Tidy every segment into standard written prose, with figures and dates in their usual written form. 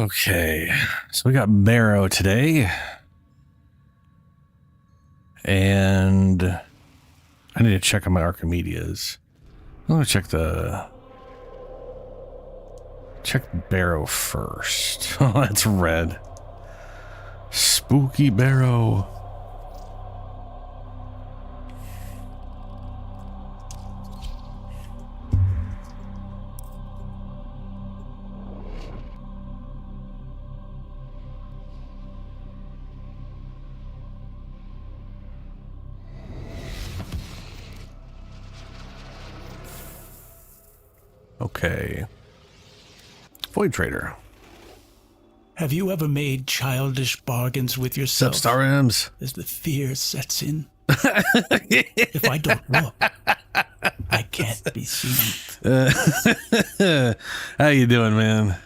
Okay, so we got Barrow today, and I need to check on my Archimedeas. I'm gonna check Barrow first. Oh, that's red. Spooky Barrow. Okay. Void Trader. Have you ever made childish bargains with yourself Star M's. as the fear sets in? If I don't look, I can't be seen. How you doing, man?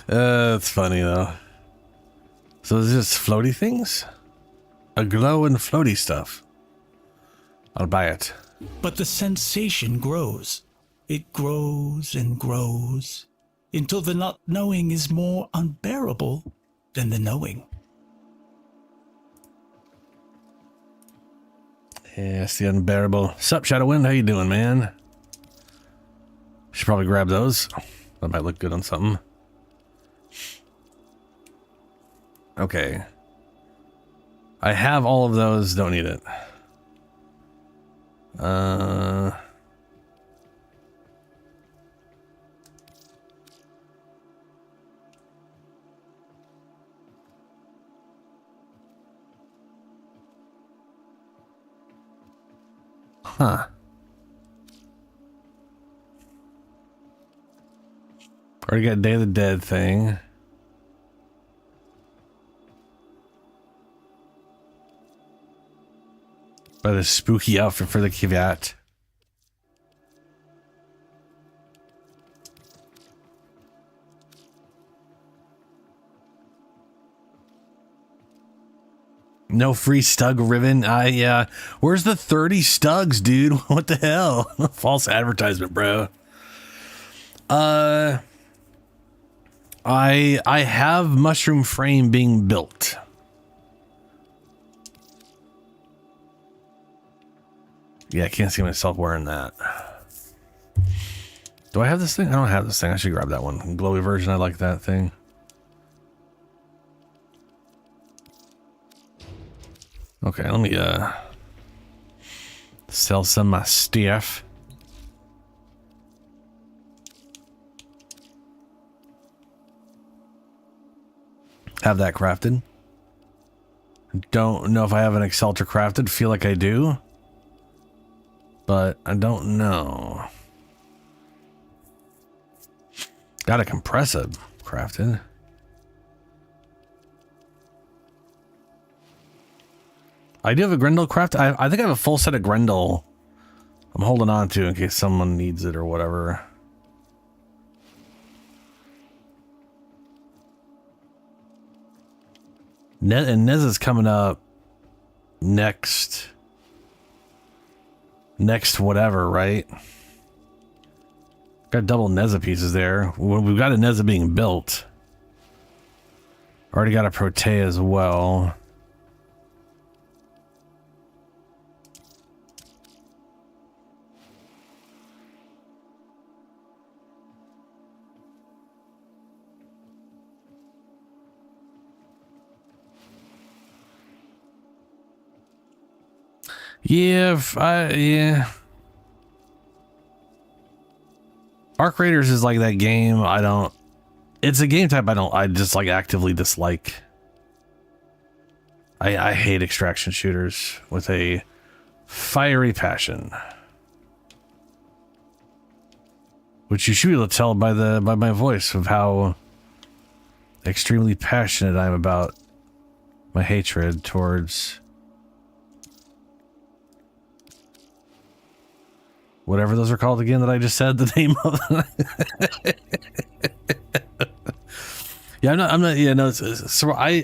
It's funny though. So is this floaty things? A glow and floaty stuff. I'll buy it. But the sensation grows. It grows and grows until the not knowing is more unbearable than the knowing. Yes, the unbearable. Sup, Shadowwind? How you doing, man? Should probably grab those. That might look good on something. Okay. I have all of those. Don't need it. Huh. Already got Day of the Dead thing. By the spooky outfit for the Kivat. No free Stug Ribbon. Yeah. Where's the 30 Stugs, dude? What the hell? False advertisement, bro. I have Mushroom Frame being built. Yeah, I can't see myself wearing that. Do I have this thing? I don't have this thing. I should grab that one. Glowy version. I like that thing. Okay, let me sell some of my stuff. Have that crafted. Don't know if I have an Exalter crafted. Feel like I do, but I don't know. Got a Compressive crafted. I do have a Grendel craft. I think I have a full set of Grendel I'm holding on to in case someone needs it or whatever. And Nez is coming up next whatever, right? Got double Neza pieces there. We've got a Neza being built. Already got a Protea as well. Yeah, Arc Raiders is like that game. It's a game type I just like actively dislike. I hate extraction shooters with a fiery passion. Which you should be able to tell by my voice of how extremely passionate I'm about my hatred towards whatever those are called again that I just said the name of. Yeah, I'm not, yeah, no, so I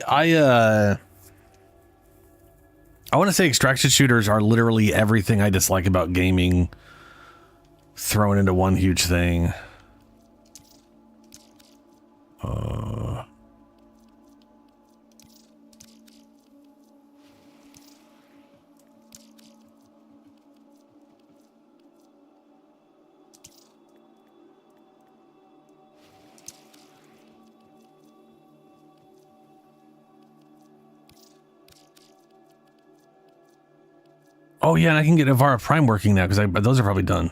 want to say extraction shooters are literally everything I dislike about gaming thrown into one huge thing. Oh yeah, and I can get Avara Prime working now because those are probably done.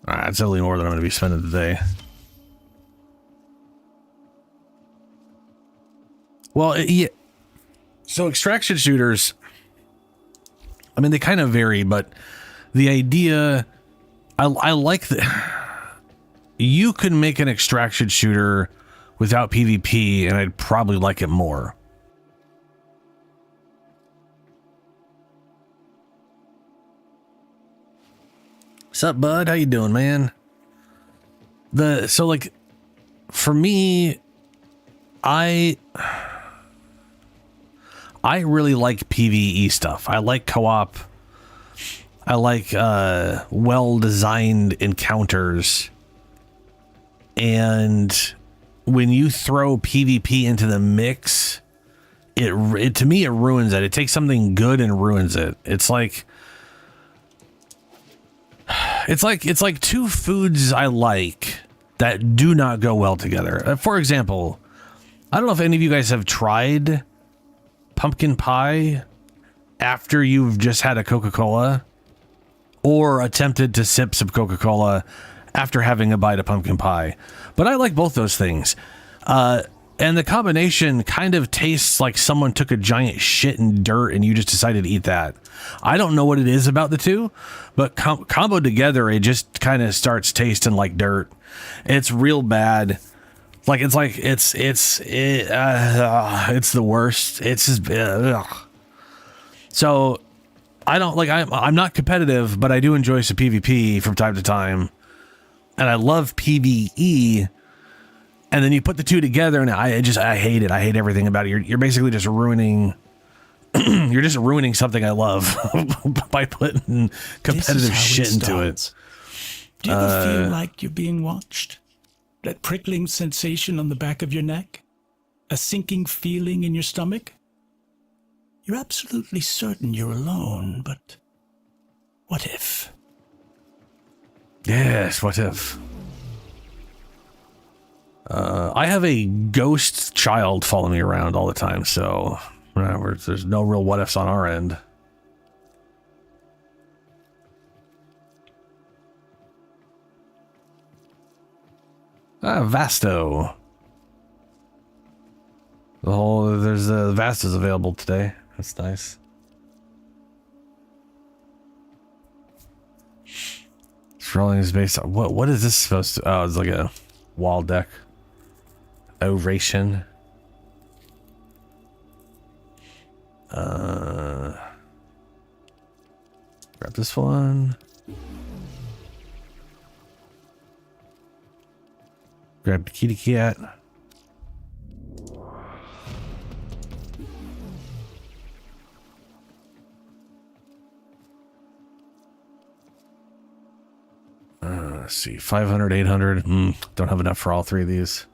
All right, that's definitely more than I'm going to be spending today. Well, yeah. So extraction shooters, I mean, they kind of vary, but the idea, I like that. You could make an extraction shooter without PvP, and I'd probably like it more. What's up, bud? How you doing, man? So like, for me, I really like PvE stuff. I like co-op. I like well-designed encounters. And when you throw PvP into the mix, it to me it ruins it. It takes something good and ruins it. It's like two foods I like that do not go well together. For example, I don't know if any of you guys have tried pumpkin pie after you've just had a Coca-Cola, or attempted to sip some Coca-Cola after having a bite of pumpkin pie. But I like both those things. And the combination kind of tastes like someone took a giant shit in dirt and you just decided to eat that. I don't know what it is about the two, but combo together, it just kind of starts tasting like dirt. It's real bad. It's the worst. It's just, ugh. So I don't like, I'm not competitive, but I do enjoy some PvP from time to time. And I love PvE, and then you put the two together, and I hate it. I hate everything about it. You're basically just ruining. You're just ruining something I love by putting competitive shit into it. Do you ever feel like you're being watched? That prickling sensation on the back of your neck? A sinking feeling in your stomach? You're absolutely certain you're alone, but what if? Yes, what if? I have a ghost child following me around all the time, so there's no real what ifs on our end. Vasto. There's Vastas available today. That's nice. Scrolling is based on what is this supposed to? Oh, it's like a wall deck. Oration. Grab this one. Grab the kitty cat. Let's see, 500, 800. Don't have enough for all three of these.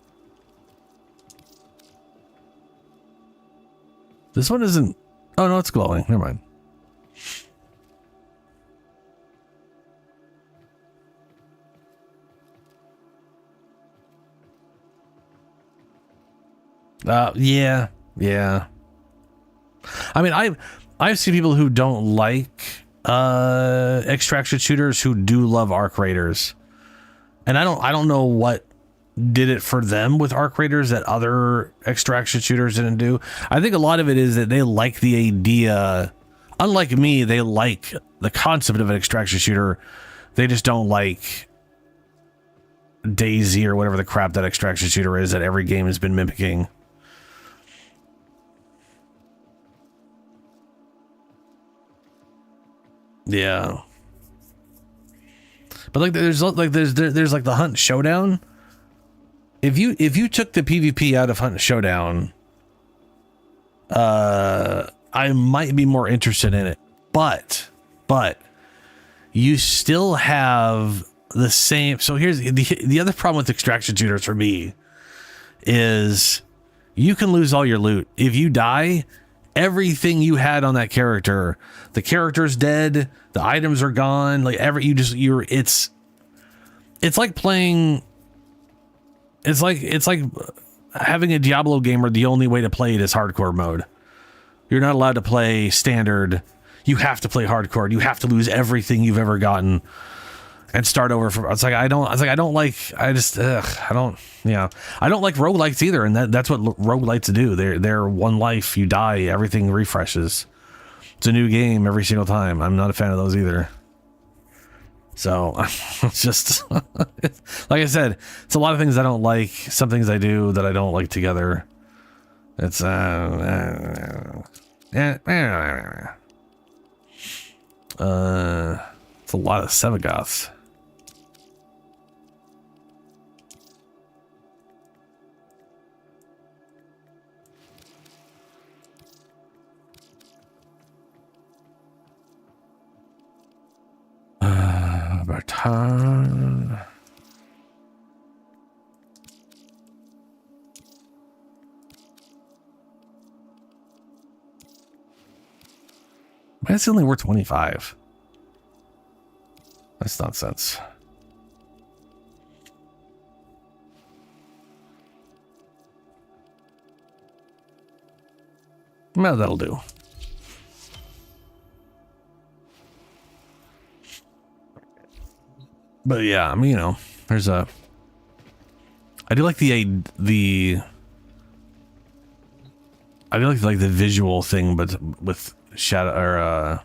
This one isn't. Oh no, it's glowing. Never mind. Yeah. I mean, I've seen people who don't like extraction shooters who do love arc raiders, and I don't know what did it for them with arc raiders that other extraction shooters didn't do. I think a lot of it is that they like the idea. Unlike me, they like the concept of an extraction shooter. They just don't like DayZ or whatever the crap that extraction shooter is that every game has been mimicking. Yeah. But like there's like the Hunt Showdown. If you took the PvP out of Hunt Showdown, I might be more interested in it. But you still have the same. So here's the other problem with extraction shooters for me is you can lose all your loot. If you die, everything you had on that character, the character's dead, the items are gone, like it's like playing, it's like having a Diablo game where the only way to play it is hardcore mode. You're not allowed to play standard. You have to play hardcore. You have to lose everything you've ever gotten and start over from. I don't like roguelites either, and that's what roguelites do. They're one life, you die, everything refreshes. It's a new game every single time. I'm not a fan of those either. So it's just like I said, it's a lot of things I don't like, some things I do that I don't like together. It's it's a lot of Sevagoths. Bartan. Why is it only worth 25? That's nonsense. Well, that'll do. But yeah, I mean, you know, there's a. I do like the I do like the visual thing, but with shadow or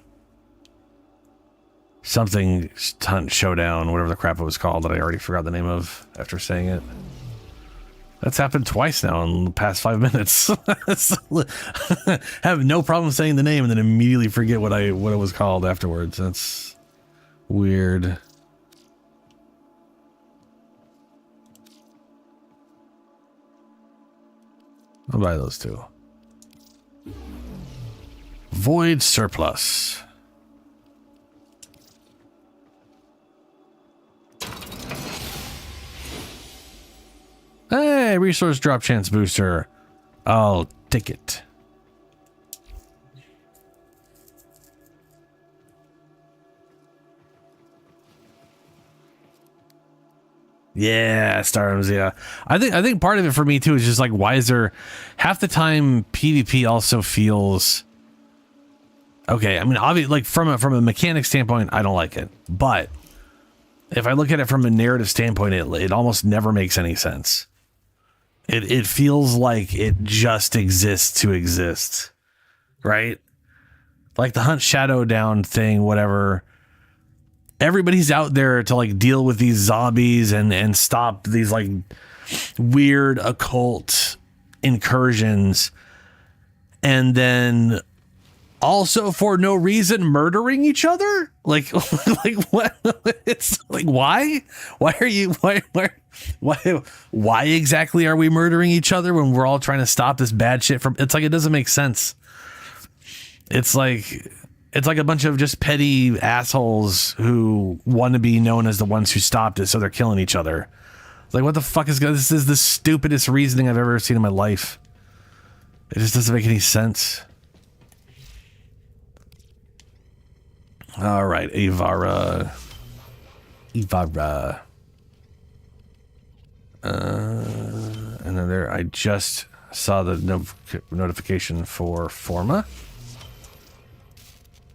something Hunt Showdown, whatever the crap it was called that I already forgot the name of after saying it. That's happened twice now in the past 5 minutes. Have no problem saying the name and then immediately forget what it was called afterwards. That's weird. I'll buy those two. Void surplus. Hey, resource drop chance booster. I'll take it. Yeah, Starms, yeah. I think part of it for me too is just like, why is there half the time PvP also feels okay. I mean, obviously, like from a mechanic standpoint, I don't like it. But if I look at it from a narrative standpoint, it almost never makes any sense. It feels like it just exists to exist, right? Like the Hunt Showdown thing, whatever. Everybody's out there to like deal with these zombies and stop these like weird occult incursions, and then also for no reason murdering each other. Like what? It's like, why are you why exactly are we murdering each other when we're all trying to stop this bad shit from? It's like, it doesn't make sense. It's like a bunch of just petty assholes who want to be known as the ones who stopped it, so they're killing each other. It's like, what the fuck is this? Is the stupidest reasoning I've ever seen in my life. It just doesn't make any sense. All right, Ivara. And then there, I just saw the notification for Forma,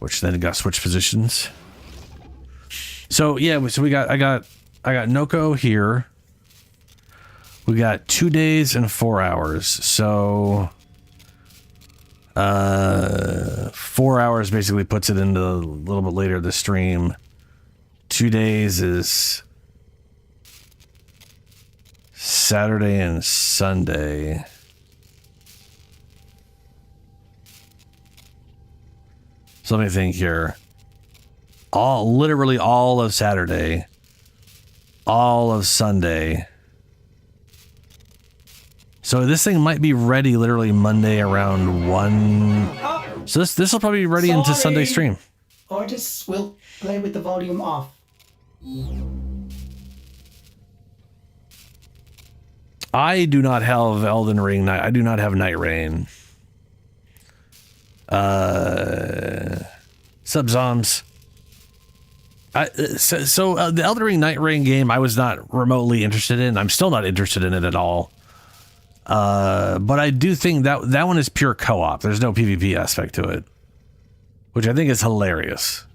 which then got switched positions. So yeah, so I got Noko here. We got 2 days and 4 hours. So 4 hours basically puts it into a little bit later the stream. 2 days is Saturday and Sunday. So let me think here. Literally all of Saturday, all of Sunday. So this thing might be ready literally Monday around 1. So this will probably be ready into Sunday stream. Artists will play with the volume off. I do not have Elden Ring. I do not have Night Rain. Subzoms. The Elden Ring Night Rain game I was not remotely interested in. I'm still not interested in it at all. But I do think that one is pure co-op. There's no PvP aspect to it, which I think is hilarious.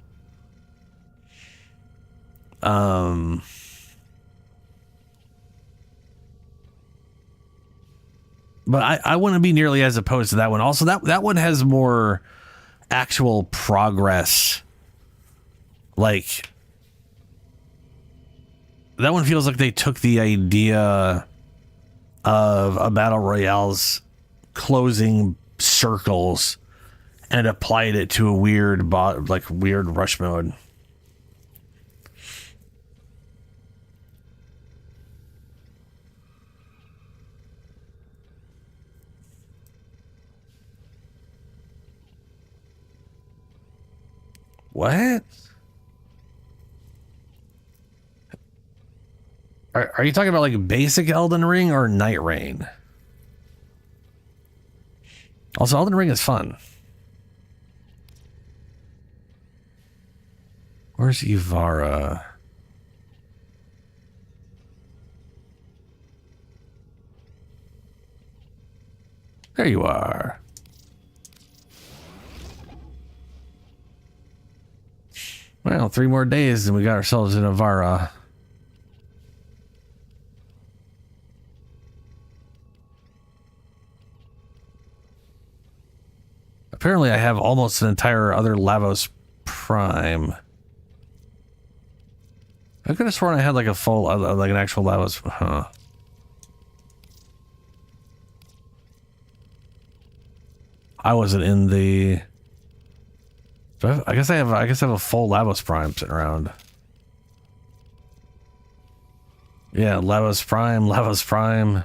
But I wouldn't be nearly as opposed to that one. Also, that one has more actual progress. Like, that one feels like they took the idea of a battle royale's closing circles and applied it to a weird rush mode. What? Are you talking about like basic Elden Ring or Night Rain? Also, Elden Ring is fun. Where's Ivara? There you are. Well, 3 more days and we got ourselves in Ivara. Apparently I have almost an entire other Lavos Prime. I could have sworn I had like a full, like an actual Lavos. Huh. I wasn't in the... I guess I have a full Lavos Prime sitting around. Yeah, Lavos Prime.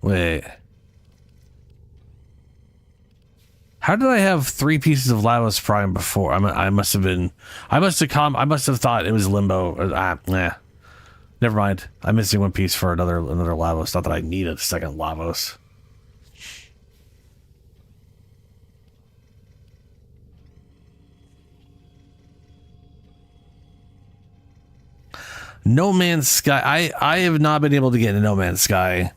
Wait. How did I have 3 pieces of Lavos Prime before? I must have thought it was Limbo. Never mind. I'm missing 1 piece for another Lavos. Not that I need a second Lavos. No Man's Sky. I have not been able to get into No Man's Sky.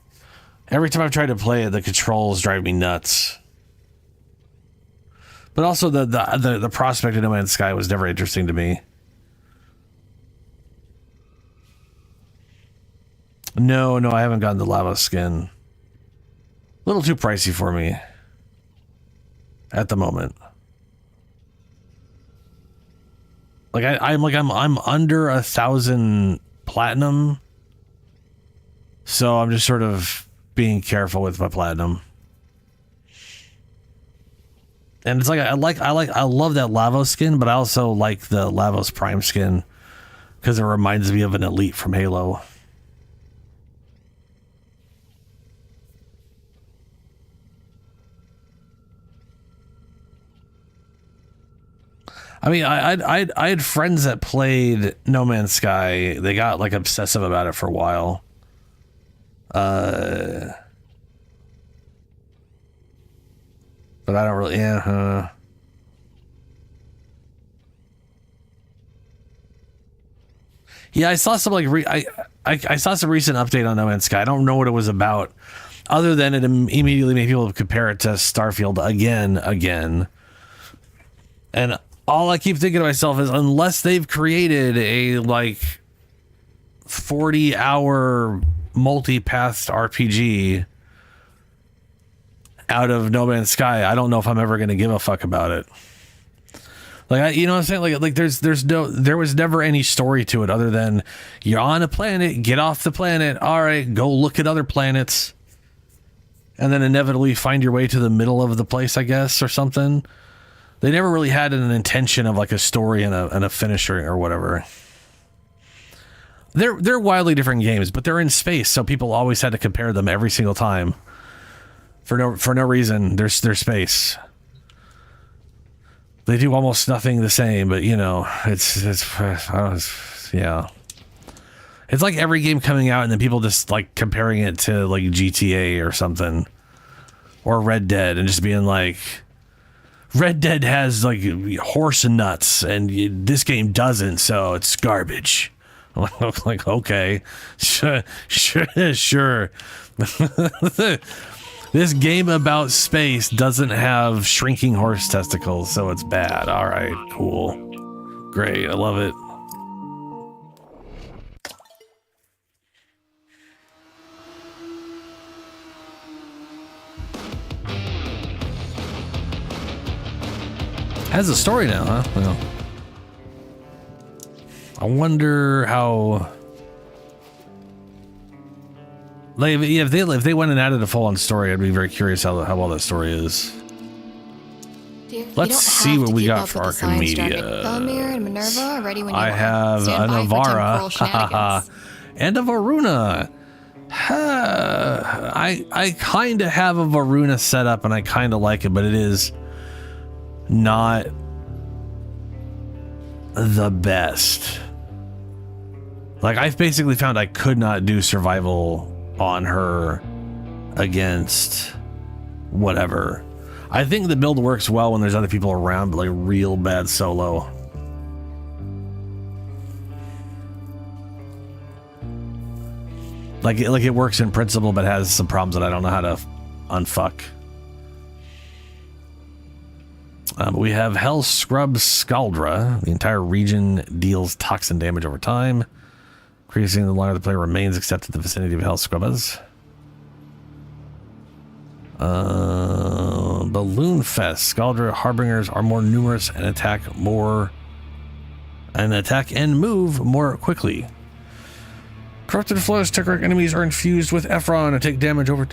Every time I've tried to play it, the controls drive me nuts. But also the prospect of No Man's Sky was never interesting to me. No, I haven't gotten the lava skin. A little too pricey for me at the moment. Like I'm under 1,000 platinum, so I'm just sort of being careful with my platinum. And it's like I love that Lavos skin, but I also like the Lavos Prime skin because it reminds me of an elite from Halo. I mean, I had friends that played No Man's Sky. They got like obsessive about it for a while. But I don't really. Yeah. Yeah, I saw some I saw some recent update on No Man's Sky. I don't know what it was about, other than it immediately made people compare it to Starfield again. And all I keep thinking to myself is, unless they've created a like 40-hour multi-path RPG out of No Man's Sky, I don't know if I'm ever going to give a fuck about it. Like, you know what I'm saying? Like there was never any story to it other than you're on a planet, get off the planet. All right, go look at other planets, and then inevitably find your way to the middle of the place, I guess, or something. They never really had an intention of like a story and a finisher or whatever. They're wildly different games, but they're in space, so people always had to compare them every single time. For no reason. There's space. They do almost nothing the same, but you know, yeah. It's like every game coming out and then people just like comparing it to like GTA or something, or Red Dead, and just being like, Red Dead has like horse and nuts, and this game doesn't, so it's garbage. I'm like, okay, sure. This game about space doesn't have shrinking horse testicles, so it's bad. All right, cool. Great, I love it. Has a story now, huh? Well, I wonder how... Like, yeah, if they went and added a full-on story, I'd be very curious how well that story is. Let's see what we got for Archimedea. Felmir and Minerva are ready when you I are. have Stand a by for temporal Navara shenanigans. and a Varuna. I kind of have a Varuna set up, and I kind of like it, but it is not the best. Like, I've basically found I could not do survival on her against whatever. I think the build works well when there's other people around, but like real bad solo. Like it works in principle, but has some problems that I don't know how to unfuck. But we have Hell Scrub Scaldra. The entire region deals toxin damage over time, increasing the longer the player remains except in the vicinity of Hell Scrubbers. Balloon Fest. Scaldra Harbingers are more numerous and attack and move more quickly. Corrupted Flows Tekrik enemies are infused with Ephron and take damage over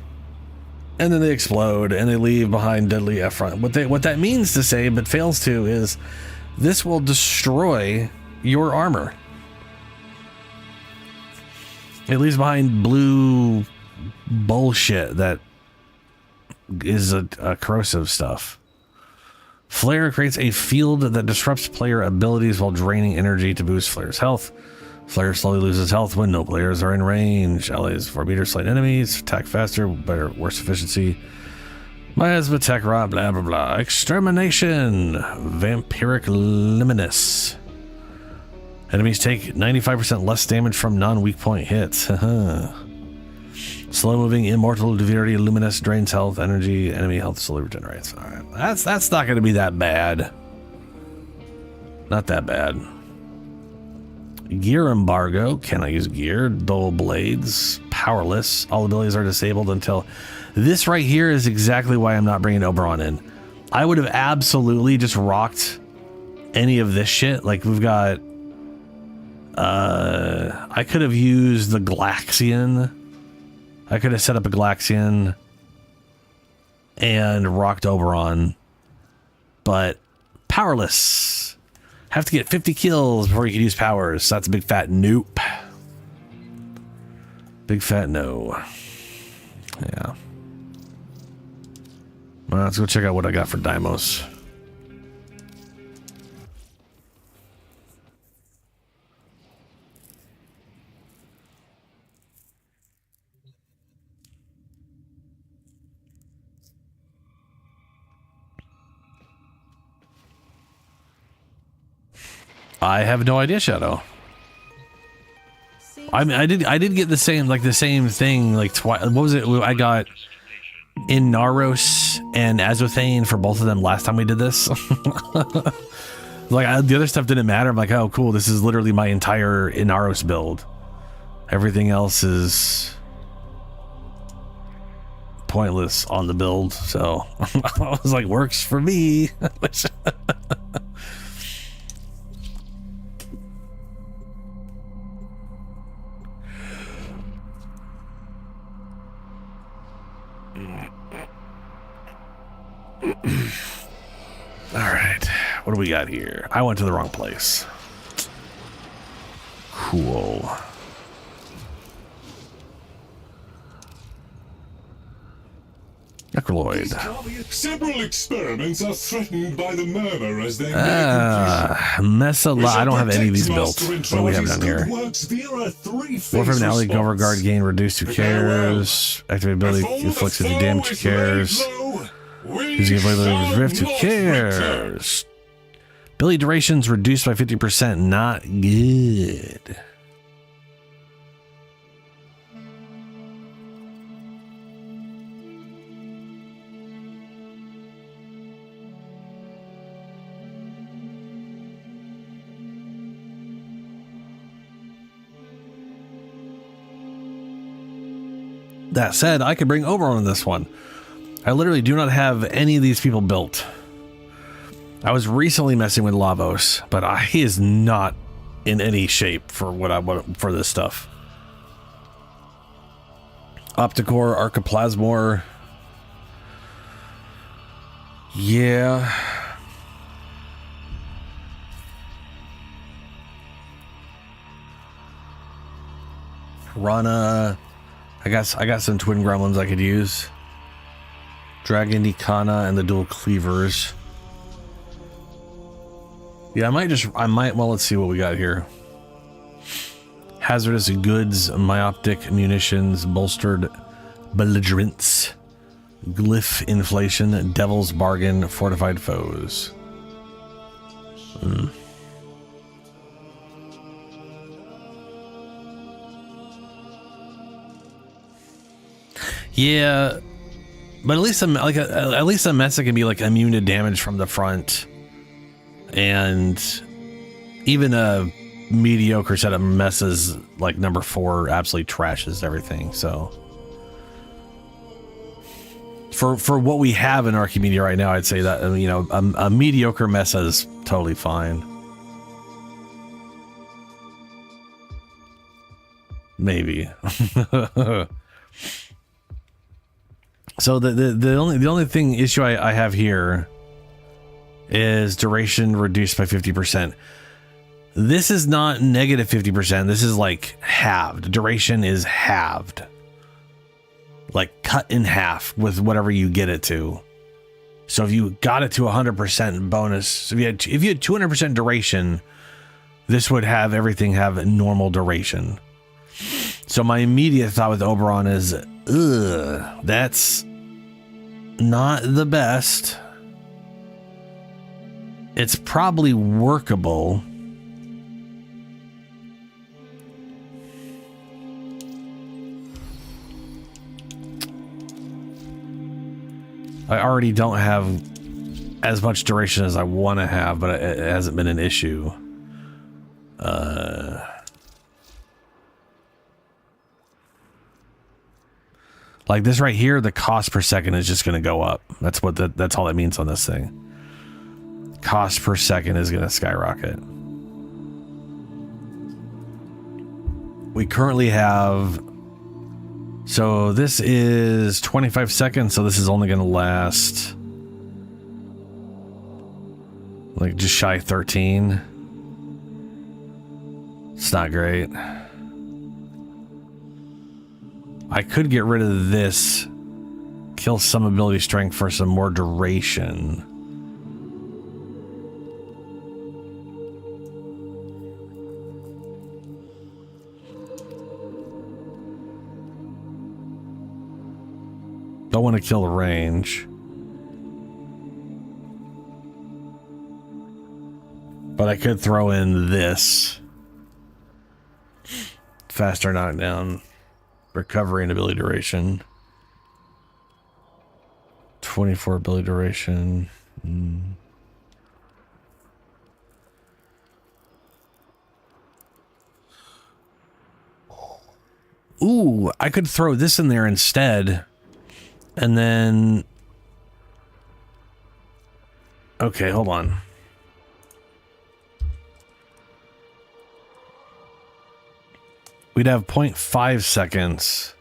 and then they explode and they leave behind deadly Ephron. What that means to say, but fails to, is this will destroy your armor. It leaves behind blue bullshit that is a corrosive stuff. Flare creates a field that disrupts player abilities while draining energy to boost Flare's health. Flare slowly loses health when no players are in range. Allies 4 meters slide enemies, attack faster, worse efficiency. Miasma tech rot, blah blah blah. Extermination. Vampiric Luminous. Enemies take 95% less damage from non-weak point hits. Slow moving, immortal, divinity, luminous, drains health, energy, enemy health slowly regenerates. Alright. That's not gonna be that bad. Not that bad. Gear embargo. Cannot use gear. Dull blades. Powerless. All abilities are disabled until... This right here is exactly why I'm not bringing Oberon in. I would have absolutely just rocked any of this shit. Like, we've got... I could have used the Glaxian. I could have set up a Glaxian and rocked Oberon. But powerless. Have to get 50 kills before you can use powers. So that's a big fat nope. Big fat no. Yeah. Well, let's go check out what I got for Deimos. I have no idea, Shadow. I mean, I did get the same thing like twice. What was it? I got Inaros and Azothane for both of them last time we did this. Like the other stuff didn't matter. I'm like, oh, cool. This is literally my entire Inaros build. Everything else is pointless on the build. So I was like, works for me. All right, what do we got here? I went to the wrong place. Cool. Necroloid. Several experiments are threatened by the murmur as they Mesa. I don't have any of these built. What do we have down here? Warframe Alley, Overguard gain, reduce 2 cares. Activate ability, inflicts 50 damage, 2 cares. Using ability rift, 2 cares. Ability durations reduced by 50%. Not good. That said, I could bring Oberon on this one. I literally do not have any of these people built. I was recently messing with Lavos, but he is not in any shape for what I want for this stuff. Opticore, Archiplasmor. Yeah. Rana. I got some twin gremlins I could use. Dragon Nikana and the dual cleavers. Yeah, well, let's see what we got here. Hazardous goods, myoptic munitions, bolstered belligerents, glyph inflation, devil's bargain, fortified foes. Yeah, but at least at least a Mesa can be like immune to damage from the front, and even a mediocre set of Mesas like number 4 absolutely trashes everything. So for what we have in Archimedea right now, I'd say that a mediocre Mesa is totally fine. Maybe. So the only issue I have here is duration reduced by 50%. This is not negative 50%. This is like halved. Duration is halved, like cut in half with whatever you get it to. So if you got it to 100% bonus, if you had 200% duration, this would have everything have normal duration. So my immediate thought with Oberon is, that's not the best. It's probably workable. I already don't have as much duration as I want to have, but it hasn't been an issue. Like this right here, the cost per second is just going to go up. That's all that means on this thing. Cost per second is going to skyrocket. We currently have, so this is 25 seconds, so this is only going to last like just shy of 13. It's not great. I could get rid of this, kill some ability strength for some more duration. Don't want to kill the range. But I could throw in this. Faster knockdown. Recovery and ability duration. 24 ability duration. Ooh, I could throw this in there instead. And then... Okay, hold on. We'd have 0.5 seconds.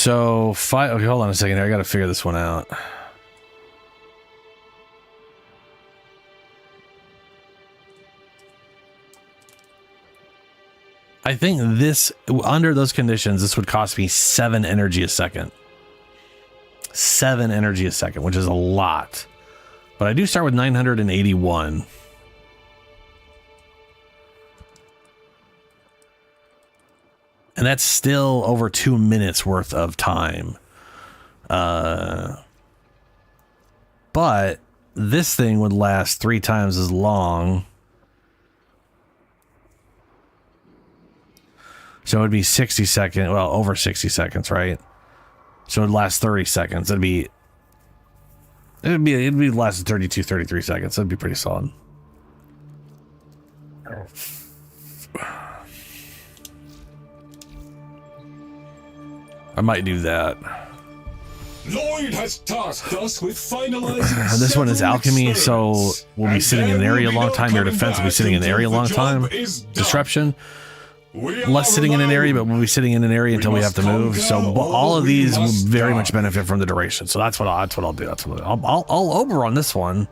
So okay, hold on a second here. I got to figure this one out. I think this, under those conditions, this would cost me 7 energy a second. 7 energy a second, which is a lot. But I do start with 981. And that's still over 2 minutes worth of time. But this thing would last 3 times as long. So it'd be 60 seconds, well, over 60 seconds, right? So it'd last 30 seconds. It'd be less than 32, 33 seconds. That'd be pretty solid. I might do that. Lloyd has tasked us with finalizing. This one is several alchemy, so experiments, we'll be and sitting in an there area a will be long no time. Your coming defense will be back sitting in an area a until long the time. job is done. Disruption. We Less are sitting in an area, but we'll be sitting in an area until we have to must move. So conquer all of or these we will must very die. much benefit from the duration. So that's what I'll do. That's what I'll over on this one,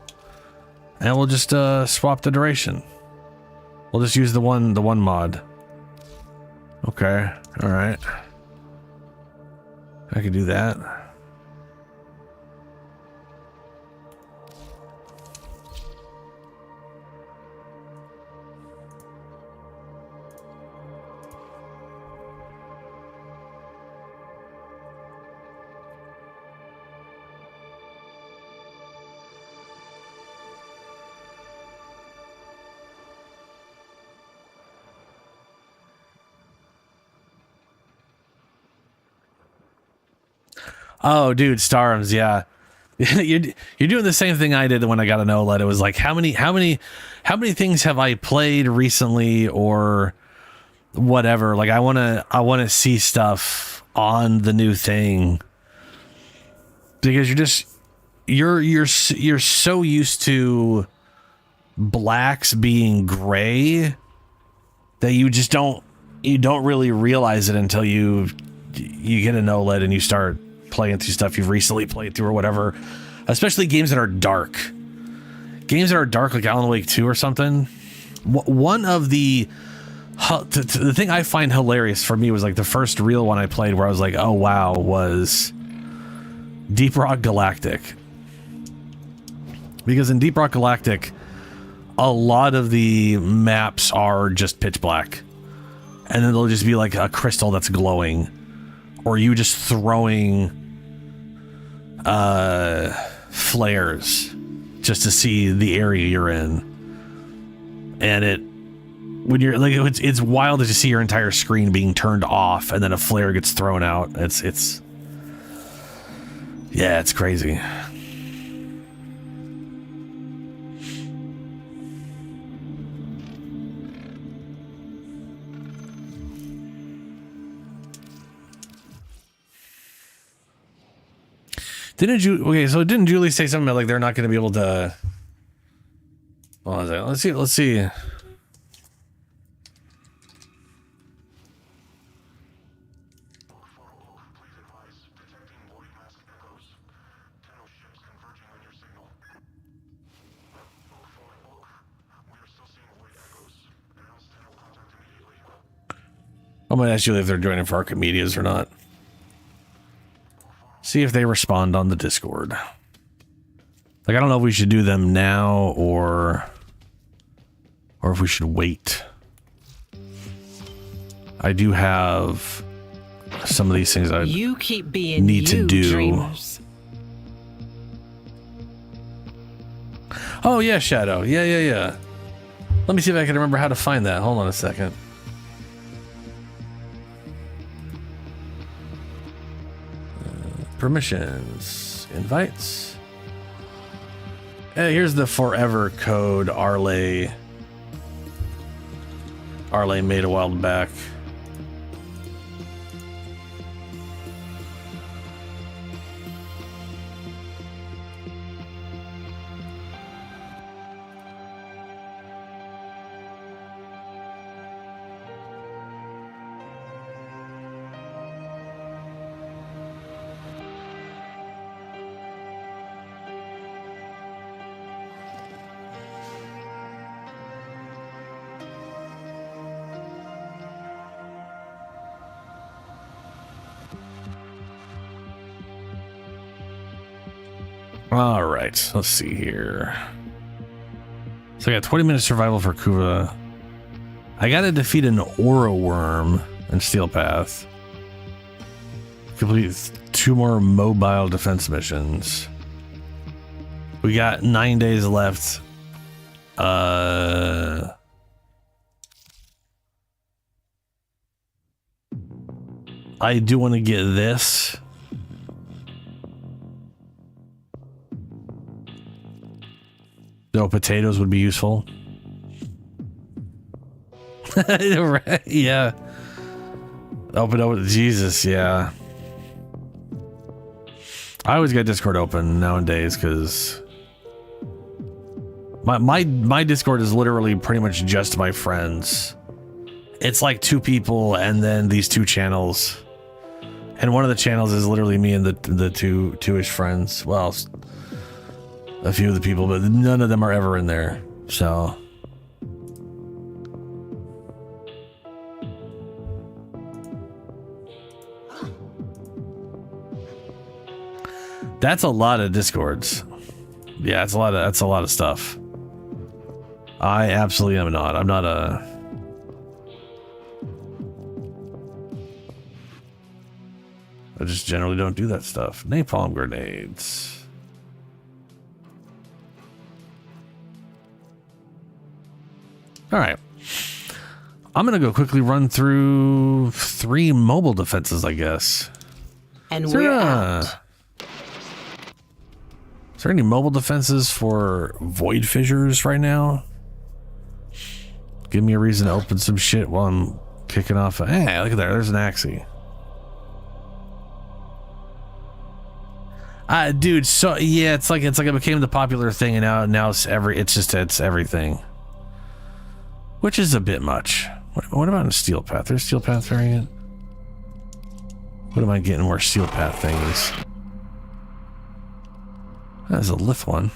and we'll just swap the duration. We'll just use the one mod. Okay, all right. I could do that. Oh, dude, Starms, yeah. You're doing the same thing I did when I got an OLED. It was like, how many things have I played recently or whatever? Like I want to see stuff on the new thing, because you're so used to blacks being gray that you don't really realize it until you get an OLED and you start playing through stuff you've recently played through or whatever, especially games that are dark. Games that are dark, like Alan Wake 2 or something. One of the thing I find hilarious for me was like the first real one I played where I was like, oh wow, was Deep Rock Galactic. Because in Deep Rock Galactic, a lot of the maps are just pitch black. And then there'll just be like a crystal that's glowing. Or you just throwing flares just to see the area you're in. And when you're like, it's wild to see your entire screen being turned off and then a flare gets thrown out. It's crazy. Didn't Julie say something about like they're not going to be able to? Hold on a second. Let's see. I'm going to ask Julie if they're joining for Archimedeas or not. See if they respond on the Discord. Like, I don't know if we should do them now or if we should wait. I do have some of these things I need to do. Dreamers. Oh, yeah, Shadow. Yeah. Let me see if I can remember how to find that. Hold on a second. Permissions. Invites. Hey, here's the forever code Arlay made a while back. All right, let's see here. So I got 20 minutes survival for Kuva. I gotta defeat an aura worm in Steel Path. Complete 2 more mobile defense missions. We got 9 days left. I do want to get this. No, potatoes would be useful. Right, yeah. Open, Jesus, yeah. I always got Discord open nowadays because my Discord is literally pretty much just my friends. It's like 2 people and then these 2 channels. And one of the channels is literally me and the two-ish friends. Well, a few of the people, but none of them are ever in there. So that's a lot of Discords. Yeah, that's a lot of stuff. I absolutely am not. I'm not a I just generally don't do that stuff. Napalm grenades. All right. I'm going to go quickly run through 3 mobile defenses, I guess. And we're out. Is there any mobile defenses for void fissures right now? Give me a reason to open some shit while I'm kicking off. Hey, look at there. There's an Axie. Dude, so yeah, it's like it became the popular thing, and now it's everything, which is a bit much. What about a Steel Path? There's Steel Path variant. What am I getting? More Steel Path things. That's a Lith one.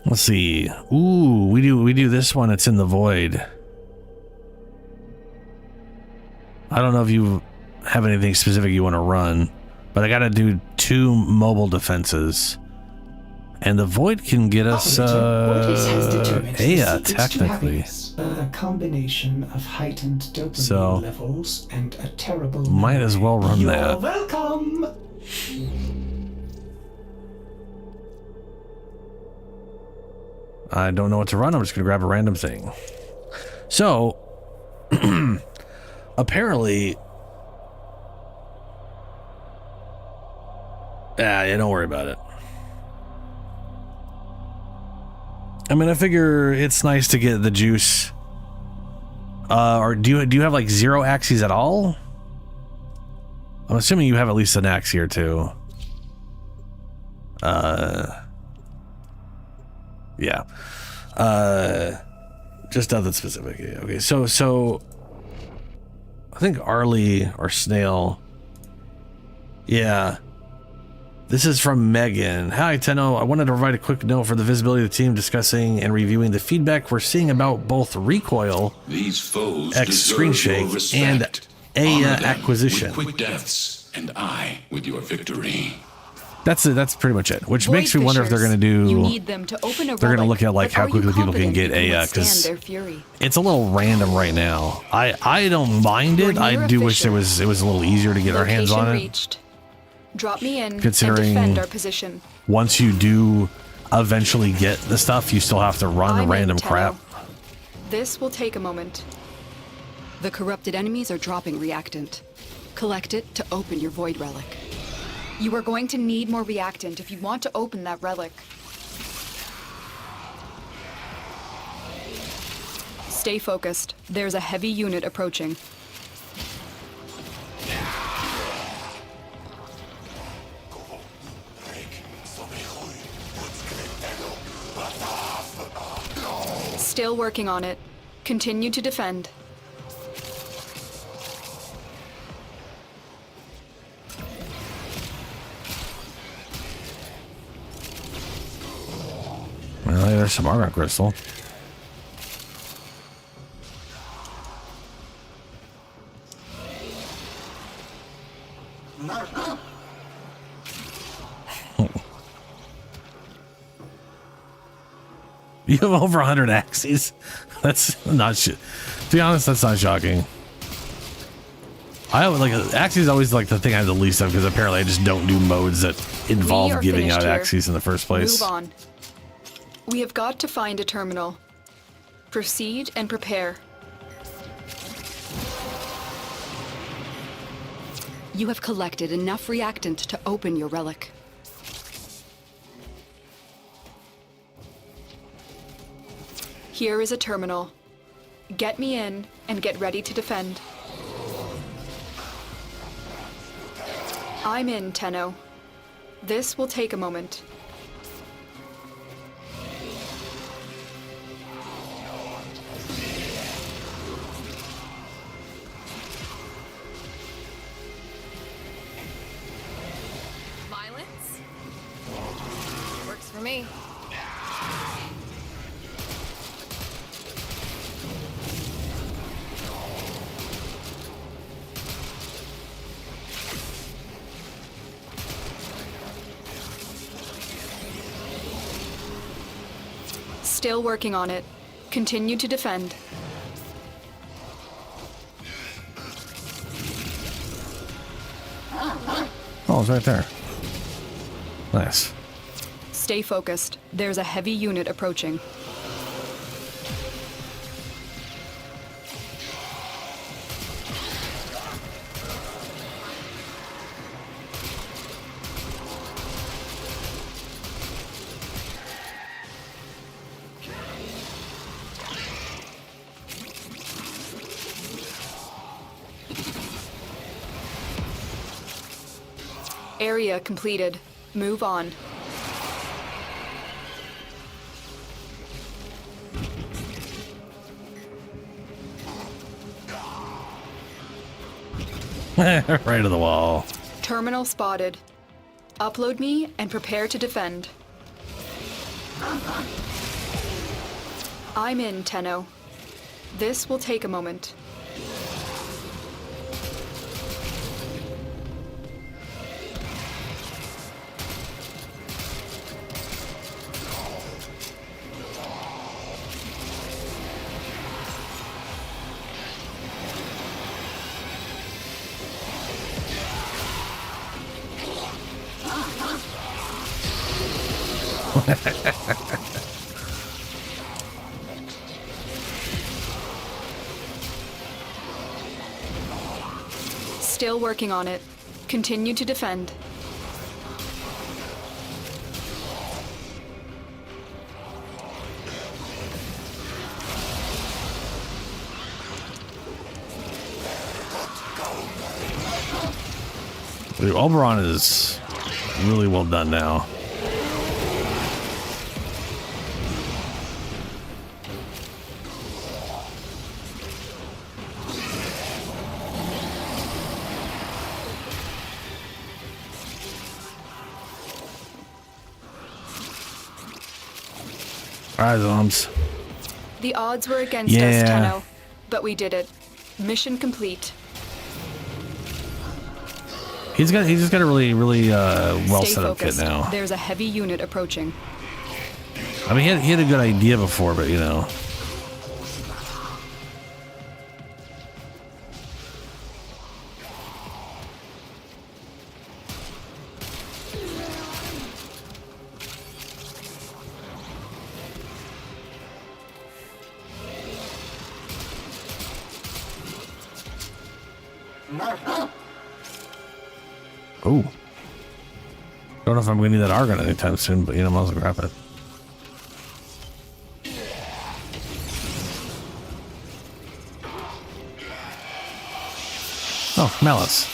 Let's see. Ooh, we do this one. It's in the void. I don't know if you have anything specific you want to run, but I got to do 2 mobile defenses, and the void can get us technically. A combination of heightened dopamine levels and a terrible. Might as well run You're that. Welcome. I don't know what to run. I'm just going to grab a random thing. So, apparently... yeah, don't worry about it. I mean, I figure it's nice to get the juice. Or do you have like 0 Axies at all? I'm assuming you have at least an Axie or 2. Yeah. Just nothing specific. Yeah, okay, so I think Arlie or Snail. Yeah. This is from Megan. Hi, Tenno. I wanted to provide a quick note for the visibility of the team discussing and reviewing the feedback we're seeing about both recoil, These foes X screen shake, and acquisition. With quick deaths, and I with your victory. That's it. That's pretty much it. Which Void makes me wonder if they're going to do. You need them to open a they're going to look at like but how are you quickly people can confident get you can because withstand their fury? it's a little random right now. I don't mind it. I do wish it was a little easier to get our hands on it. Reached. Drop me in Considering and defend our position. Once you do eventually get the stuff, you still have to run I'm random in, crap. Tenno. This will take a moment. The corrupted enemies are dropping reactant. Collect it to open your void relic. You are going to need more reactant if you want to open that relic. Stay focused. There's a heavy unit approaching. Still working on it. Continue to defend. Well, there's some argon crystal. You have over 100 axes. That's not to be honest, that's not shocking. I would like axes. Always like the thing I have the least of because apparently I just don't do modes that involve giving out axes in the first place. Move on. We have got to find a terminal. Proceed and prepare. You have collected enough reactant to open your relic. Here is a terminal. Get me in and get ready to defend. I'm in, Tenno. This will take a moment. Violence? Works for me. Still working on it. Continue to defend. Oh, it's right there. Nice. Stay focused. There's a heavy unit approaching. Area completed. Move on. Right to the wall. Terminal spotted. Upload me and prepare to defend. I'm in, Tenno. This will take a moment. Still working on it. Continue to defend. Dude, Oberon is really well done now. Alright, Zoms. The odds were against us, Tenno, but we did it. Mission complete. He's just got a really well Stay set up kit focused. now. There's a heavy unit approaching. I mean, he had a good idea before, but you know. Oh. Don't know if I'm going to need that argon anytime soon, but you know, I might as well grab it. Oh, Malice.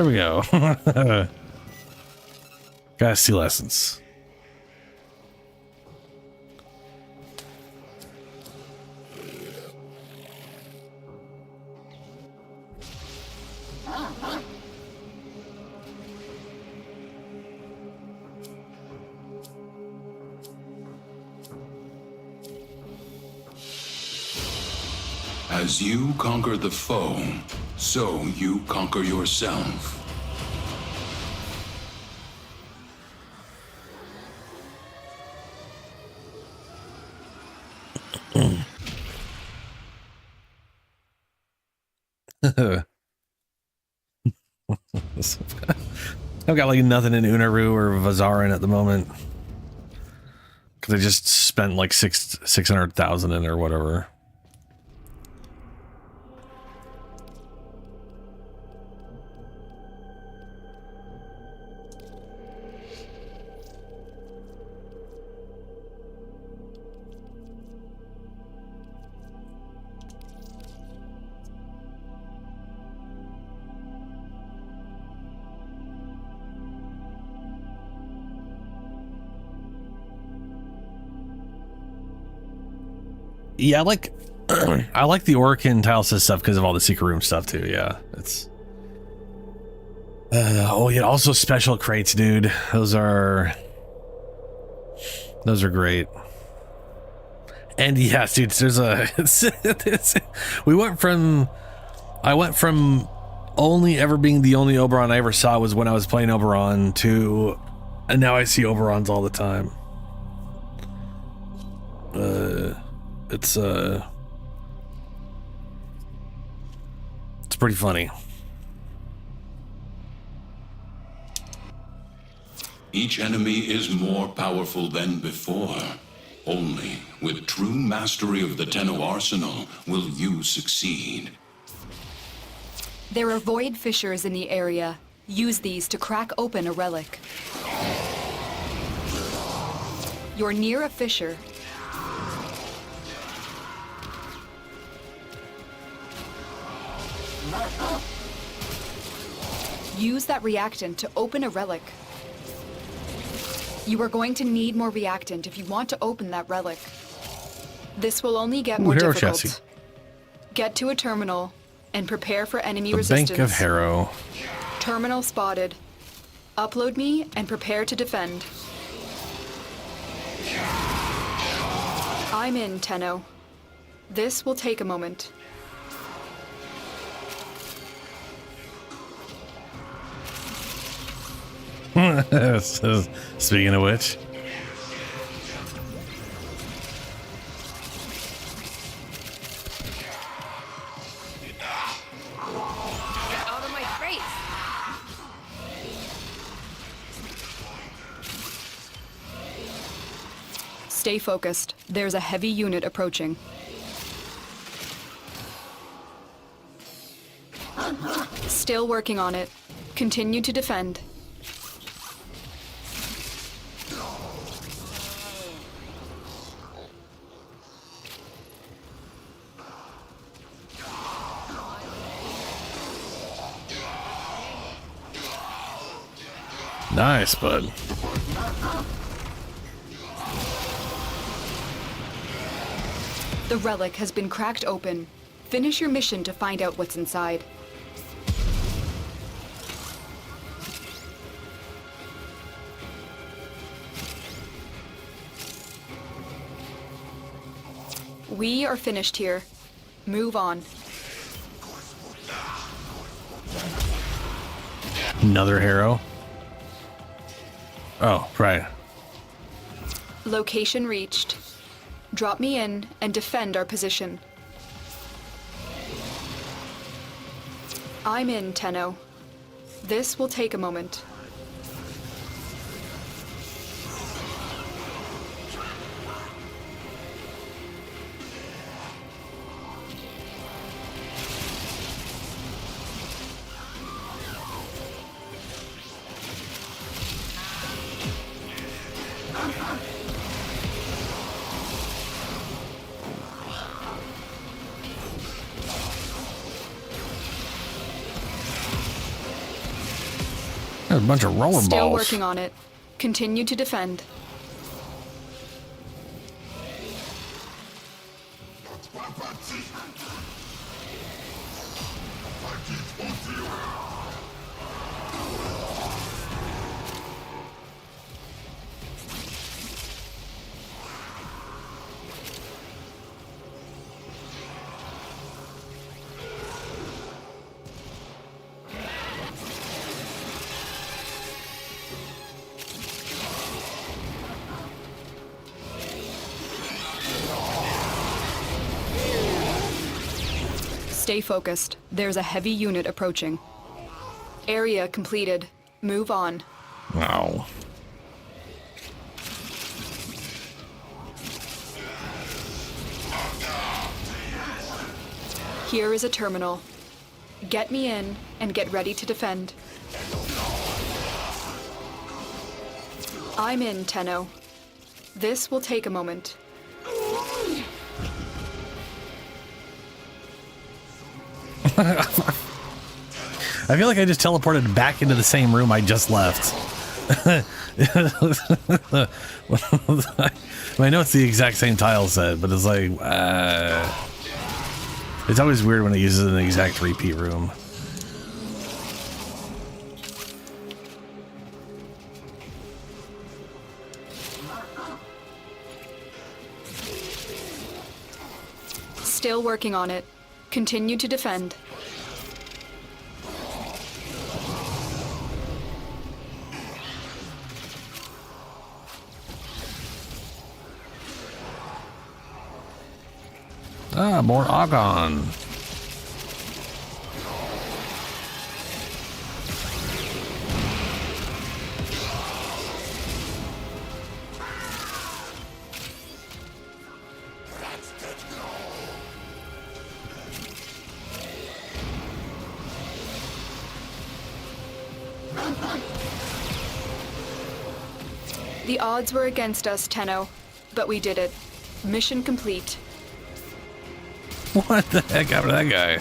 There we go. Gotta see lessons. As you conquer the foe, so you conquer yourself. I've got like nothing in Unaru or Vazarin at the moment because I just spent like 600,000 in or whatever. Yeah, I like I like the Orkin Tilesis stuff because of all the secret room stuff too. Yeah, it's oh yeah, also special crates, dude. Those are great. And yes, dude, there's a I went from only ever being the only Oberon I ever saw was when I was playing Oberon to, and now I see Oberons all the time. It's pretty funny. Each enemy is more powerful than before. Only with true mastery of the Tenno arsenal will you succeed. There are void fissures in the area. Use these to crack open a relic. You're near a fissure. Use that reactant to open a relic. You are going to need more reactant if you want to open that relic. This will only get more Hero difficult. chassis. Get to a terminal and prepare for enemy The resistance. Bank of Harrow. Terminal spotted. Upload me and prepare to defend. I'm in, Tenno. This will take a moment. Speaking of which, Get out of my face! Stay focused. There's a heavy unit approaching. Still working on it. Continue to defend. nice, bud. The relic has been cracked open. Finish your mission to find out what's inside. We are finished here. Move on. Another Harrow. Oh, right. Location reached. Drop me in and defend our position. I'm in, Tenno. This will take a moment. There's a bunch of roller Still balls. working on it. Continue to defend. Stay focused. There's a heavy unit approaching. Area completed. Move on. Wow. Here is a terminal. Get me in and get ready to defend. I'm in, Tenno. This will take a moment. I feel like I just teleported back into the same room I just left. I know it's the exact same tile set, but it's like, it's always weird when it uses an exact repeat room. Still working on it. Continue to defend. Ah, more Argon. The odds were against us, Tenno, but we did it. Mission complete. What the heck happened to that guy?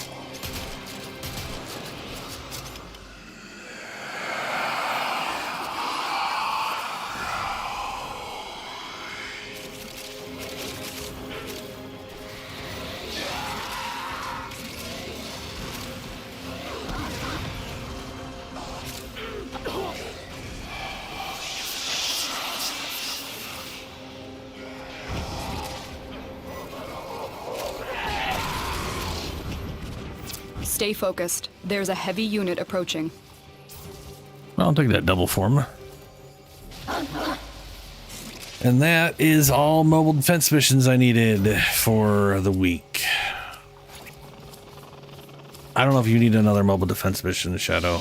Stay focused. There's a heavy unit approaching. Well, I'll take that double form. And that is all mobile defense missions I needed for the week. I don't know if you need another mobile defense mission, Shadow.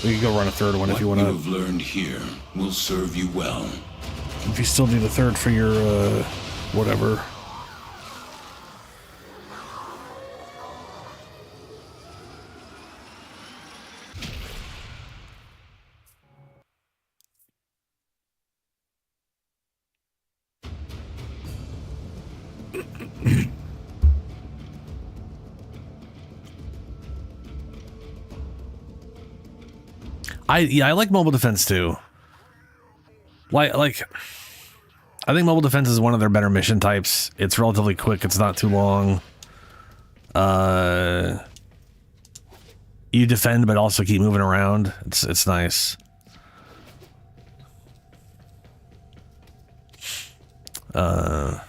We can go run a third one if you want to. What you've learned here will serve you well. If you still need a third for your, whatever. I like mobile defense too. Like I think mobile defense is one of their better mission types. It's relatively quick, it's not too long. You defend but also keep moving around. It's nice. Now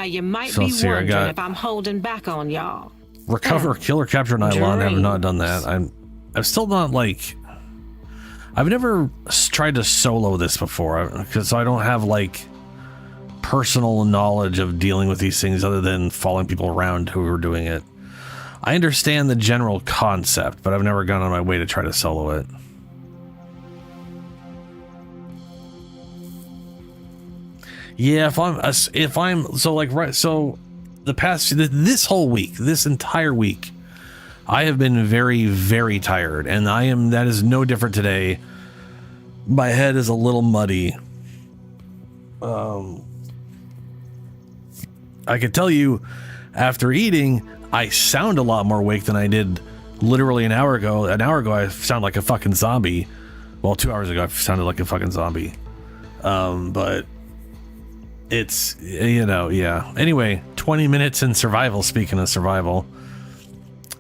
you might So be let's see, I wondering got- if I'm holding back on y'all. Recover, kill, or capture an Nylon. I have not done that. I'm still not like. I've never tried to solo this before because I don't have like personal knowledge of dealing with these things other than following people around who are doing it. I understand the general concept, but I've never gone on my way to try to solo it. Yeah, if I'm so like right so. This whole week, this entire week, I have been very, very tired, and that is no different today. My head is a little muddy. I can tell you, after eating, I sound a lot more awake than I did literally an hour ago I sounded like a fucking zombie. Well, 2 hours ago I sounded like a fucking zombie. But it's, you know, yeah. Anyway, 20 minutes in survival, speaking of survival.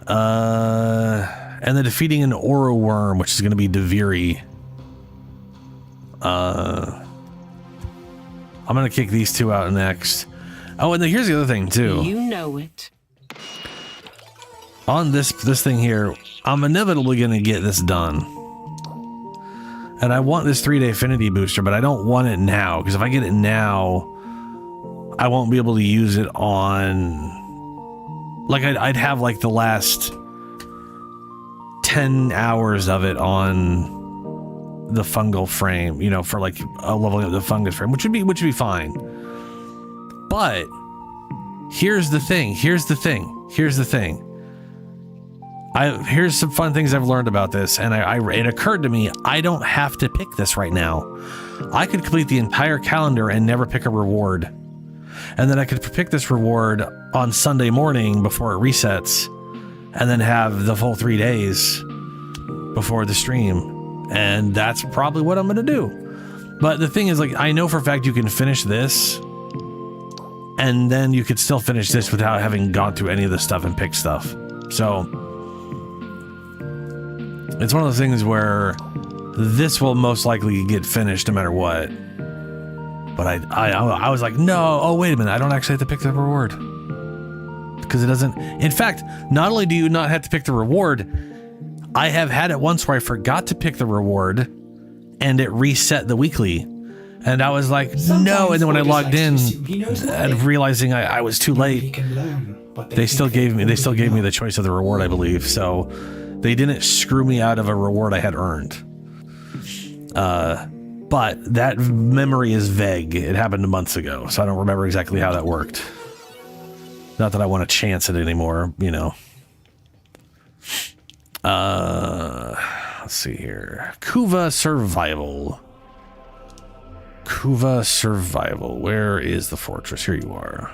And then defeating an aura worm, which is going to be Deviri. I'm going to kick these two out next. Oh, and then here's the other thing, too. You know it. On this thing here, I'm inevitably going to get this done. And I want this 3-day affinity booster, but I don't want it now, because if I get it now, I won't be able to use it on... Like, I'd have, like, the last 10 hours of it on the fungal frame, you know, for, like, leveling up the fungus frame, which would be fine. But, here's the thing. Here's some fun things I've learned about this, and it occurred to me, I don't have to pick this right now. I could complete the entire calendar and never pick a reward. And then I could pick this reward on Sunday morning before it resets, and then have the full 3 days before the stream. And that's probably what I'm going to do. But the thing is, like, I know for a fact you can finish this, and then you could still finish this without having gone through any of the stuff and picked stuff. So... it's one of those things where this will most likely get finished no matter what. But I was like, no, oh, wait a minute. I don't actually have to pick the reward. Because it doesn't... In fact, not only do you not have to pick the reward, I have had it once where I forgot to pick the reward and it reset the weekly. And I was like, no. And then when I logged in and realizing I was too late, they still gave me the choice of the reward, I believe. So... they didn't screw me out of a reward I had earned. But that memory is vague. It happened months ago, so I don't remember exactly how that worked. Not that I want to chance it anymore, you know. Let's see here. Kuva Survival. Where is the fortress? Here you are.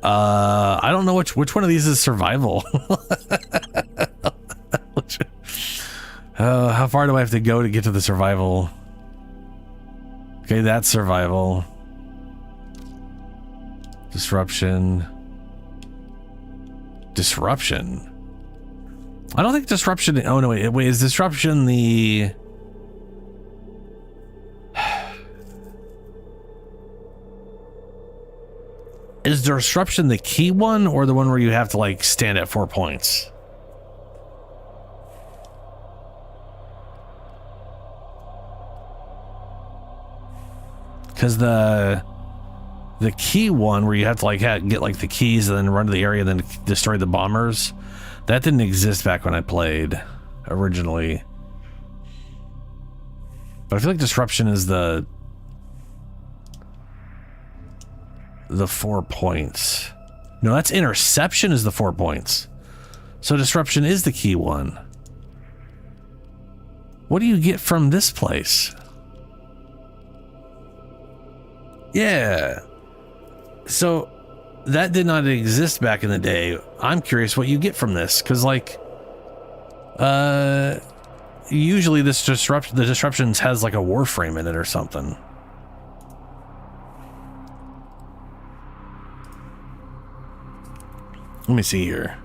I don't know which one of these is survival. How far do I have to go to get to the survival? Okay, that's survival. Disruption. I don't think disruption... oh, no, wait. Is disruption the... Is disruption the key one, or the one where you have to, like, stand at 4 points? Because the key one where you have to, like, get, like, the keys and then run to the area and then destroy the bombers, that didn't exist back when I played originally. But I feel like disruption is the 4 points. No, that's interception is the 4 points. So disruption is the key one. What do you get from this place? Yeah. So that did not exist back in the day. I'm curious what you get from this, because, like, usually the disruptions has like a Warframe in it or something. Let me see here.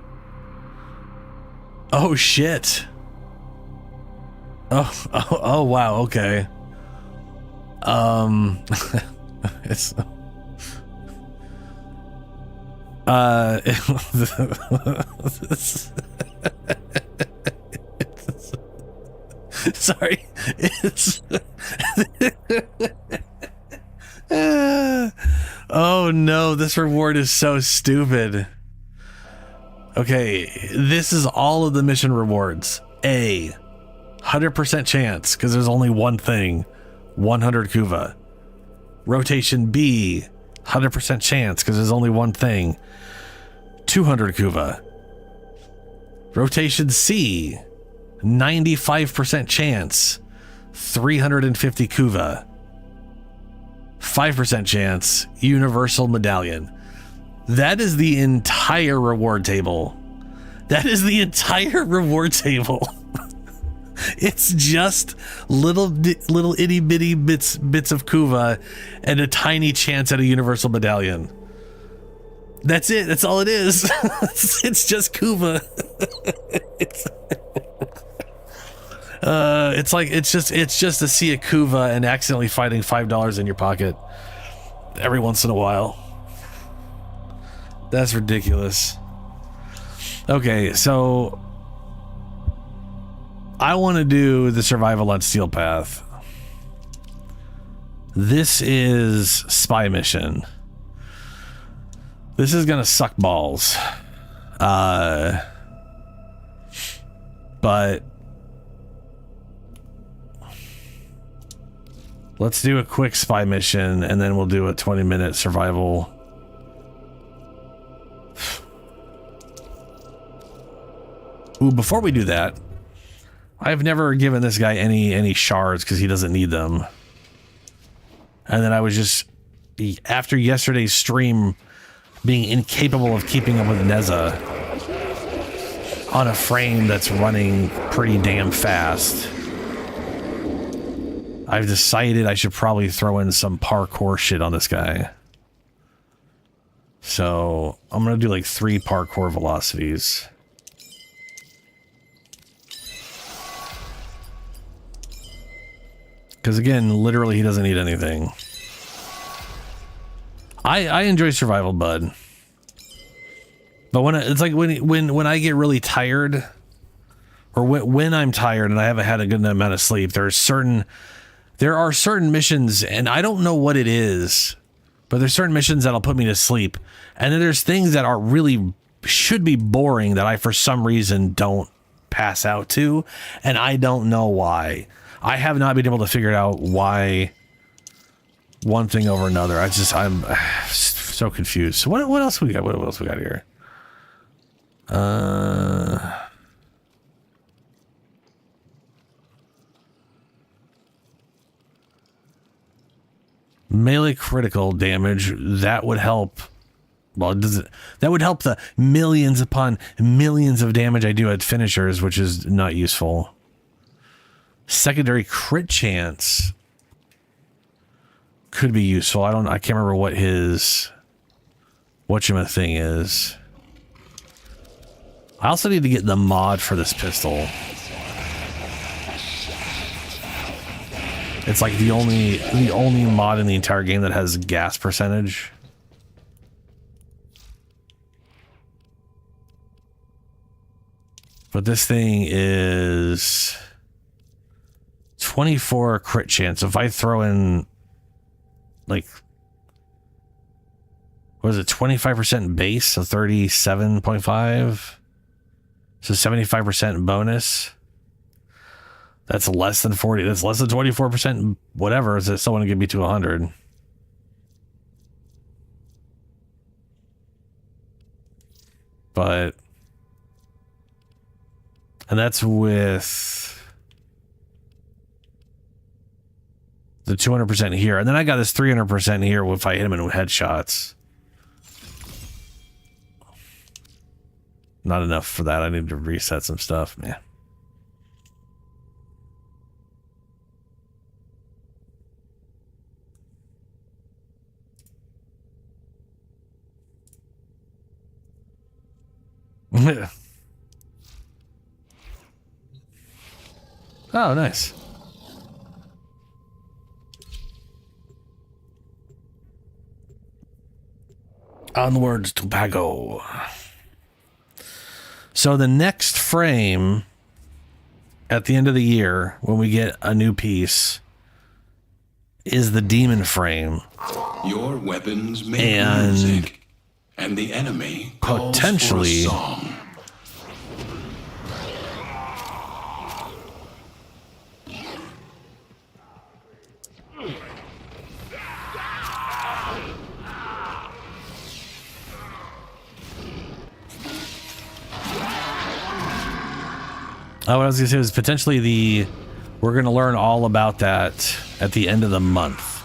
Oh shit. Oh wow, okay. It's sorry. It's oh no, this reward is so stupid. Okay, this is all of the mission rewards. A 100% chance, because there's only one thing. 100 Kuva. Rotation B, 100% chance, because there's only one thing. 200 Kuva. Rotation C, 95% chance, 350 kuva. 5% chance, universal medallion. That is the entire reward table. That is the entire reward table. It's just little itty bitty bits of kuva and a tiny chance at a universal medallion. That's it. That's all it is. It's just kuva. It's just to see a kuva and accidentally finding $5 in your pocket every once in a while. That's ridiculous. Okay, so I want to do the survival on Steel Path. This is spy mission. This is gonna suck balls. But let's do a quick spy mission and then we'll do a 20-minute survival. Ooh, before we do that, I've never given this guy any shards because he doesn't need them. And then I was just, after yesterday's stream, being incapable of keeping up with Neza on a frame that's running pretty damn fast, I've decided I should probably throw in some parkour shit on this guy. So I'm gonna do like 3 parkour velocities. Because again, literally he doesn't need anything. I enjoy survival, bud. But it's like when I get really tired, or when I'm tired and I haven't had a good amount of sleep, there are certain missions, and I don't know what it is, but there's certain missions that'll put me to sleep. And then there's things that are really should be boring that I for some reason don't pass out to, and I don't know why. I have not been able to figure out why one thing over another. I'm so confused. So what else we got? What else we got here? Melee critical damage, that would help. Well, that would help the millions upon millions of damage I do at finishers, which is not useful. Secondary crit chance could be useful. I can't remember what his thing is. I also need to get the mod for this pistol. It's like the only mod in the entire game that has gas percentage. But this thing is 24 crit chance. If I throw in like, what is it, 25% base, so 37.5, so 75% bonus. That's less than 40. That's less than 24%. Whatever. Is it still want to get me to 100? But, and that's with the 200% here, and then I got this 300% here if I hit him in headshots. Not enough for that. I need to reset some stuff, man. Oh, nice. Onwards to Pago. So the next frame at the end of the year, when we get a new piece, is the demon frame. Your weapons make music, and the enemy potentially calls for a song. What I was going to say was potentially We're going to learn all about that at the end of the month.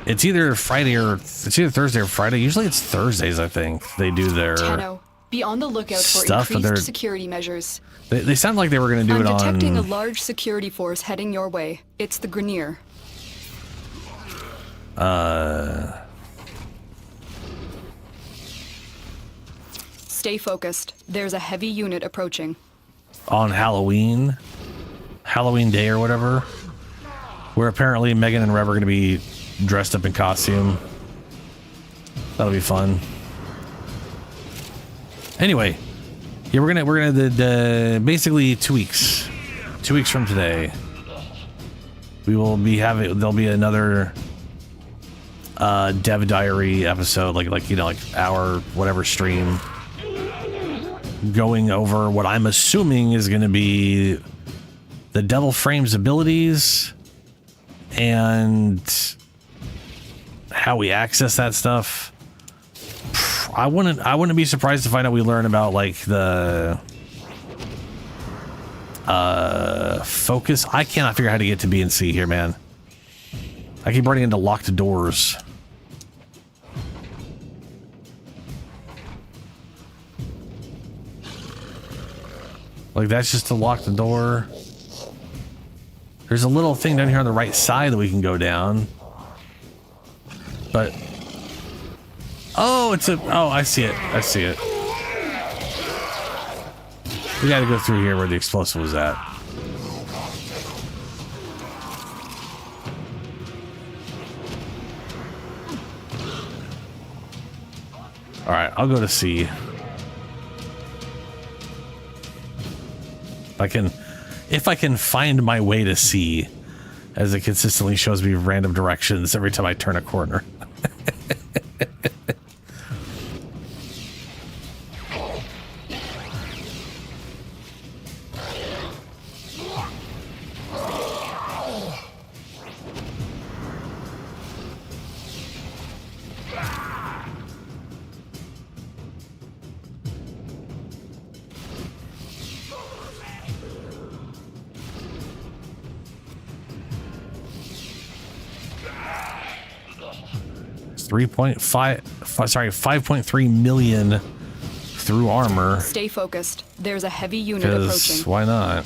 It's either Thursday or Friday. Usually it's Thursdays, I think. They do their Tenno, be on the lookout for stuff, but increased security measures. They sound like they were going to do it I'm on... detecting a large security force heading your way. It's the Grenier. Stay focused. There's a heavy unit approaching. On Halloween Day or whatever, where apparently Megan and Rev are going to be dressed up in costume. That'll be fun. Anyway, yeah, we're gonna basically 2 weeks from today, we will be having, there'll be another Dev Diary episode, like you know, like our whatever stream, going over what I'm assuming is going to be the Devil Frame's abilities and how we access that stuff. I wouldn't be surprised to find out we learn about like the focus. I cannot figure out how to get to B and C here, man. I keep running into locked doors. Like that's just to lock the door. There's a little thing down here on the right side that we can go down. But oh, I see it. I see it. We gotta go through here where the explosive was at. Alright, I'll go to C. If I can find my way to C, as it consistently shows me random directions every time I turn a corner. It's 5.3 million through armor. Stay focused. There's a heavy unit approaching. Why not?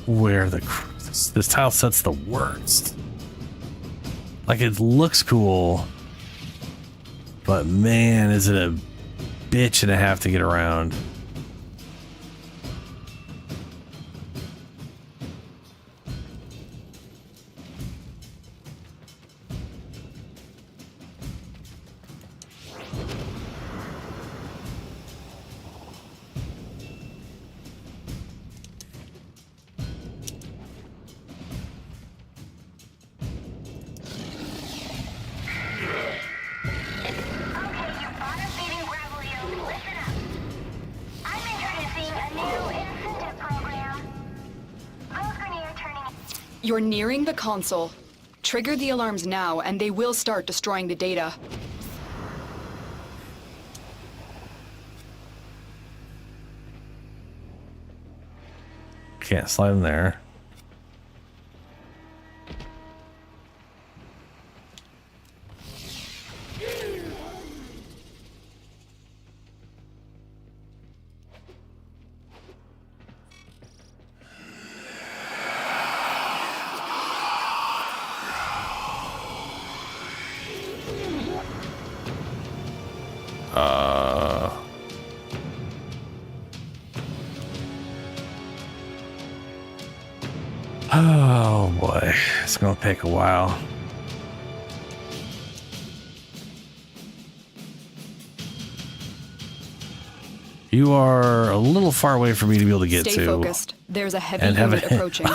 Where this tile set's the worst. Like, it looks cool, but man, is it a bitch and a half to get around. You're nearing the console. Trigger the alarms now, and they will start destroying the data. Can't slide in there. Oh boy, it's gonna take a while. You are a little far away for me to be able to get to. Stay focused. There's a heavy unit approaching.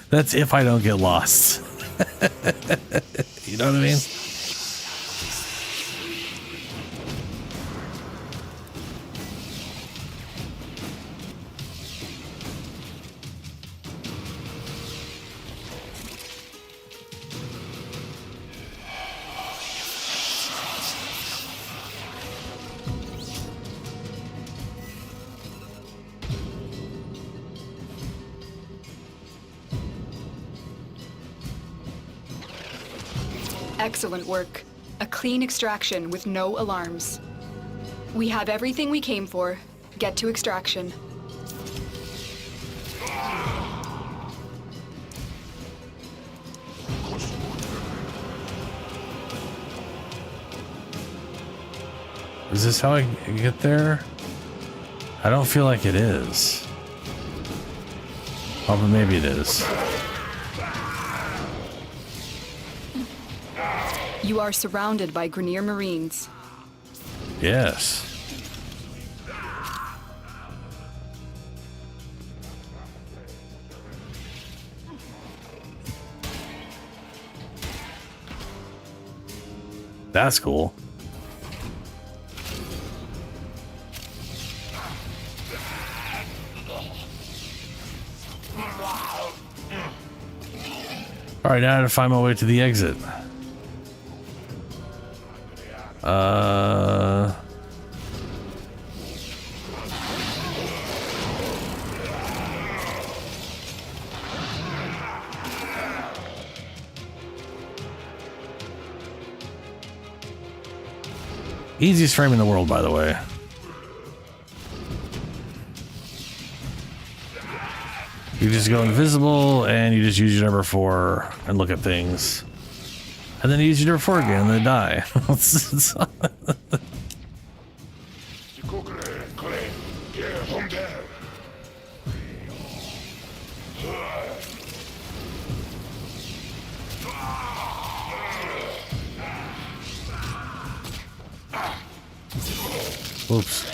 That's if I don't get lost. You know what I mean? Excellent work. A clean extraction with no alarms. We have everything we came for. Get to extraction. Is this how I get there? I don't feel like it is. Oh, but maybe it is. You are surrounded by Grenier Marines. Yes. That's cool. All right, now I have to find my way to the exit. Easiest frame in the world, by the way. You just go invisible and you just use your number 4 and look at things. And then you use your number 4 again and then die. Oops.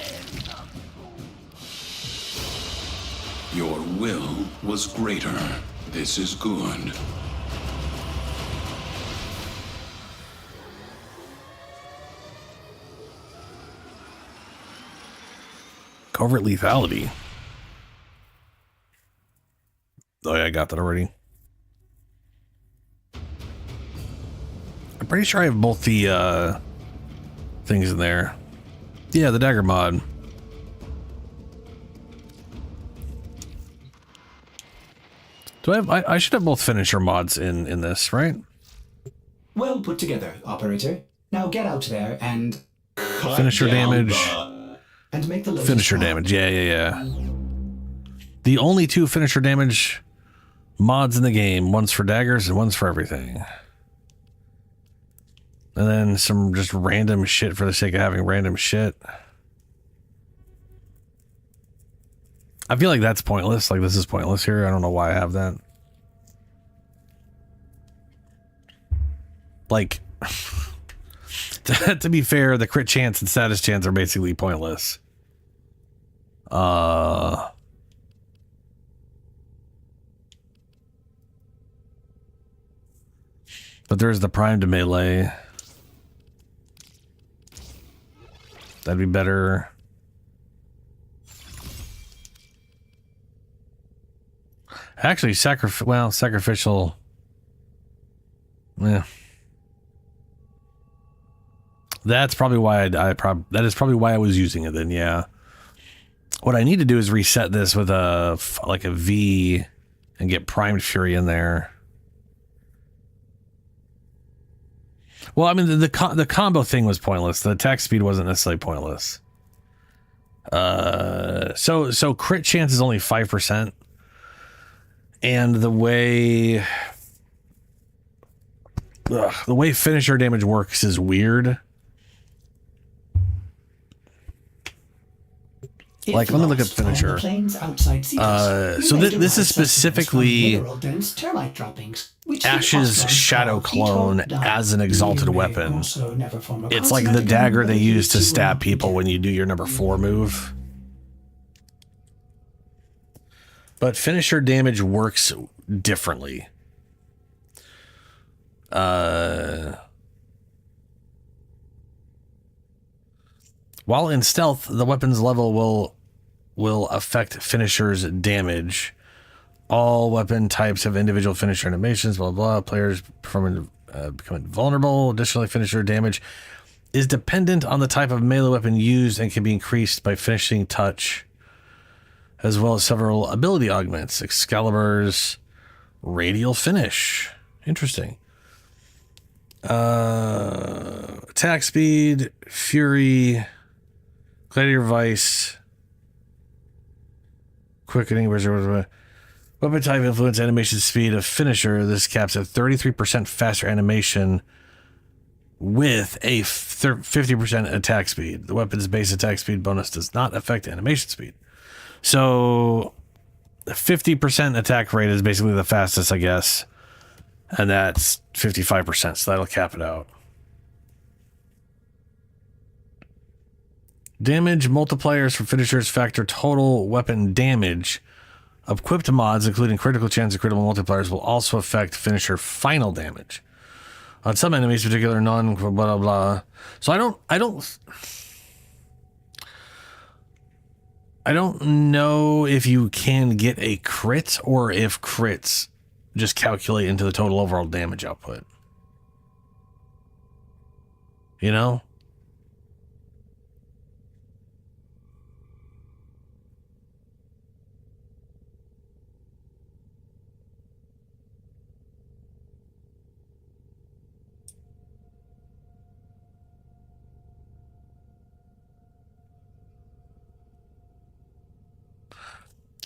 Your will was greater. This is good. Covert lethality. Oh yeah, I got that already. I'm pretty sure I have both the things in there. Yeah, the dagger mod. Do I have? I should have both finisher mods in this, right? Well put together, operator. Now get out there and Finisher damage. and make the Finisher damage. Yeah. The only 2 finisher damage mods in the game. One's for daggers and one's for everything. And then some just random shit for the sake of having random shit. I feel like that's pointless. Like, this is pointless here. I don't know why I have that. Like, to be fair, the crit chance and status chance are basically pointless. But there's the prime to melee. That'd be better. Actually, sacrificial. Yeah. That's probably why that is probably why I was using it then, yeah. What I need to do is reset this with a V and get primed fury in there. Well, I mean, the combo thing was pointless. The attack speed wasn't necessarily pointless. So crit chance is only 5%. And the way finisher damage works is weird. Like, let me look at finisher. So this is specifically Ash's shadow clone as an exalted weapon. It's like the dagger they use to stab people when you do your number 4 move. But finisher damage works differently. While in stealth, the weapon's level will affect finisher's damage. All weapon types have individual finisher animations, blah, blah. Players become vulnerable. Additionally, finisher damage is dependent on the type of melee weapon used and can be increased by finishing touch, as well as several ability augments. Excalibur's radial finish. Interesting. Attack speed, fury, gladiator vice, quickening, reserve, weapon type, influence, animation speed of finisher. This caps at 33% faster animation with a 50% attack speed. The weapon's base attack speed bonus does not affect animation speed. So 50% attack rate is basically the fastest, I guess. And that's 55%, so that'll cap it out. Damage multipliers for finishers factor total weapon damage. Equipped mods, including critical chance and critical multipliers, will also affect finisher final damage. On some enemies, particular non blah blah blah. So I don't know if you can get a crit or if crits just calculate into the total overall damage output. You know?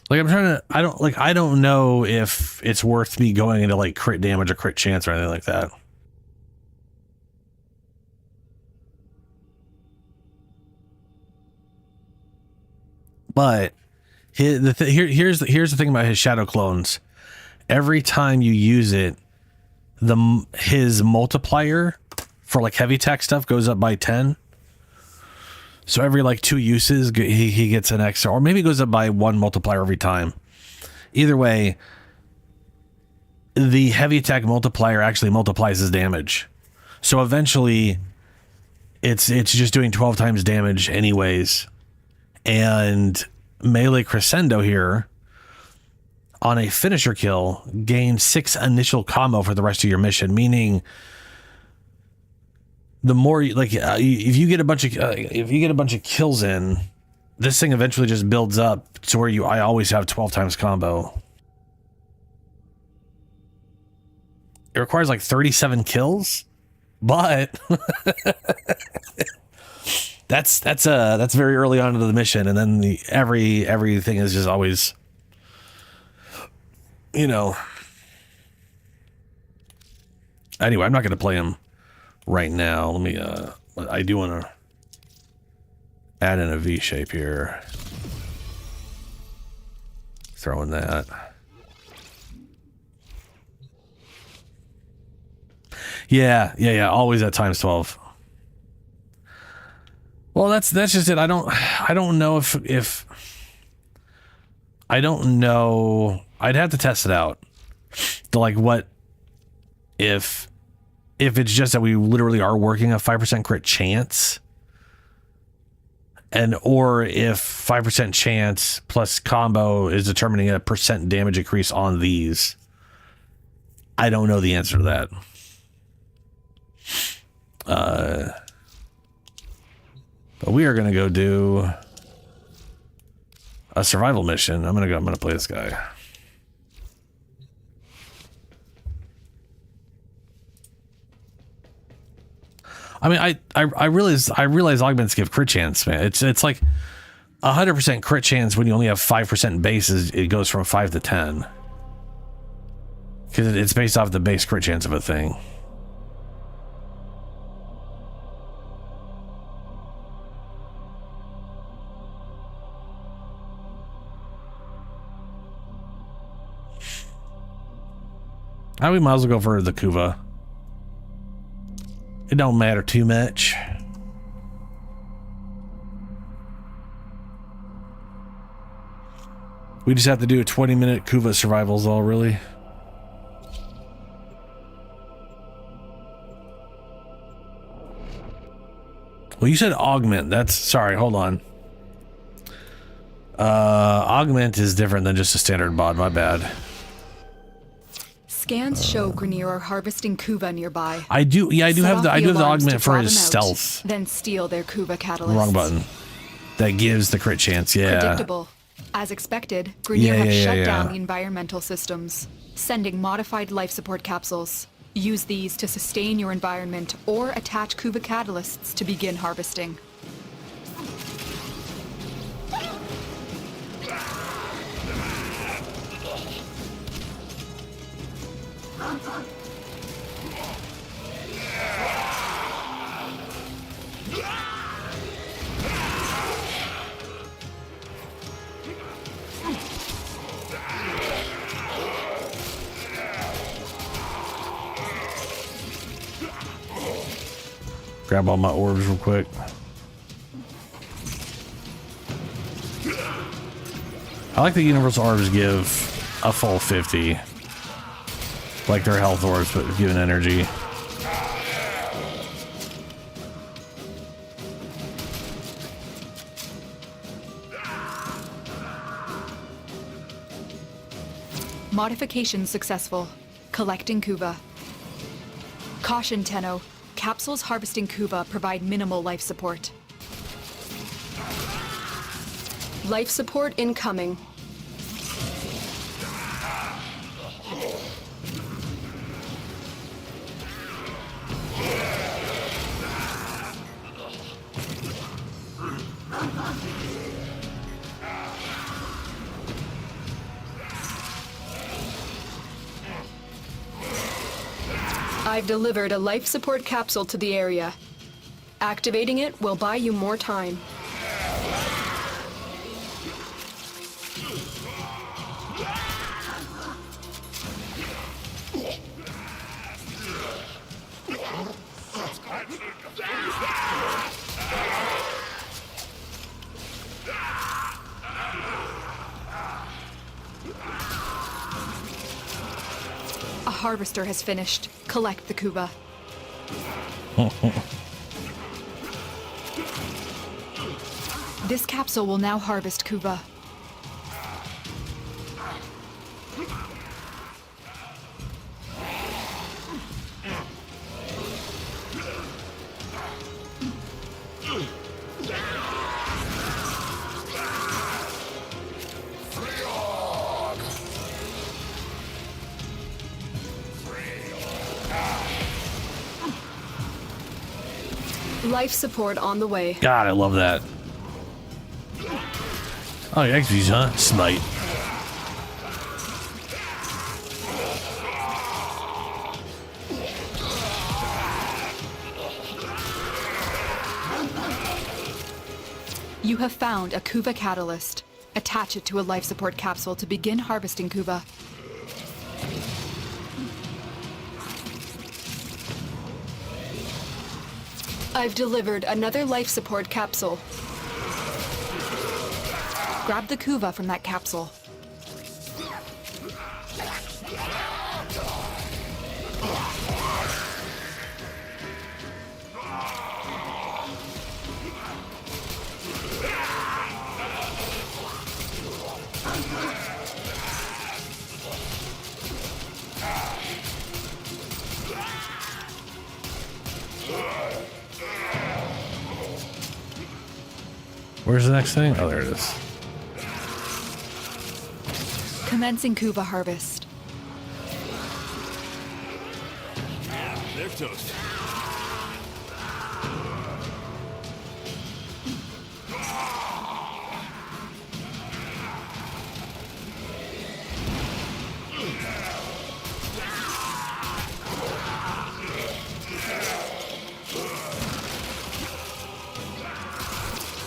Like I'm trying to, I don't know if it's worth me going into like crit damage or crit chance or anything like that. But here's the thing about his shadow clones. Every time you use it, his multiplier for like heavy attack stuff goes up by 10. So every like 2 uses, he gets an extra, or maybe it goes up by 1 multiplier every time. Either way, the heavy attack multiplier actually multiplies his damage. So eventually, it's just doing 12 times damage anyways. And melee crescendo here on a finisher kill gains 6 initial combo for the rest of your mission, meaning the more if you get a bunch of kills in, this thing eventually just builds up to where I always have 12 times combo. It requires like 37 kills, but that's very early on into the mission, and then everything is just always, you know. Anyway, I'm not going to play him right now. Let me I do want to add in a V shape here. Throw in that. Yeah, always at times 12. Well, that's just it. I don't know if I don't know. I'd have to test it out. What if it's just that we literally are working a 5% crit chance, or if 5% chance plus combo is determining a % damage increase on these. I don't know the answer to that. But we are gonna go do a survival mission. I'm gonna play this guy. I mean, I realize augments give crit chance, man. It's like 100% crit chance when you only have 5% base. It goes from 5 to 10 because it's based off the base crit chance of a thing. We might as well go for the Kuva. It don't matter too much. We just have to do a 20-minute Kuva survivals all, really. Well, you said augment. Sorry, hold on. Augment is different than just a standard mod, my bad. Scans show Grineer are harvesting Kuva nearby. I do have the augment for his out, stealth. Then steal their Kuva catalyst. Wrong button. That gives the crit chance, yeah. Predictable. As expected, Grineer have shut down the environmental systems, sending modified life support capsules. Use these to sustain your environment or attach Kuva catalysts to begin harvesting. Grab all my orbs real quick. I like the universal orbs give a full 50. Like their health orbs, but giving energy. Modification successful. Collecting Kuva. Caution, Tenno. Capsules harvesting Kuva provide minimal life support. Life support incoming. I've delivered a life support capsule to the area. Activating it will buy you more time. A harvester has finished. Collect the Kuva. This capsule will now harvest Kuva. Life support on the way. God, I love that. Oh, yeah, XP's, huh? Smite. You have found a Kuva catalyst. Attach it to a life support capsule to begin harvesting Kuva. I've delivered another life support capsule. Grab the Kuva from that capsule. Where's the next thing? Oh, there it is. Commencing Kuva harvest. They're toast.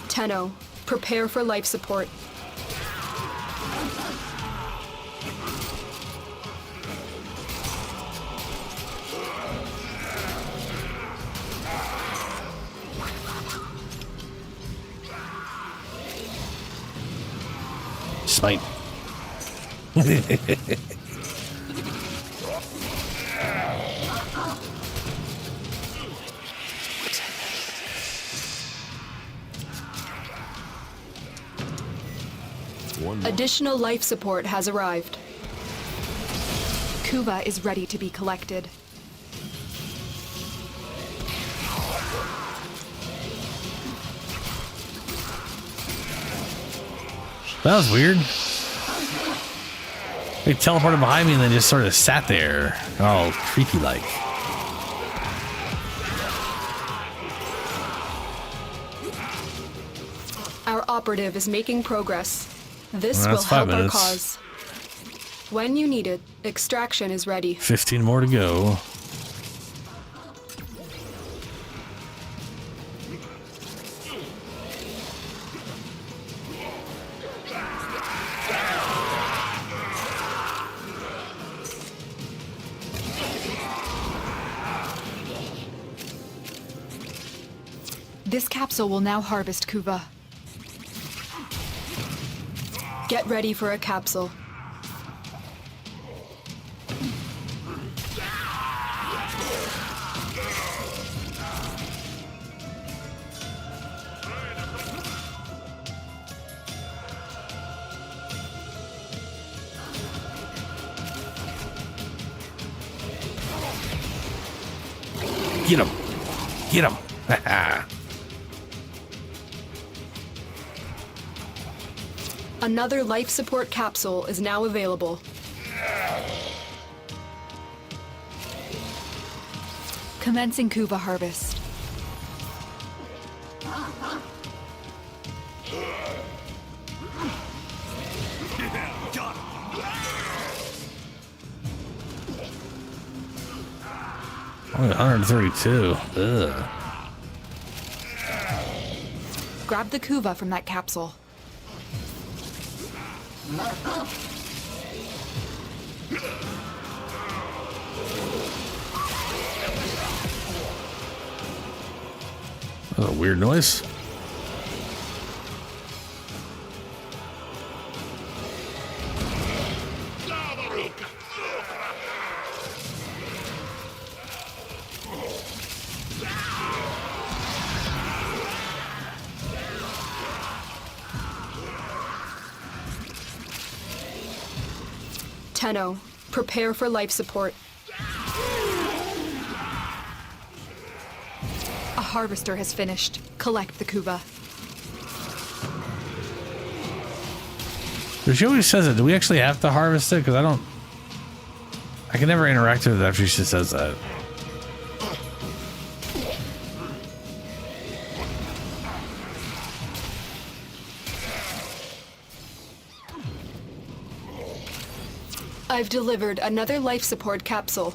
Tenno, prepare for life support. Smite. Additional life support has arrived. Kuva is ready to be collected. That was weird. They teleported behind me and then just sort of sat there, all creepy like. Our operative is making progress. This Well, will that's 5 help our minutes. cause. When you need it, extraction is ready. 15 more to go. This capsule will now harvest Kuva. Get ready for a capsule. Get him. Get him. Another life support capsule is now available. Commencing Kuva harvest. Only 132. Ugh. Grab the Kuva from that capsule. That was a weird noise. Tenno, prepare for life support. A harvester has finished. Collect the Kuva. She always says it. Do we actually have to harvest it? Because I can never interact with it after she says that. I've delivered another life support capsule.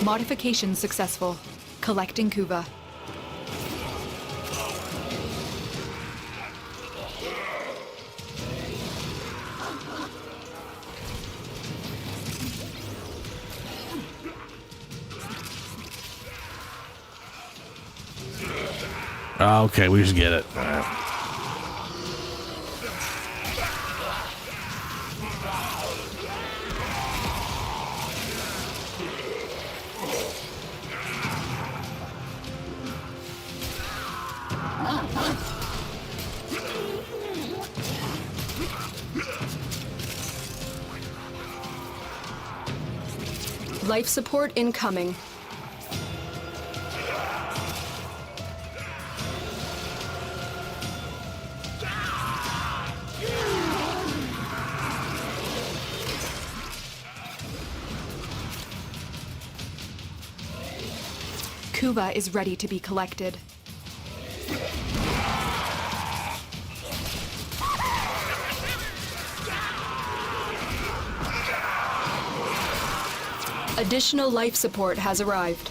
Modification successful. Collecting Kuva. Okay, we just get it. All right. Life support incoming. Kuva is ready to be collected. Additional life support has arrived.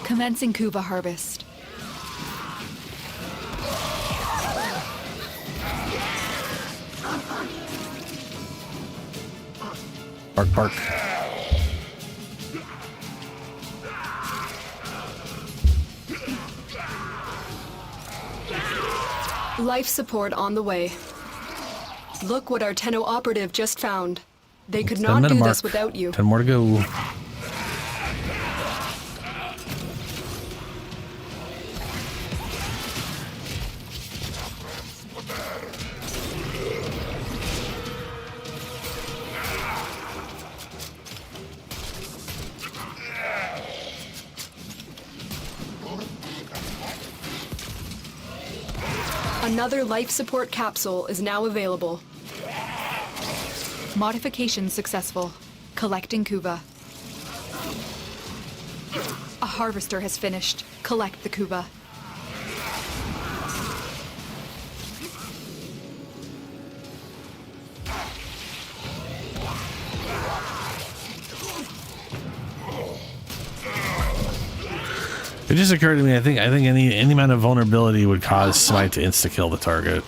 Commencing Kuva harvest. Bark, bark. Life support on the way. Look what our Tenno operative just found. They could not do this without you. 10 more to go. Another life support capsule is now available. Modification successful. Collecting Kuva. A harvester has finished. Collect the Kuva. It just occurred to me, I think any amount of vulnerability would cause Smite to insta-kill the target.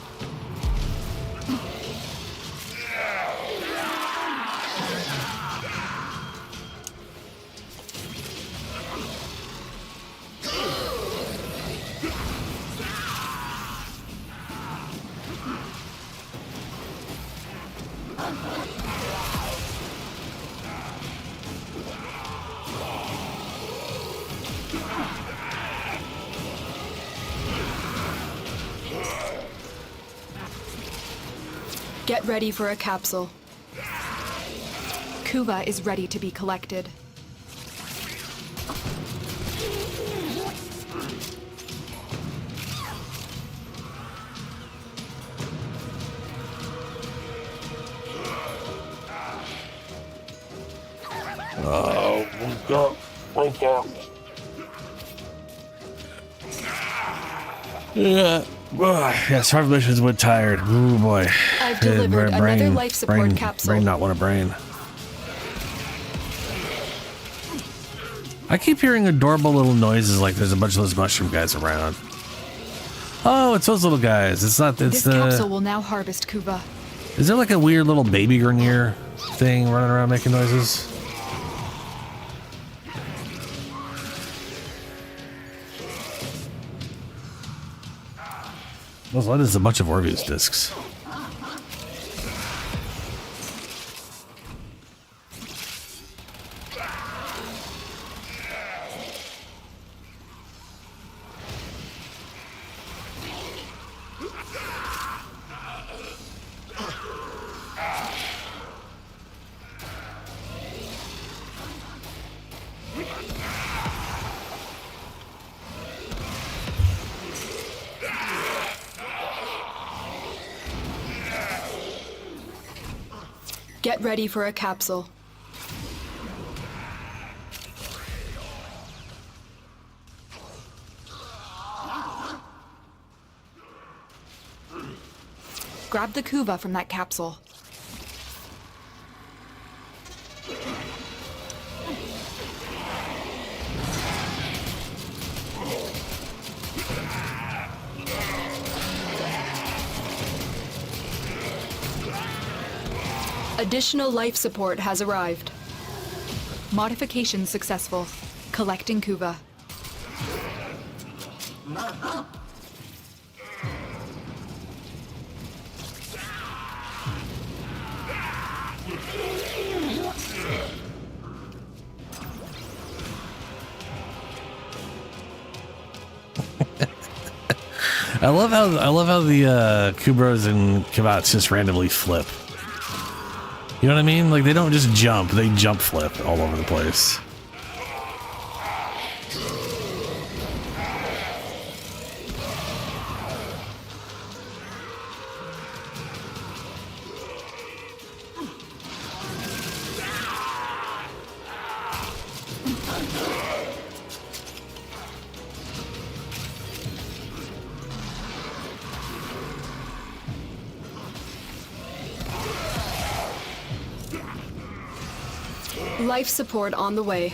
Get ready for a capsule. Kuva is ready to be collected. Yeah, survival missions would tired. Ooh boy. I've delivered another life support capsule. Brain not want a brain. I keep hearing adorable little noises like there's a bunch of those mushroom guys around. Oh, it's those little guys. It's not. It's This capsule will now harvest Kuva. Is there like a weird little baby Grenier thing running around making noises? That is a bunch of Orbius discs. Get ready for a capsule. Grab the Kuva from that capsule. Additional life support has arrived. Modification successful. Collecting Kuva. I love how the Kubros and Kavats just randomly flip. You know what I mean? Like, they don't just jump, they jump flip all over the place. Life support on the way.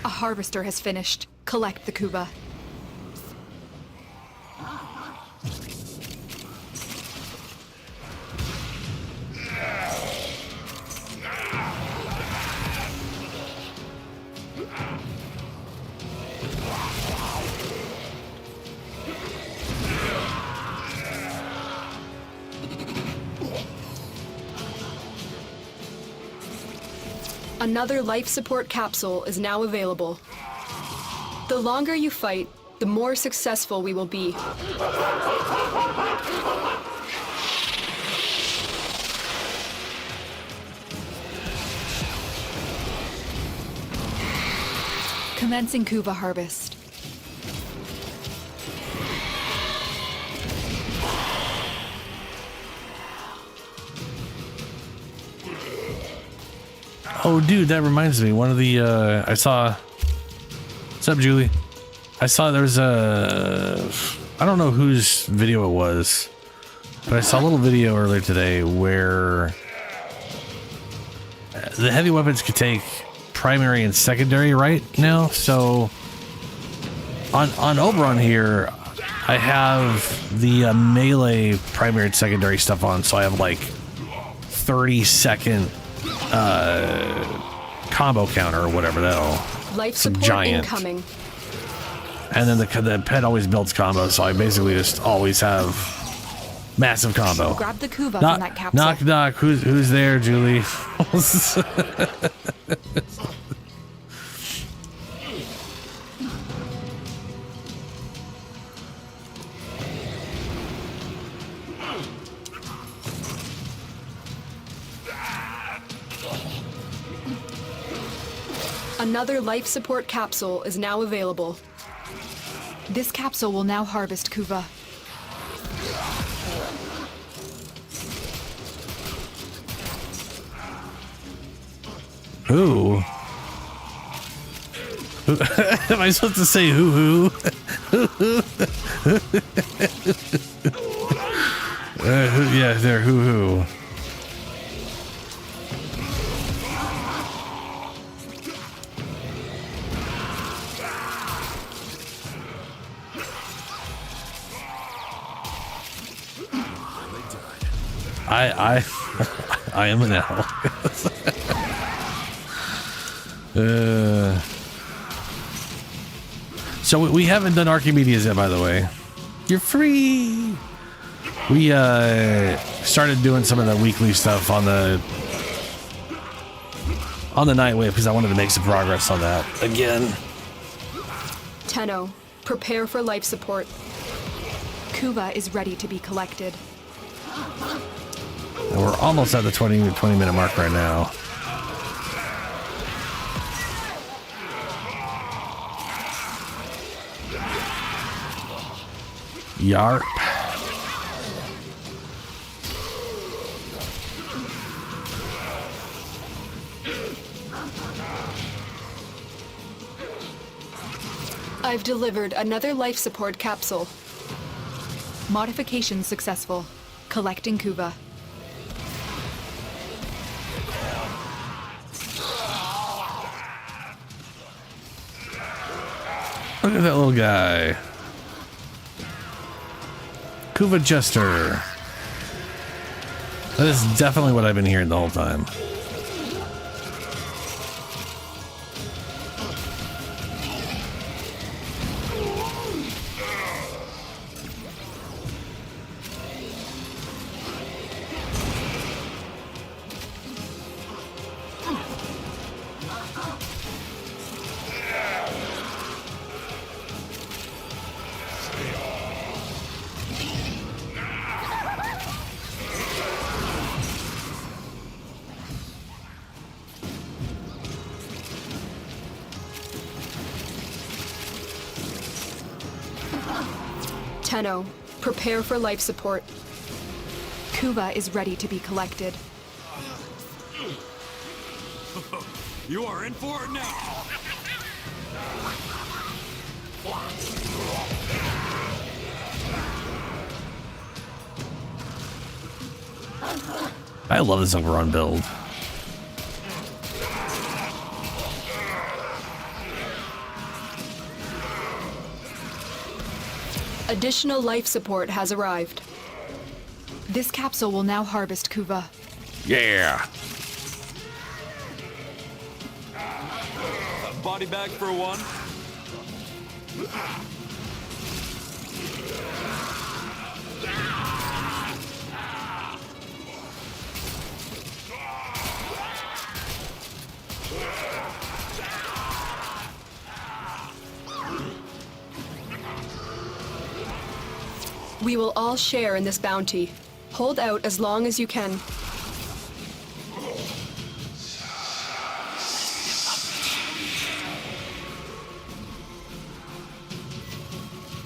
A harvester has finished. Collect the Kuva. Another life support capsule is now available. The longer you fight, the more successful we will be. Commencing Kuva harvest. Oh, dude, that reminds me. One of the, I saw... What's up, Julie? I saw there was a... I don't know whose video it was, but I saw a little video earlier today where the heavy weapons could take primary and secondary right now. So on Oberon here, I have the melee primary and secondary stuff on, so I have like 30-second combo counter or whatever the hell. Life Some support giant. incoming. And then the pet always builds combos, so I basically just always have massive combo. Grab the Kuva from that capsule. Knock, knock. Who's there, Julie? Another life support capsule is now available. This capsule will now harvest Kuva. Who? Am I supposed to say who? Yeah, they're who. I am an owl. So we haven't done Archimedeas yet, by the way. You're free. We started doing some of the weekly stuff on the Nightwave because I wanted to make some progress on that again. Tenno, prepare for life support. Kuva is ready to be collected. And we're almost at the 20-minute mark right now. Yarp. I've delivered another life support capsule. Modification successful. Collecting Kuva. Look at that little guy. Kuva Jester. That is definitely what I've been hearing the whole time. Tenno, prepare for life support. Kuva is ready to be collected. You are in for it now. I love this Oberon build. Additional life support has arrived. This capsule will now harvest Kuva. Yeah. Body bag for one. We will all share in this bounty. Hold out as long as you can.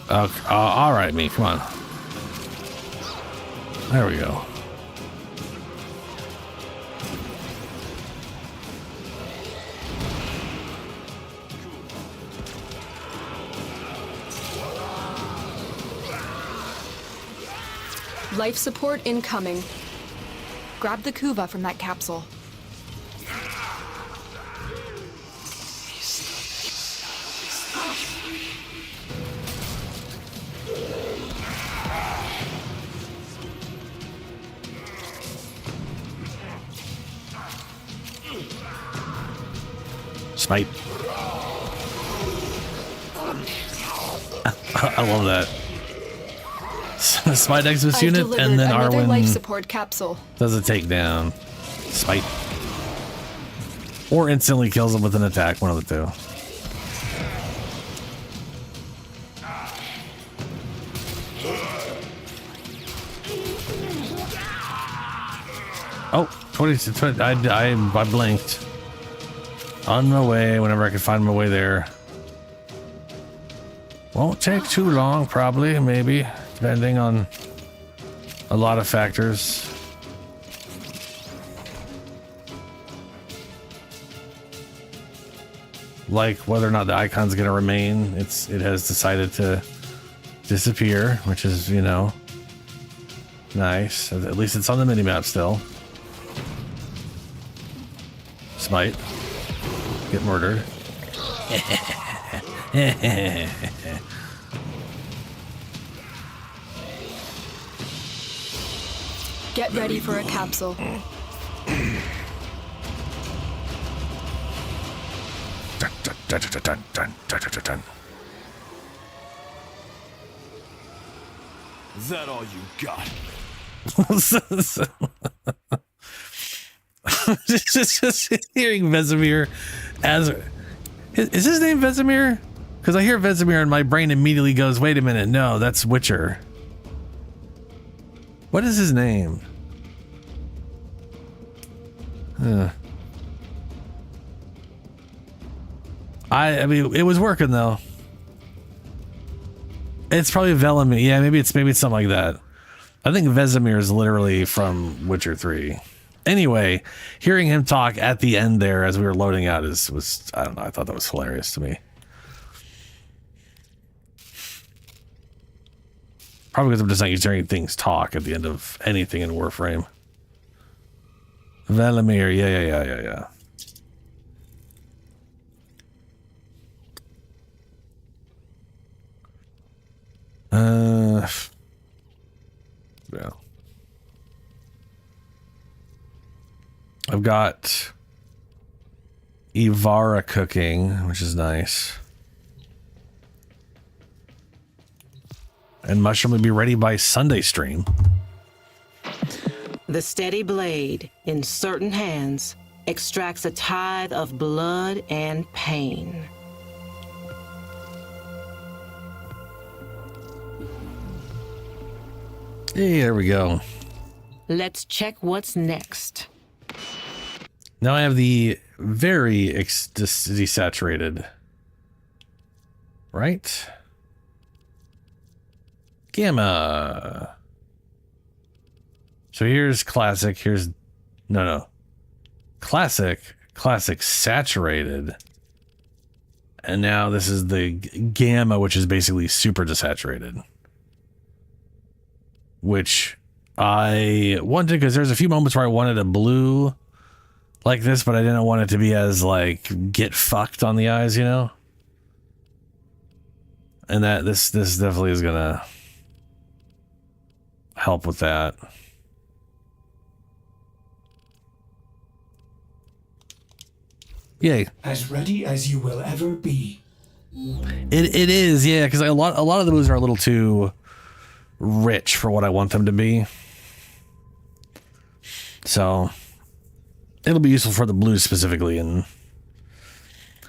Okay, all right, me. Come on. There we go. Life support incoming. Grab the Kuva from that capsule. Smite. I love that. Smite exits I've unit, delivered and then another life Arwen support capsule. does a takedown. Smite. Or instantly kills him with an attack, one of the two. Oh, 20, I blinked. On my way, whenever I can find my way there. Won't take too long, probably, maybe, depending on a lot of factors. Like whether or not the icon's gonna remain. It has decided to disappear, which is, you know, nice. At least it's on the minimap still. Smite. Get murdered. Get ready for a capsule. Dun, dun, dun, dun, dun, dun, dun, dun, dun. Is that all you got? just hearing Vesemir as is his name Vesemir? Because I hear Vesemir and my brain immediately goes, wait a minute, no, that's Witcher. What is his name? I mean, it was working though. It's probably Velemir. Yeah, maybe it's something like that. I think Vesemir is literally from Witcher 3. Anyway, hearing him talk at the end there as we were loading out was I don't know, I thought that was hilarious to me. Probably because I'm just not used to hearing things talk at the end of anything in Warframe. Velemir, yeah. Yeah. I've got Ivara cooking, which is nice. And mushroom will be ready by Sunday stream. The steady blade in certain hands extracts a tithe of blood and pain. Hey, there we go. Let's check what's next. Now I have the very desaturated. Right? Gamma. So here's classic. Here's no. Classic saturated. And now this is the gamma, which is basically super desaturated. Which I wanted because there's a few moments where I wanted a blue like this, but I didn't want it to be as like get fucked on the eyes, you know? And that this definitely is gonna help with that. Yay. As ready as you will ever be. It is, yeah, because a lot of those are a little too rich for what I want them to be. So it'll be useful for the blues specifically, and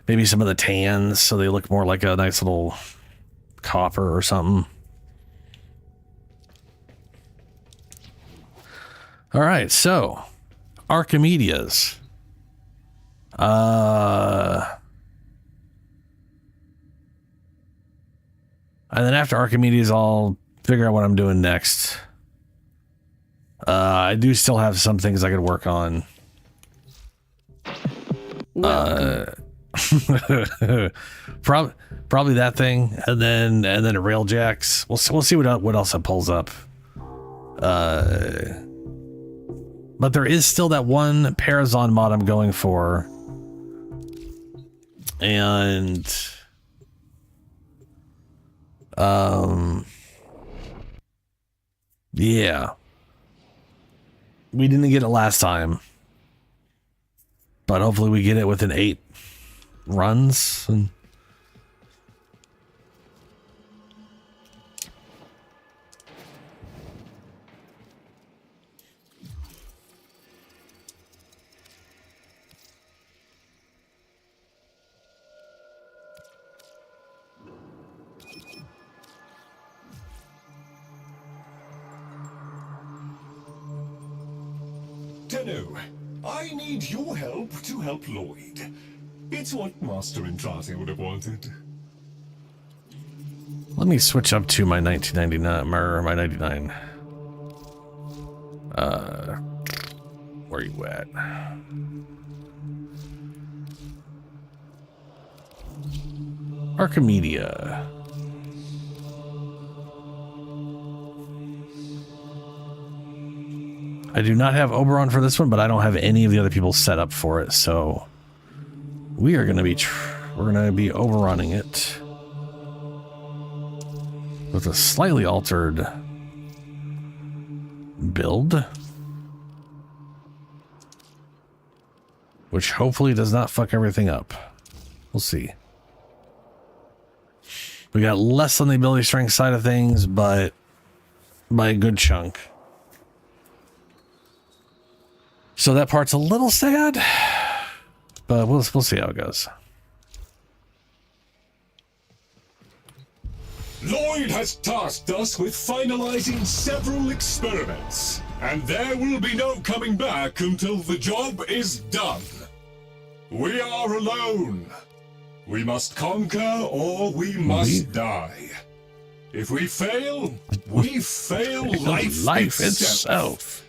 maybe some of the tans so they look more like a nice little copper or something. All right, so Archimedea's. And then after Archimedes, I'll figure out what I'm doing next. I do still have some things I could work on. Probably that thing, and then railjacks. We'll see what else it pulls up. But there is still that one Parazon mod I'm going for, and yeah, we didn't get it last time, but hopefully we get it within 8 runs. And Tenno, I need your help to help Lloyd. It's what Master Entrate would have wanted. let me switch up to my 1999 or my 99. Where you at? Archimedea. I do not have Oberon for this one, but I don't have any of the other people set up for it, so we are going to be overrunning it with a slightly altered build, which hopefully does not fuck everything up. We'll see. We got less on the ability strength side of things, but by a good chunk. So that part's a little sad, but we'll see how it goes. Lloyd has tasked us with finalizing several experiments, and there will be no coming back until the job is done. We are alone. We must conquer or we must die. If we fail, we fail life itself.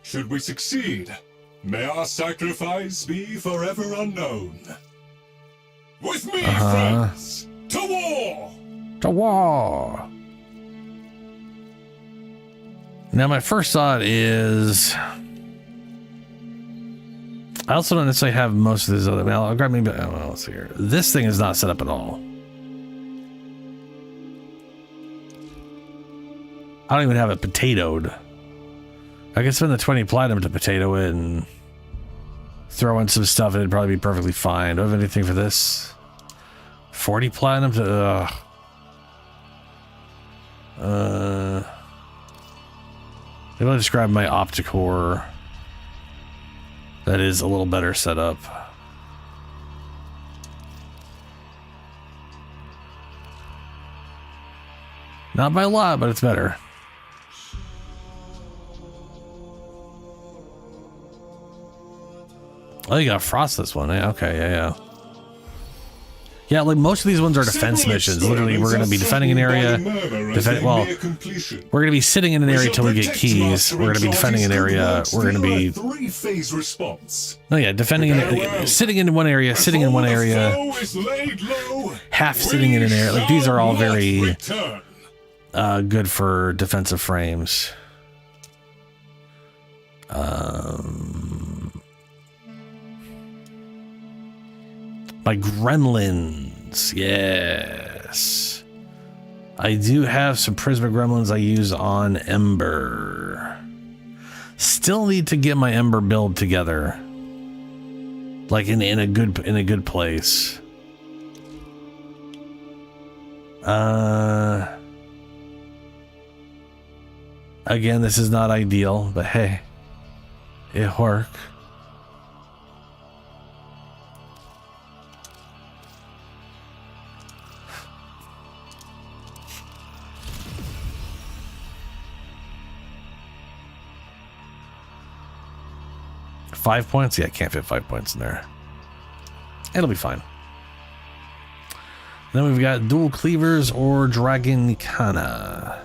Should we succeed, may our sacrifice be forever unknown. With me, friends, to war! To war! Now, my first thought is, I also don't necessarily have most of this other. Well, I'll grab maybe. Oh, well, let's see here. This thing is not set up at all. I don't even have it potatoed. I could spend the 20 platinum to potato it and throw in some stuff, and it'd probably be perfectly fine. Do I have anything for this? 40 platinum to. Maybe I'll just grab my Opticore. That is a little better set up. Not by a lot, but it's better. Oh, you got Frost this one. Yeah, okay, yeah. Yeah, like most of these ones are defense missions. Literally, we're going to be defending an area. Well, we're going to be sitting in an area till we get keys. We're going to be defending an area. We're going to be. Oh yeah, defending an sitting in one area, sitting in one area, half sitting in an area. Like these are all very good for defensive frames. My gremlins, yes. I do have some Prisma Gremlins I use on Ember. Still need to get my Ember build together. Like in a good place. Again, this is not ideal, but hey, it worked. $5 points? Yeah, I can't fit 5 points in there. It'll be fine. Then we've got dual cleavers or Dragon Nikana.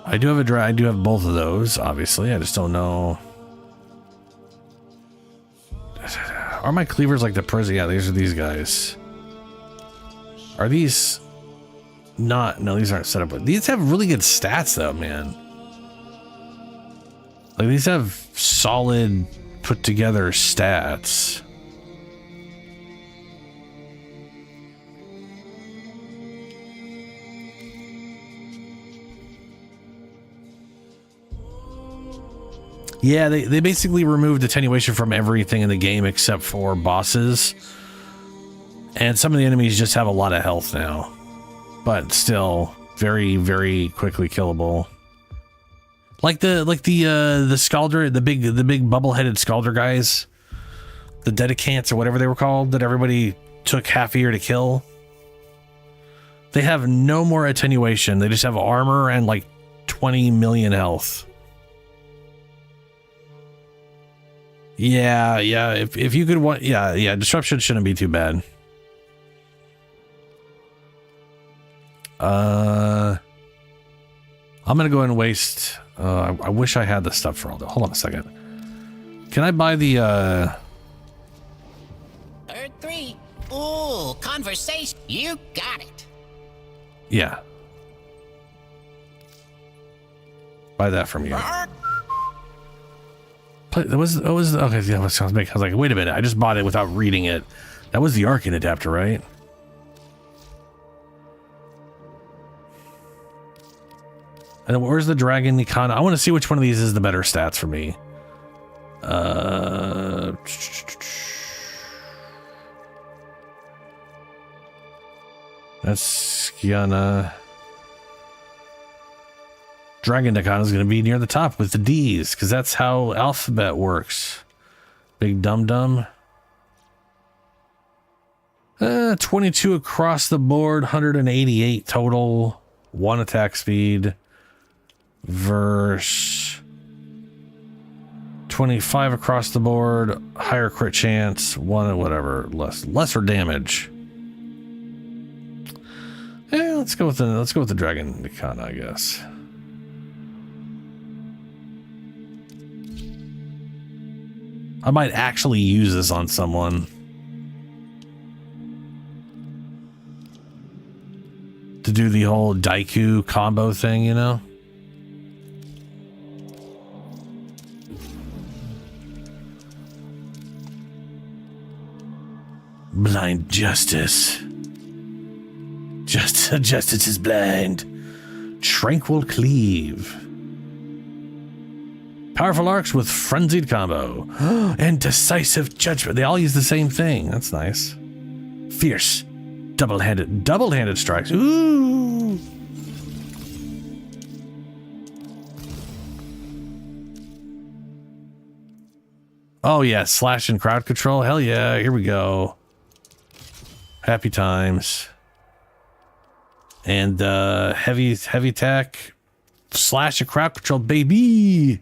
I do have both of those, obviously. I just don't know. Are my cleavers like the Prism? Yeah, these are these guys. Are these not? No, these aren't set up. These have really good stats though, man. Like these have solid put together stats. Yeah, they basically removed attenuation from everything in the game except for bosses. And some of the enemies just have a lot of health now. But still very, very quickly killable. Like the Scalder, the big bubble-headed Scalder guys. The Dedicants or whatever they were called that everybody took half a year to kill. They have no more attenuation. They just have armor and like 20 million health. Yeah, if you could want, yeah, disruption shouldn't be too bad. I'm gonna go ahead and waste, I wish I had the stuff for all that. Hold on a second. Can I buy the, Third 3. Ooh, conversation. You got it. Yeah. Buy that from you. That was okay. Yeah, that sounds big. I was like, wait a minute, I just bought it without reading it. That was the Arcane adapter, right? And then where's the Dragon Nikana? I want to see which one of these is the better stats for me. That's Skiana. Dragon Nikana is going to be near the top with the D's, because that's how alphabet works. Big dum-dum. 22 across the board, 188 total. 1 attack speed. Verse 25 across the board, higher crit chance, 1 whatever, lesser damage. Yeah, let's go with the Dragon Nikana, I guess. I might actually use this on someone. To do the whole Daiku combo thing, you know? Blind justice. Justice is blind. Tranquil cleave. Powerful arcs with frenzied combo. And decisive judgment. They all use the same thing. That's nice. Fierce. Double-handed strikes. Ooh. Oh yeah, slash and crowd control. Hell yeah, here we go. Happy times. And heavy attack. Slash and crowd control, baby.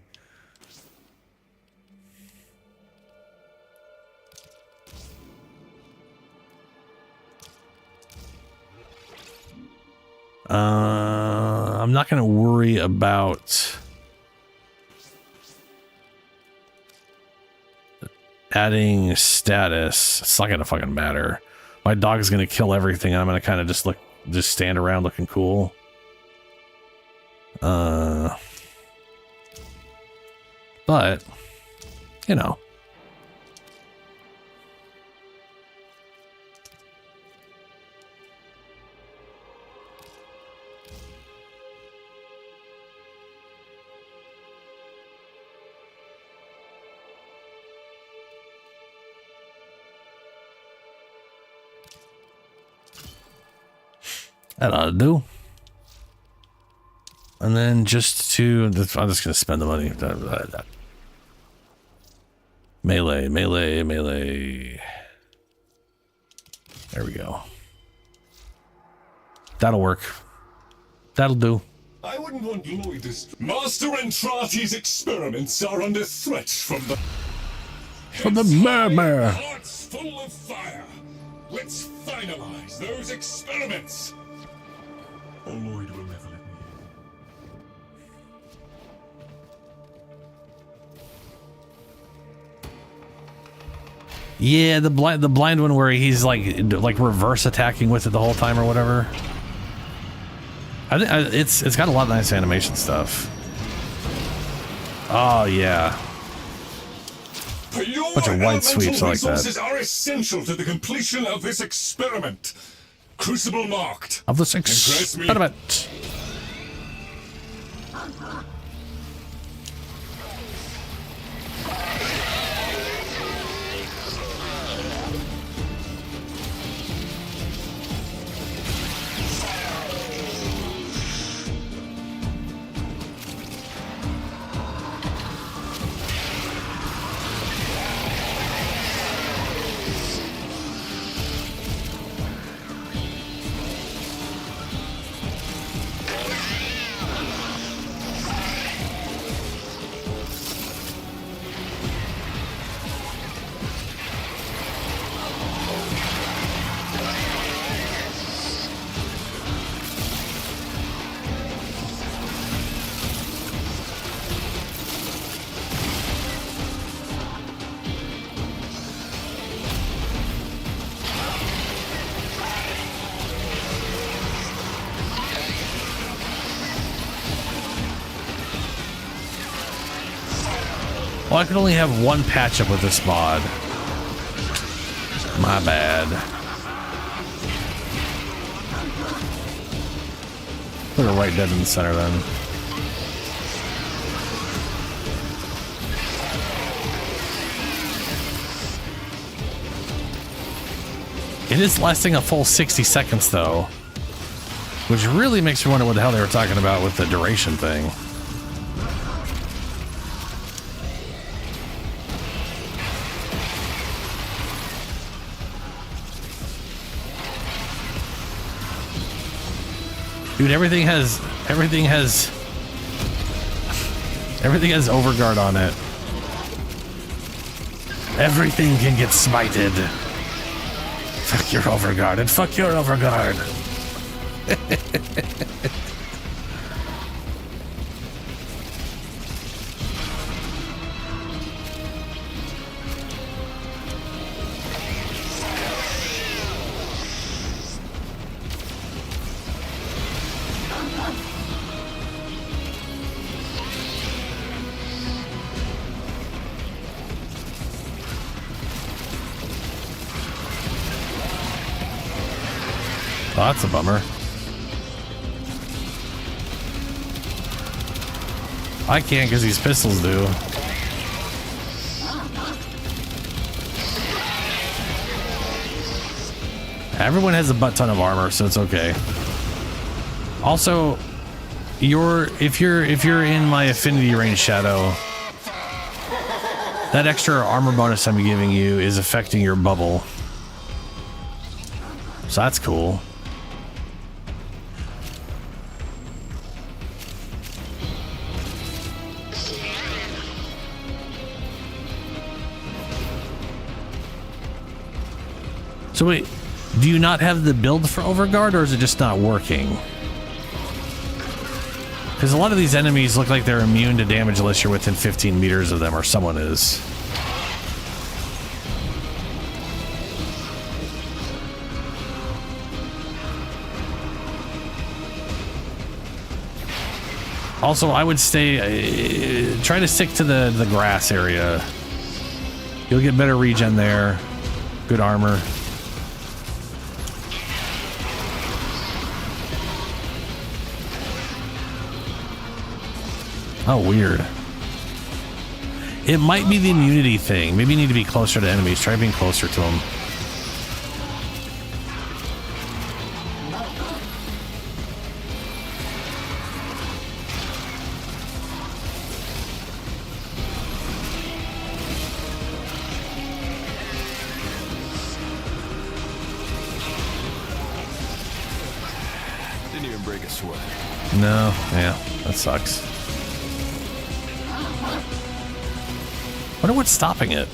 I'm not going to worry about adding status. It's not going to fucking matter. My dog is going to kill everything. I'm going to kind of just stand around looking cool. But, you know. That ought to do. And then just to... I'm just going to spend the money. Melee, melee, melee. There we go. That'll work. That'll do. I wouldn't want Lloyd as... Master Entrati's experiments are under threat from the... From the murmur. Hearts full of fire. Let's finalize those experiments. Or Lloyd will never let me in. Yeah, the blind one where he's like reverse attacking with it the whole time or whatever. I think it's got a lot of nice animation stuff. Oh yeah, bunch of wide sweeps like that. Resources are essential to the completion of this experiment. Crucible marked. Of this experiment. Well, I can only have one patch up with this mod. My bad. Put it right dead in the center then. It is lasting a full 60 seconds though, which really makes me wonder what the hell they were talking about with the duration thing. Dude, everything has overguard on it. Everything can get smited. Fuck your overguard and fuck your overguard. Oh, that's a bummer. I can't because these pistols do. Everyone has a butt ton of armor, so it's okay. Also, if you're in my affinity range shadow, that extra armor bonus I'm giving you is affecting your bubble. So that's cool. So wait, do you not have the build for Overguard, or is it just not working? Because a lot of these enemies look like they're immune to damage unless you're within 15 meters of them, or someone is. Also, I would try to stick to the grass area. You'll get better regen there. Good armor. Oh, weird. It might be the immunity thing. Maybe you need to be closer to enemies. Try being closer to them. Didn't even break a sweat. No, yeah, that sucks. Wonder what's stopping it.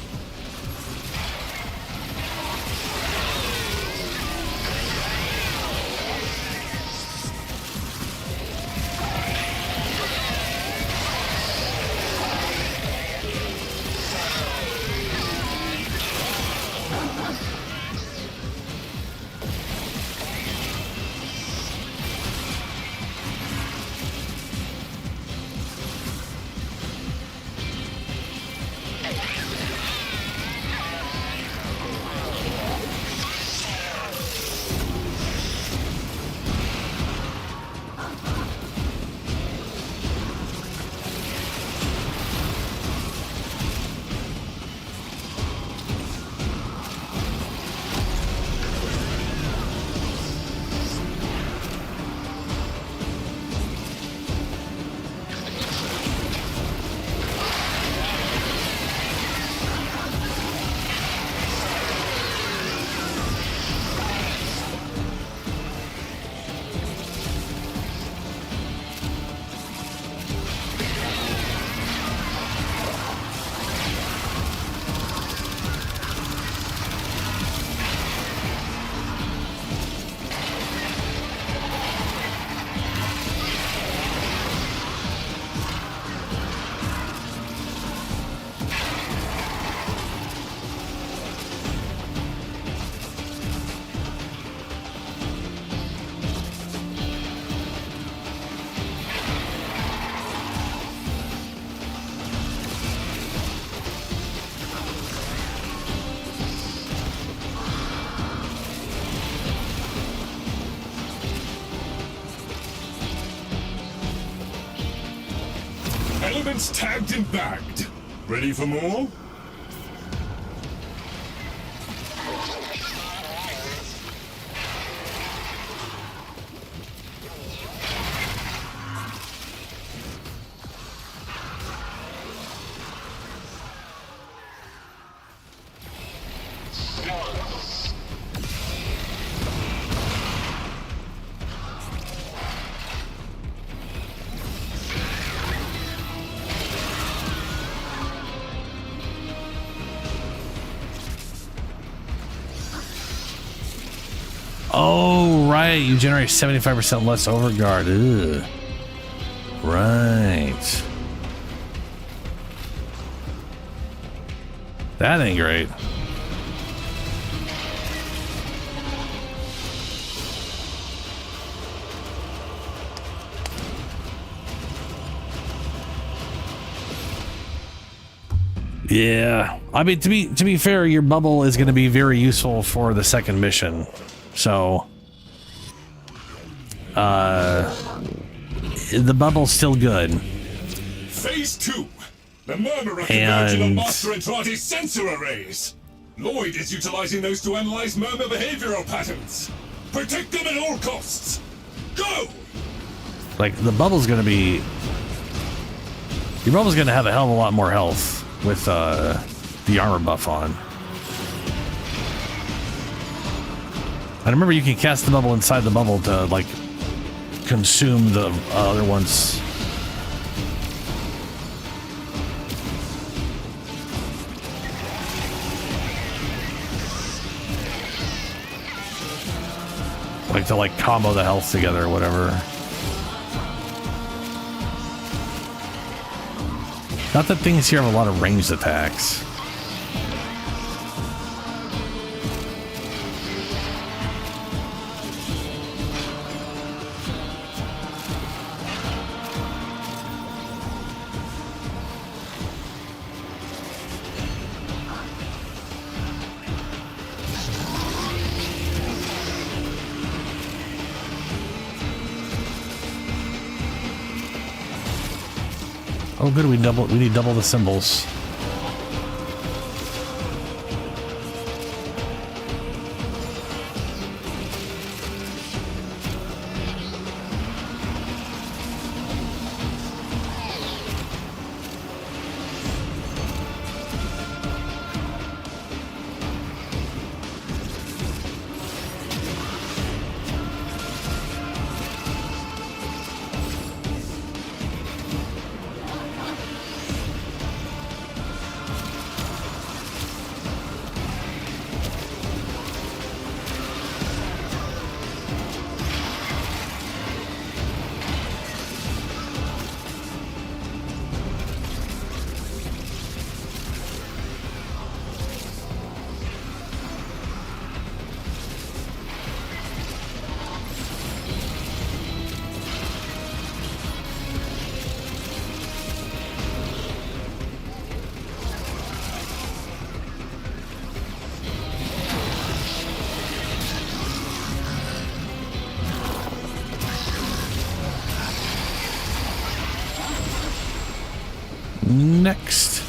Elements tagged and bagged. Ready for more? Oh, right. You generate 75% less overguard. Ugh. Right. That ain't great. Yeah. I mean, to be fair, your bubble is going to be very useful for the second mission. So, the bubble's still good. Phase 2. The Murmurer converging on Master Entrati's sensor arrays. Lloyd is utilizing those to analyze Murmur behavioral patterns. Protect them at all costs. Go! Like, the bubble's gonna be... Your bubble's gonna have a hell of a lot more health with, the armor buff on. And remember, you can cast the bubble inside the bubble to, like, consume the other ones. Like, to, like, combo the health together or whatever. Not that things here have a lot of ranged attacks. Oh, good. We need double the symbols. Next.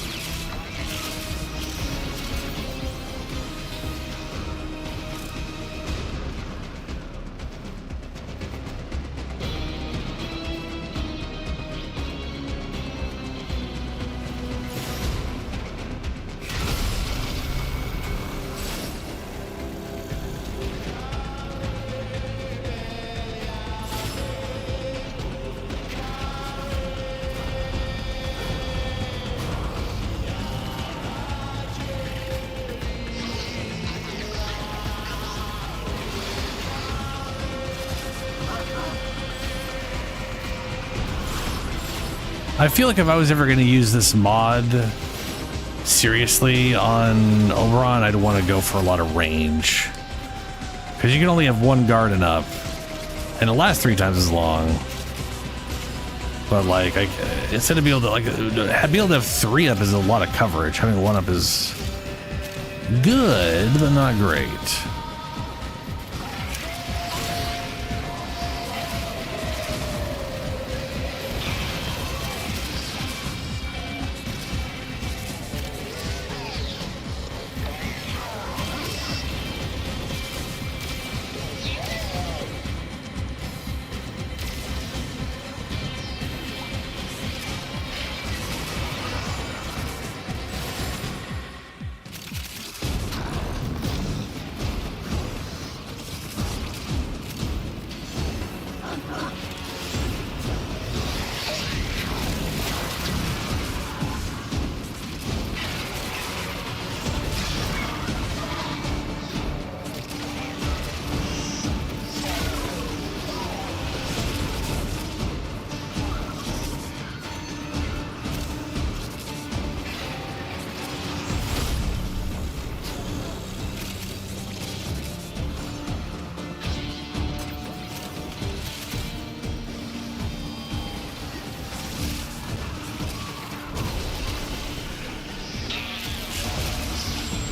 I feel like if I was ever going to use this mod seriously on Oberon, I'd want to go for a lot of range. Because you can only have one garden up. And it lasts 3 times as long. But like, instead of being able to be able to have 3 up is a lot of coverage. Having 1 up is good, but not great.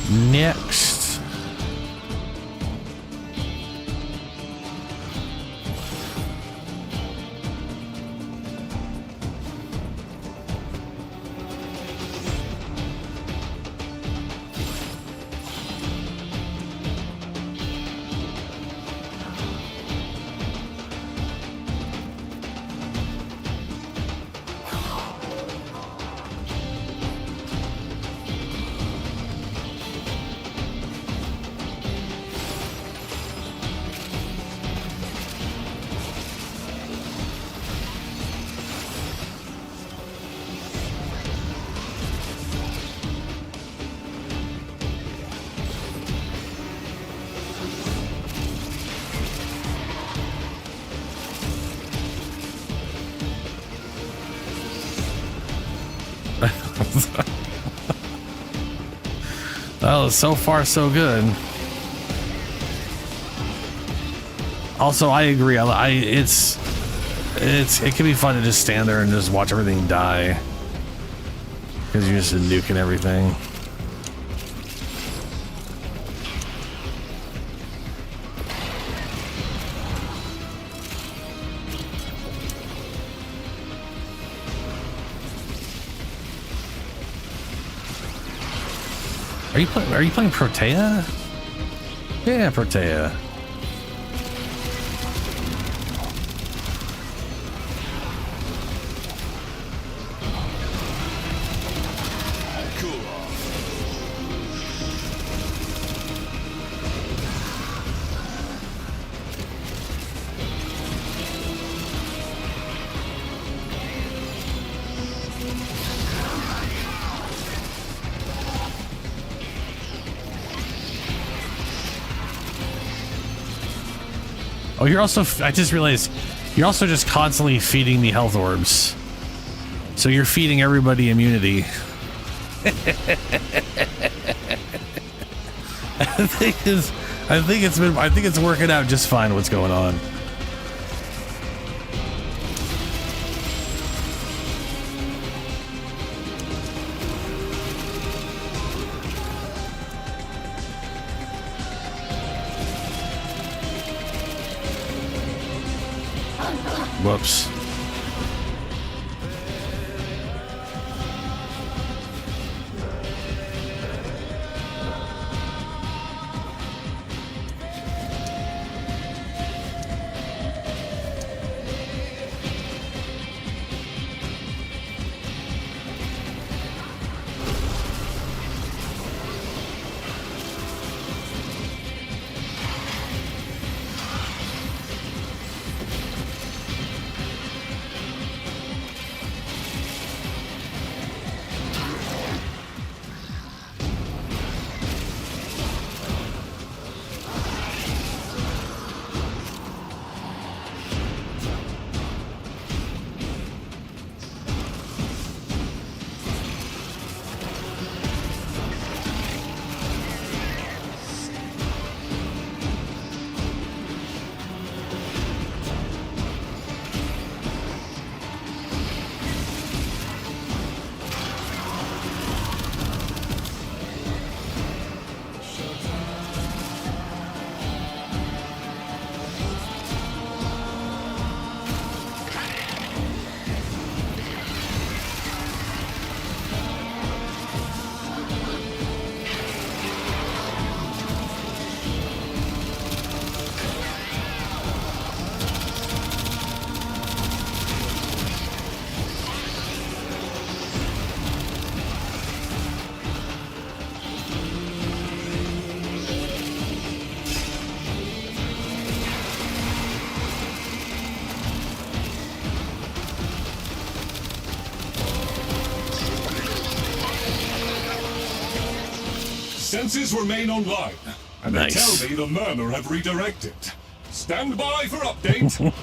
Next. Well, so far so good. Also, I agree. It can be fun to just stand there and just watch everything die because you're just nuking everything. Are you playing Protea? Yeah, Protea. Oh, you're also, I just realized, you're also just constantly feeding the health orbs. So you're feeding everybody immunity. I think it's working out just fine what's going on. Whoops. Sensors remain online, and Nice. they tell me the Murmur have redirected. Stand by for update.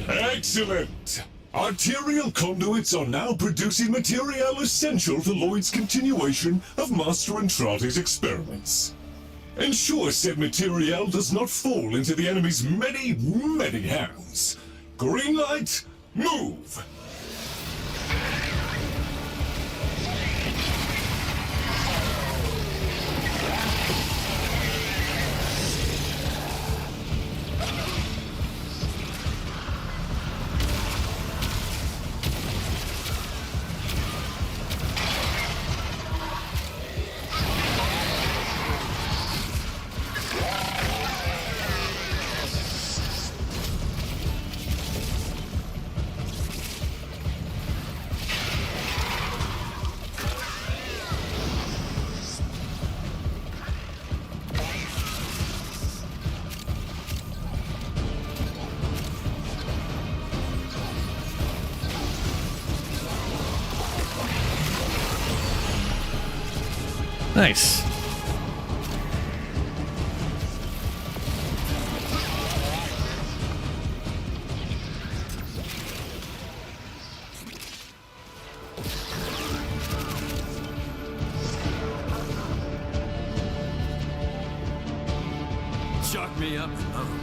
Excellent! Arterial conduits are now producing material essential to Lloyd's continuation of Master Entrati's experiments. Ensure said material does not fall into the enemy's many, many hands. Green light, move! Nice. Chalk me up. Oh.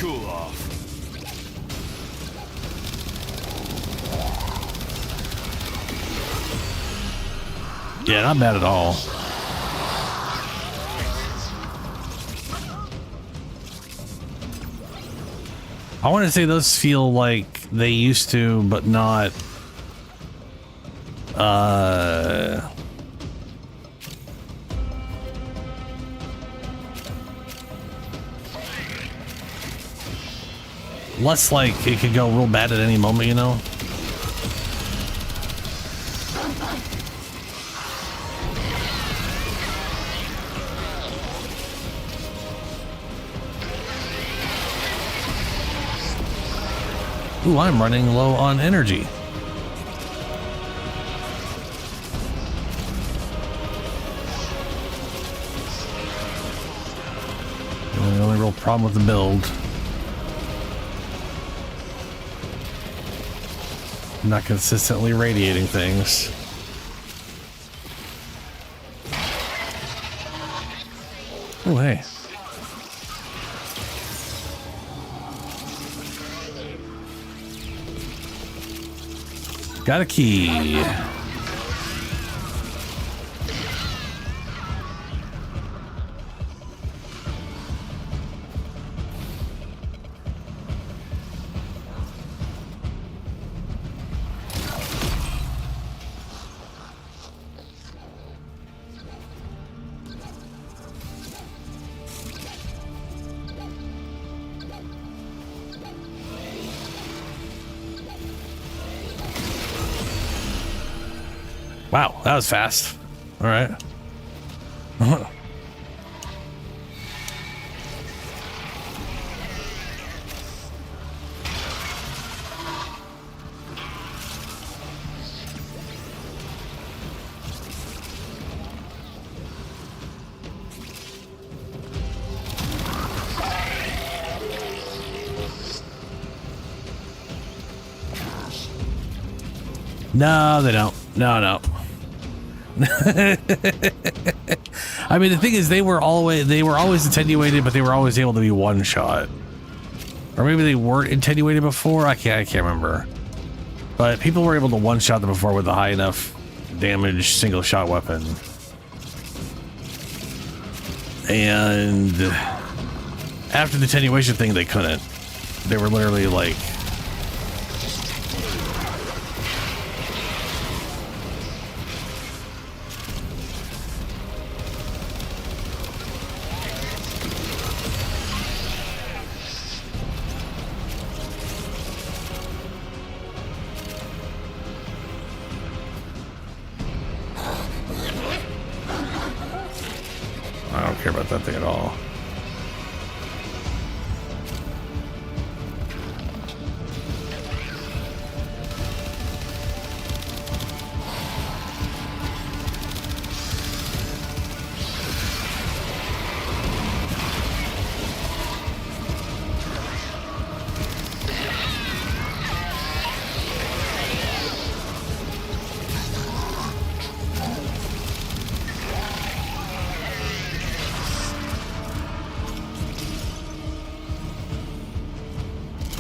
Cool off. Yeah, not bad at all. I want to say those feel like they used to, but not. Less like it could go real bad at any moment, you know? Ooh, I'm running low on energy. The only real problem with the build. Not consistently radiating things. Oh, hey. Got a key. Wow, that was fast. All right. No, they don't. No. I mean, the thing is, they were always attenuated, but they were always able to be one shot. Or maybe they weren't attenuated before. I can't remember. But people were able to one shot them before with a high enough damage single shot weapon. And after the attenuation thing, they couldn't. They were literally like. I don't care about that thing at all.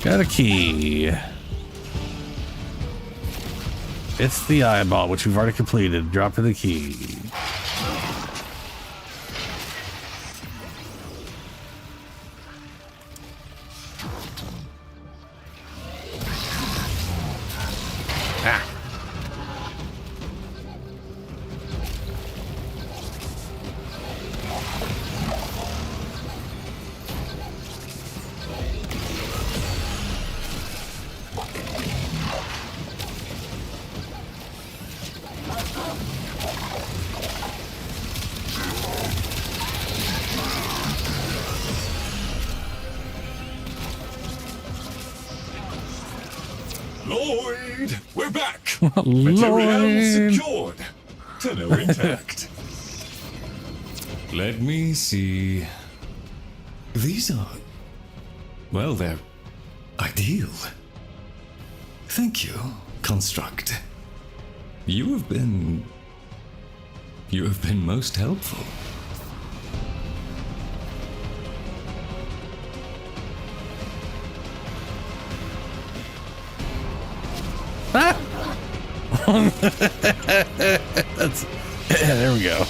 Got a key. It's the eyeball, which we've already completed. Drop in the key. Ah. Lloyd, we're back. Material secured. Tenno intact. Let me see. These are... well, they're ideal. Thank you, Construct. You have been most helpful. There we go.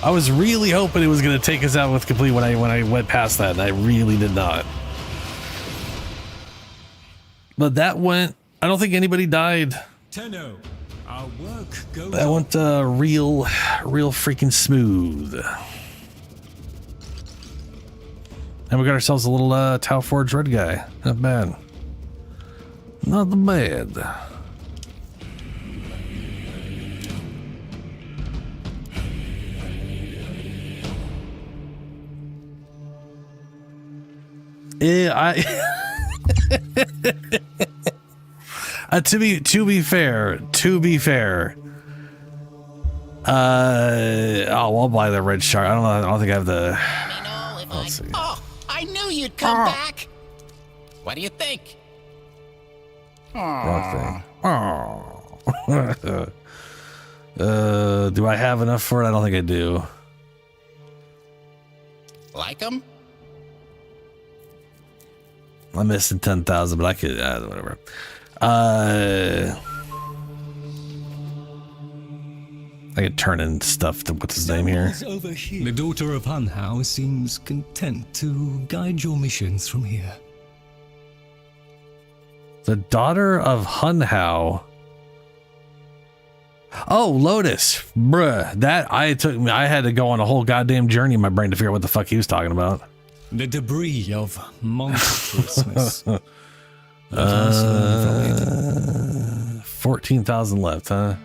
I was really hoping it was going to take us out with complete when I went past that, and I really did not. But that went. I don't think anybody died. Tenno, our work goes That went real freaking smooth. And we got ourselves a little Tau Forge red guy. Not bad. Not bad. Yeah, to be fair. I'll buy the red shark. I don't think I have the. Let's see. Oh, I knew you'd come back. What do you think? Wrong thing. Do I have enough for it? I don't think I do. Like them? I'm missing 10,000, but I could whatever. I could turn in stuff to what's his name here. over here. The daughter of Hunhao seems content to guide your missions from here. The daughter of Hunhao. Oh, Lotus. Bruh. That I had to go on a whole goddamn journey in my brain to figure out what the fuck he was talking about. The debris of monstrousness. 14,000 left, huh?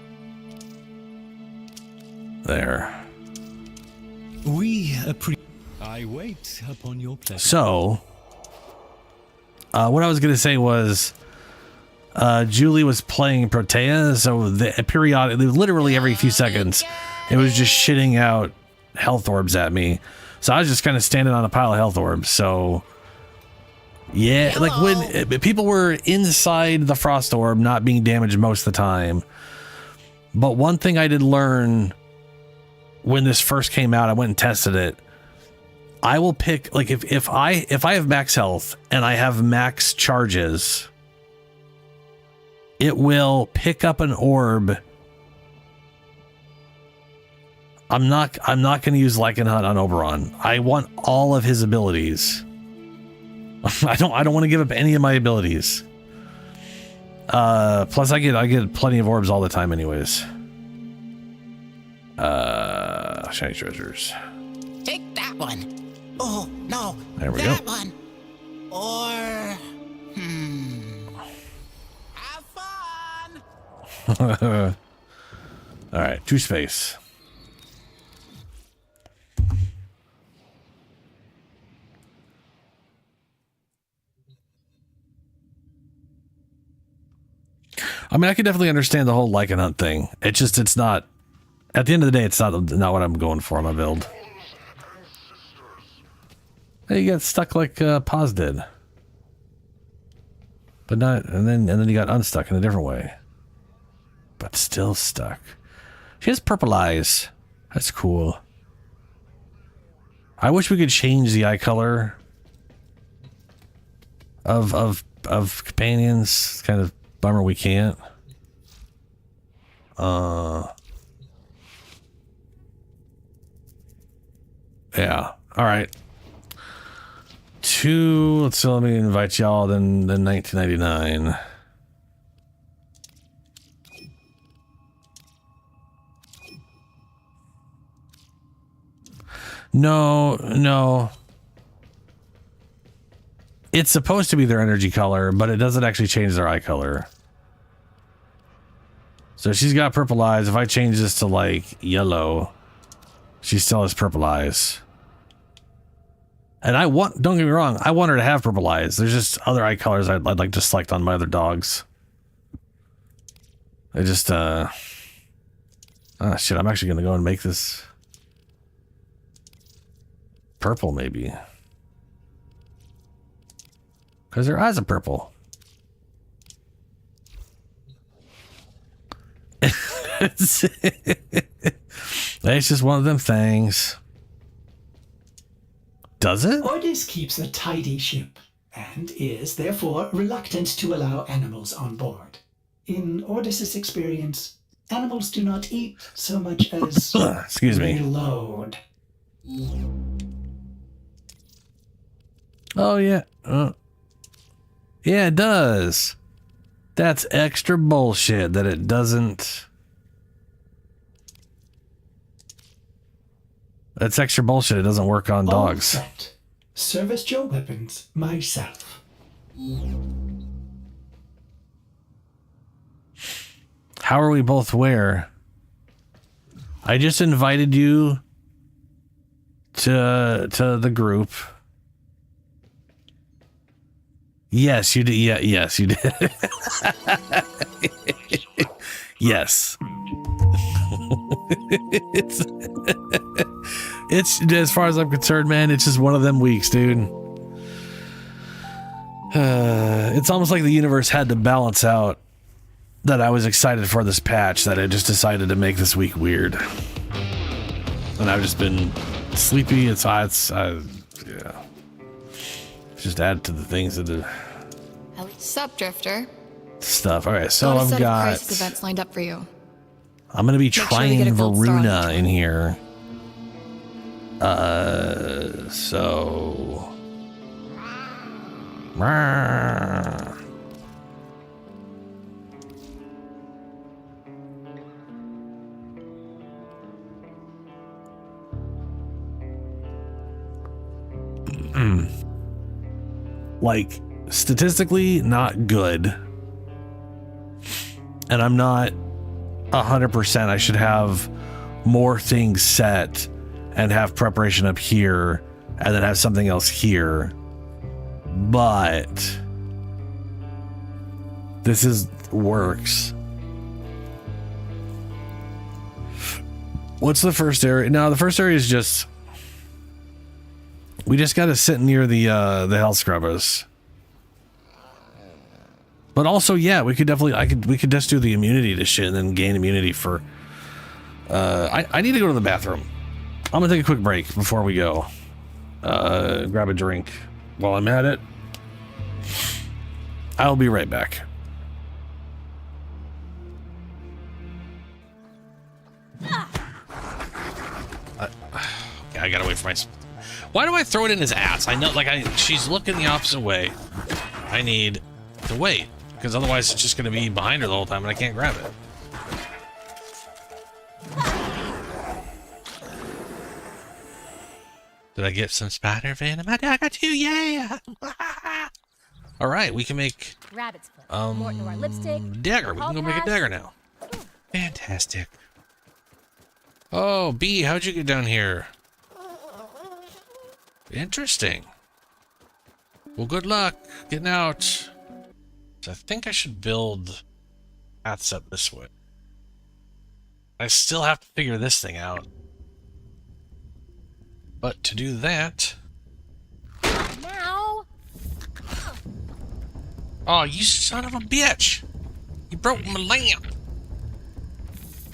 There. I wait upon your pleasure. So, what I was going to say was, Julie was playing Protea, so literally every few seconds, it was just shitting out health orbs at me. So I was just kind of standing on a pile of health orbs. So Yeah, like when people were inside the frost orb, not being damaged most of the time. But one thing I did learn when this first came out, I went and tested it. I will pick, like, if I have max health and I have max charges, it will pick up an orb. I'm not going to use Lycanhunt on Oberon. I want all of his abilities. I don't want to give up any of my abilities. Plus I get plenty of orbs all the time anyways. Shiny treasures. Take that one. Oh, no. There we that go. one. Or... Have fun! All right, two space. I mean, I can definitely understand the whole Lycanhunt thing. It's not, at the end of the day, it's not what I'm going for on my build. Hey, you got stuck like Paz did. But not, and then you got unstuck in a different way. But still stuck. She has purple eyes. That's cool. I wish we could change the eye color of companions. It's kind of bummer we can't. Yeah. All right. Let's see, let me invite y'all then 1999. No. It's supposed to be their energy color, but it doesn't actually change their eye color. So she's got purple eyes. If I change this to like yellow, she still has purple eyes. And don't get me wrong, I want her to have purple eyes. There's just other eye colors I'd like to select on my other dogs. I just, shit, I'm actually going to go and make this purple maybe. Because their eyes are purple. It's just one of them things. Does it? Ordis keeps a tidy ship and is therefore reluctant to allow animals on board. In Ordis's experience, animals do not eat so much as excuse me. Reload. Oh yeah. Yeah, it does. That's extra bullshit that it doesn't. That's extra bullshit. It doesn't work on dogs. Set. Service your weapons myself. How are we both where? I just invited you to the group. Yes, you did. Yeah, yes, you did. Yes. It's as far as I'm concerned, man, it's just one of them weeks, dude. It's almost like the universe had to balance out that I was excited for this patch, that I just decided to make this week weird. And I've just been sleepy. Yeah. Just add to the things that are... Sup, Drifter? Stuff. All right, so I've got got... crisis events lined up for you. I'm going to be sure we trying get a gold star on Varuna in here. So... Like, statistically, not good. And I'm not 100%. I should have more things set and have preparation up here and then have something else here. But this works. What's the first area? No, the first area is just... We just got to sit near the Hell Scrubbers. But also, yeah, we could definitely, we could just do the immunity to shit and then gain immunity for, I need to go to the bathroom. I'm gonna take a quick break before we go. Grab a drink while I'm at it. I'll be right back. I gotta wait for my... Why do I throw it in his ass? I know, like, she's looking the opposite way. I need to wait, because otherwise it's just gonna be behind her the whole time and I can't grab it. Did I get some spider venom? I got you, yeah! Alright, we can make... Rabbit's foot. More to our lipstick. Dagger. We can go make a dagger now. Fantastic. Oh, B, how'd you get down here? Interesting. Well, good luck getting out. So I think I should build paths up this way. I still have to figure this thing out. But to do that... Now. Oh, you son of a bitch! You broke my lamp!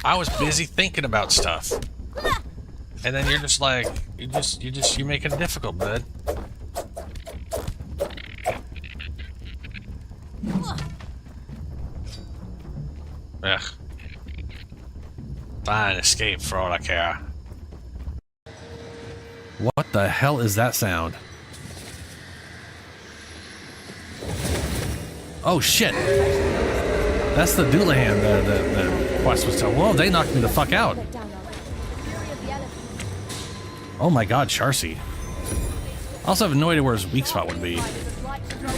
I was busy thinking about stuff. And then you're just like, you're making it difficult, bud. Ugh. Fine, escape for all I care. What the hell is that sound? Oh shit! That's the Doulahan the quest was telling. Whoa, they knocked me the fuck out. Oh my god, Charcy. I also have no idea where his weak spot would be.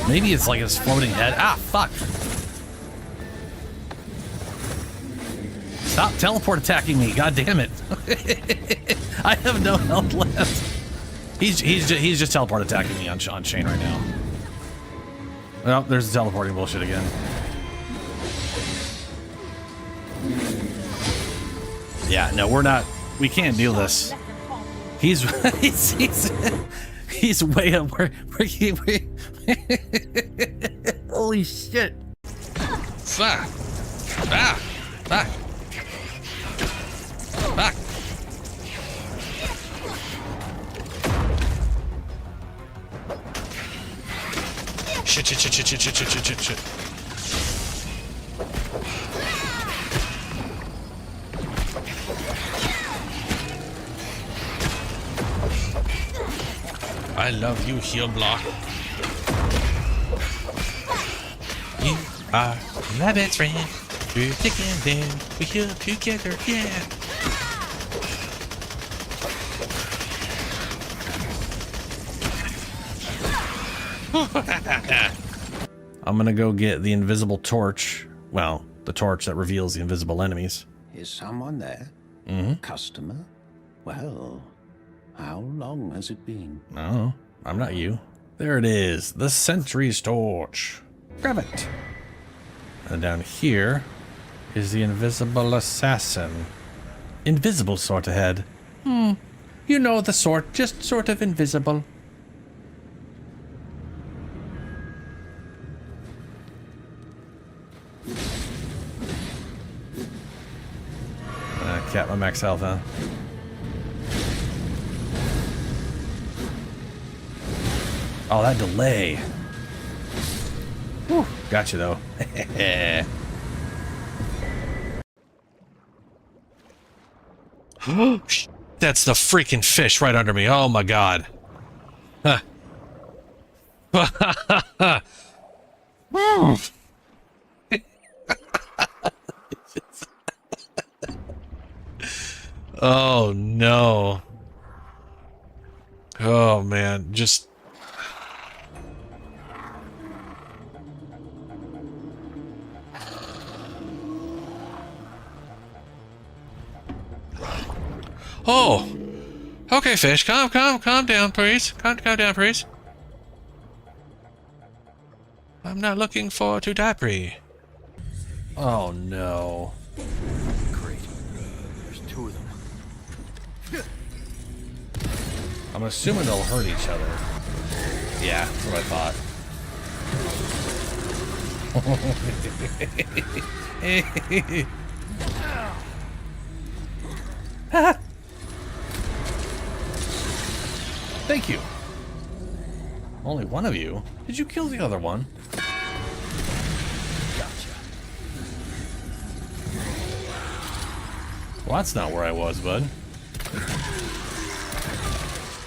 Maybe it's like his floating head. Ah, fuck! Stop teleport attacking me, god damn it. I have no health left. He's just teleport attacking me on Shane right now. Oh, there's the teleporting bullshit again. Yeah, no, we're not. We can't do this. He's way up where holy shit. Fuck. Fuck. Fuck. Fuck. Shit. I love you, heel block. You are my best friend. Through thick and thin, we heal together, yeah. I'm gonna go get the invisible torch. Well, the torch that reveals the invisible enemies. Is someone there? Mm-hmm. Customer? Well, how long has it been? No, I'm not you. There it is, the sentry's torch. Grab it. And down here is the invisible assassin. Invisible sort of head. You know the sort, just sort of invisible. Cap my max health, huh? Oh, that delay. Whew, got you though. That's the freaking fish right under me. Oh my god. Huh. Oh no. Oh man, just oh. Okay, fish, calm down, please. Calm down, please. I'm not looking for to die, pre. Oh no. I'm assuming they'll hurt each other. Yeah, that's what I thought. Thank you. Only one of you? Did you kill the other one? Gotcha. Well, that's not where I was, bud.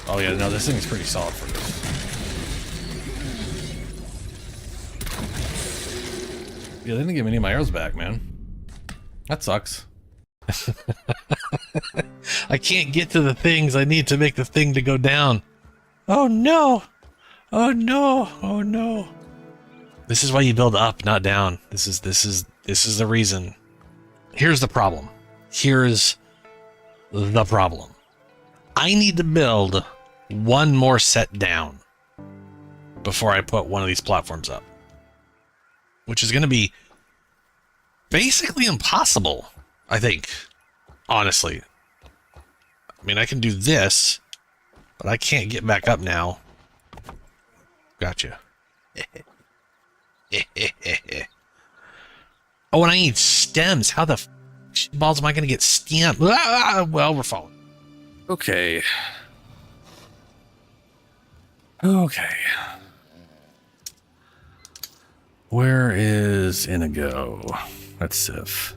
Oh yeah, no, this thing's pretty solid for this. Yeah, they didn't give me any of my arrows back, man. That sucks. I can't get to the things I need to make the thing to go down. Oh no! Oh no! Oh no! This is why you build up, not down. This is the reason. Here's the problem. Here's the problem. I need to build one more set down before I put one of these platforms up, which is going to be basically impossible, I think, honestly. I mean, I can do this, but I can't get back up now. Gotcha. Oh, and I need stems. How the balls am I going to get stems? Well, we're falling. Okay. Okay. Where is Inigo? That's Sif.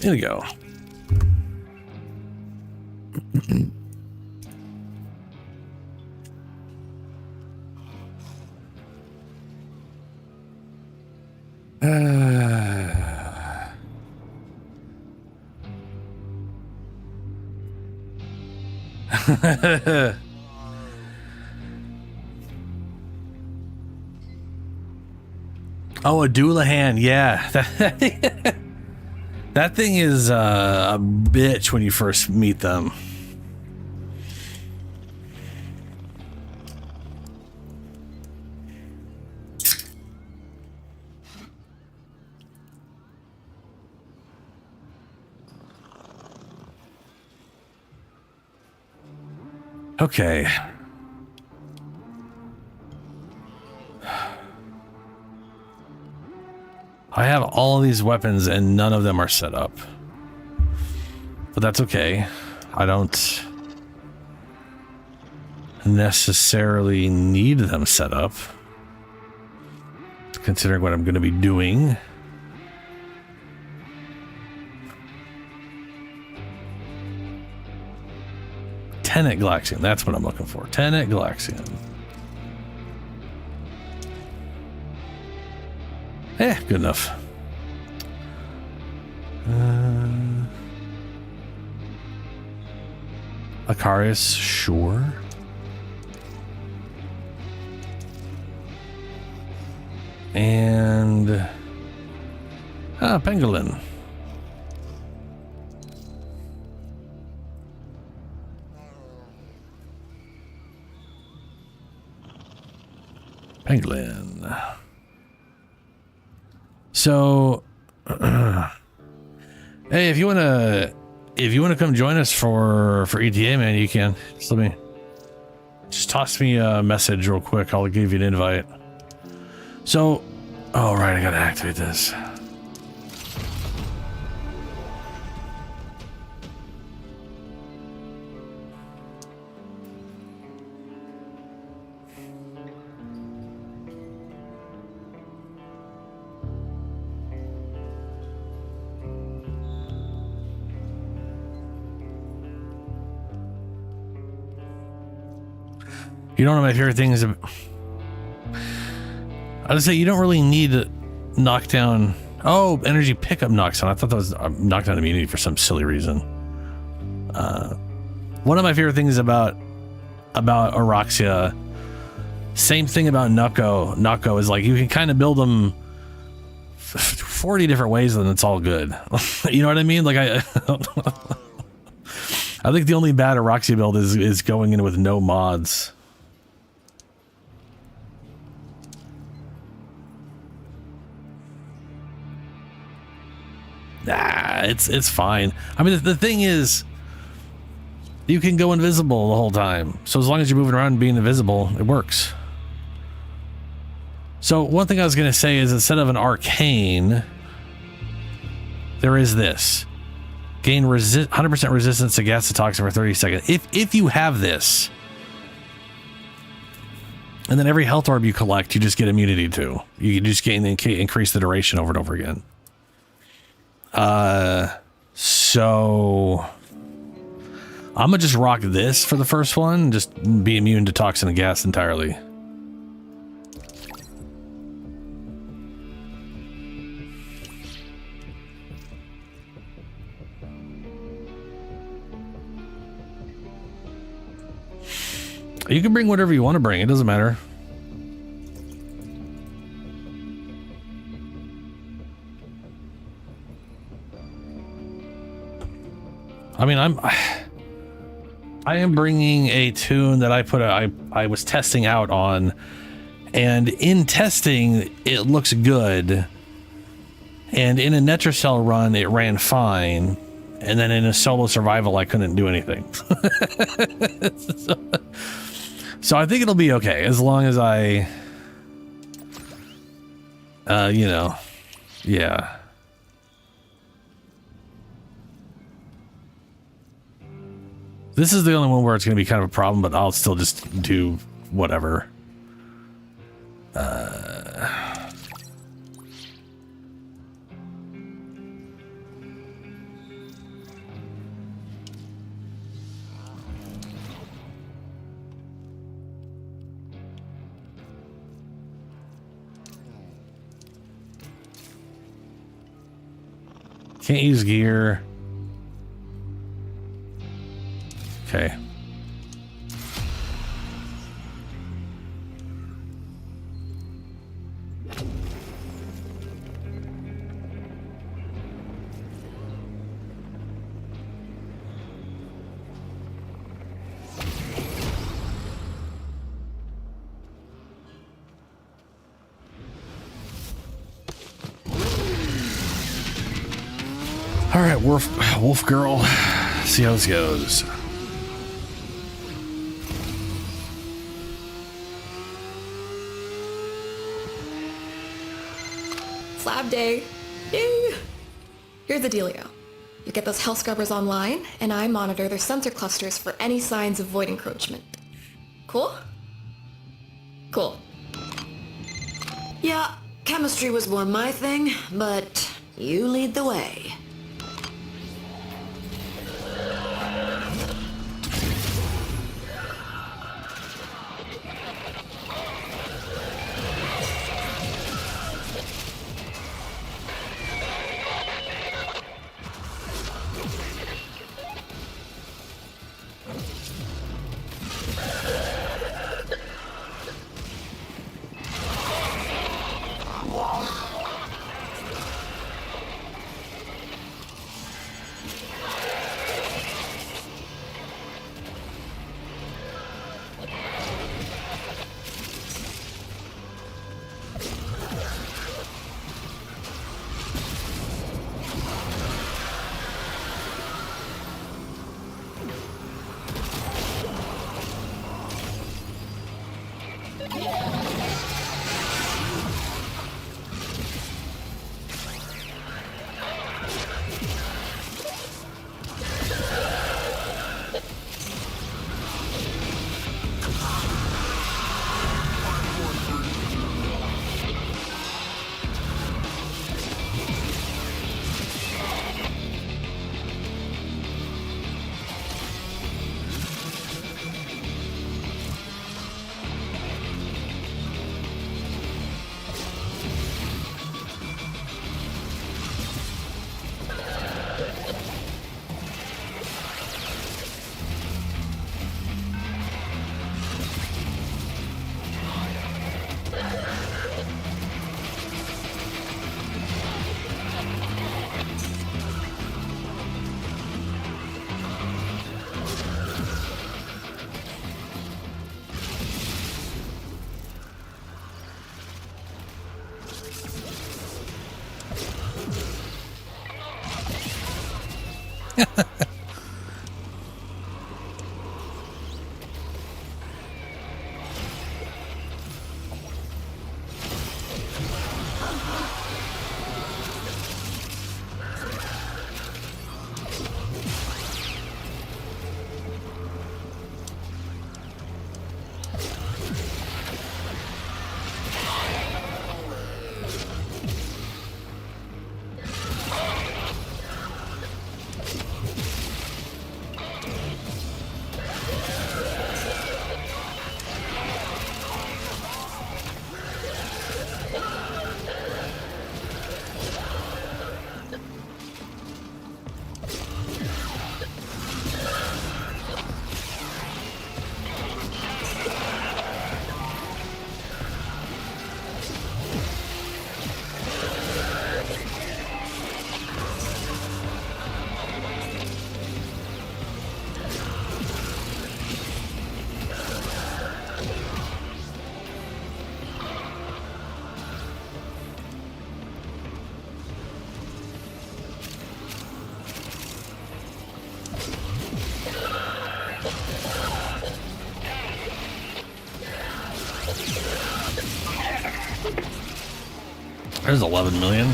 Inigo. Oh, a Doulahan, yeah. That thing is a bitch when you first meet them. Okay. I have all of these weapons and none of them are set up. But that's okay. I don't necessarily need them set up, considering what I'm going to be doing. Tenet Galaxian, that's what I'm looking for. Tenet Galaxian. Good enough. Acarius, sure. And Pangolin. Pangolin. So, hey, if you wanna come join us for ETA, man, you can. Just toss me a message real quick. I'll give you an invite. So, oh right, I gotta activate this. You know, one of my favorite things. I would say you don't really need knockdown. Oh, energy pickup knocks down. I thought that was knockdown immunity for some silly reason. One of my favorite things about Araxia, same thing about Nako is like you can kind of build them 40 different ways and it's all good. You know what I mean? Like I think the only bad Araxia build is going in with no mods. Nah, it's fine. I mean, the thing is, You can go invisible the whole time. So as long as you're moving around and being invisible, it works. So one thing I was going to say is instead of an arcane, there is this. Gain 100% resistance to gas toxin for 30 seconds. If you have this, and then every health orb you collect, you just get immunity to. You just gain increase the duration over and over again. So I'm gonna just rock this for the first one. Just be immune to toxin and gas entirely. You can bring whatever you want to bring. It doesn't matter. I mean, I am bringing a tune that I was testing out on, and in testing it looks good, and in a Netracell run it ran fine, and then in a solo survival I couldn't do anything. So I think it'll be okay as long as I, you know, yeah. This is the only one where it's going to be kind of a problem, but I'll still just do whatever. Can't use gear. Okay. All right, wolf girl. See how this goes. Slab day. Yay! Here's the dealio. You get those health scrubbers online, and I monitor their sensor clusters for any signs of void encroachment. Cool? Cool. Yeah, chemistry was more my thing, but you lead the way. There's 11 million.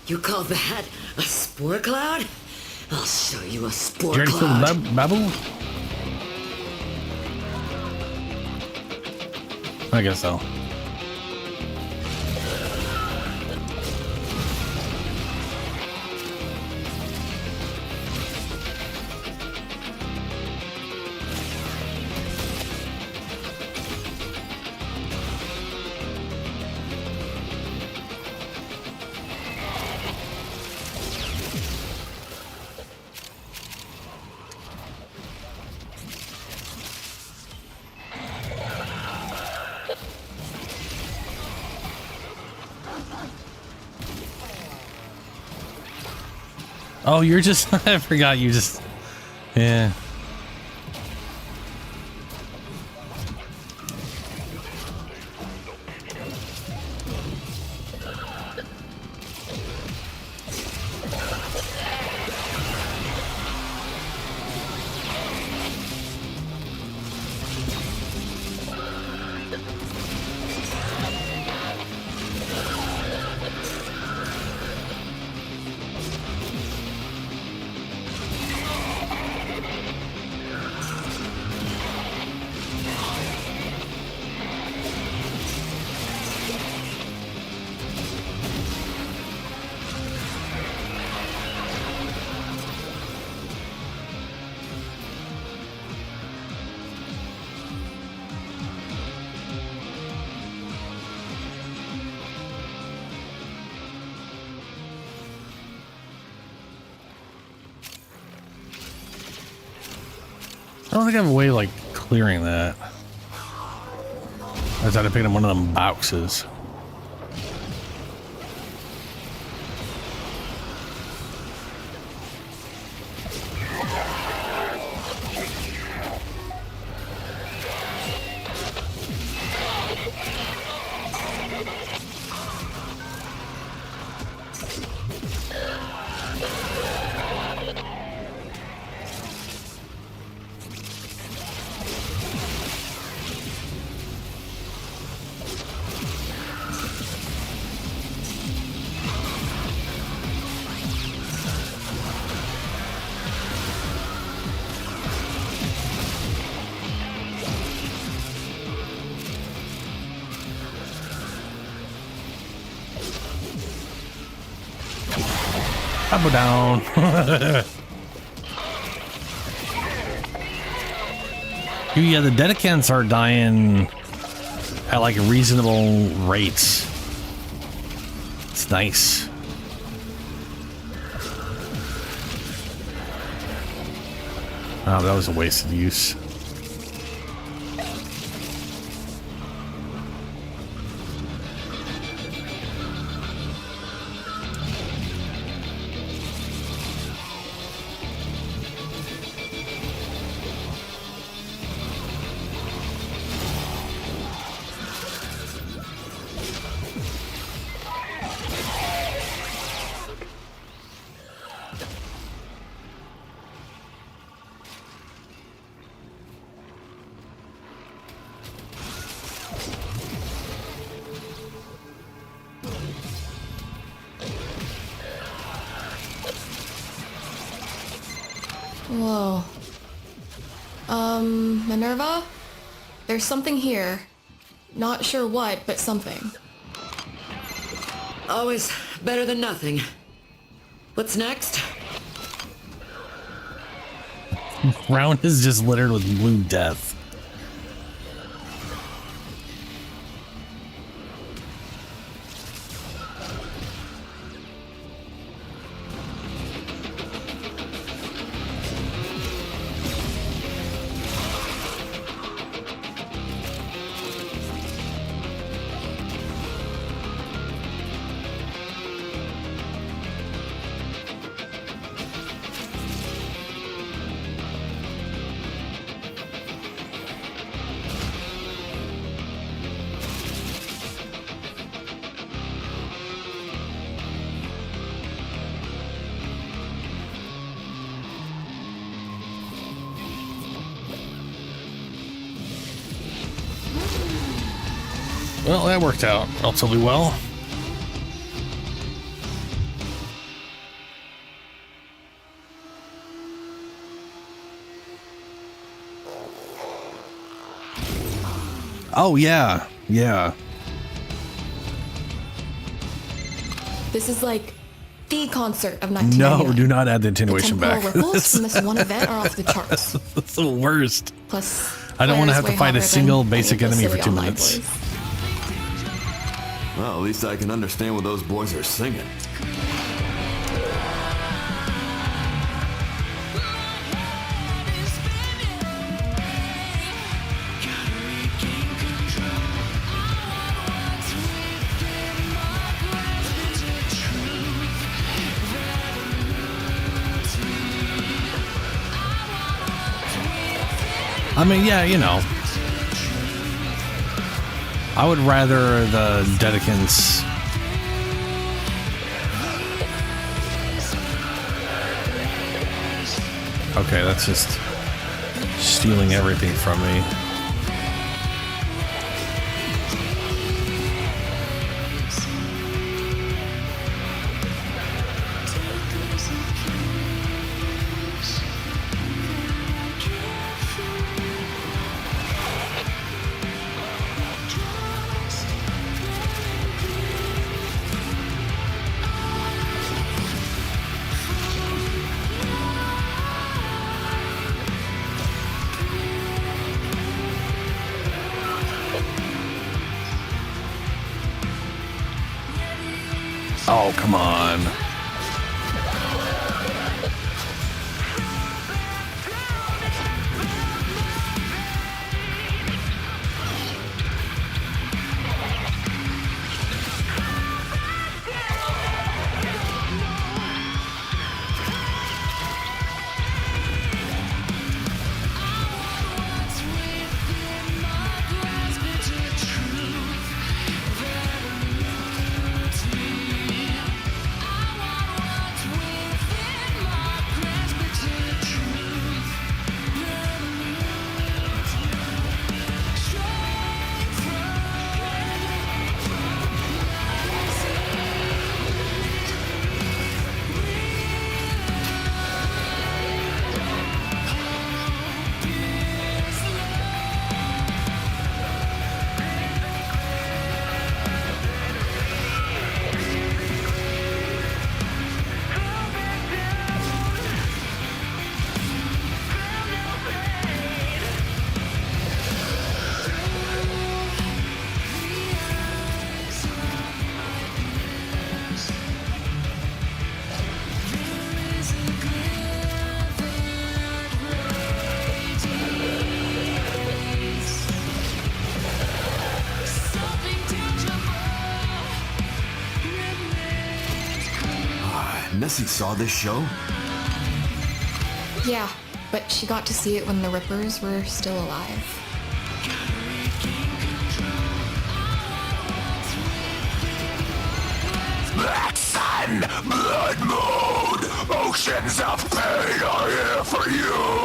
You call that a spore cloud? I'll show you a spore You ready for cloud. the babble? I guess so. Oh, you're just... I forgot you just... Yeah. I don't think I have a way of, like, clearing that. I just had to pick up one of them boxes. Up or down. Yeah, the Dedicants are dying at like reasonable rates. It's nice. Oh, that was a wasted use. Whoa. Minerva? There's something here. Not sure what, but something. Always better than nothing. What's next? Round is just littered with blue death. Well, that worked out relatively well. Oh, yeah. Yeah. This is like the concert of 1999. No, do not add the attenuation the back. temporal ripples from this one event are off the charts. That's the worst. Plus, I don't want to Claire's have to way fight a hotter single than basic any of the enemy for 2 City Online minutes. boys. Well, at least I can understand what those boys are singing. I mean, yeah, you know. I would rather the Dedicants. Okay, that's just stealing everything from me. Oh, come on. Nessie saw this show? Yeah, but she got to see it when the Rippers were still alive. Black sun, blood moon, oceans of pain are here for you!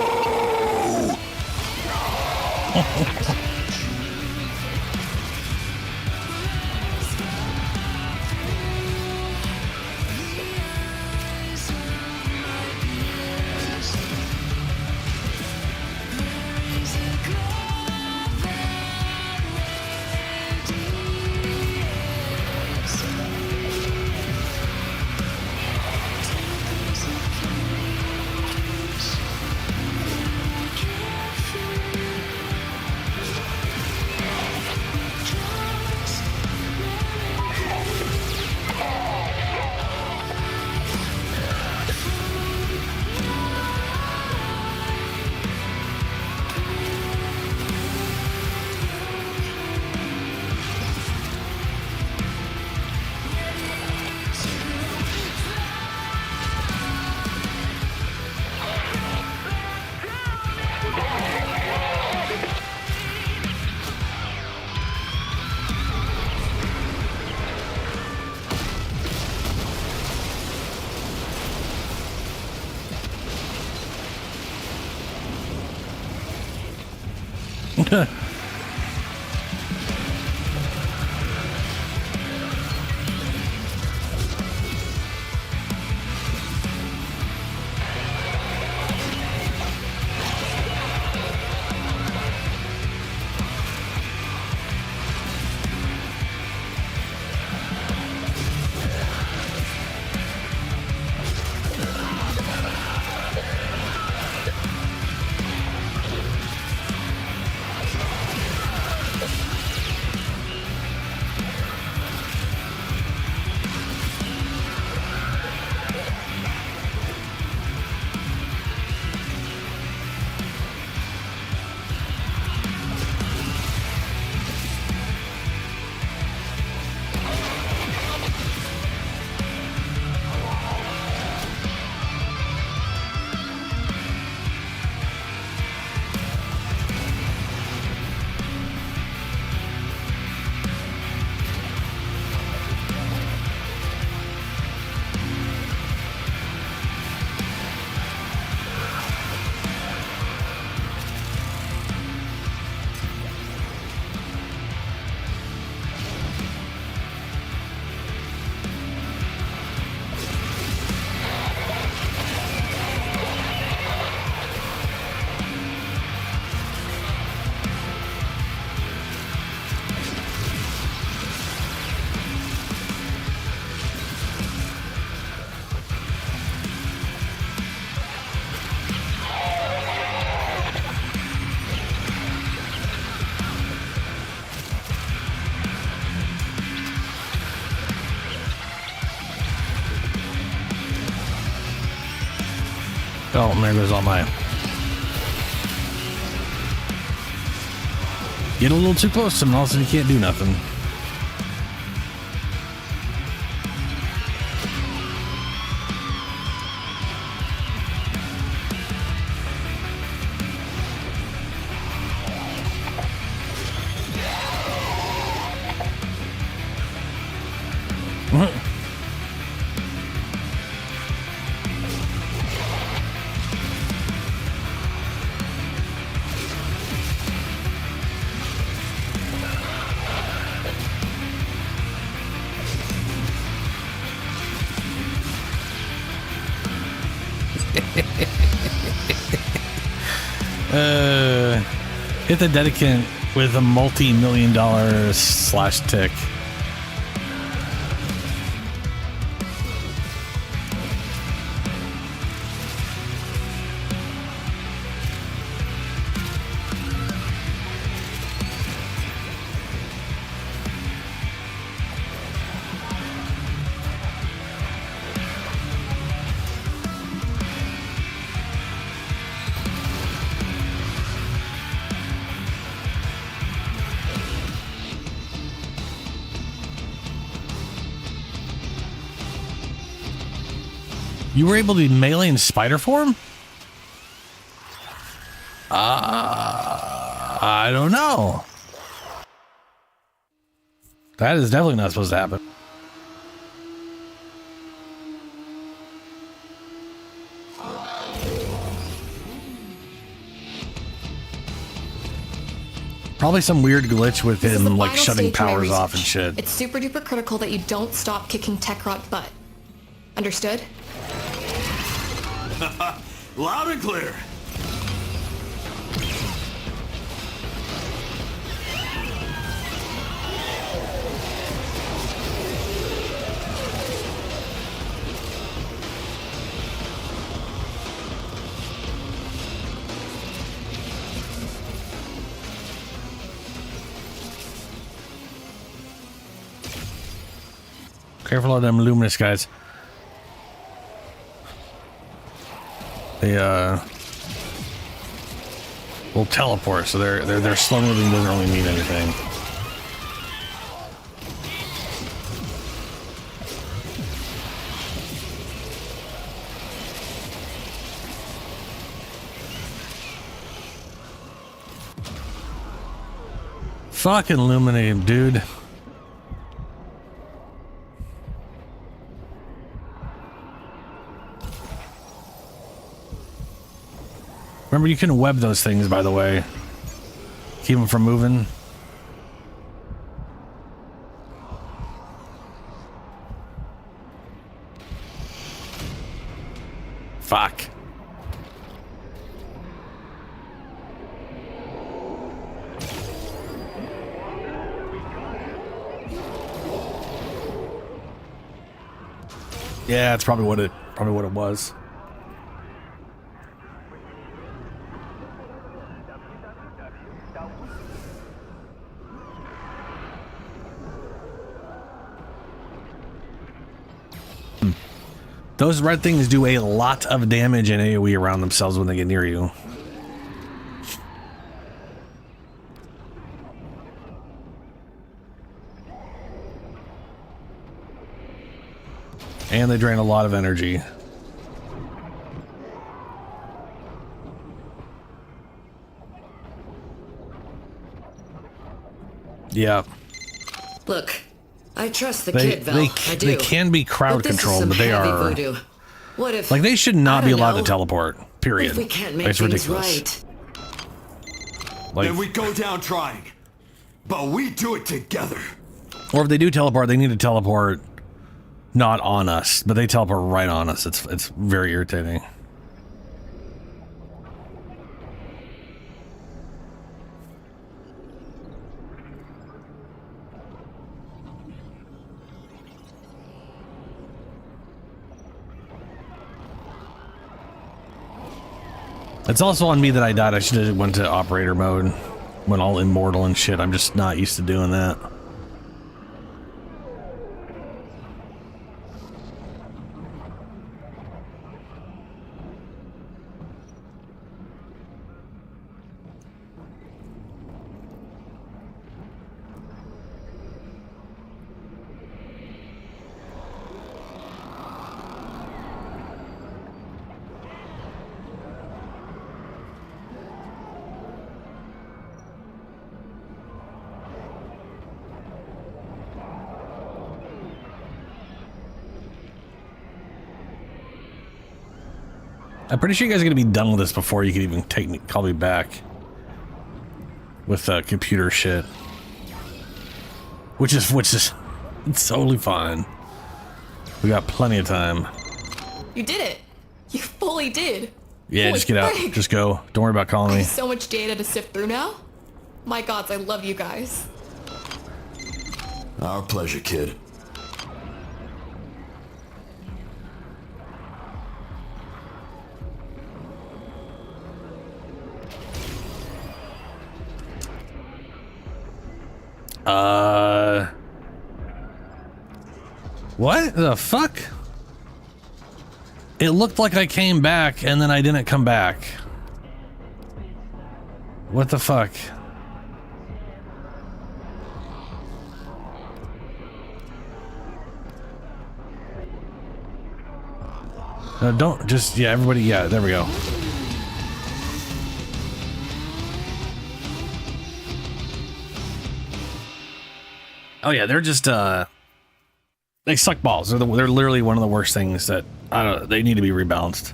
Oh, and there goes all my... Get a little too close to him, and all of a sudden you can't do nothing. Hit the dedicant with a multi-million-dollar slash tick. You were able to melee in spider form? I don't know. That is definitely not supposed to happen. Probably some weird glitch with him, like shutting powers off and shit. It's super duper critical that you don't stop kicking Techrot butt. Understood? Loud and clear. Careful of them luminous guys. They will teleport, so they're slow moving doesn't really mean anything. Fucking illuminate, dude. Remember, you can web those things, by the way. Keep them from moving. Fuck. Yeah, that's probably what it was. Those red things do a lot of damage and AoE around themselves when they get near you. And they drain a lot of energy. Yeah. Look, I trust the kid, Val. I do. They can be crowd controlled, but they are... Voodoo. What if... Like, they should not be allowed to teleport. Period. What if we can't make it's things ridiculous. Right? Then we go down trying. But we do it together. Or if they do teleport, they need to teleport not on us, but they teleport right on us. It's very irritating. It's also on me that I died. I should have went to operator mode, went all immortal and shit. I'm just not used to doing that. I'm pretty sure you guys are gonna be done with this before you can even call me back with computer shit, which is it's totally fine. We got plenty of time. You did it. You fully did. Yeah, Holy just get out. frick. Just go. Don't worry about calling I me. have so much data to sift through now. My gods, I love you guys. Our pleasure, kid. What the fuck? It looked like I came back and then I didn't come back. What the fuck? No, don't just, yeah, everybody, yeah, there we go. Oh yeah, they're just, they suck balls. They're literally one of the worst things that, I don't know, they need to be rebalanced.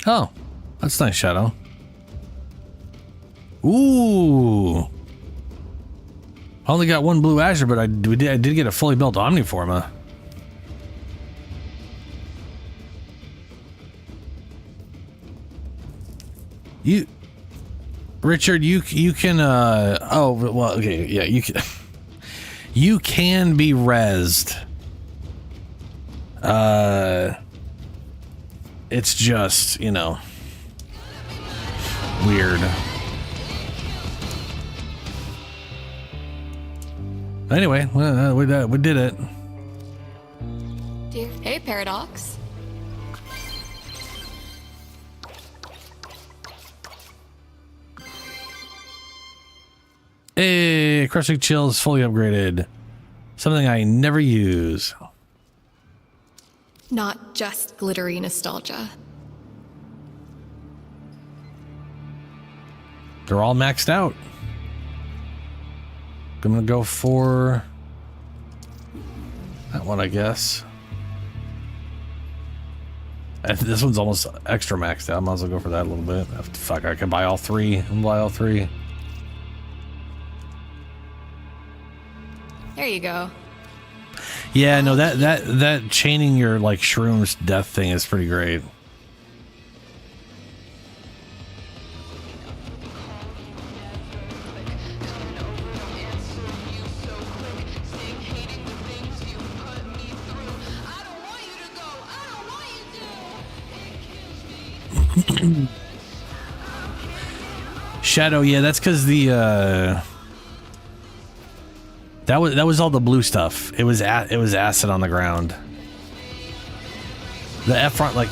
Oh, that's nice, Shadow. Ooh. I only got one blue azure, but I did get a fully built Omniforma. Richard, you can oh well, okay, yeah, you can be rezzed. It's just, you know, weird. Anyway, we did it. Hey, Paradox. Hey, Crushing Chill is fully upgraded. Something I never use. Not just glittery nostalgia. They're all maxed out. I'm gonna go for that one, I guess. And this one's almost extra maxed out. I might as well go for that a little bit. Fuck, I can buy all three. I'm buy all three. There you go. Yeah, no, that chaining your like shrooms death thing is pretty great. Shadow, yeah, that's because the that was all the blue stuff. It was acid on the ground. The F front, like,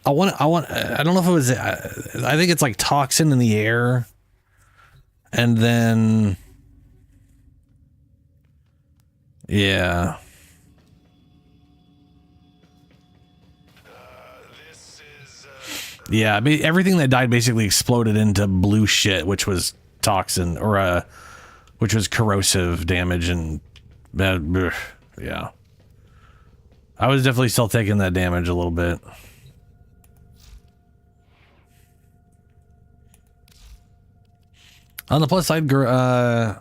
I don't know if it was, I think it's like toxin in the air, and then yeah. Yeah, I mean, everything that died basically exploded into blue shit, which was toxin, or which was corrosive damage, and yeah. I was definitely still taking that damage a little bit. On the plus side, my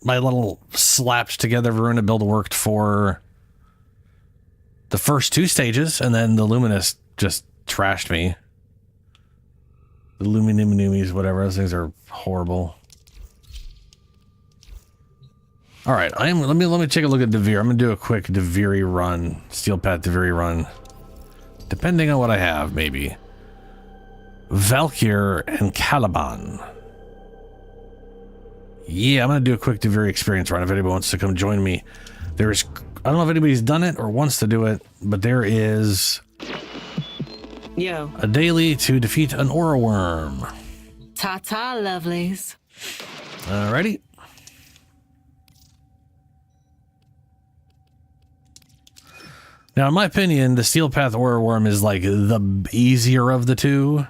little slapped together Varuna build worked for the first two stages, and then the Luminous just trashed me. The Luminumis, whatever, those things are horrible. All right, let me take a look at Devere. I'm gonna do a quick Devere run, Steel Path Devere run, depending on what I have, maybe. Valkyr and Caliban. Yeah, I'm gonna do a quick Devere experience run if anybody wants to come join me. There's, I don't know if anybody's done it or wants to do it, but there is a daily to defeat an aura worm. Ta-ta, lovelies. Alrighty. Now, in my opinion, the Steel Path Aura Worm is like the easier of the two.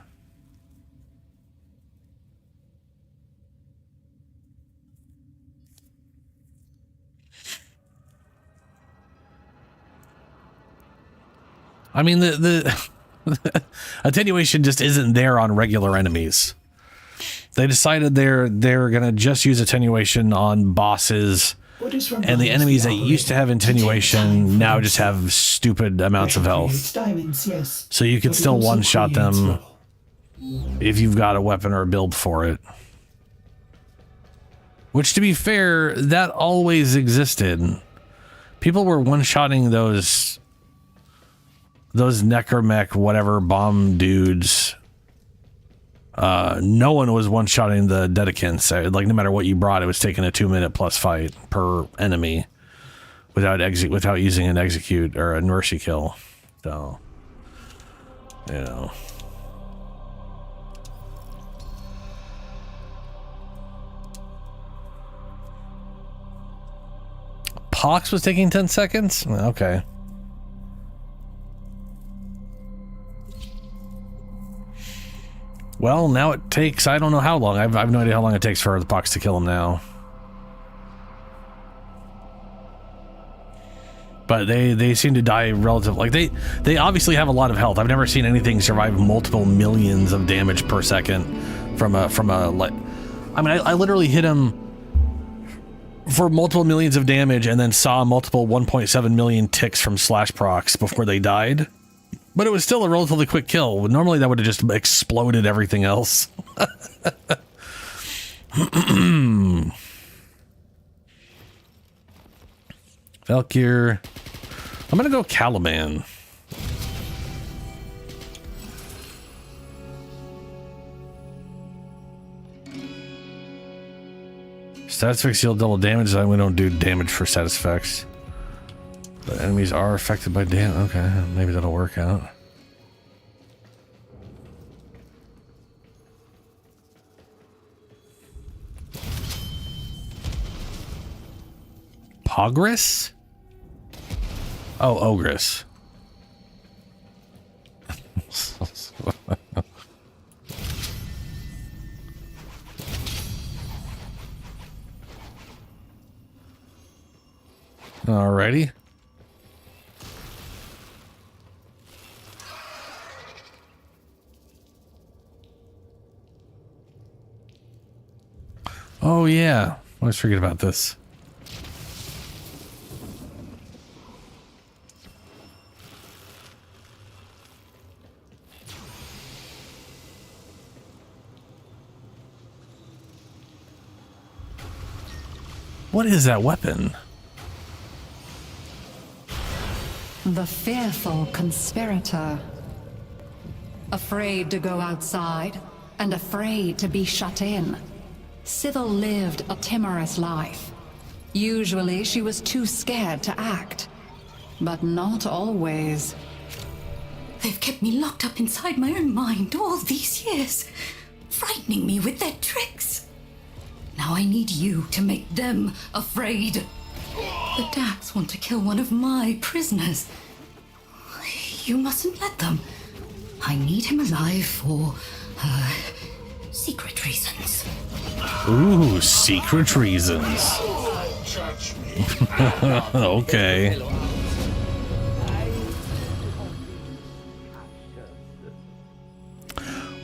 I mean, the attenuation just isn't there on regular enemies. They decided they're gonna just use attenuation on bosses, and the enemies that used to have attenuation now just have stupid amounts of health. Diamonds, yes. So you can still one-shot them if you've got a weapon or a build for it. Which, to be fair, that always existed. People were one-shotting those necromech whatever bomb dudes. No one was one-shotting the Dedicants. Like, no matter what you brought, it was taking a 2-minute plus fight per enemy without using an execute or a mercy kill. So, you know. Pox was taking 10 seconds? Okay. Well, now it takes, I don't know how long. I have no idea how long it takes for the Pox to kill him now. But they seem to die relative, like they obviously have a lot of health. I've never seen anything survive multiple millions of damage per second from a like, I mean, I literally hit him for multiple millions of damage and then saw multiple 1.7 million ticks from slash procs before they died. But it was still a relatively quick kill. Normally that would have just exploded everything else. Valkyr. I'm gonna go Caliban. Status effects deal double damage. We don't do damage for status effects. But enemies are affected by damage. Okay, maybe that'll work out. Pogress? Oh, Ogress. Alrighty. Oh yeah, I always forget about this. What is that weapon? The fearful conspirator. Afraid to go outside, and afraid to be shut in. Cyril lived a timorous life. Usually she was too scared to act. But not always. They've kept me locked up inside my own mind all these years, frightening me with their tricks. Now I need you to make them afraid. The Dax want to kill one of my prisoners. You mustn't let them. I need him alive for, secret reasons. Ooh, secret reasons. Okay.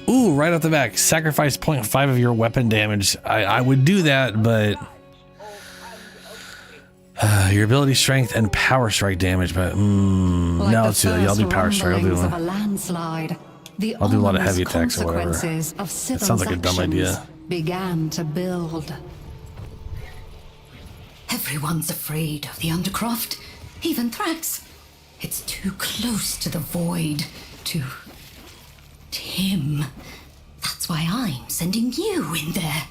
Ooh, right off the back, sacrifice 0.5 of your weapon damage. I would do that, but your ability strength and power strike damage, but Like no, let's do that. Yeah, I'll do power strike. I'll do of a landslide, the a lot of ominous heavy attacks or whatever. consequences of That Cyril's sounds like a dumb actions idea. began to build. Everyone's afraid of the Undercroft, even Thrax. It's too close to the void, to him. That's why I'm sending you in there.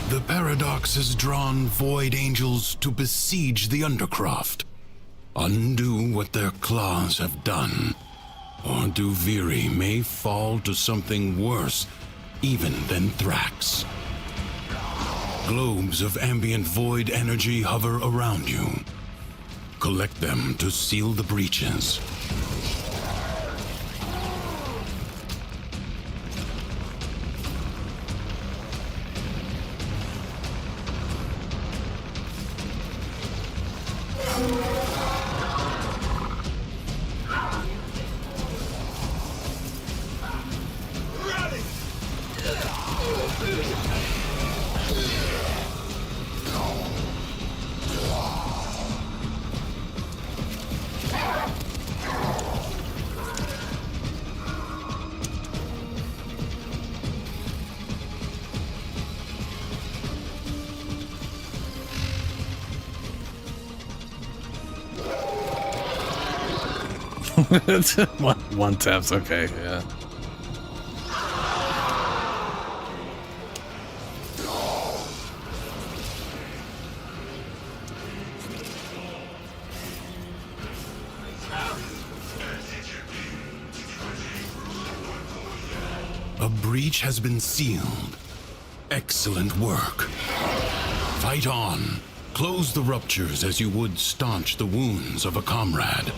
The Paradox has drawn Void Angels to besiege the Undercroft. Undo what their claws have done, or Duviri may fall to something worse even than Thrax. Globes of ambient void energy hover around you. Collect them to seal the breaches. One taps, okay, yeah. A breach has been sealed. Excellent work. Fight on. Close the ruptures as you would staunch the wounds of a comrade.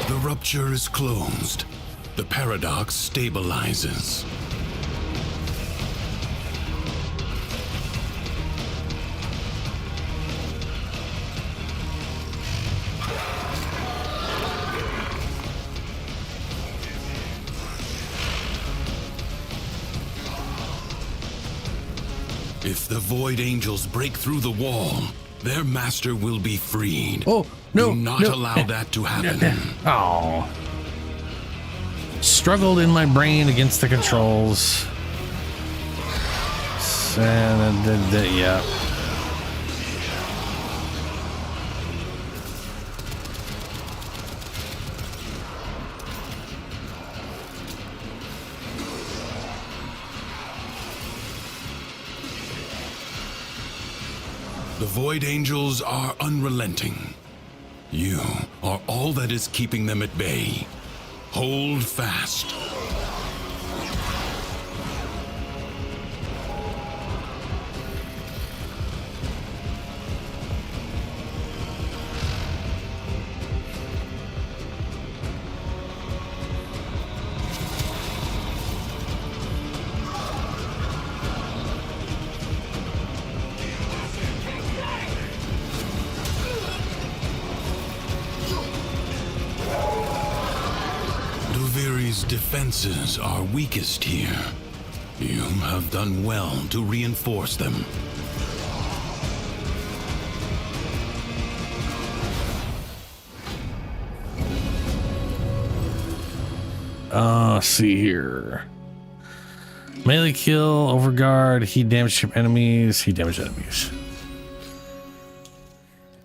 The rupture is closed. The paradox stabilizes. If the Void Angels break through the wall, their master will be freed. Oh, no. Do not allow that to happen. Oh. Struggled in my brain against the controls. Yeah. The Void Angels are unrelenting. You are all that is keeping them at bay. Hold fast. Duviri's defenses are weakest here. You have done well to reinforce them. See here. Melee kill, overguard, heat damage to enemies, heat damage enemies.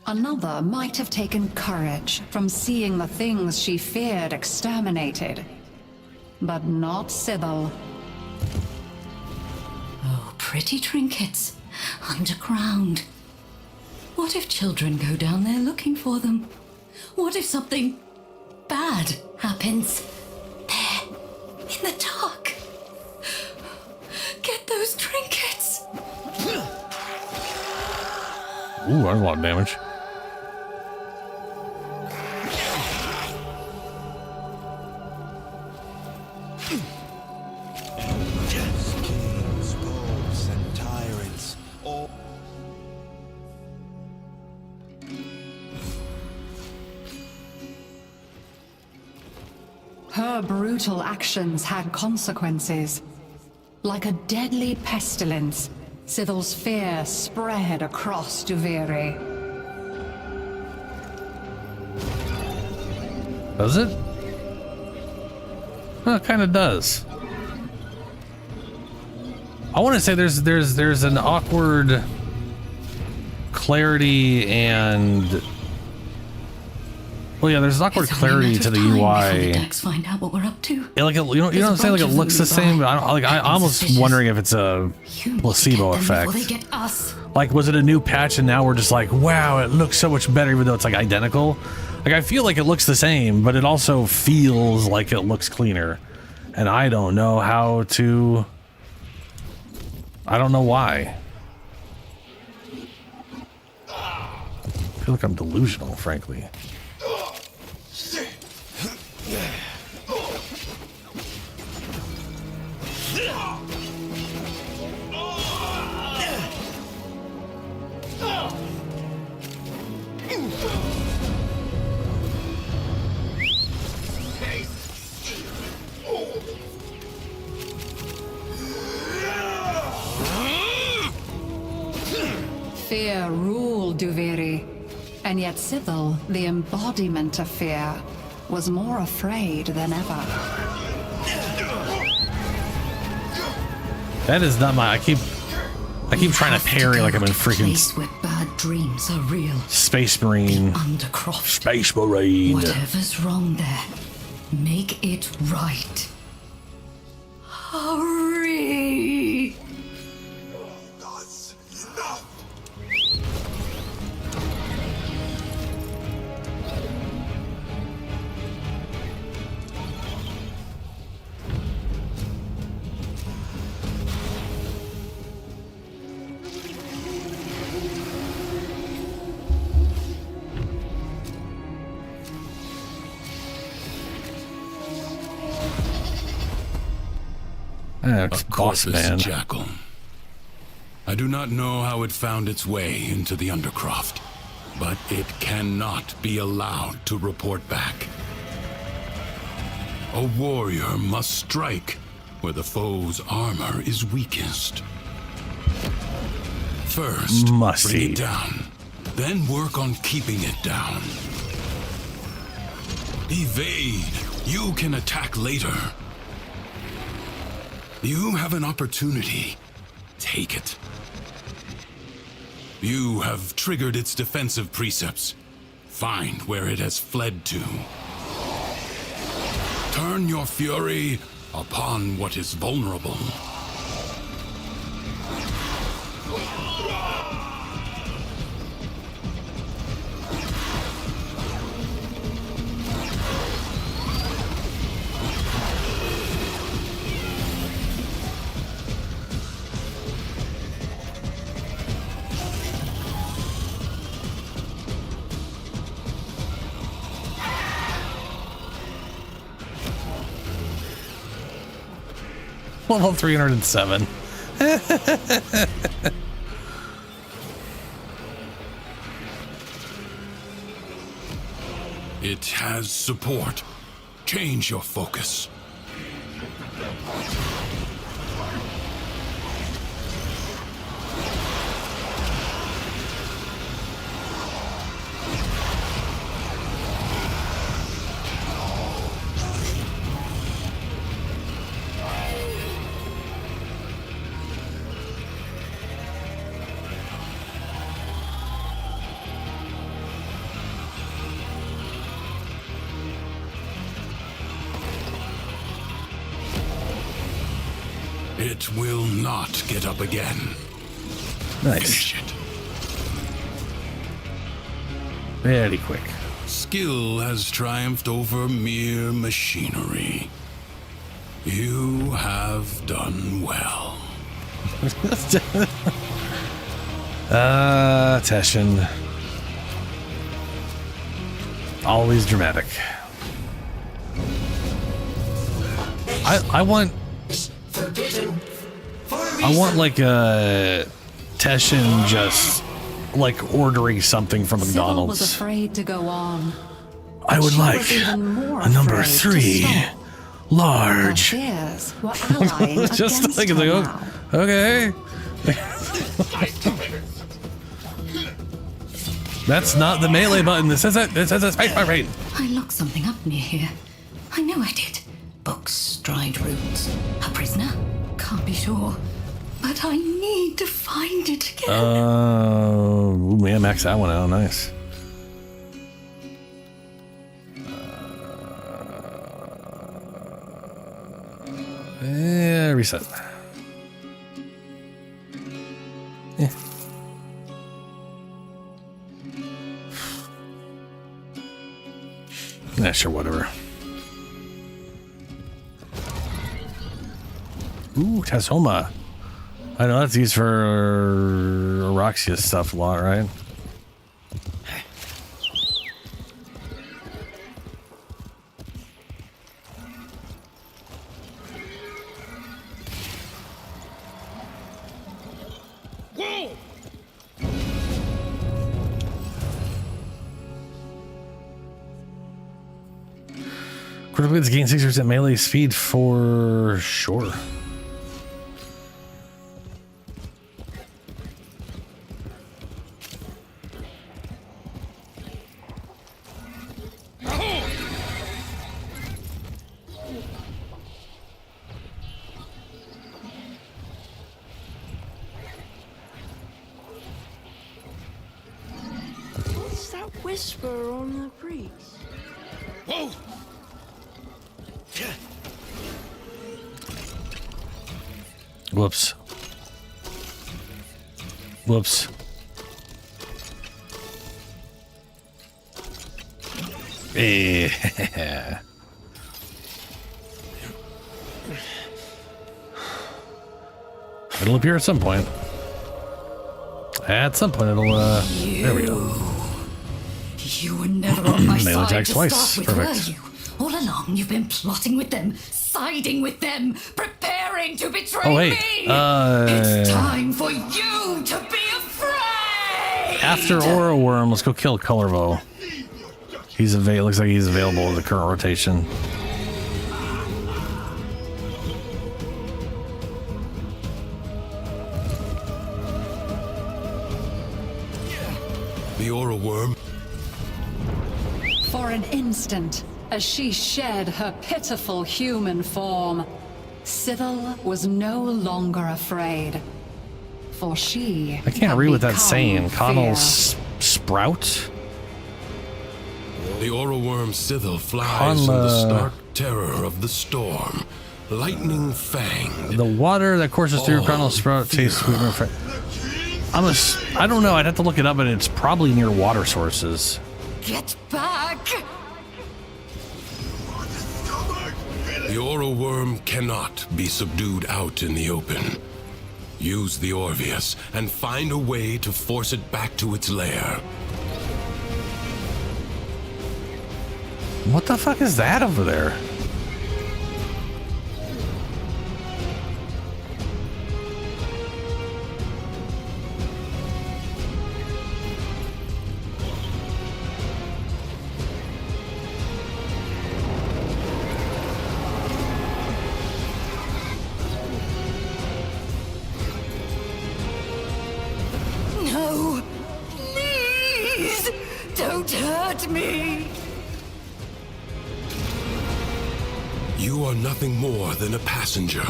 Another might have taken courage from seeing the things she feared exterminated. But not Sybil. Oh, pretty trinkets. Underground. What if children go down there looking for them? What if something bad happens? There, in the dark. Get those trinkets. Ooh, that's a lot of damage. Kings, popes, and tyrants, all... Her brutal actions had consequences. Like a deadly pestilence, Sybil's fear spread across Duviri. Does it? Well, it kind of does. I want to say there's an awkward clarity and... Well, yeah, there's awkward clarity to the UI. Find out what we're up to. Yeah, like you know what I'm saying? Like it looks the same, but I'm almost wondering if it's a placebo effect. They get us. Like, was it a new patch and now we're just like, wow, it looks so much better, even though it's like identical? Like, I feel like it looks the same, but it also feels like it looks cleaner, and I don't know how to. I don't know why. I feel like I'm delusional, frankly. Fear ruled Duviri, and yet Sybil, the embodiment of fear, was more afraid than ever. That is not my. I keep trying to parry like I'm in freaking where bad dreams are real. Space Marine. Undercroft. Space Marine. Whatever's wrong there, make it right. Hurry! It's boss man. Jackal. I do not know how it found its way into the Undercroft, but it cannot be allowed to report back. A warrior must strike where the foe's armor is weakest. First, bring it down, then work on keeping it down. Evade. You can attack later. You have an opportunity. Take it. You have triggered its defensive precepts. Find where it has fled to. Turn your fury upon what is vulnerable. Level 307. It has support. Change your focus. It will not get up again. Nice. Finish it. Very quick. Skill has triumphed over mere machinery. You have done well. Teshin. Always dramatic. I want like a Teshin just like ordering something from Sybil McDonald's. was afraid to go on. I would She like was even more a number afraid to 3, stop. large. Her fears were allying Just against like her it's like, now. okay. That's not the melee button. This is it. This is a space bar rate. I locked something up near here. I know I did. Books, dried roots. A prisoner? Can't be sure. But I need to find it again. Ooh, man, max that one out. Nice. Reset. Yeah. Yeah, sure, whatever. Ooh, Tazoma. I know that's used for Araxia stuff a lot, right? Whoa! Critical hits gain 6% melee speed for sure. that whisper on the breeze? Whoa! Whoops. Whoops. Yeah. It'll appear at some point. At some point it'll, there we go. You were never on my Melee side attacks to twice. start with, Perfect. were you? All along, you've been plotting with them, siding with them, preparing to betray Oh, wait. me. It's time for you to be afraid. After Aura Worm, let's go kill Colorvo. He's looks like he's available in the current rotation. The Aura Worm. For an instant, as she shed her pitiful human form, Cyril was no longer afraid. For she I can't had read what that's become saying. Connell fear. Sprout? The Aura Worm Scythel flies in the stark terror of the storm, lightning fanged. The water that courses through Connell Sprout tastes sweet and refreshing. I don't know. I'd have to look it up, and it's probably near water sources. Get back. The Aura Worm cannot be subdued out in the open. Use the Orvius and find a way to force it back to its lair. What the fuck is that over there? No, please, don't hurt me. You are nothing more than a passenger.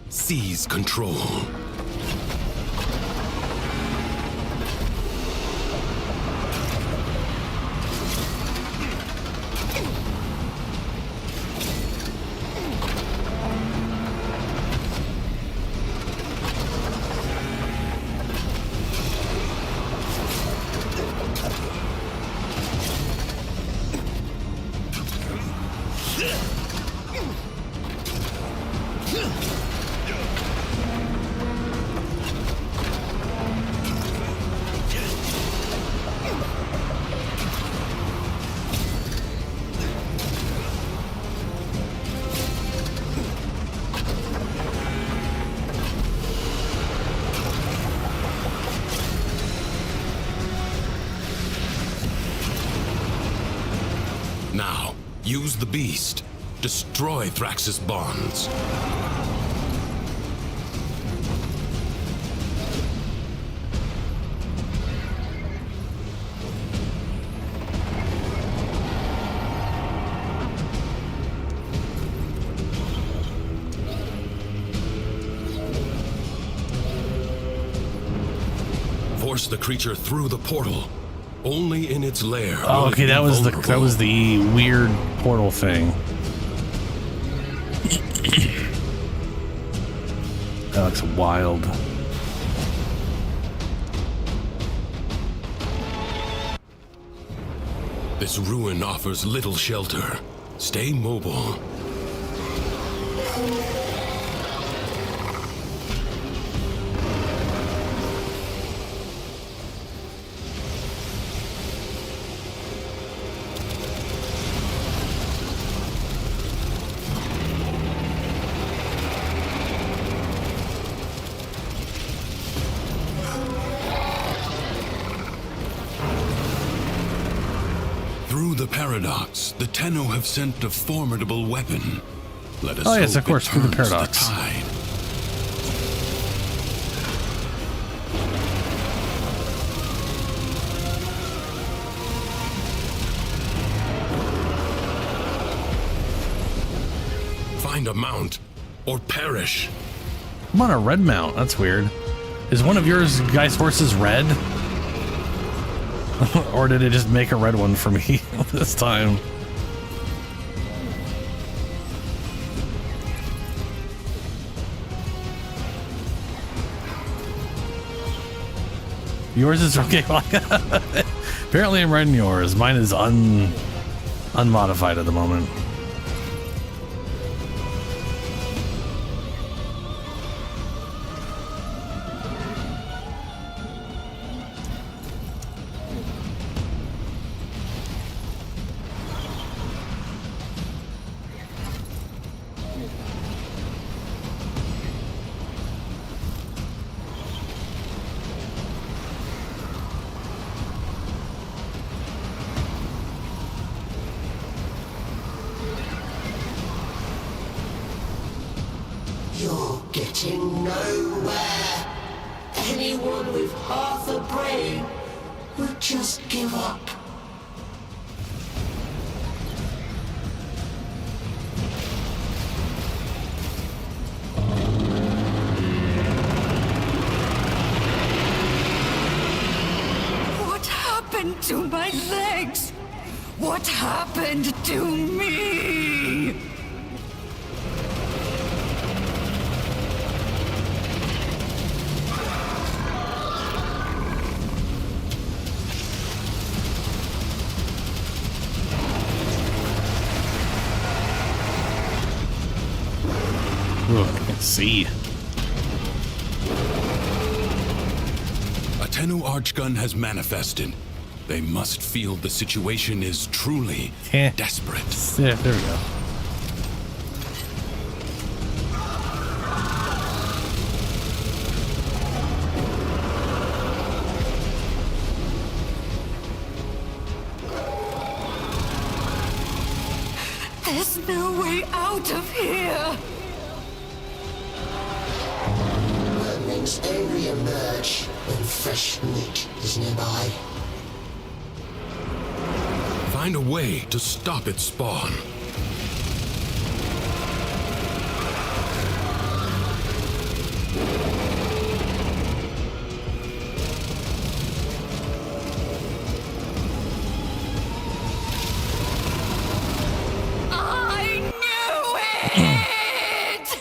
Seize control. Now, use the beast. Destroy Thrax's bonds. Force the creature through the portal. Only in its lair. Oh, okay, that was the weird portal thing. That looks wild. This ruin offers little shelter. Stay mobile. Through the paradox, the Tenno have sent a formidable weapon. Let us Oh yes, hope of course, it through the turns paradox. tide. Find a mount, or perish. I'm on a red mount. That's weird. Is one of yours guys' horses red? Or did it just make a red one for me this time? Yours is okay. Apparently I'm red in yours. Mine is unmodified at the moment. You're getting nowhere. Anyone with half a brain would just give up. What happened to my legs? What happened to me? Ooh, I can see. A Tenno Archgun has manifested. They must feel the situation is truly desperate. Yeah, there we go. There's no way out of here. Wormlings only emerge when fresh meat is nearby. Find a way to stop its spawn.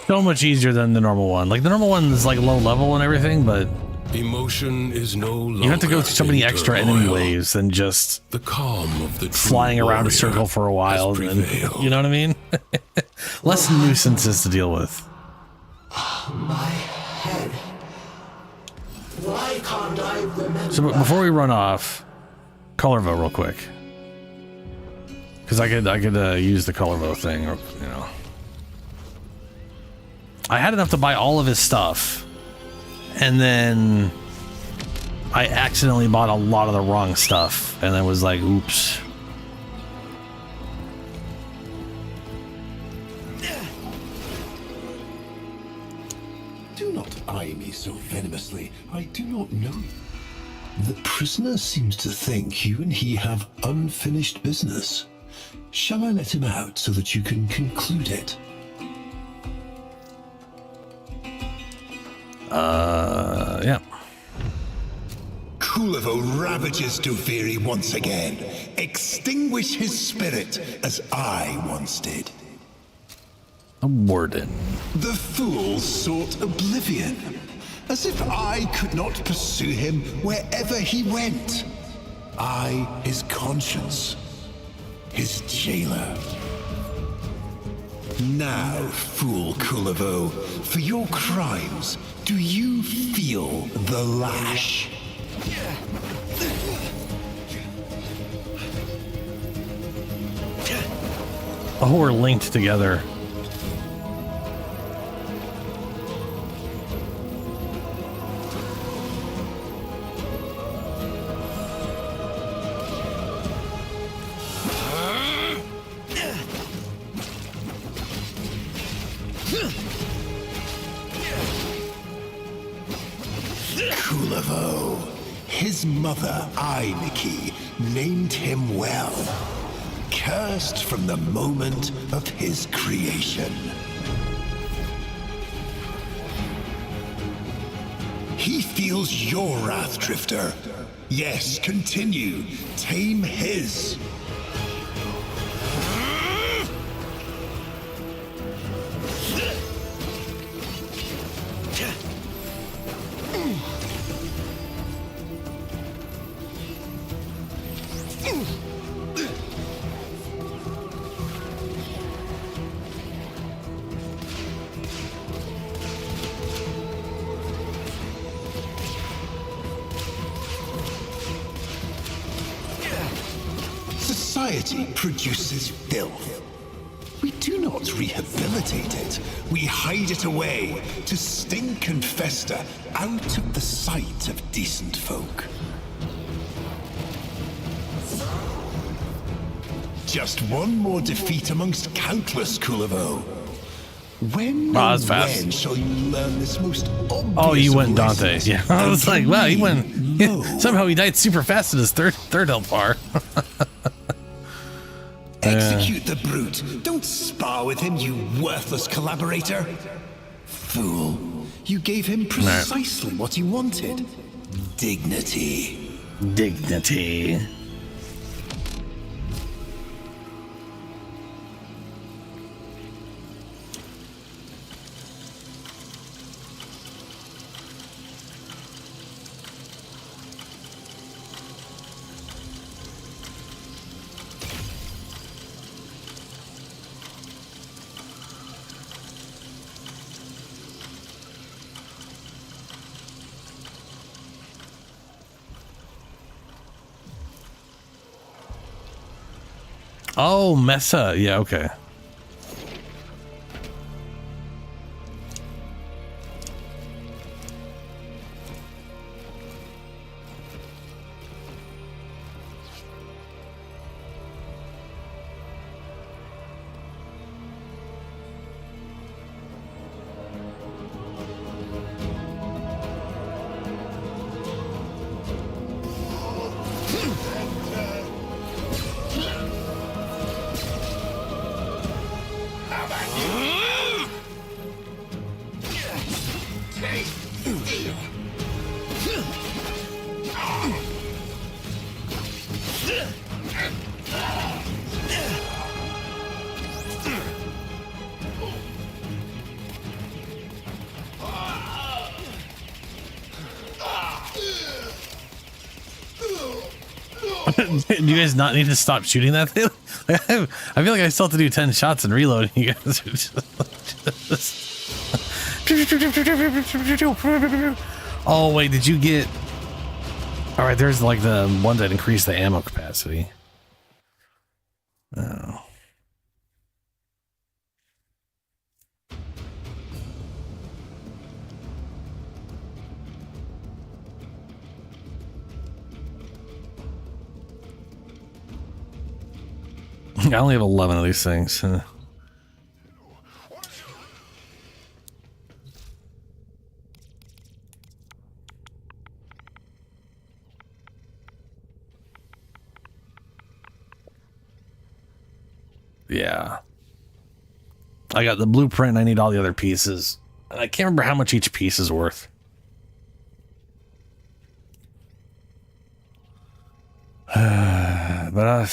So much easier than the normal one. Like the normal one is like low level and everything, but emotion is no longer. You have to go through so many extra enemy waves than just the calm of the flying around a circle for a while. And, you know what I mean? Less nuisances to deal with. My head. Why can't I remember? So before we run off, color vote real quick, because I could use the color vote thing, or you know. I had enough to buy all of his stuff, and then I accidentally bought a lot of the wrong stuff, and I was like, oops. Do not eye me so venomously. I do not know you. The prisoner seems to think you and he have unfinished business. Shall I let him out so that you can conclude it? Yeah. Kulivo ravages Duviri once again. Extinguish his spirit as I once did. A warden. The fool sought oblivion, as if I could not pursue him wherever he went. I, his conscience, his jailer. Now, fool Kulivo, for your crimes, do you feel the lash? Oh, we're linked together. Kulivo. His mother, Ainiki, named him well. Cursed from the moment of his creation. He feels your wrath, Drifter. Yes, continue. Tame his. Society produces filth. We do not rehabilitate it. We hide it away to stink and fester out of the sight of decent folk. Just one more defeat amongst countless, Kulavo. When that's fast. when shall you learn this most obvious? Oh, you went Dante. lessons? Yeah, I was like, wow, he went. No. Somehow he died super fast in his third health bar. Execute the brute. Don't spar with him, you worthless collaborator. Fool. You gave him precisely what he wanted. Dignity. Dignity. Oh, Mesa. Yeah, okay. Do you guys not need to stop shooting that thing? I feel like I still have to do 10 shots and reload. You guys are just... Oh, wait, did you get... All right, there's like the one that increased the ammo capacity. Oh. I only have 11 of these things. Yeah. I got the blueprint and I need all the other pieces. And I can't remember how much each piece is worth. But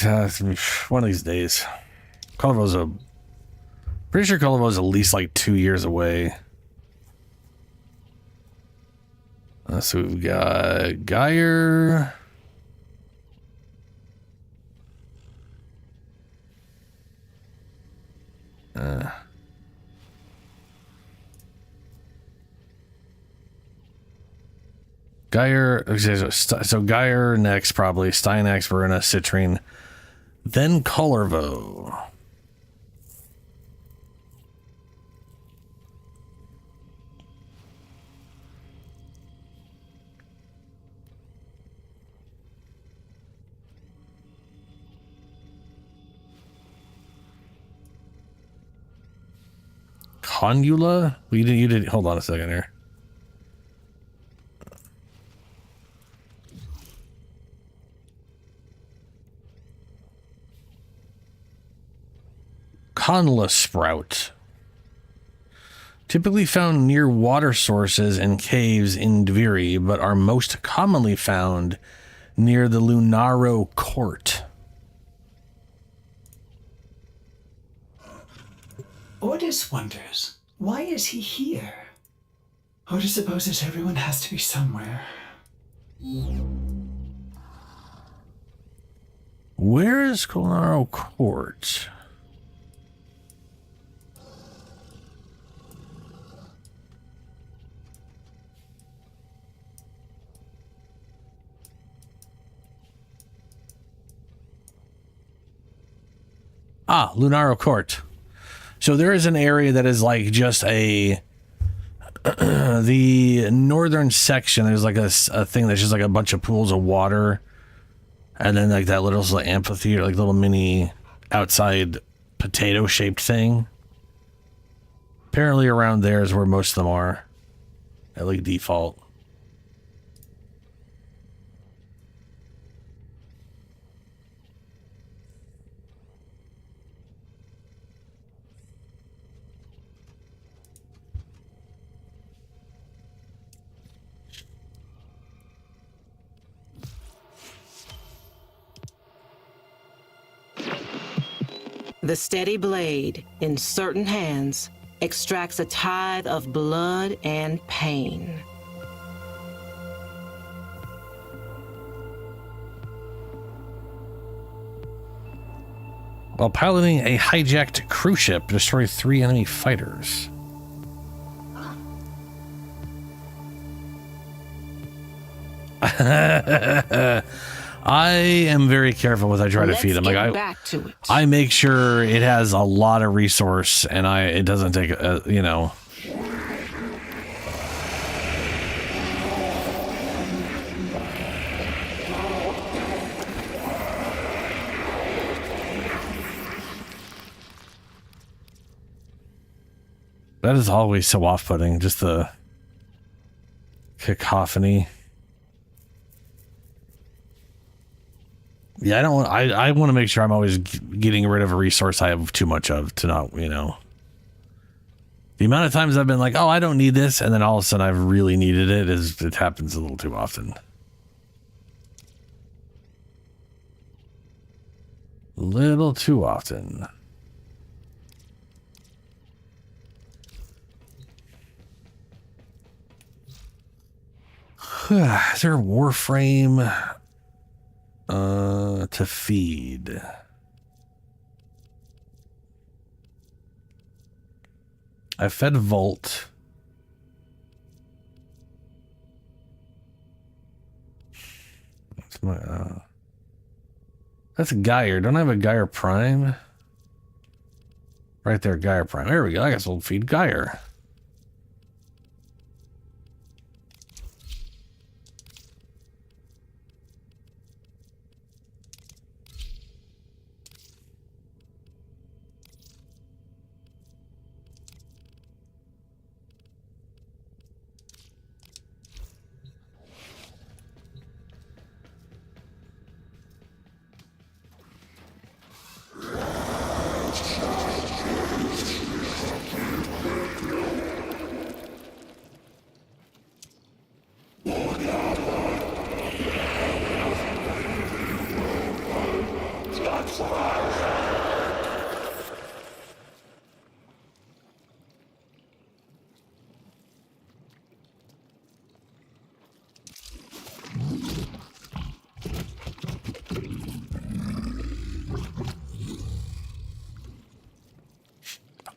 one of these days. Pretty sure Kulavo's at least like 2 years away. So we've got Geyer. Geyer, so Geyer next, probably. Steinax, Verena, Citrine, then Kulavo. Conula? Well, you did. Hold on a second here. Conla sprout. Typically found near water sources and caves in Dviri, but are most commonly found near the Lunaro Court. Ordis wonders, why is he here? Ordis supposes everyone has to be somewhere. Where is Lunaro Court? Ah, Lunaro Court. So there is an area that is like just a the northern section. There's like a thing that's just like a bunch of pools of water, and then like that little amphitheater, like little mini outside potato shaped thing. Apparently around there is where most of them are at like default. The steady blade, in certain hands, extracts a tithe of blood and pain. While piloting a hijacked cruise ship, destroy 3 enemy fighters. I am very careful with I try to feed him. Like I make sure it has a lot of resource, and it doesn't take you know. That is always so off-putting. Just the cacophony. Yeah, I want to make sure I'm always getting rid of a resource I have too much of to not, you know. The amount of times I've been like, oh, I don't need this, and then all of a sudden I've really needed it happens a little too often. Little too often. Is there a Warframe? To feed. I fed Volt. That's my, that's a Geyer. Don't I have a Geyer Prime? Right there, Geyer Prime. There we go. I guess we'll feed Geyer.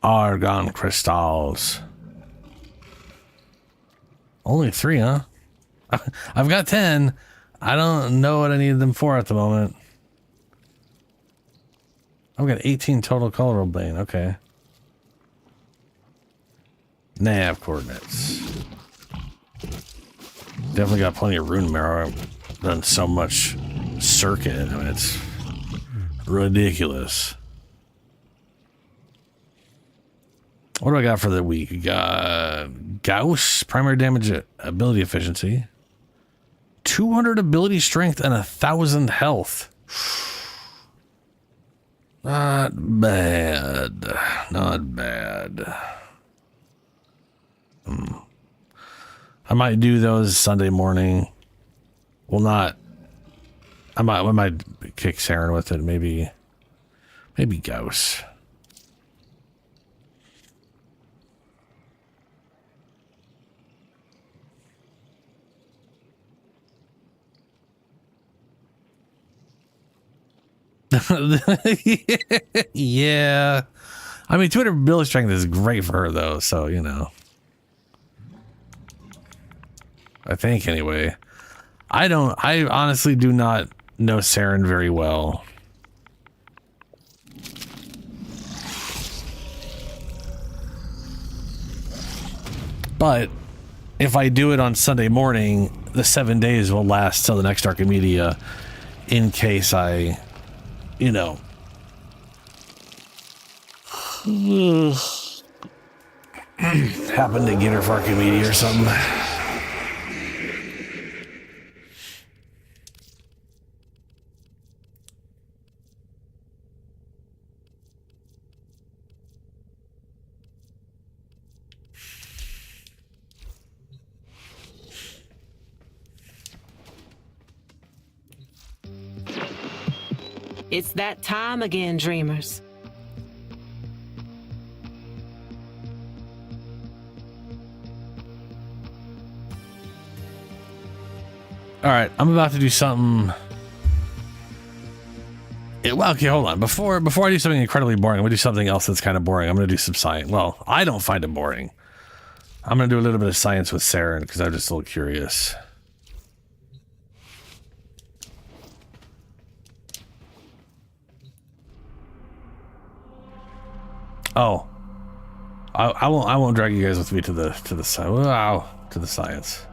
Argon crystals. Only 3, huh? I've got 10. I don't know what I need them for at the moment. I've got 18 total colorable bane. Okay. Nav coordinates. Definitely got plenty of rune marrow. I've done so much circuit. I mean, it's ridiculous. What do I got for the week? Gauss, primary damage ability efficiency. 200 ability strength and 1,000 health. Not bad. Not bad. I might do those Sunday morning. Well, not I might kick Saren with it. Maybe Gauss. Yeah. I mean, Twitter build strength is great for her, though, so, you know. I think, anyway. I honestly do not know Saren very well. But if I do it on Sunday morning, the 7 days will last till the next Archimedea in case I, you know, happen to get her for Archimedea or something. It's that time again, dreamers. All right, I'm about to do something. Well, okay, hold on. Before I do something incredibly boring, I'm gonna do something else that's kind of boring. I'm gonna do some science. Well, I don't find it boring. I'm gonna do a little bit of science with Saren because I'm just a little curious. Oh, I won't drag you guys with me to the science.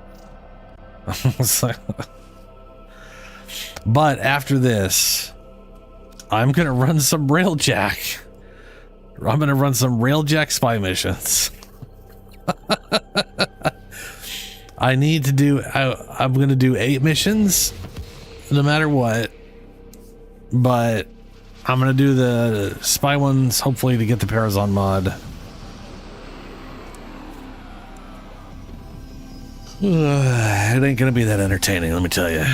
But after this, I'm gonna run some Railjack. I'm gonna run some Railjack spy missions. I need to do. I'm gonna do 8 missions, no matter what. But I'm gonna do the spy ones, hopefully, to get the Parazon mod. It ain't gonna be that entertaining, let me tell you.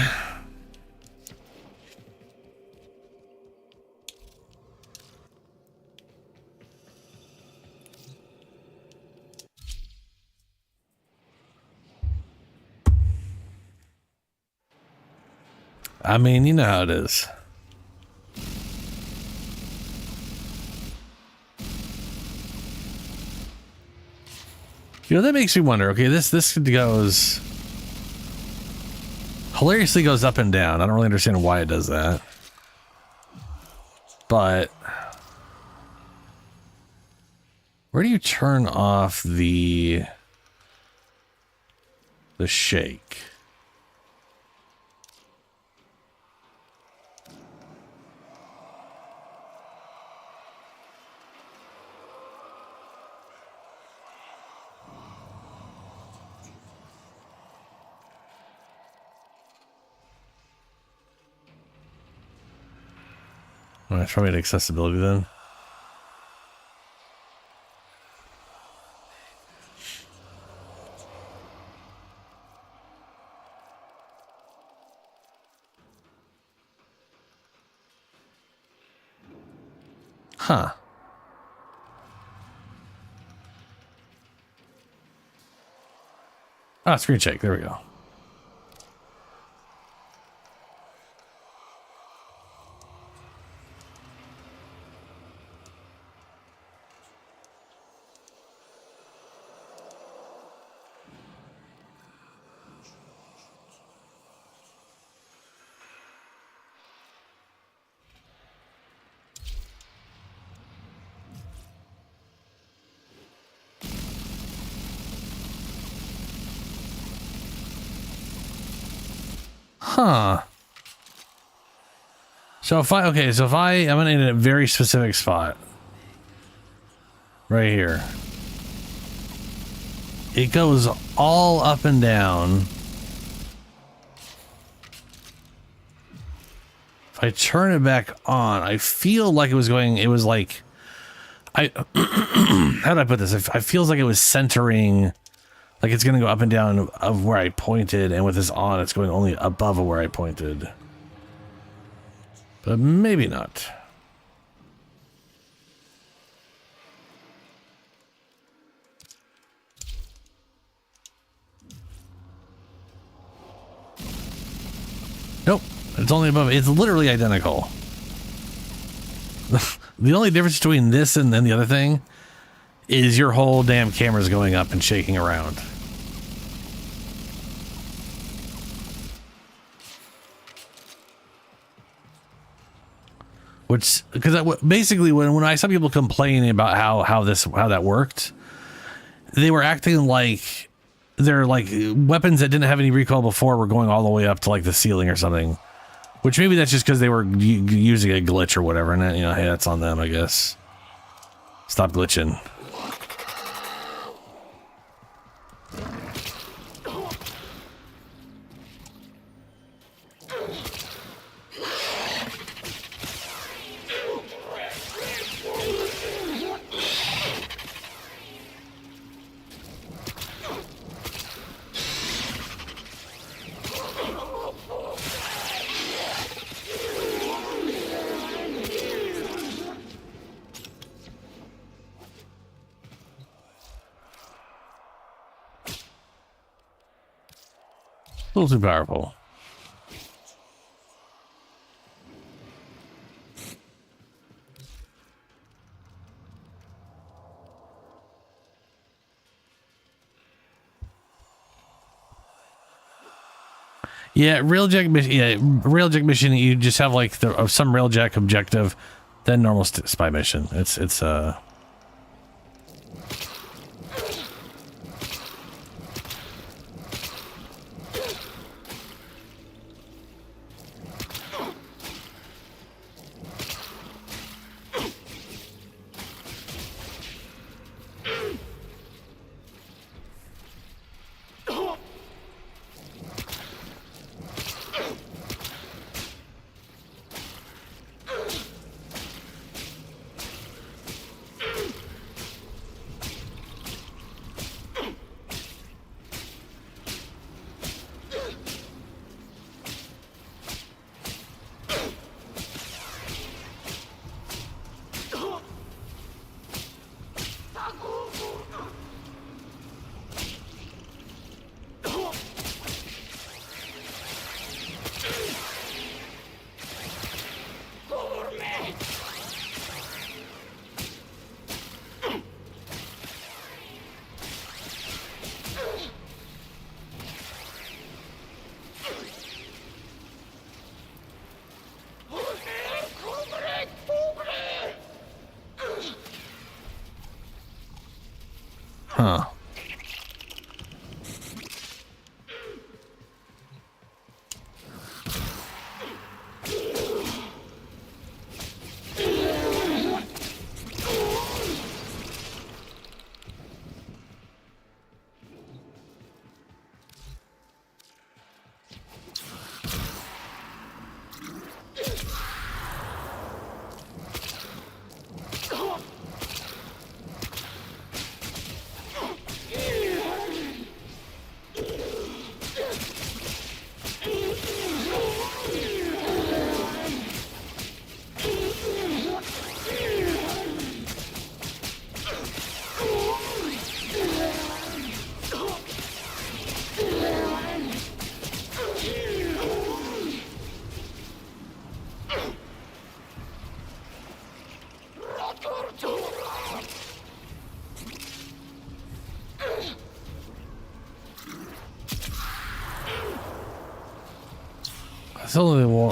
I mean, you know how it is. You know, that makes me wonder, okay, this goes... hilariously goes up and down. I don't really understand why it does that. But... where do you turn off the shake? All right, try me to accessibility then. Huh. Ah, screen shake. There we go. Huh. So if I'm in a very specific spot. Right here. It goes all up and down. If I turn it back on, I feel like it was like, how do I put this? I feels like it was centering. Like it's going to go up and down of where I pointed, and with this on, it's going only above of where I pointed. But maybe not. Nope. It's only above. It's literally identical. The only difference between this and then the other thing is your whole damn camera's going up and shaking around. Which, because basically when I saw people complaining about how that worked, they were acting like they're like weapons that didn't have any recoil before were going all the way up to like the ceiling or something. Which maybe that's just because they were using a glitch or whatever, and you know, hey, that's on them, I guess. Stop glitching. A little too powerful. Yeah, railjack mission. Yeah, railjack mission. You just have like some railjack objective, then normal spy mission. It's huh.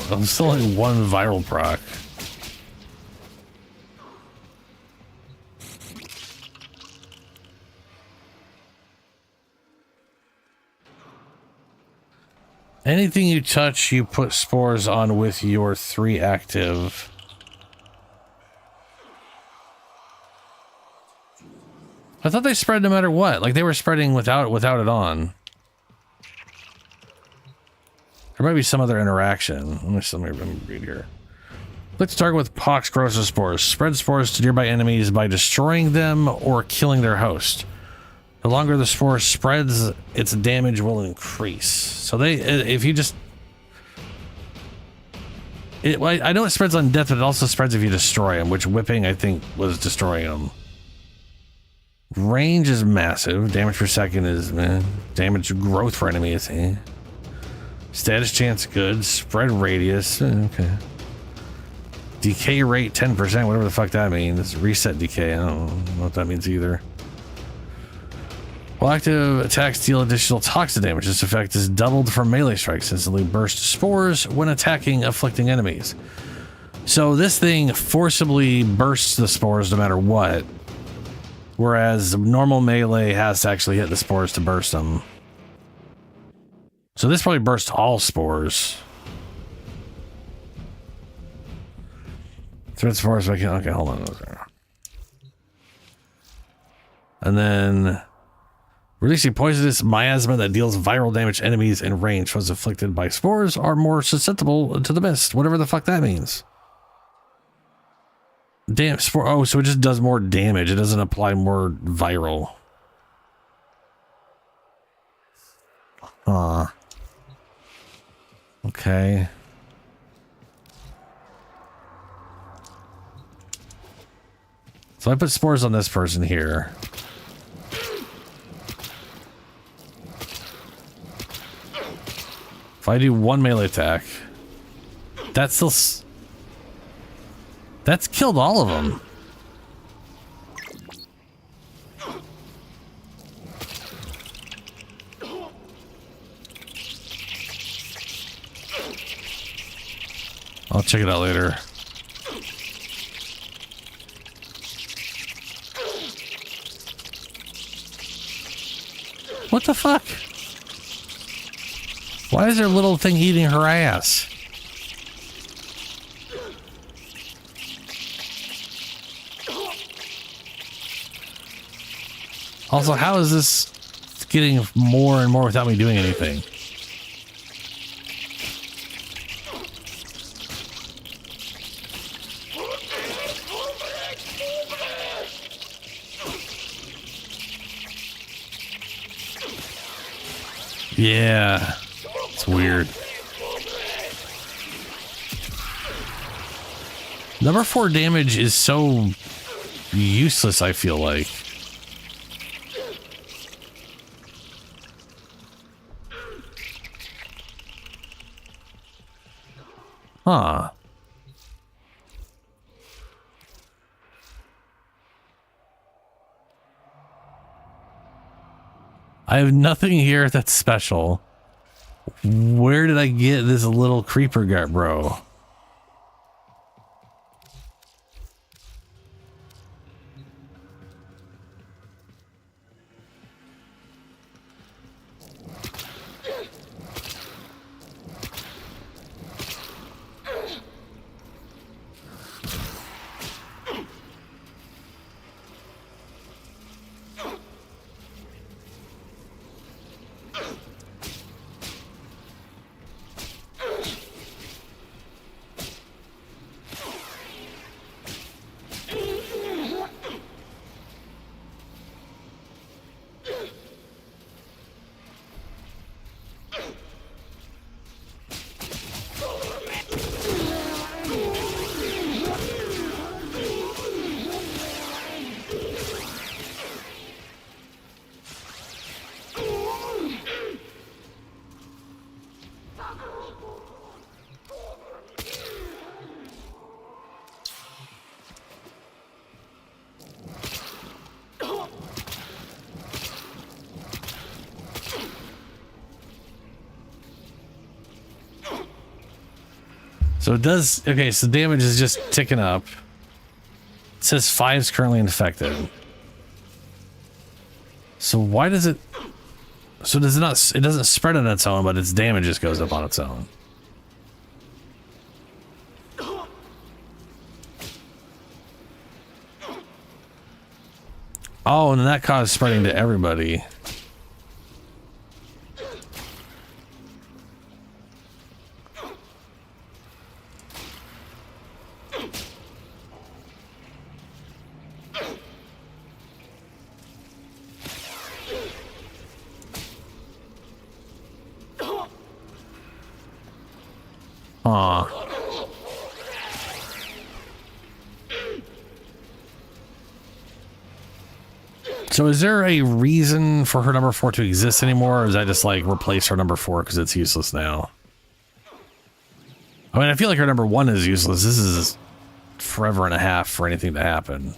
I'm still only one viral proc. Anything you touch, you put spores on with your 3 active. I thought they spread no matter what. Like they were spreading without it on. There might be some other interaction. Let me read here. Let's target with pox corrosive spores. Spread spores to nearby enemies by destroying them or killing their host. The longer the spore spreads, its damage will increase. So if I know it spreads on death, but it also spreads if you destroy them, which whipping, I think, was destroying them. Range is massive. Damage per second is, damage growth for enemies. Status chance good. Spread radius. Okay. Decay rate 10%, whatever the fuck that means. Reset decay. I don't know what that means either. While active attacks deal additional toxic damage. This effect is doubled from melee strikes. Instantly burst spores when attacking afflicting enemies. So this thing forcibly bursts the spores no matter what. Whereas normal melee has to actually hit the spores to burst them. So this probably bursts all spores. Threat spores, okay, hold on. And then releasing poisonous miasma that deals viral damage to enemies in range. Was afflicted by spores are more susceptible to the mist. Whatever the fuck that means. Damn, spore. Oh, so it just does more damage. It doesn't apply more viral. Okay. So I put spores on this person here. If I do one melee attack, that's still... That's killed all of them. I'll check it out later. What the fuck? Why is there a little thing eating her ass? Also, how is this getting more and more without me doing anything? Yeah, it's weird. Number 4 damage is so useless, I feel like. Huh. I have nothing here that's special. Where did I get this little creeper gut, bro? So it does, okay, so damage is just ticking up. It says 5 is currently infected. So why does it, so does it not, it doesn't spread on its own, but its damage just goes up on its own. Oh, and then that caused spreading to everybody. Aw. So is there a reason for her number 4 to exist anymore, or is that just like replace her number 4 because it's useless now? I mean, I feel like her number 1 is useless. This is forever and a half for anything to happen.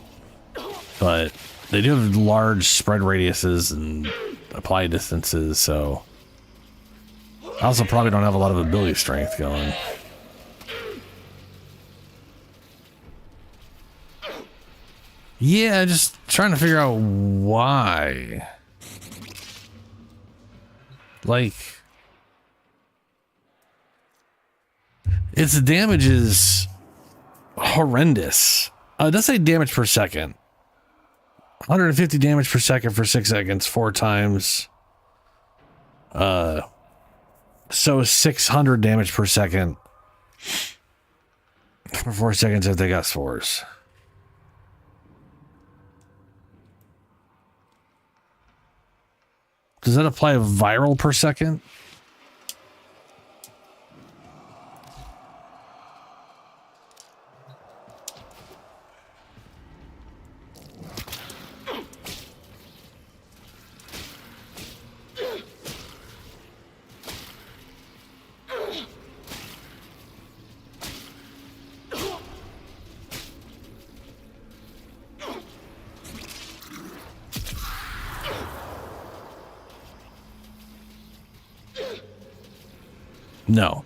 But they do have large spread radiuses and apply distances, so... I also probably don't have a lot of ability strength going. Yeah, just trying to figure out why. Like... its damage is horrendous. It does say damage per second. 150 damage per second for 6 seconds, 4 times. So 600 damage per second for 4 seconds if they got spores. Does that apply viral per second? No.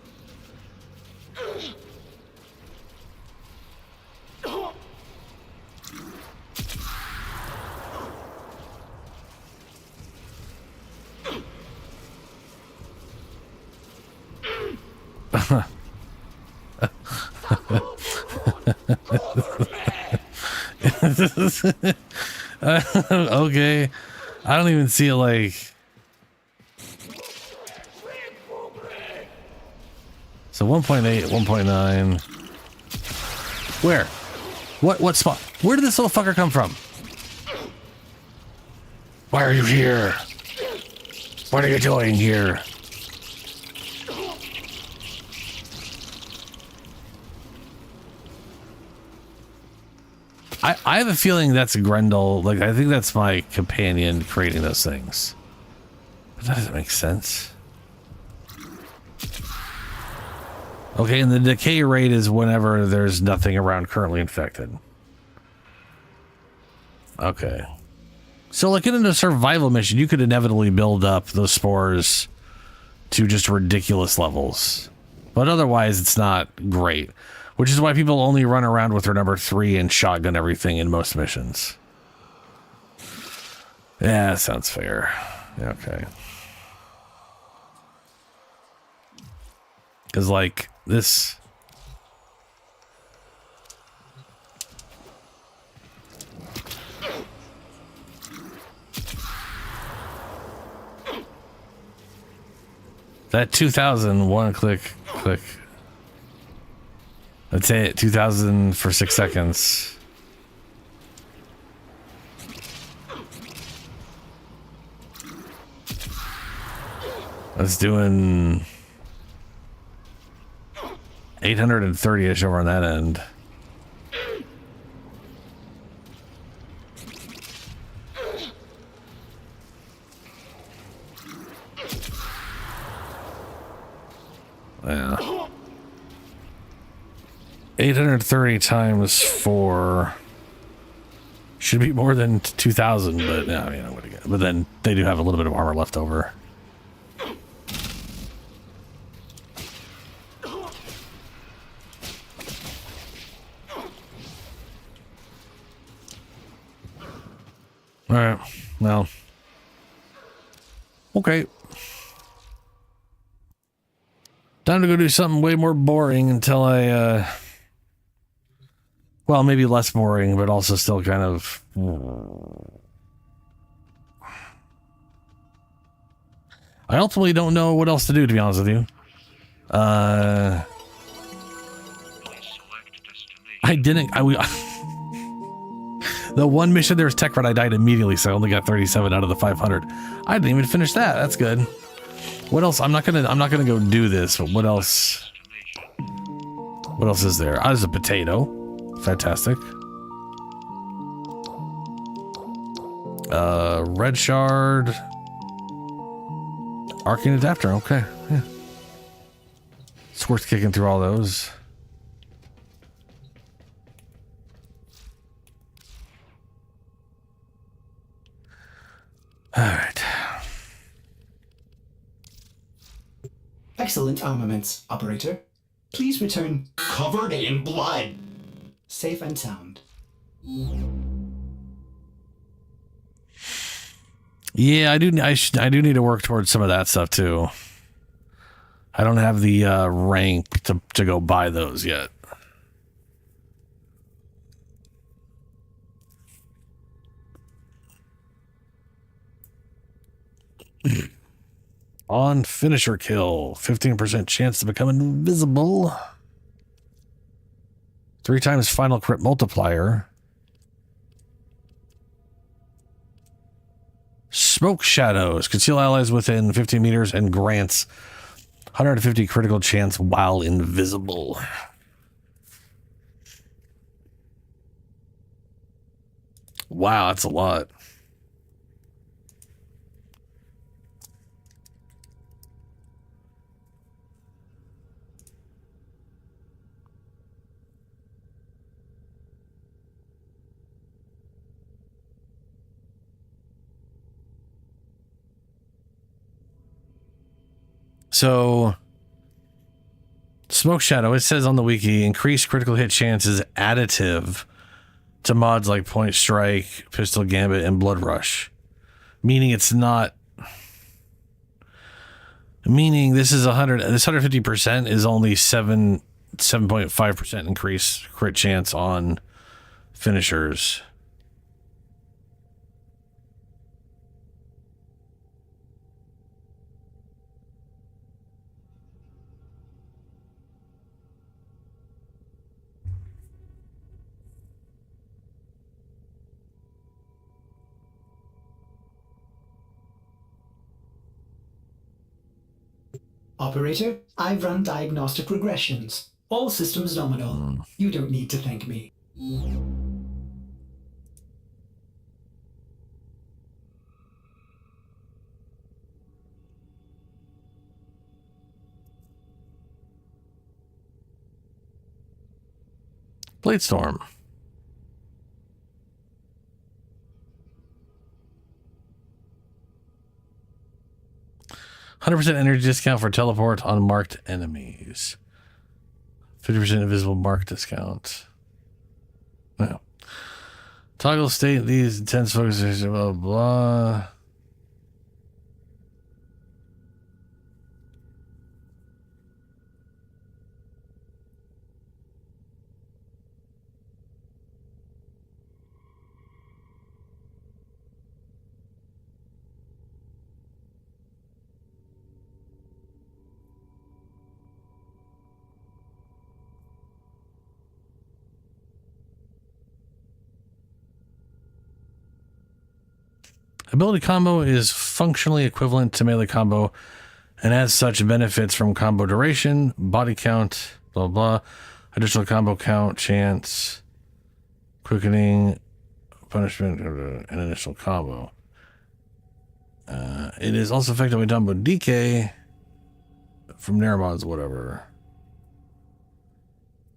Okay. I don't even see it like... So 1.8, 1.9. Where? What spot? Where did this little fucker come from? Why are you here? What are you doing here? I have a feeling that's Grendel. Like, I think that's my companion creating those things. But that doesn't make sense. Okay, and the decay rate is whenever there's nothing around currently infected. Okay. So, like, in a survival mission, you could inevitably build up those spores to just ridiculous levels. But otherwise, it's not great. Which is why people only run around with their number 3 and shotgun everything in most missions. Yeah, that sounds fair. Okay. Because, like, this... That 2000, one click. Let's say it, 2000 for 6 seconds. That's doing 830-ish over on that end. Yeah. 830 times 4 should be more than 2,000, but no, you know what again. But then they do have a little bit of armor left over. All right, well, okay. Time to go do something way more boring until I, well, maybe less boring, but also still kind of... I ultimately don't know what else to do, to be honest with you. I didn't... The one mission there was tech red, I died immediately, so I only got 37 out of the 500. I didn't even finish that. That's good. What else? I'm not gonna go do this, but what else? What else is there? There's a potato. Fantastic. Red shard. Arcane adapter, okay. Yeah. It's worth kicking through all those. Alright. Excellent armaments, operator. Please return Covered in blood. safe and sound. Yeah, I do need to work towards some of that stuff too. I don't have the rank to go buy those yet. On finisher kill, 15% chance to become invisible. 3 times final crit multiplier. Smoke shadows, conceal allies within 15 meters and grants 150 critical chance while invisible. Wow, that's a lot. So, Smoke Shadow, it says on the wiki, increased critical hit chance is additive to mods like Point Strike, Pistol Gambit, and Blood Rush. Meaning it's not... Meaning this is 100... This 150% is only 7.5% increase crit chance on finishers. Operator, I've run diagnostic regressions. All systems nominal. You don't need to thank me. Bladestorm. %100% energy discount for teleport on marked enemies. 50% invisible mark discount. No. Toggle state these intense focuses, blah, blah. Ability combo is functionally equivalent to melee combo and as such benefits from combo duration, body count, blah, blah, additional combo count, chance, quickening, punishment, and additional combo. It is also effectively done with DK from Neremods, whatever.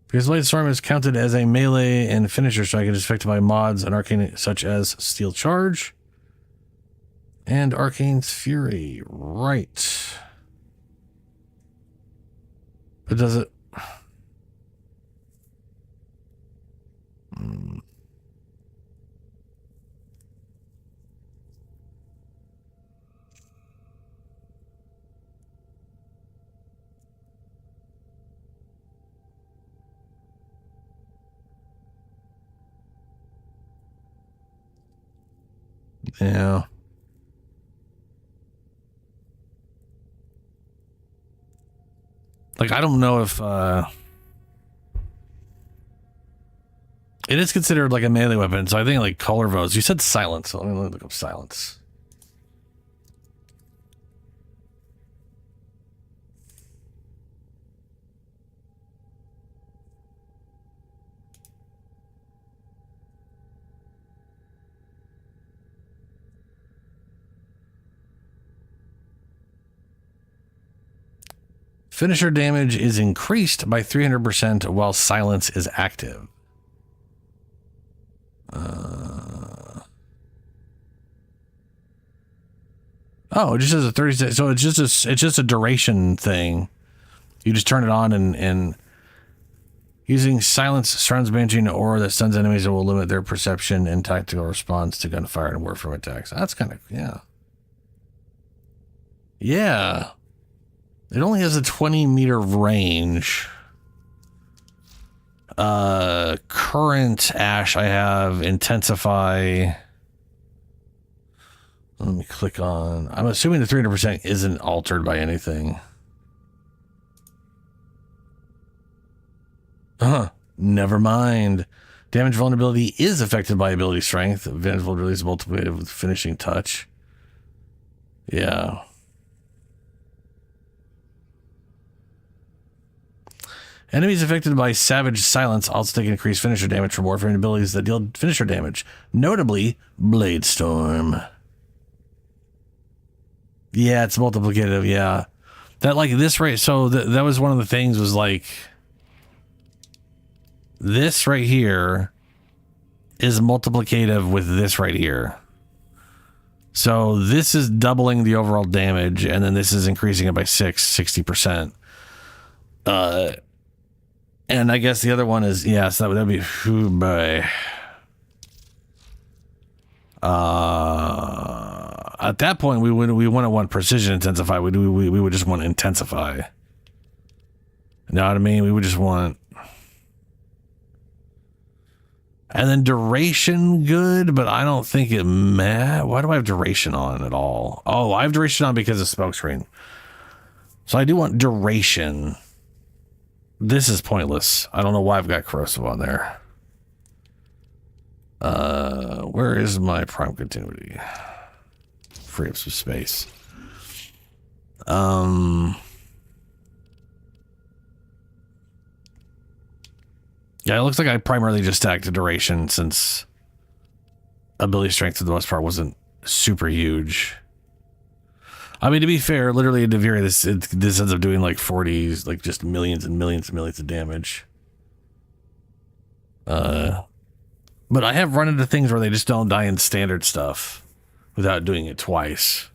Because Bladestorm is counted as a melee and finisher strike, it is affected by mods and arcane such as Steel Charge and Arcane's Fury. Right. But does it... Yeah. Like, I don't know if, it is considered like a melee weapon, so I think like color votes. You said silence, so let me look up silence. Finisher damage is increased by 300% while silence is active. Oh, it just has a 30. So it's just a duration thing. You just turn it on and using silence surrounds banshee aura that stuns enemies and will limit their perception and tactical response to gunfire and warframe attacks. That's kind of yeah. It only has a 20-meter range. Current Ash I have intensify. Let me click on. I'm assuming the 300% isn't altered by anything. Never mind. Damage vulnerability is affected by ability strength. Advantage vulnerability is multiplied with finishing touch. Yeah. Enemies affected by Savage Silence also take increased finisher damage from Warframe abilities that deal finisher damage, notably Blade Storm. Yeah, it's multiplicative, yeah. That, like, this right, so that was one of the things was, like, this right here is multiplicative with this right here. So this is doubling the overall damage, and then this is increasing it by 60%. And I guess the other one is, yeah, so that'd be by at that point we wouldn't want precision intensify. We would just want intensify. You know what I mean? We would just want, and then duration good, but I don't think it why do I have duration on at all? Oh, I have duration on because of smokescreen. So I do want duration. This is pointless. I don't know why I've got corrosive on there. Where is my prime continuity? Free up some space. Yeah, it looks like I primarily just stacked a duration since ability strength for the most part wasn't super huge. I mean, to be fair, literally in Devira, this ends up doing like 40s, like just millions and millions and millions of damage. But I have run into things where they just don't die in standard stuff without doing it twice.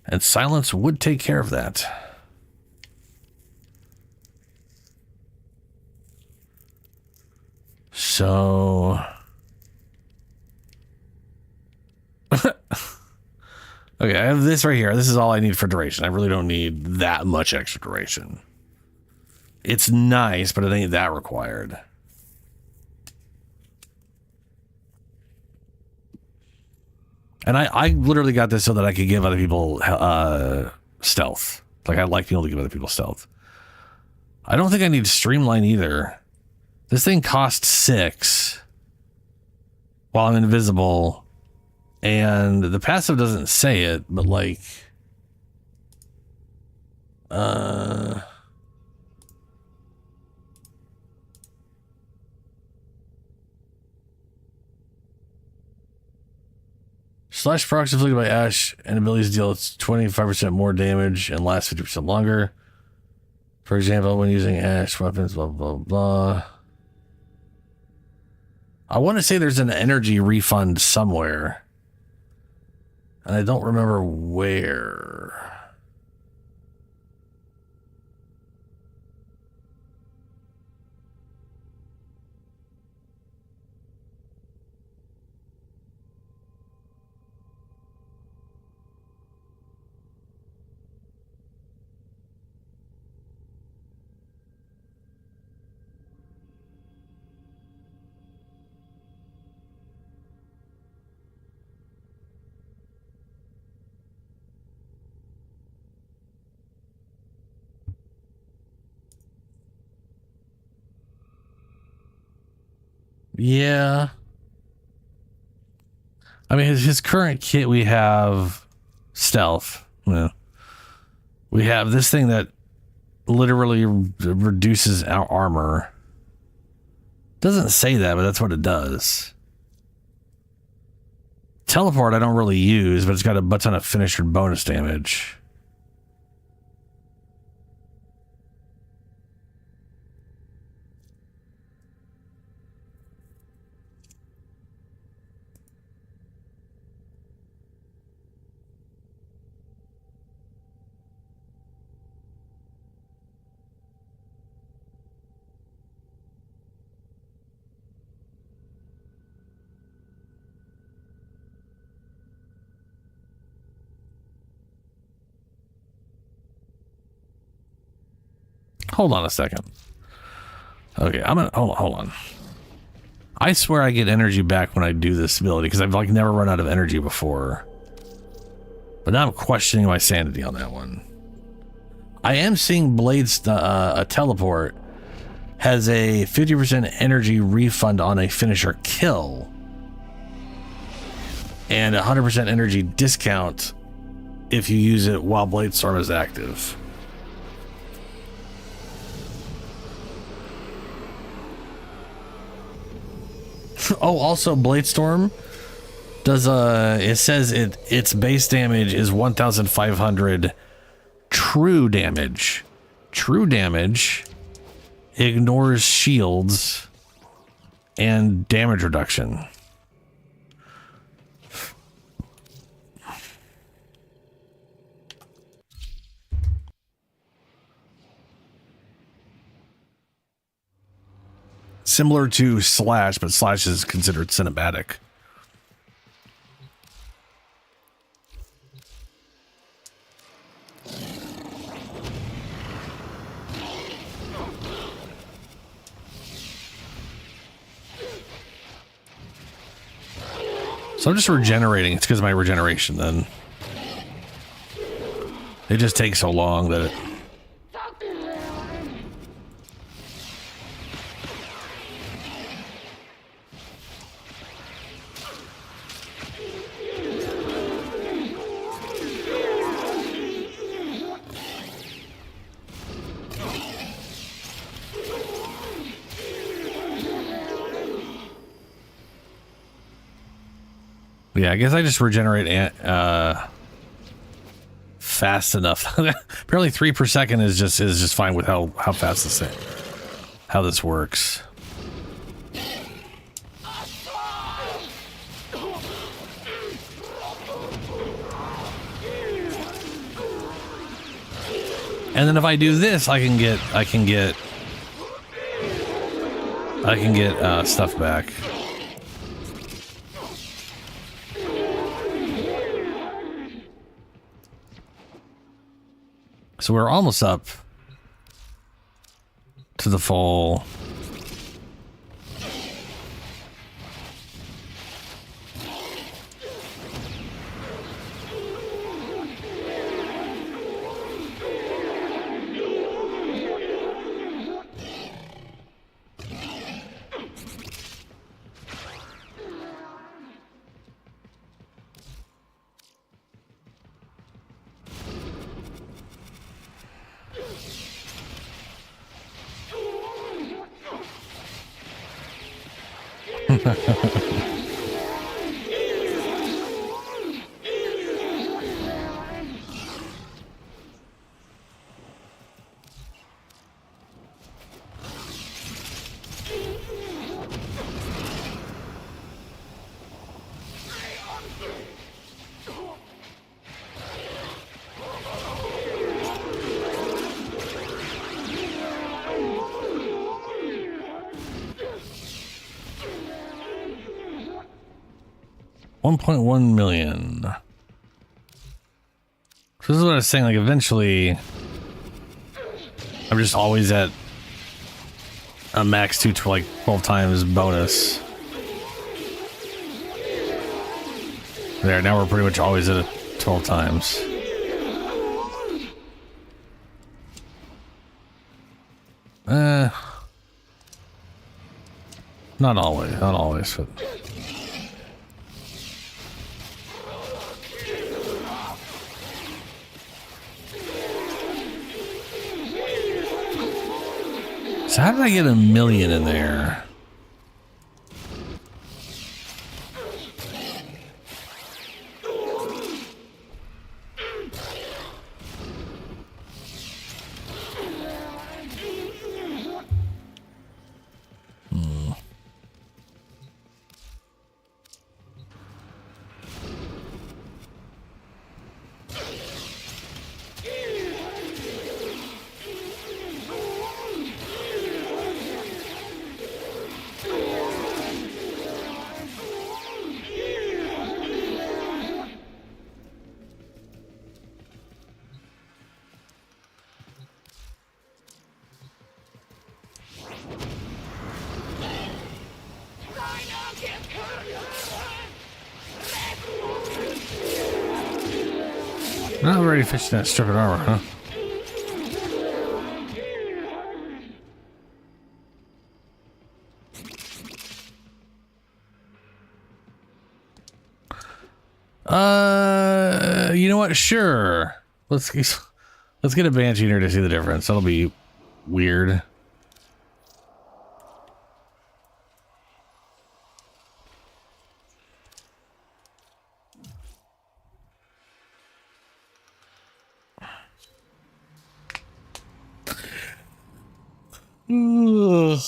And silence would take care of that. So... Okay, I have this right here. This is all I need for duration. I really don't need that much extra duration. It's nice, but it ain't that required. And I literally got this so that I could give other people stealth. Like, I like being able to give other people stealth. I don't think I need streamline either. This thing costs 6 while I'm invisible. And the passive doesn't say it, but like, slash procs inflicted by Ash and abilities deal 25% more damage and last 50% longer. For example, when using Ash weapons, blah, blah, blah. I want to say there's an energy refund somewhere. And I don't remember where. Yeah. I mean, his current kit, we have stealth. Yeah. We have this thing that literally reduces our armor. Doesn't say that, but that's what it does. Teleport I don't really use, but it's got a butt ton of finisher bonus damage. Hold on a second. Okay, I'm gonna hold on. I swear I get energy back when I do this ability because I've like never run out of energy before. But now I'm questioning my sanity on that one. I am seeing Blade's a teleport has a 50% energy refund on a finisher kill and 100% energy discount if you use it while Blade Storm is active. Oh, also Blade Storm does it says its base damage is 1,500 true damage. True damage ignores shields and damage reduction. Similar to Slash, but Slash is considered cinematic. So I'm just regenerating. It's because of my regeneration then. It just takes so long that it... Yeah, I guess I just regenerate fast enough. Apparently 3 per second is just fine with how fast this works. And then if I do this, I can get stuff back. So we're almost up to the full. $1.1 million. So this is what I was saying, like eventually I'm just always at a max to like 12 times bonus. There, now we're pretty much always at 12 times. Not always, but so how did I get 1 million in there? Not already fixed that strip of armor, huh? You know what? Sure. Let's get a Banshee here to see the difference. That'll be weird. Ugh.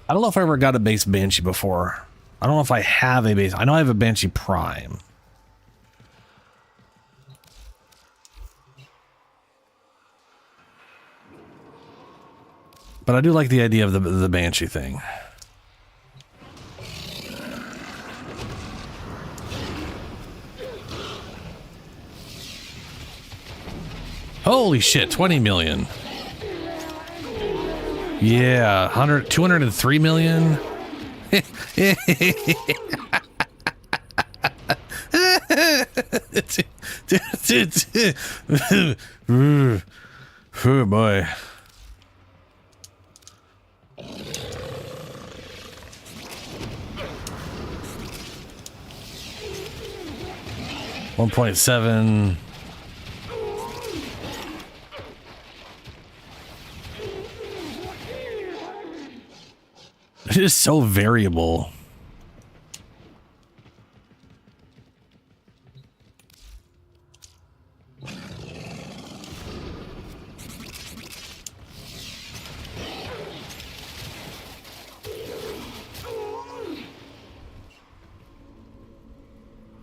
I don't know if I ever got a base Banshee before. I don't know if I have a base. I know I have a Banshee Prime. But I do like the idea of the Banshee thing. Holy shit, 20 million. Yeah, 203 million. Oh boy. $1.7. It is so variable.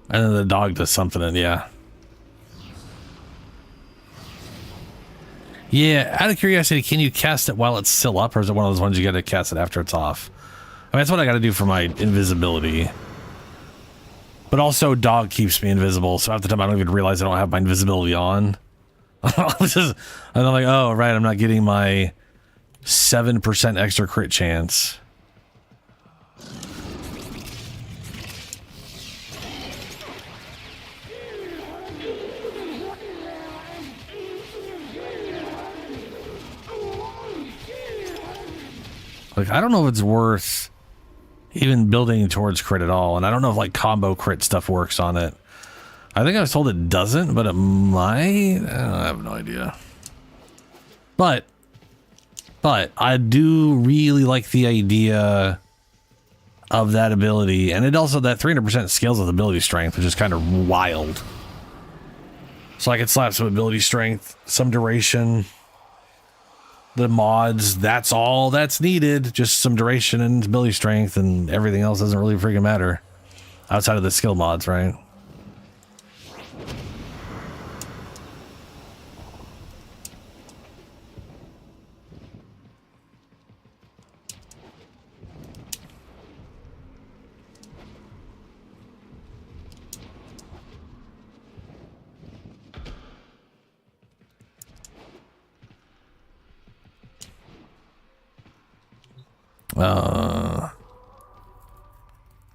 And then the dog does something, and yeah. Yeah, out of curiosity, can you cast it while it's still up, or is it one of those ones you gotta cast it after it's off? I mean, that's what I gotta do for my invisibility. But also, dog keeps me invisible, so half the time I don't even realize I don't have my invisibility on. I'm like, oh, right, I'm not getting my 7% extra crit chance. Like, I don't know if it's worth even building towards crit at all, and I don't know if like combo crit stuff works on it. I think I was told it doesn't, but it might. I have no idea. But I do really like the idea of that ability, and it also that 300% scales with ability strength, which is kind of wild. So I could slap some ability strength, some duration. The mods, that's all that's needed. Just some duration and ability strength, and everything else doesn't really freaking matter. Outside of the skill mods, right?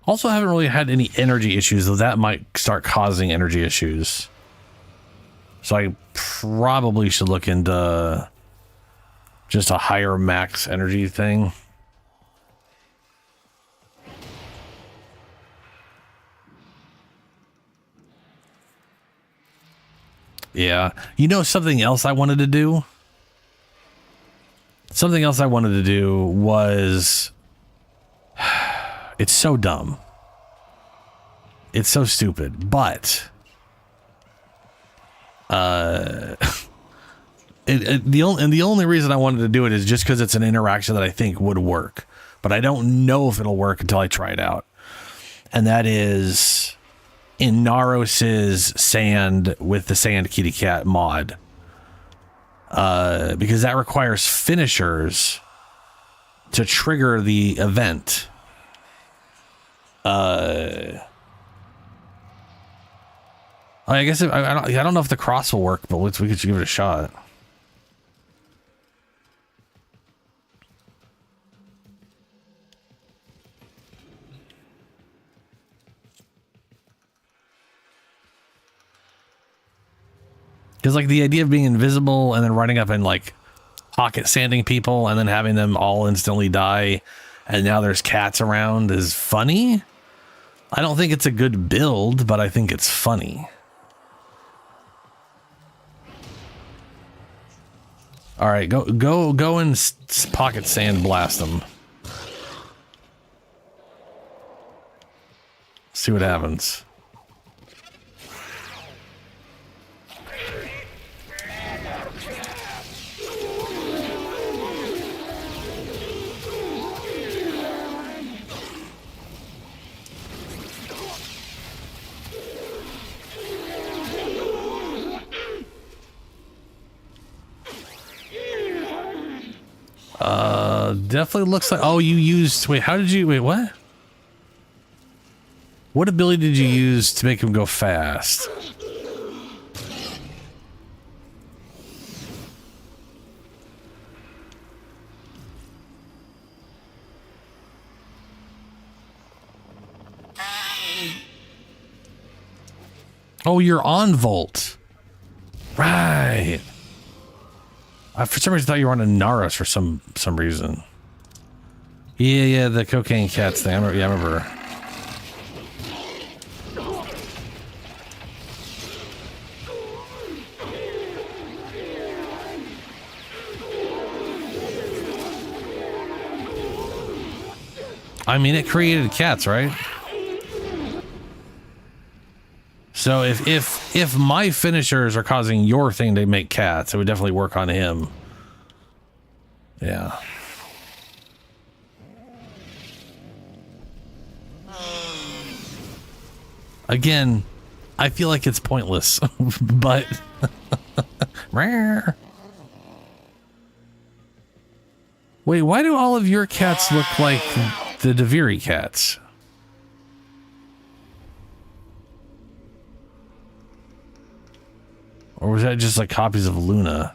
Also haven't really had any energy issues, though that might start causing energy issues. So I probably should look into just a higher max energy thing. Yeah. You know, something else I wanted to do? Something else I wanted to do was... It's so dumb. It's so stupid, but... the only reason I wanted to do it is just because it's an interaction that I think would work. But I don't know if it'll work until I try it out. And that is... in Naros's Sand with the Sand Kitty Cat mod. Because that requires finishers to trigger the event. I guess I don't know if the cross will work, but we could give it a shot. Because like the idea of being invisible and then running up and like pocket sanding people and then having them all instantly die, and now there's cats around is funny. I don't think it's a good build, but I think it's funny. All right, go and pocket sand blast them. See what happens. Definitely looks like, oh, you used, wait, how did you, wait, what? What ability did you use to make him go fast? Oh, you're on Volt. Right. I for some reason thought you were on a Naros for some reason. Yeah, the cocaine cats thing. I remember. I mean, it created cats, right? So if my finishers are causing your thing to make cats, it would definitely work on him. Yeah. Again, I feel like it's pointless, but wait, why do all of your cats look like the Deviri cats? Or was that just like copies of Luna?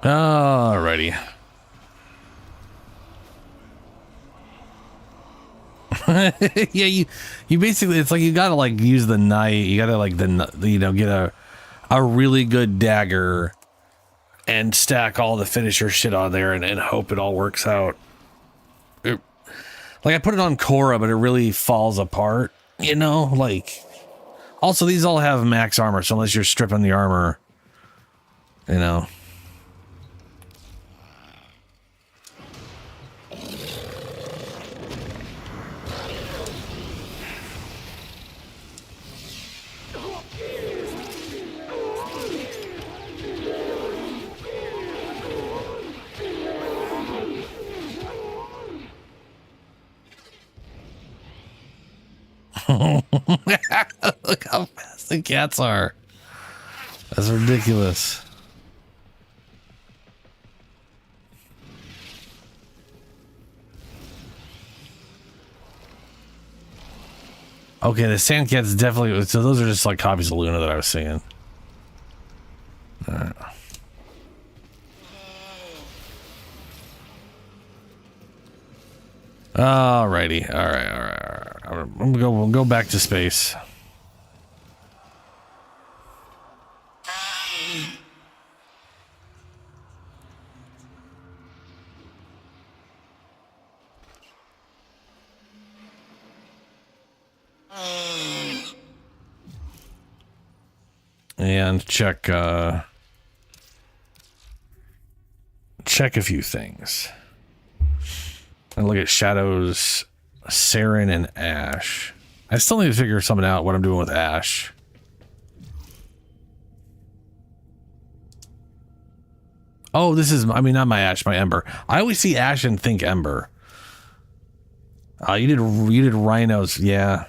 Alrighty. Yeah, you basically, it's like you gotta like use the knight, you gotta like get a really good dagger and stack all the finisher shit on there and hope it all works out. Like I put it on Korra, but it really falls apart, you know? Like, also these all have max armor, so unless you're stripping the armor, you know. Look how fast the cats are. That's ridiculous. Okay, the sand cats definitely, so those are just like copies of Luna that I was seeing. Alright. Alrighty. Alright. We'll go back to space. And check a few things. And look at Shadows, Saren, and Ash. I still need to figure something out what I'm doing with Ash. Oh, this is, I mean, not my Ash, my Ember. I always see Ash and think Ember. You did Rhinos, yeah.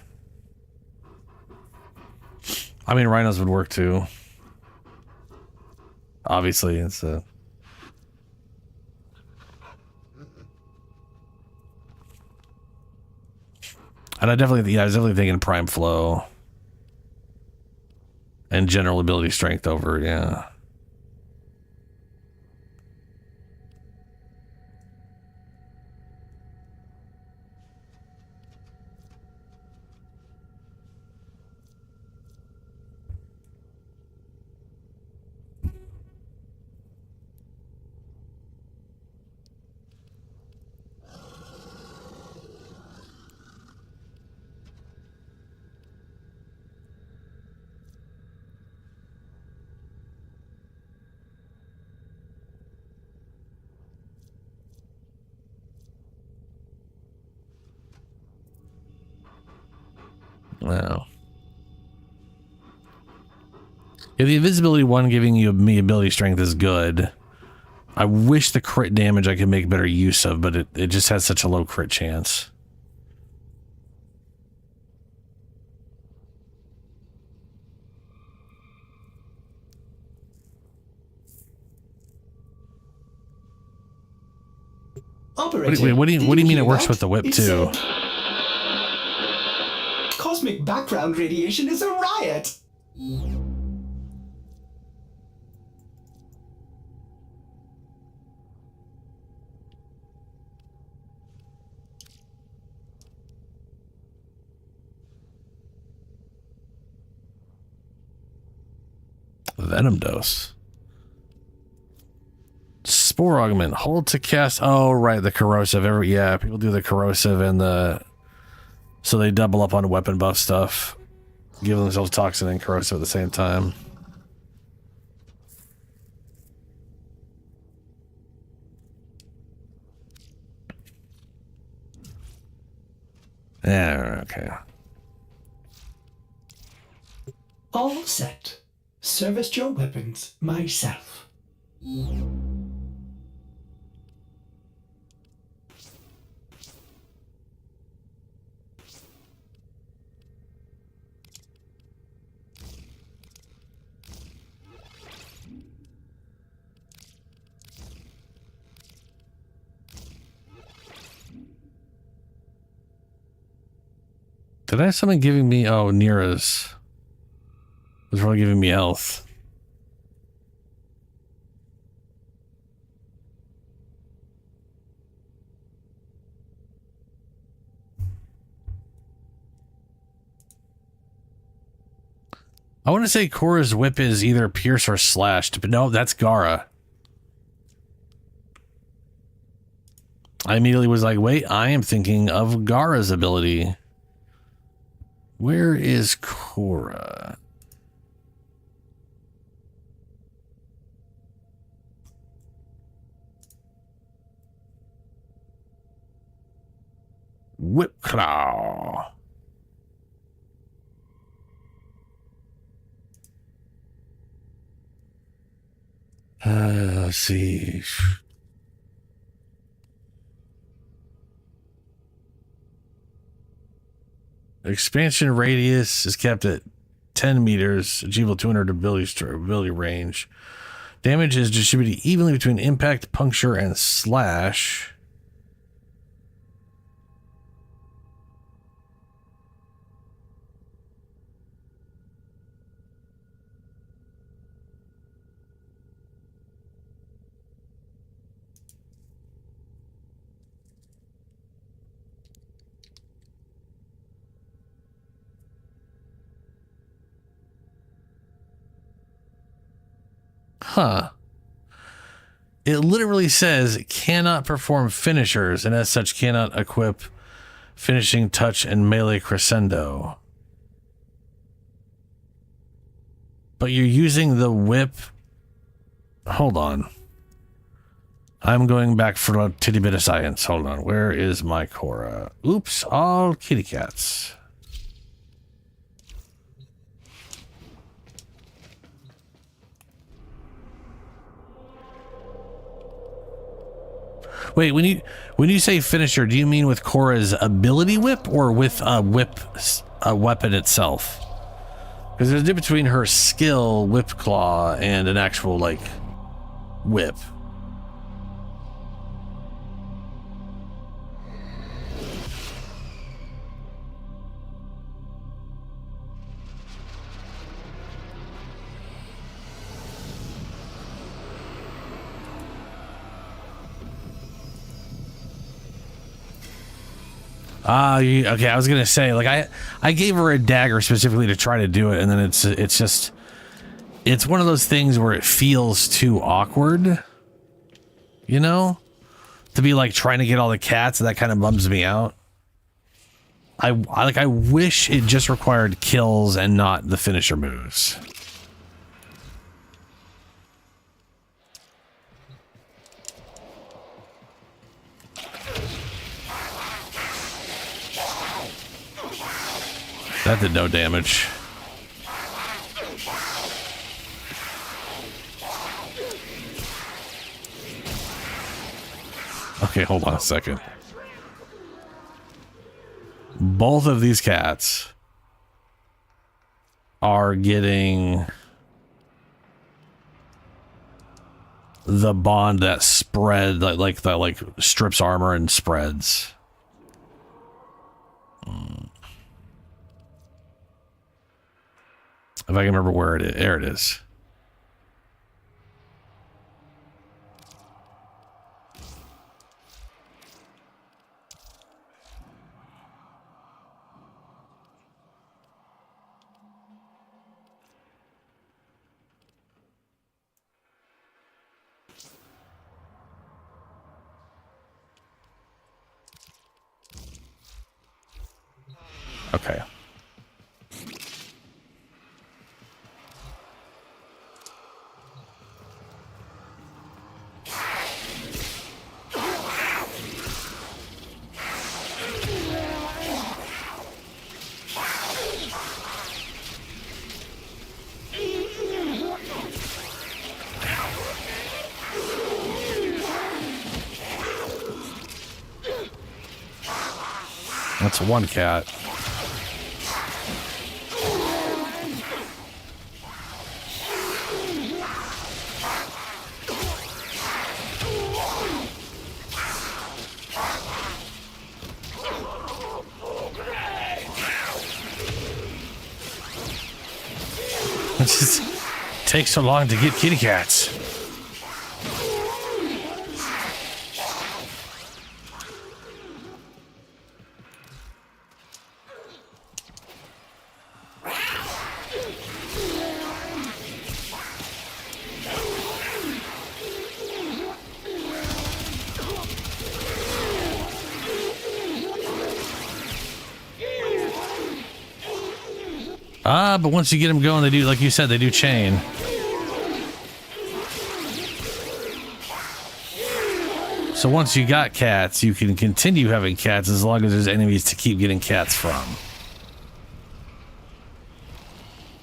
I mean, Rhinos would work too. Obviously, it's a... And I was definitely thinking Prime Flow. And general ability strength over, yeah. Wow. Yeah, the invisibility one giving me ability strength is good. I wish the crit damage I could make better use of, but it just has such a low crit chance. Operator, What do you mean hear it works that? with the whip too? Cosmic background radiation is a riot. Venom dose. Spore augment. Hold to cast. Oh, right. The corrosive. Yeah, people do the corrosive and the... So they double up on weapon buff stuff. Give themselves toxin and corrosive at the same time. Yeah, okay. All set. Serviced your weapons myself. Did I have something giving me... Oh, Nira's. Was probably giving me health. I want to say Korra's whip is either pierce or slashed, but no, that's Gara. I immediately was like, wait, I am thinking of Gara's ability. Where is Korra? Whip Claw. Let's see. Expansion radius is kept at 10 meters, achievable 200 ability range. Damage is distributed evenly between impact, puncture, and slash. Huh. It literally says cannot perform finishers and as such cannot equip finishing touch and melee crescendo. But you're using the whip. Hold on. I'm going back for a titty bit of science. Hold on. Where is my Cora? Oops, all kitty cats. Wait, when you say finisher, do you mean with Cora's ability whip or with a weapon itself? Because there's a difference between her skill, whip claw, and an actual, like, whip. Okay, I was gonna say, like, I gave her a dagger specifically to try to do it, and then it's one of those things where it feels too awkward, you know, to be like trying to get all the cats, and that kind of bums me out. I wish it just required kills and not the finisher moves. That did no damage. Okay, hold on a second. Both of these cats are getting the bond that spread, like strips armor and spreads. If I can remember where it is. There it is. Okay. That's one cat. It just takes so long to get kitty cats. But once you get them going, they do, like you said, they do chain. So once you got cats, you can continue having cats as long as there's enemies to keep getting cats from.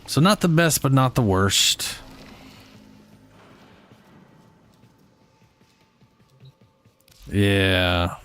So not the best, but not the worst. Yeah.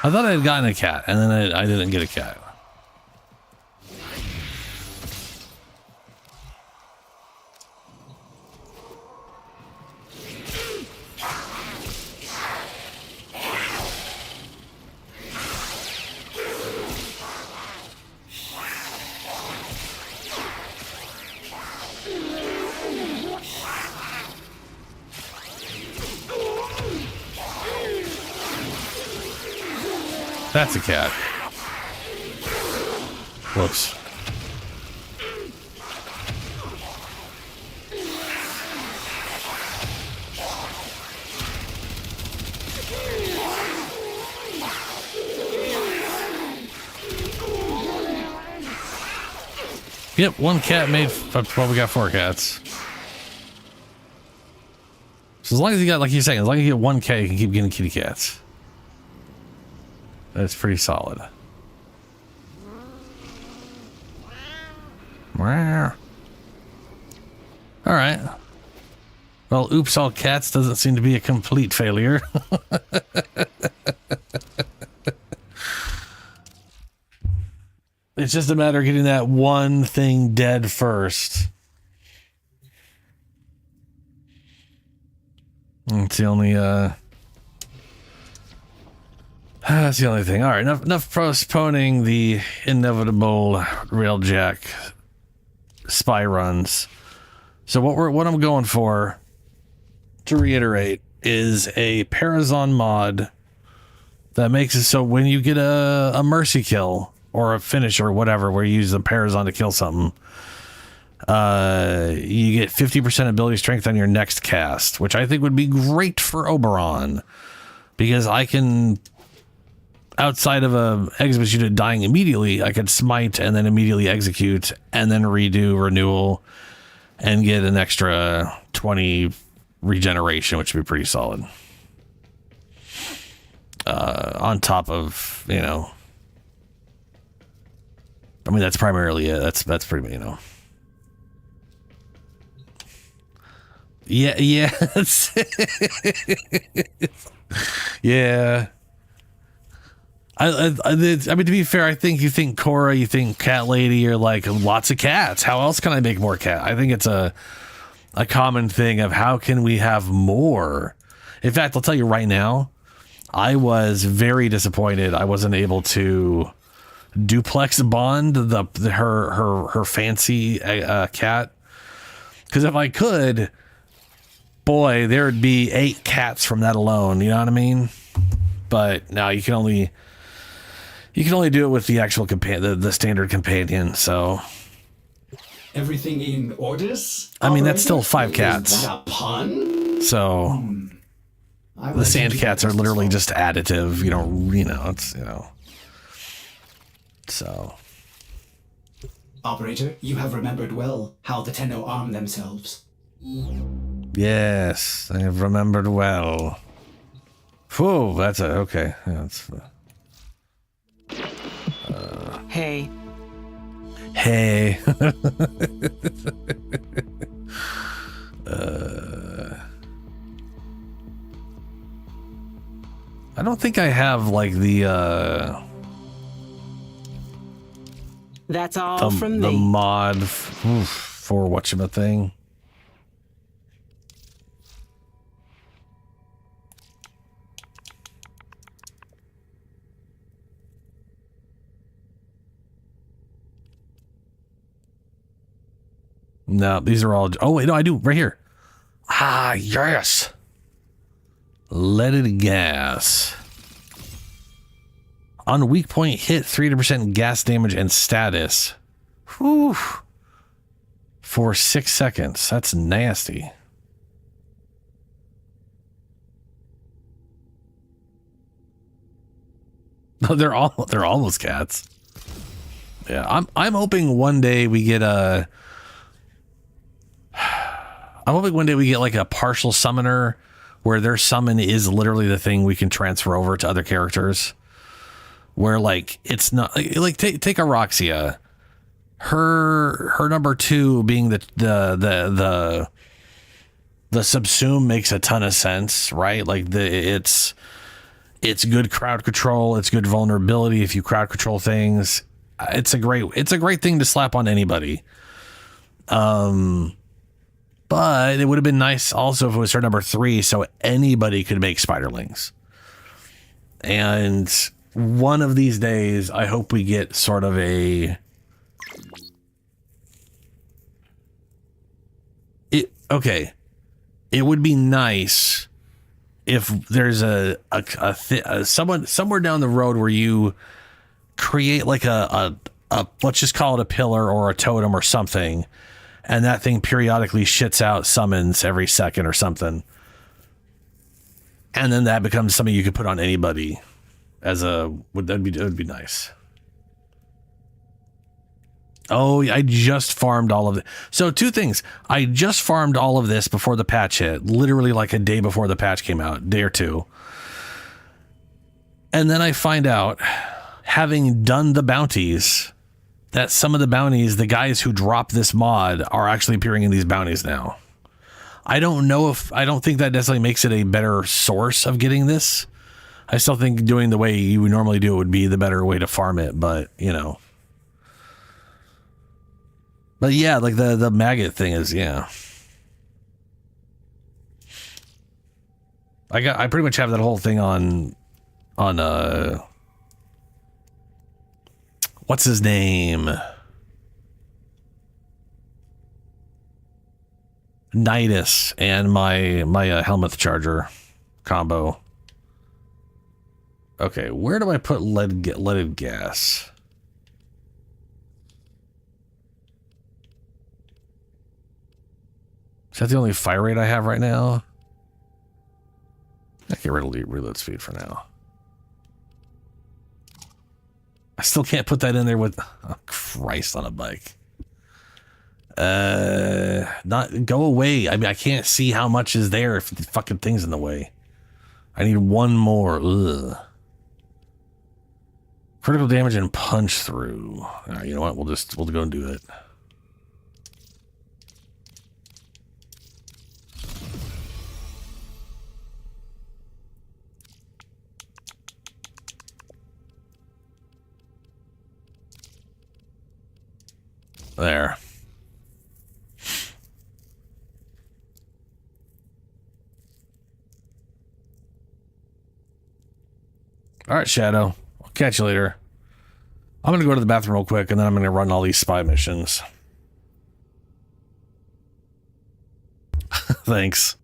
I thought I had gotten a cat, and then I didn't get a cat. That's a cat. Whoops. Yep, one cat made. Well, we got 4 cats. So as long as you got, like you're saying, as long as you get 1 cat, you can keep getting kitty cats. That's pretty solid. All right. Well, oops, all cats doesn't seem to be a complete failure. It's just a matter of getting that one thing dead first. It's the only, that's the only thing. All right, enough postponing the inevitable Railjack spy runs. So what I'm going for, to reiterate, is a Parazon mod that makes it so when you get a mercy kill or a finish or whatever, where you use the Parazon to kill something, you get 50% ability strength on your next cast, which I think would be great for Oberon, because I can, outside of a executed dying immediately, I could smite and then immediately execute and then redo renewal and get an extra 20 regeneration, which would be pretty solid. On top of, you know, I mean, that's primarily it. That's pretty, you know. Yeah. Yeah. I mean, to be fair, I think you think Cora, you think Cat Lady, you're like, lots of cats. How else can I make more cat? I think it's a common thing of how can we have more? In fact, I'll tell you right now, I was very disappointed I wasn't able to duplex bond her fancy cat, because if I could, boy, there'd be 8 cats from that alone. You know what I mean? But now you can only do it with the actual the standard companion. So everything in orders. I mean, that's still 5 cats. Is that a pun? So the sand cats are literally just additive. You know, it's, you know. So, Operator, you have remembered well how the Tenno arm themselves. Yes, I have remembered well. Whew, that's okay. Yeah, that's. Hey. Hey. I don't think I have like the That's all from the me. mod for whatchamacallit. No, these are all. Oh wait, no, I do right here. Ah, yes. Let it gas. On weak point hit, 300% gas damage and status. Whew. For 6 seconds. That's nasty. No, they're almost cats. Yeah, I'm hoping one day we get a. I'm hoping one day we get like a partial summoner where their summon is literally the thing we can transfer over to other characters. Where like it's not like take Aroxia, her number 2 being the subsume makes a ton of sense, right? Like it's It's good crowd control. It's good vulnerability if you crowd control things. It's a great thing to slap on anybody. But it would have been nice also if it was her number 3, so anybody could make spiderlings. And one of these days, I hope we get sort of a... Okay. It would be nice if there's someone somewhere down the road where you create like a let's just call it a pillar or a totem or something, and that thing periodically shits out summons every second or something, and then that becomes something you could put on anybody as it would be nice. Oh, I just farmed all of it. So 2 things. I just farmed all of this before the patch hit, literally like a day before the patch came out, day or 2. And then I find out, having done the bounties, that some of the bounties, the guys who drop this mod are actually appearing in these bounties now. I don't think that necessarily makes it a better source of getting this. I still think doing the way you would normally do it would be the better way to farm it, but you know. But yeah, like the maggot thing is, yeah. I pretty much have that whole thing on what's his name? Nidus and my helmet charger combo. Okay, where do I put leaded gas? Is that the only fire rate I have right now? I get rid of reload speed for now. I still can't put that in there with... Oh, Christ on a bike. Not... Go away. I mean, I can't see how much is there if the fucking thing's in the way. I need one more. Ugh. Critical damage and punch through. Alright, you know what? We'll go and do it. There. All right, Shadow. I'll catch you later. I'm going to go to the bathroom real quick, and then I'm going to run all these spy missions. Thanks.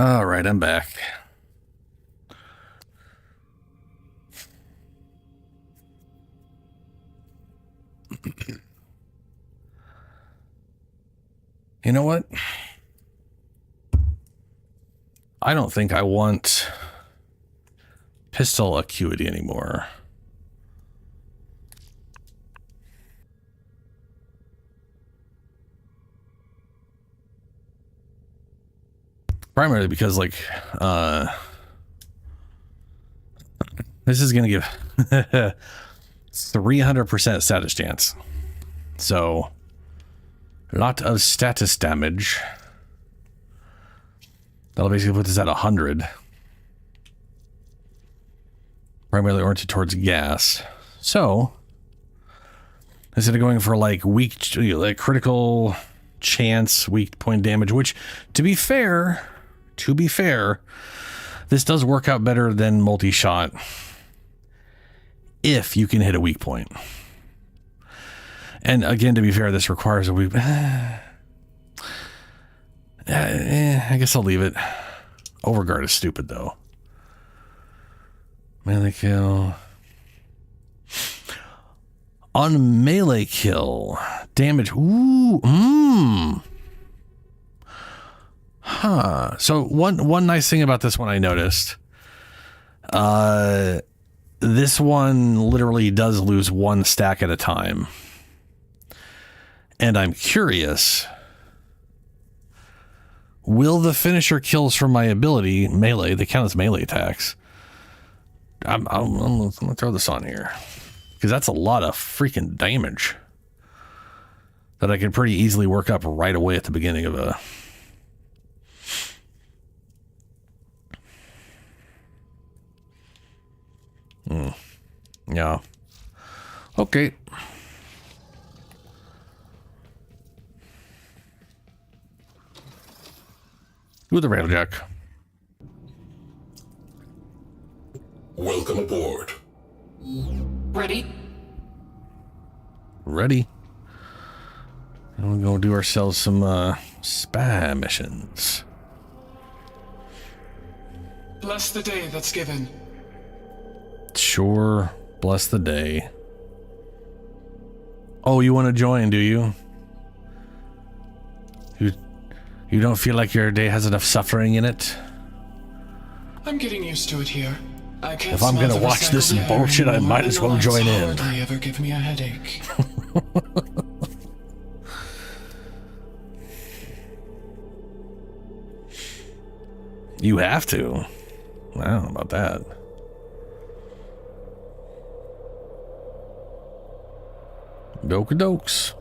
All right, I'm back. You know what? I don't think I want pistol acuity anymore. Primarily because, like, this is going to give 300% status chance. So, a lot of status damage. That'll basically put this at 100. Primarily oriented towards gas. So, instead of going for, like, weak, like, critical chance, weak point damage, which, to be fair, this does work out better than multi-shot if you can hit a weak point. And again, to be fair, this requires a weak... I guess I'll leave it. Overguard is stupid, though. Melee kill. On melee kill, damage... Ooh, Huh. So one nice thing about this one I noticed, this one literally does lose one stack at a time. And I'm curious, will the finisher kills from my ability, melee, they count as melee attacks. I'm gonna throw this on here, because that's a lot of freaking damage that I can pretty easily work up right away at the beginning of a... Yeah. Okay. With the railjack. Welcome aboard. Ready? Ready. And we're going to do ourselves some spy missions. Bless the day that's given. Sure. Bless the day. Oh, you want to join, do you? You don't feel like your day has enough suffering in it? I'm getting used to it here. I can't If I'm gonna watch this bullshit, I might as well join in. Hardly ever give me a headache. You have to. I don't know about that. Dokes.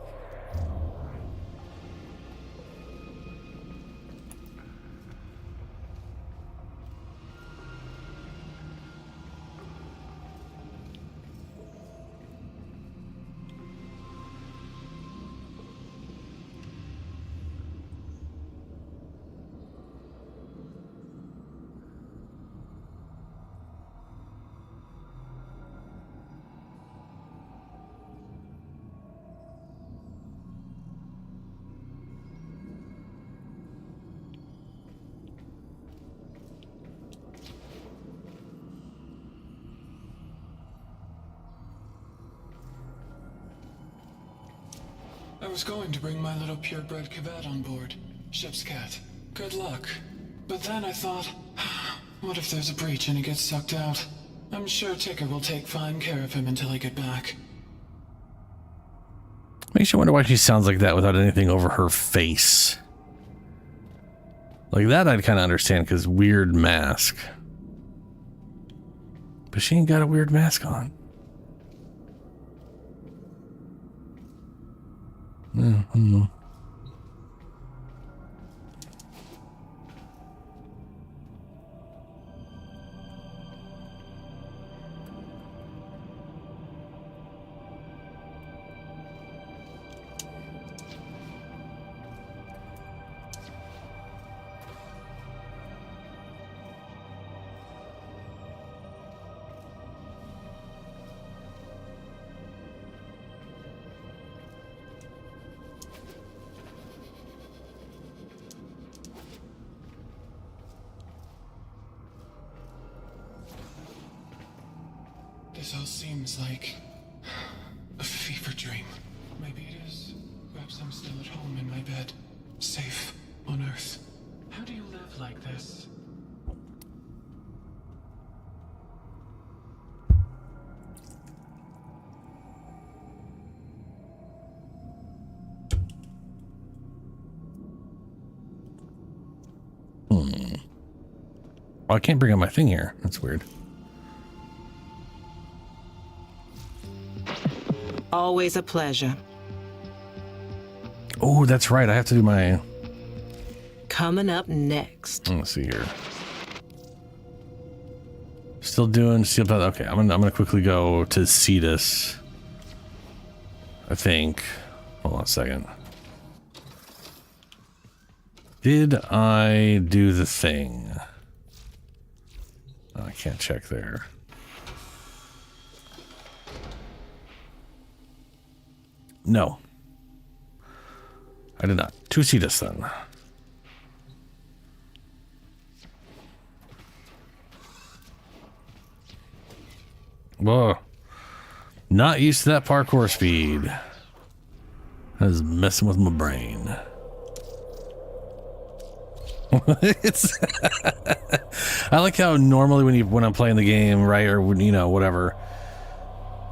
I was going to bring my little purebred Cavette on board. Ship's cat. Good luck. But then I thought, what if there's a breach and he gets sucked out? I'm sure Ticker will take fine care of him until I get back. Makes you wonder why she sounds like that without anything over her face. Like that I'd kind of understand, because weird mask. But she ain't got a weird mask on. Mm-hmm. all seems like a fever dream. Maybe it is. Perhaps I'm still at home in my bed, safe on Earth. How do you live like this? Well, I can't bring up my thing here. That's weird. Always a pleasure. Oh, that's right. I have to do my... Coming up next. Let's see here. Still doing steel plate. Okay, I'm gonna quickly go to Cetus. I think. Hold on a second. Did I do the thing? Oh, I can't check there. No. I did not. To Cetus then. Whoa. Not used to that parkour speed. That is messing with my brain. It's I like how normally when I'm playing the game, right, or when, you know, whatever,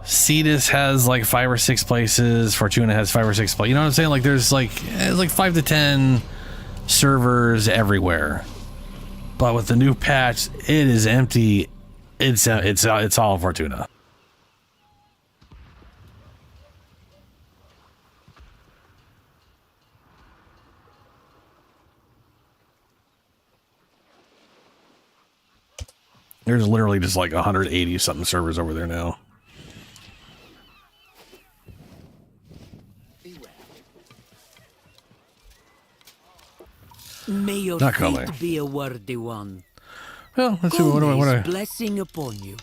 Cetus has like 5 or 6 places, Fortuna has 5 or 6 places. You know what I'm saying? Like there's like 5 to 10 servers everywhere. But with the new patch, it is empty. It's all Fortuna. There's literally just like 180 something servers over there now. May your Not fate coming. be a worthy one. Well, let's see what do I Blessing upon you.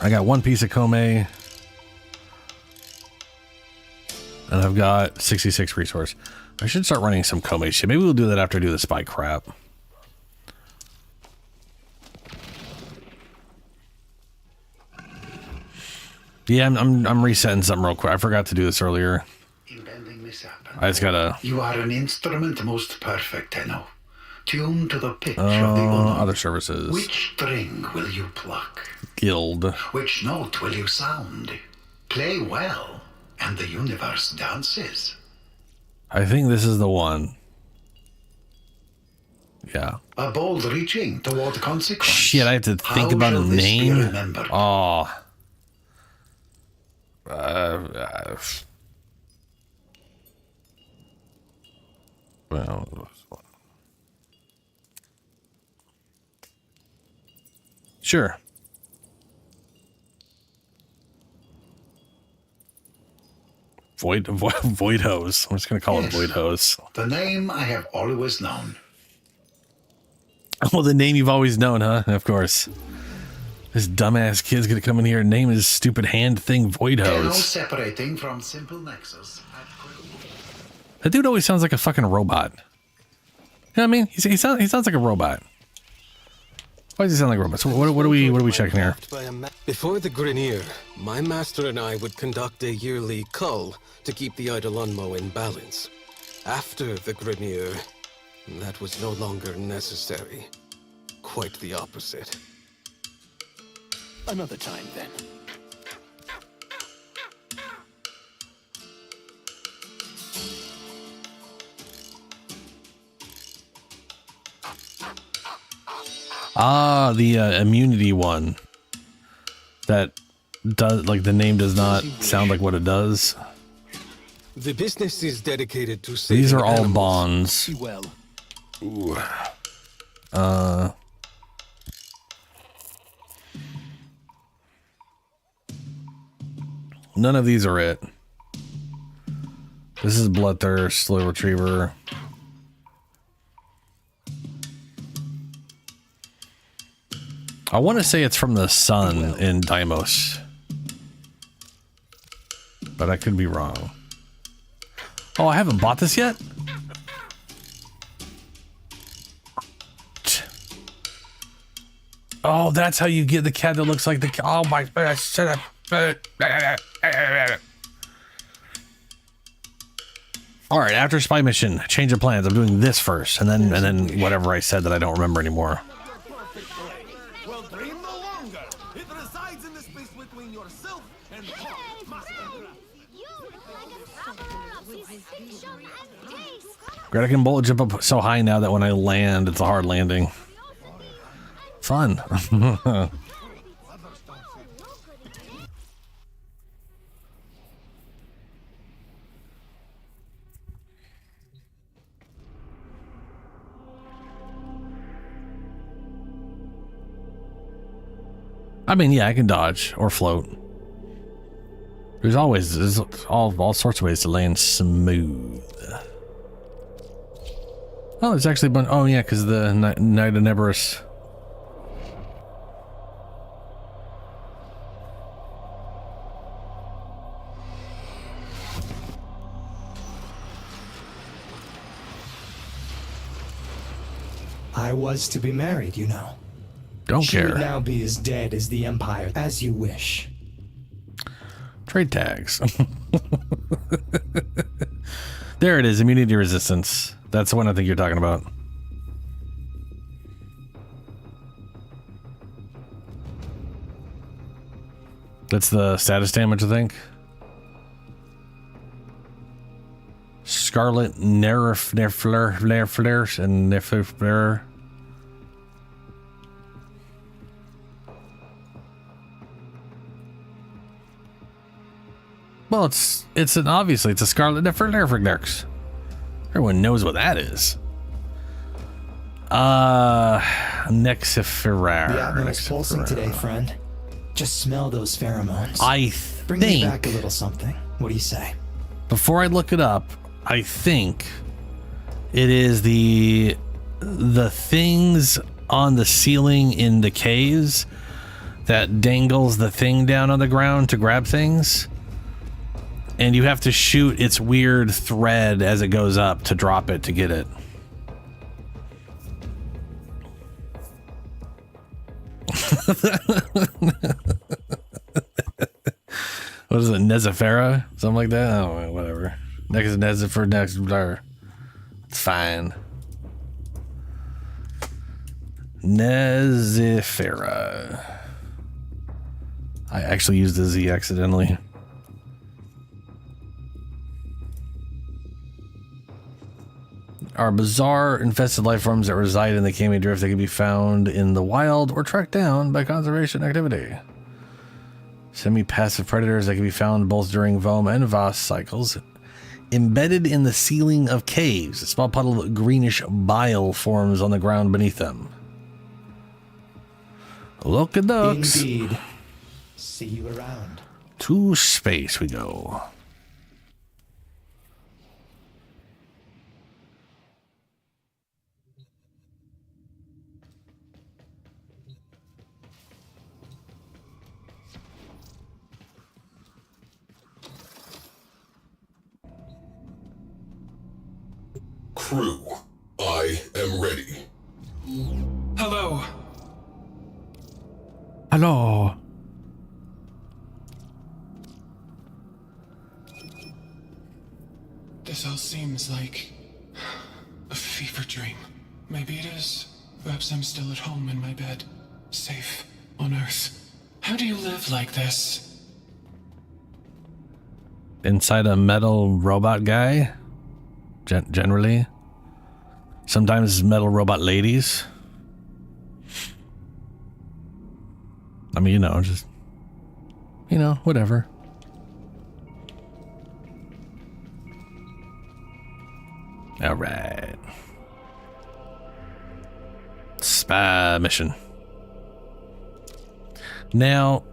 I got 1 piece of Kome. And I've got 66 resource. I should start running some Kome shit. Maybe we'll do that after I do the spy crap. Yeah, I'm resetting something real quick. I forgot to do this earlier. I just gotta... You are an instrument most perfect, Tenno. Tuned to the pitch of the unknown. Other services. Which string will you pluck? Guild. Which note will you sound? Play well, and the universe dances. I think this is the one. Yeah. A bold reaching toward consequence. Shit, I have to think about a name. Oh. Well. Sure. Void hose. I'm just gonna call it Void hose. The name I have always known. Oh, the name you've always known, huh? Of course. This dumbass kid's gonna come in here and name his stupid hand thing Void hose. Separating from simple nexus. That dude always sounds like a fucking robot. You know what I mean? He sounds like a robot. Why does he sound like a robot? So what are we checking here? Before the Grineer, my master and I would conduct a yearly cull to keep the Eidolon in balance. After the Grineer, that was no longer necessary. Quite the opposite. Another time, then. Ah, the immunity one. That does, like, the name does not sound like what it does. The business is dedicated to These are all animals. bonds. Well. Ooh. None of these are it. This is Bloodthirst, Slow Retriever. I want to say it's from the sun in Deimos, but I could be wrong. Oh, I haven't bought this yet? Oh, that's how you get the cat that looks like the cat. Oh my, shut up. All right, after spy mission, change of plans. I'm doing this first, and then whatever I said that I don't remember anymore. Well, dream no longer. It resides in the space between yourself and Greta can bullet jump up so high now that when I land, it's a hard landing. Fun. I mean, yeah, I can dodge or float. There's all sorts of ways to land smooth. Oh, there's actually a bunch. Oh, yeah, because the Night of Neberus. I was to be married, you know. Don't She care. would now be as dead as the Empire, as you wish. Trade tags. There it is, immunity resistance. That's the one I think you're talking about. That's the status damage, I think. Scarlet Nerflare and Nerflare. Well, obviously it's a Scarlet Nerflare. Everyone knows what that is. Nexiferar. The Admiral's pulsing today, friend. Just smell those pheromones. Bring me think back a little something. What do you say? before I look it up, I think it is the things on the ceiling in the caves that dangles the thing down on the ground to grab things. And you have to shoot its weird thread as it goes up to drop it to get it. What is it? Nezifera? Something like that? I don't know, whatever. Next Nezifer, next blur. It's fine. Nezifera. I actually used the Z accidentally. Are bizarre infested life forms that reside in the Kami Drift that can be found in the wild or tracked down by conservation activity. Semi-passive predators that can be found both during Vohm and Voss cycles. Embedded in the ceiling of caves, a small puddle of greenish bile forms on the ground beneath them. Look at ducks. Indeed. See you around. To space we go. Crew, I am ready. Hello. Hello. This all seems like a fever dream. Maybe it is. Perhaps I'm still at home in my bed, safe on Earth. How do you live like this? Inside a metal robot guy? Generally. Sometimes metal robot ladies. I mean, just, whatever. All right. Spy mission. Now,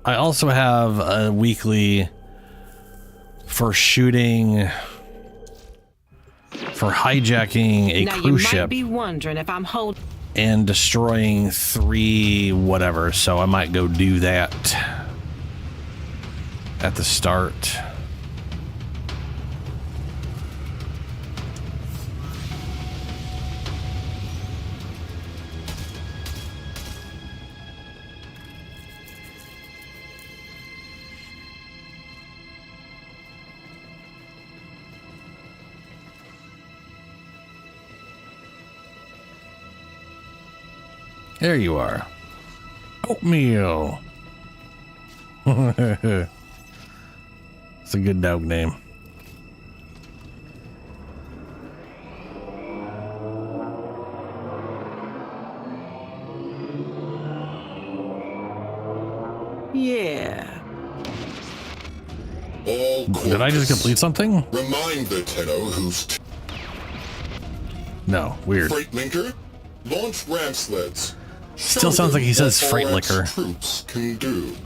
I also have a weekly for shooting, for hijacking a now cruise you ship might be wondering if I'm holding and destroying 3 whatever, so I might go do that at the start. There you are. Oatmeal. It's a good dog name. Yeah. Did I just complete something? Remind the Tenno who's No, weird. Freight linker, launch ram sleds. Still sounds like he says freight liquor. Troops can do.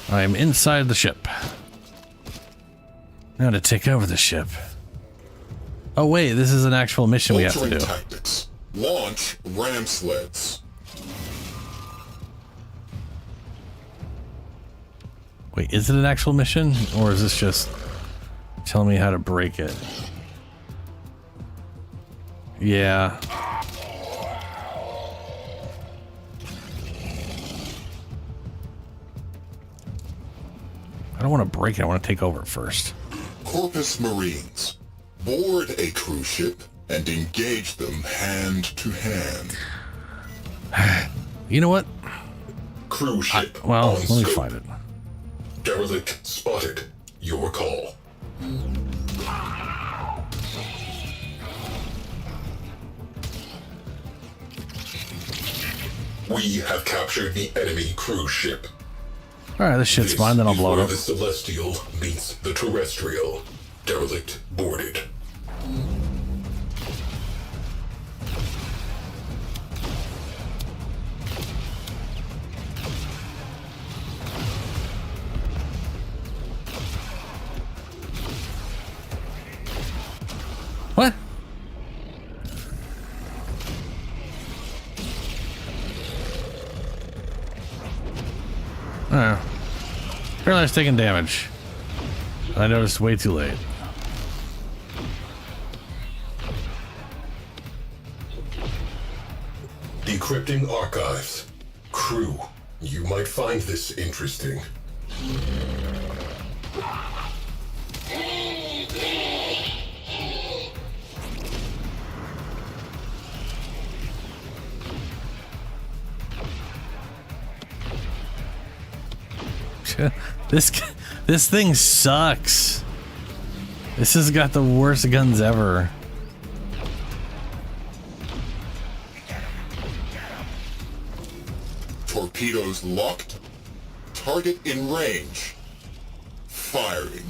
I am inside the ship. Now to take over the ship. Oh wait, this is an actual mission we have to do. Tactics. Launch ram sleds. Wait, is it an actual mission? Or is this just telling me how to break it? Yeah. I don't want to break it, I want to take over it first. Corpus Marines. Board a cruise ship and engage them hand to hand. You know what? Cruise ship. Well, on let me scope. find it. Derelict spotted. Your call. We have captured the enemy cruise ship. Alright, this shit's mine, then I'll blow it up. The celestial meets the terrestrial. Derelict boarded. What? Oh. Apparently I was taking damage. I noticed way too late. Decrypting archives. Crew, you might find this interesting. This thing sucks. This has got the worst guns ever. Torpedoes locked. Target in range. Firing.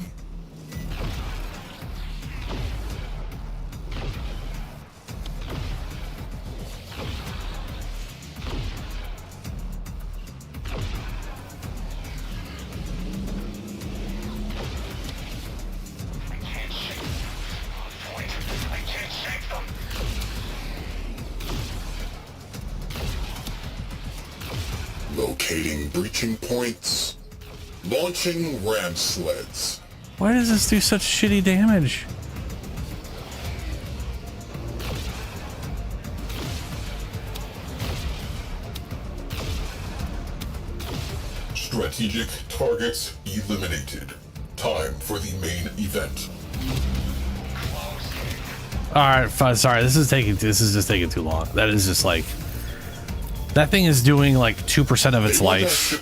Locating breaching points. Launching ram sleds. Why does this do such shitty damage? Strategic targets eliminated. Time for the main event. Alright, fine, sorry, this is just taking too long. That is just like... That thing is doing like 2% of its life.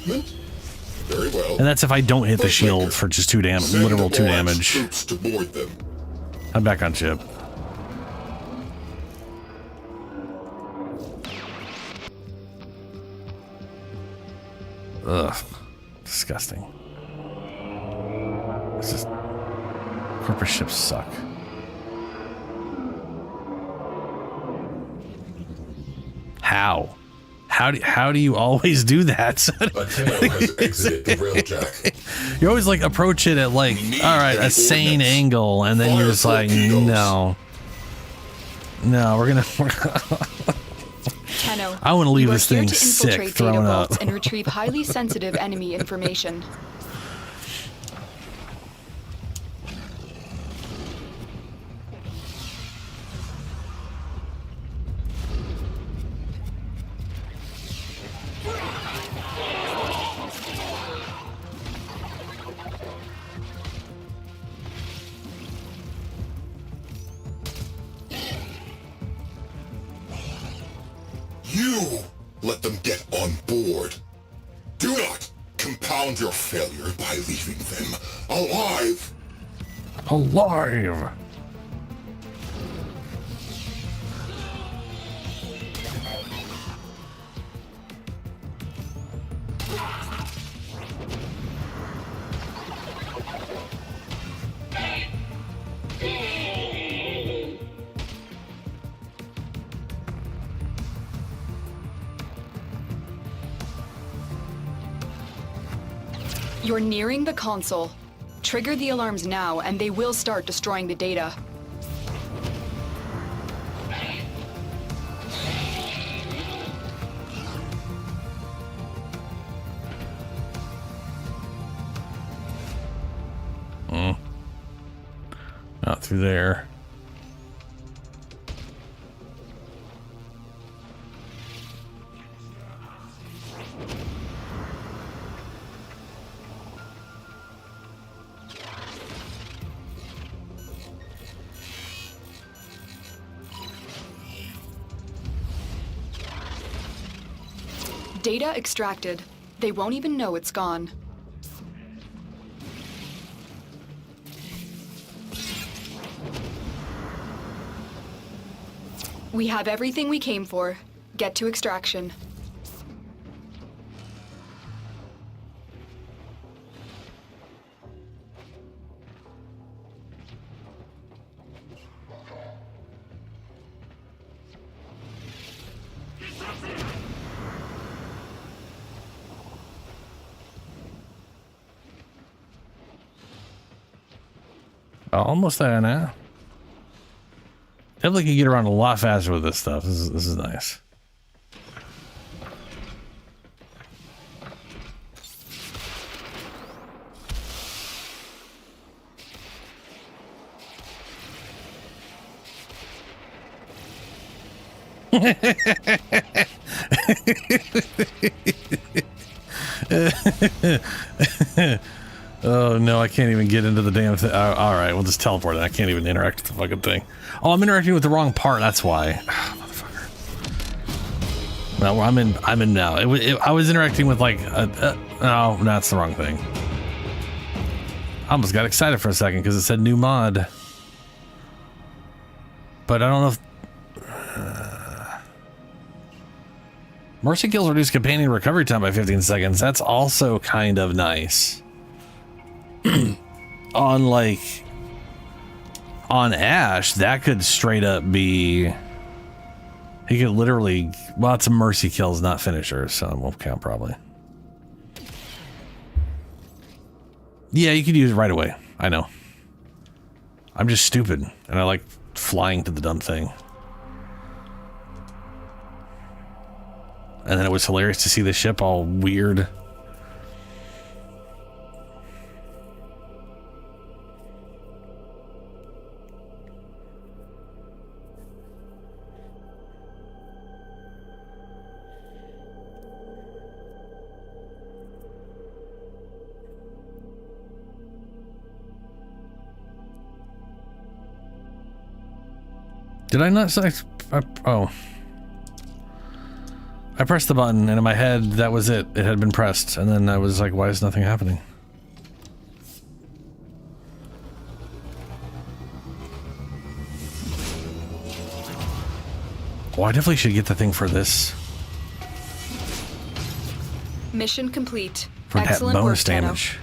Very well. And that's if I don't hit the shield for just 2 damage, literal 2 damage. Troops to board them. I'm back on ship. Ugh. Disgusting. It's just... Corporate ships suck. How? How do you always do that? You always like approach it at like, all right, a sane angle, and then you're just like, no, we're gonna. Tenno, I want to leave this thing to sick, infiltrate thrown data up. vaults and retrieve highly sensitive enemy information. let them get on board. Do not compound your failure by leaving them alive. Alive. You're nearing the console. Trigger the alarms now, and they will start destroying the data. Not through there. Data extracted. They won't even know it's gone. We have everything we came for. Get to extraction. Almost there now. Definitely can get around a lot faster with this stuff. This is nice. Oh no, I can't even get into the damn thing. All right, we'll just teleport it. I can't even interact with the fucking thing. Oh, I'm interacting with the wrong part. That's why. Motherfucker. No, I'm in now. I was interacting with like no, that's the wrong thing. I almost got excited for a second because it said new mod, but I don't know if Mercy kills reduce companion recovery time by 15 seconds. That's also kind of nice. On Ash, that could straight up be, he could literally, well, it's a mercy kills, not finishers, so it won't count probably. Yeah, you could use it right away. I know. I'm just stupid, and I like flying to the dumb thing. And then it was hilarious to see the ship all weird. Did I not select? Oh. I pressed the button, and in my head, that was it. It had been pressed, and then I was like, why is nothing happening? Oh, I definitely should get the thing for this. Mission complete. For that Excellent bonus work, Dano. damage.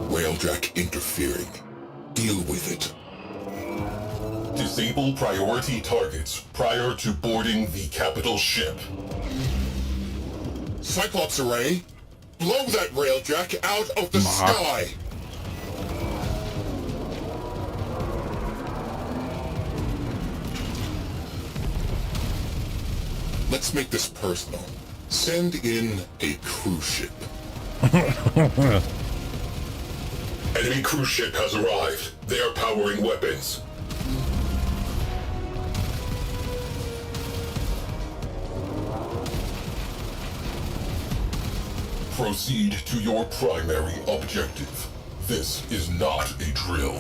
Railjack interfering. Deal with it. Disable priority targets prior to boarding the capital ship. Cyclops Array, blow that Railjack out of the sky! Let's make this personal. Send in a cruise ship. Enemy cruise ship has arrived. They are powering weapons. proceed to your primary objective. This is not a drill.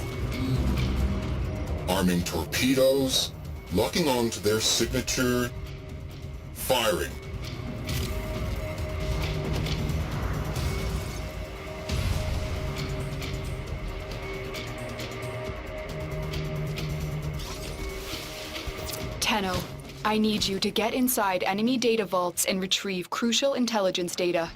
Arming torpedoes, locking onto their signature, firing. Tenno, I need you to get inside enemy data vaults and retrieve crucial intelligence data.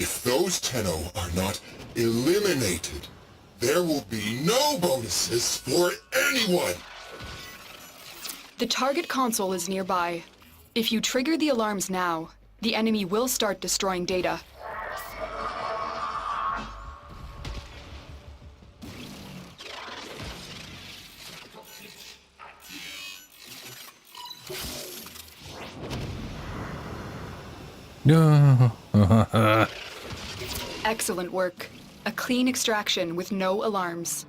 If those Tenno are not eliminated, there will be no bonuses for anyone! The target console is nearby. If you trigger the alarms now, the enemy will start destroying data. Excellent work. A clean extraction with no alarms.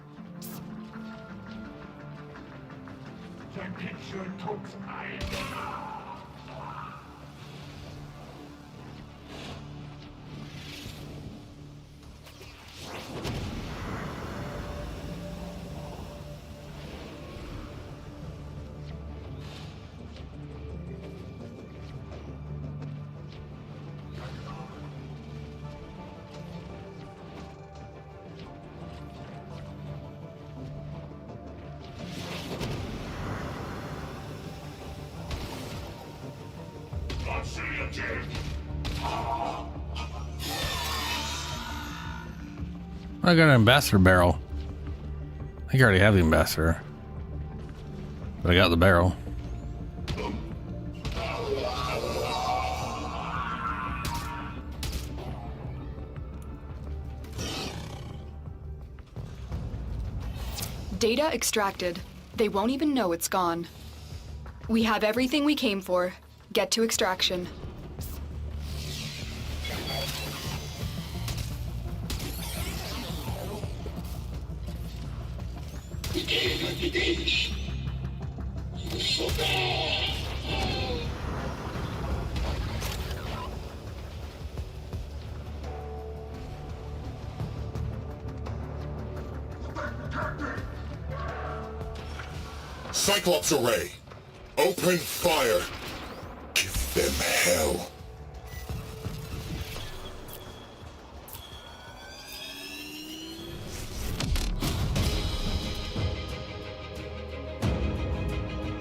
I got an ambassador barrel. I think I already have the ambassador, but I got the barrel. Data extracted. They won't even know it's gone. We have everything we came for. Get to extraction. Cyclops array. Open fire. Give them hell.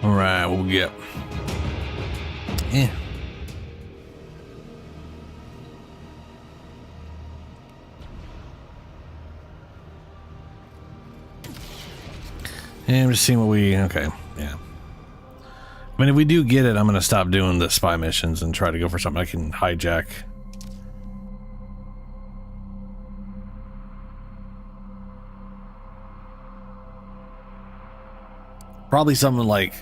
All right, what we get? Yeah. And I'm just seeing what we, okay, yeah. I mean, if we do get it, I'm going to stop doing the spy missions and try to go for something I can hijack. Probably something like,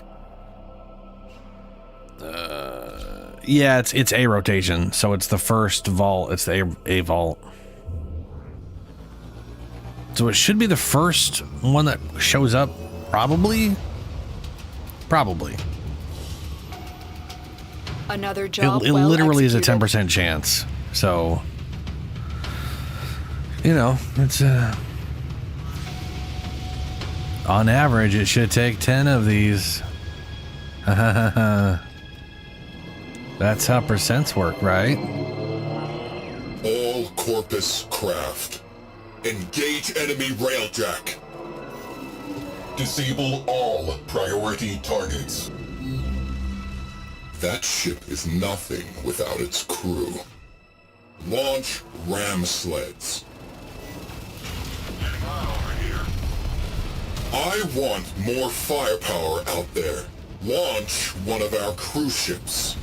yeah, it's a rotation, so it's the first vault, it's the A vault. So it should be the first one that shows up, probably. Another job. It literally is a 10% chance. So, you know, it's on average, it should take 10 of these. That's how percents work, right? All Corpus craft. Engage enemy railjack. Disable all priority targets. That ship is nothing without its crew. Launch ram sleds. I want more firepower out there. Launch one of our cruise ships.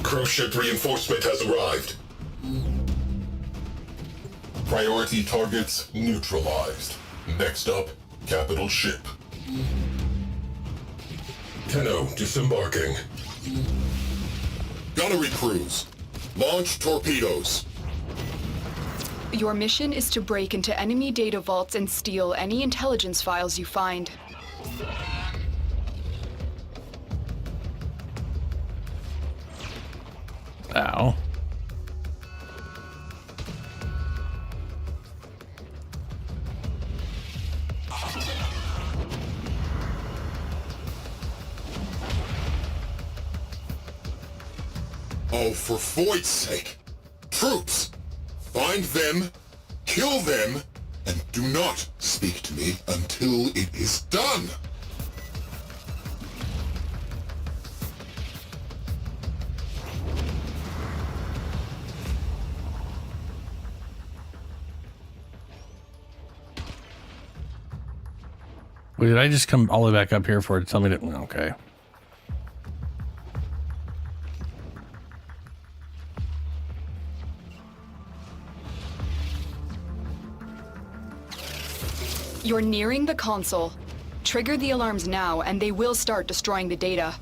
Cruise ship reinforcement has arrived. Priority targets neutralized. Next up, capital ship. Tenno disembarking. Gunnery crews, launch torpedoes. Your mission is to break into enemy data vaults and steal any intelligence files you find. Ow. Oh, for Void's sake! Troops! Find them, kill them, and do not speak to me until it is done! Wait, did I just come all the way back up here for it to tell me that? Okay. You're nearing the console. Trigger the alarms now, and they will start destroying the data.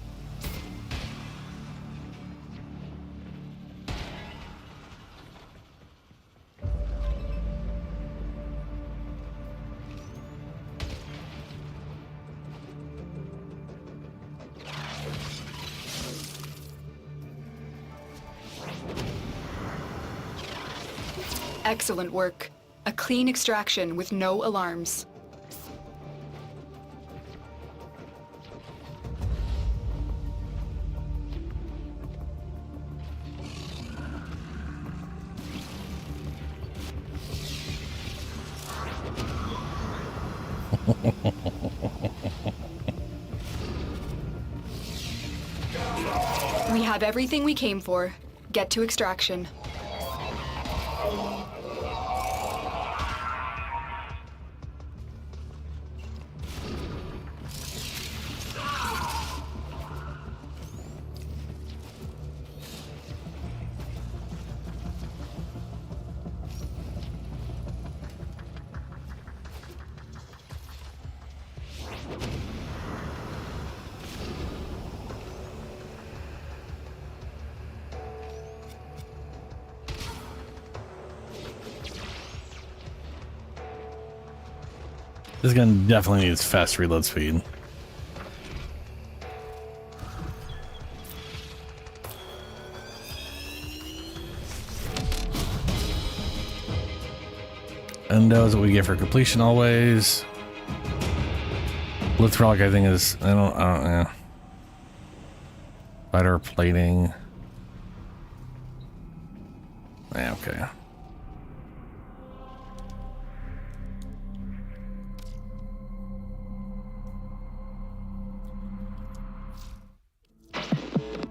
Excellent work. A clean extraction with no alarms. We have everything we came for. Get to extraction. This gun definitely needs fast reload speed. And that was what we get for completion always. Let's rock, I think is, I don't know. Fighter plating. Yeah, okay.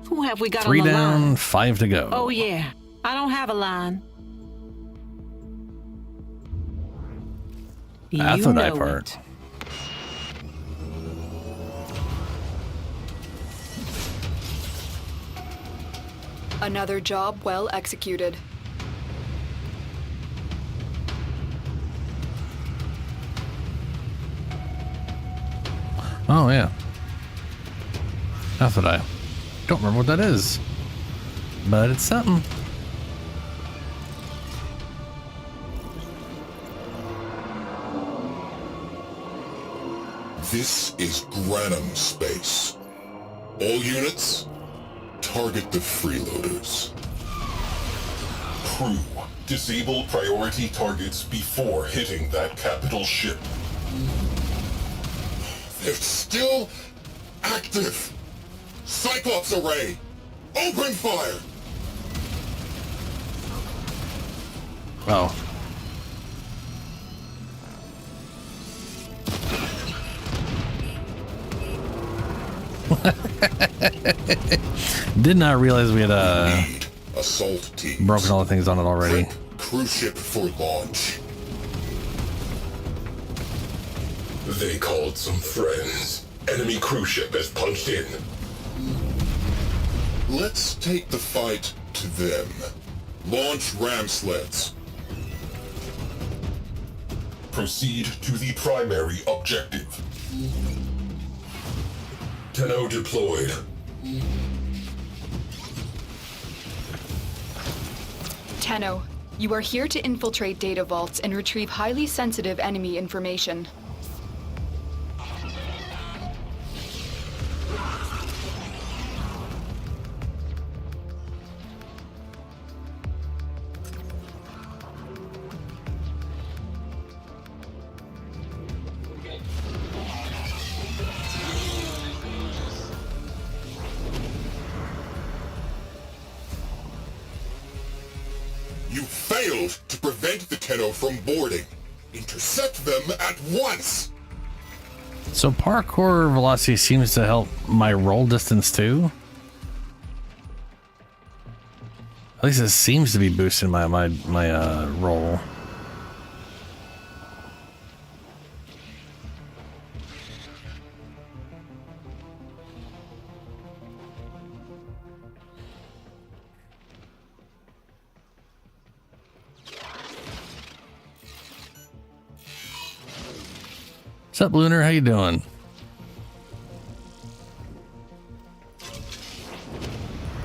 Who have we got 3 on the down, line? 5 to go. Oh yeah, I don't have a line. That's You what I know part. it. Another job well executed. Oh yeah. That's what I don't remember what that is. But it's something. This is Granum space. All units, target the freeloaders. Crew, disable priority targets before hitting that capital ship. They're still active. Cyclops array, open fire. Oh. Did not realize we had assault team broken all the things on it already. Cruise ship for launch. They called some friends. Enemy cruise ship has punched in. Let's take the fight to them. Launch ram sleds. Proceed to the primary objective. Tenno deployed. Tenno, you are here to infiltrate data vaults and retrieve highly sensitive enemy information. You failed to prevent the Tenno from boarding. Intercept them at once! So parkour velocity seems to help my roll distance too. At least it seems to be boosting my roll. What's up, Lunar? How you doing?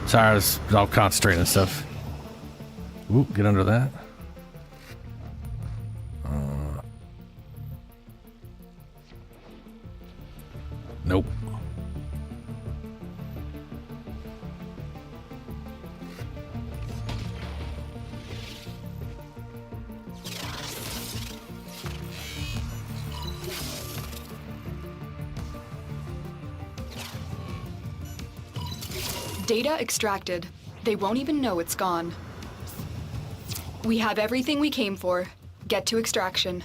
Sorry, I was all concentrating and stuff. Ooh, get under that. Nope. Data extracted. They won't even know it's gone. We have everything we came for. Get to extraction.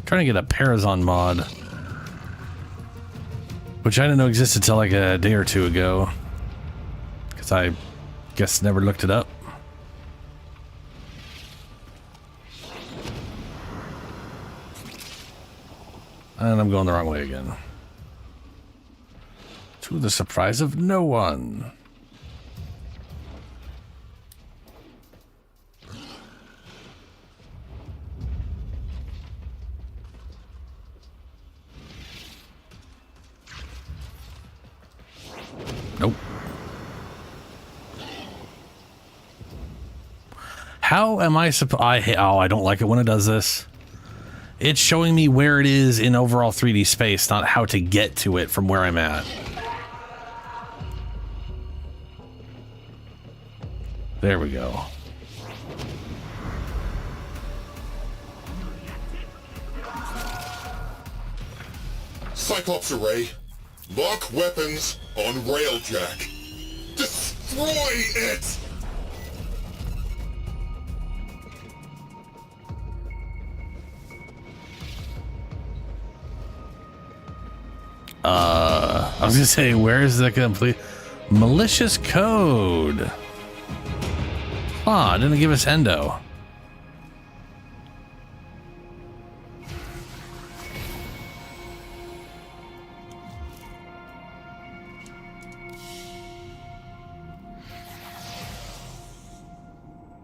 Trying to get a Parazon mod, which I didn't know existed till like a day or two ago, because I guess never looked it up. And I'm going the wrong way again. To the surprise of no one. Nope. How am I supposed? Oh, I don't like it when it does this. It's showing me where it is in overall 3D space, not how to get to it from where I'm at. There we go. Cyclops array. Lock weapons on railjack. Destroy it! I was gonna say, where is the complete malicious code? Huh, didn't give us endo.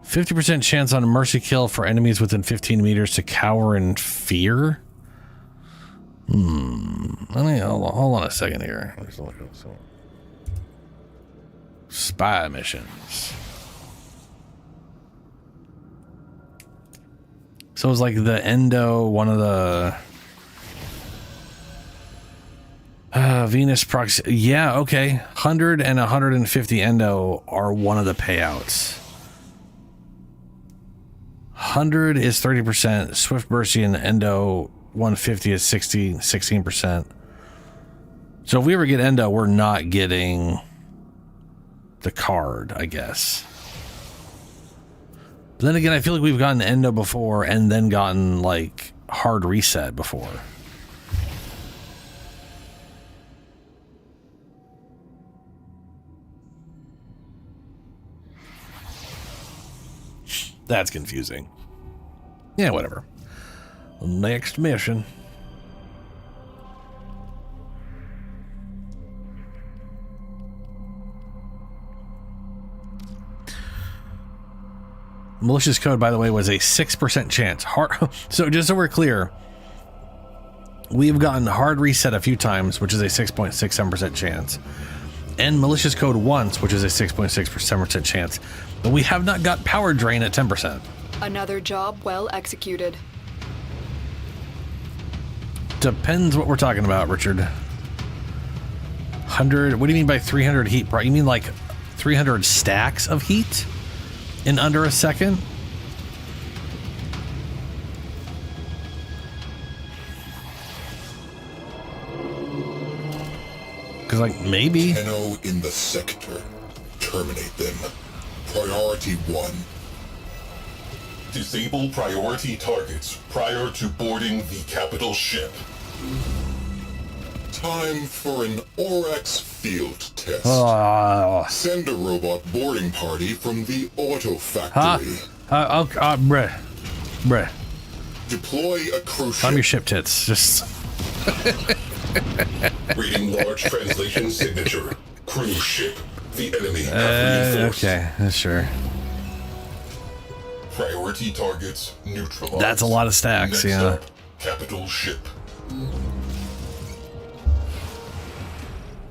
%50 chance on a mercy kill for enemies within 15 meters to cower in fear. Let me hold on a second here. Spy missions. So it's like the endo, one of the Venus proxy. Yeah, okay. 100 and 150 endo are one of the payouts. 100 is 30%. Swift Mercy and endo 150 is 16%. So if we ever get endo, we're not getting the card, I guess. But then again, I feel like we've gotten endo before and then gotten like hard reset before. That's confusing. Yeah, whatever. Next mission. Malicious code, by the way, was a 6% chance. So just so we're clear, we've gotten hard reset a few times, which is a 6.67% chance, and malicious code once, which is a 6.6% chance, but we have not got power drain at 10%. Another job well executed. Depends what we're talking about, Richard. 100, what do you mean by 300 heat? You mean like 300 stacks of heat in under a second? Because, like, maybe. Tenno in the sector. Terminate them. Priority 1. Disable priority targets prior to boarding the capital ship. Time for an Oryx field test. Send a robot boarding party from the auto factory. Bruh. Deploy a crucial. I'm your ship tits. Just. Reading large translation signature. Cruise ship. The enemy have reinforced. Okay, sure. Priority targets neutralized. That's a lot of stacks, Next yeah. up, capital ship.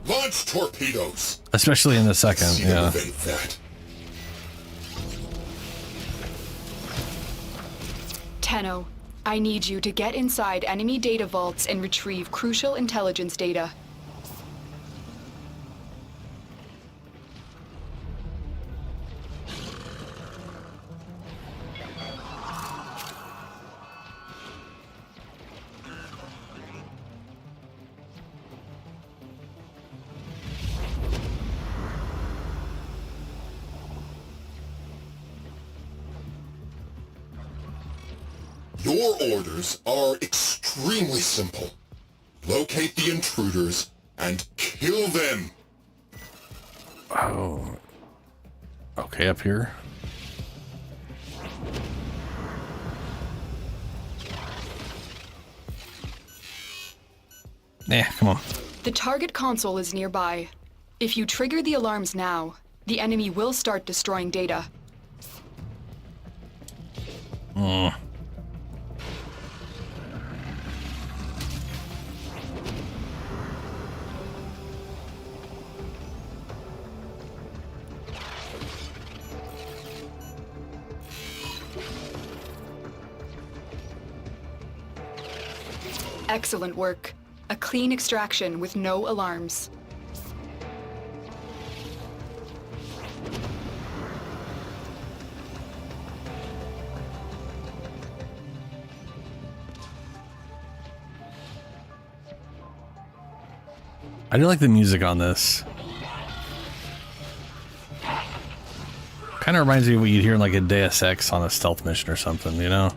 Launch torpedoes. Especially in the second, yeah. That. Tenno, I need you to get inside enemy data vaults and retrieve crucial intelligence data. Your orders are extremely simple. Locate the intruders and kill them. Oh. Okay, up here. Come on. The target console is nearby. If you trigger the alarms now, the enemy will start destroying data. Excellent work. A clean extraction with no alarms. I do like the music on this. Kind of reminds me of what you'd hear in like a Deus Ex on a stealth mission or something, you know?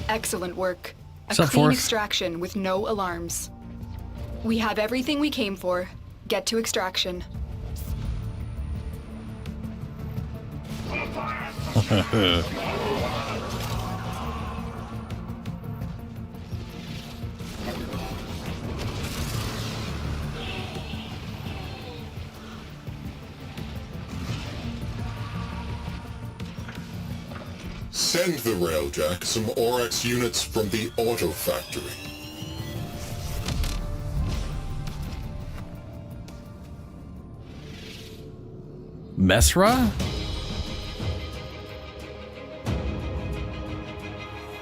Excellent work. A Sup, clean Forth? extraction with no alarms. We have everything we came for. Get to extraction. Send the Railjack some Oryx units from the auto factory. Mesra?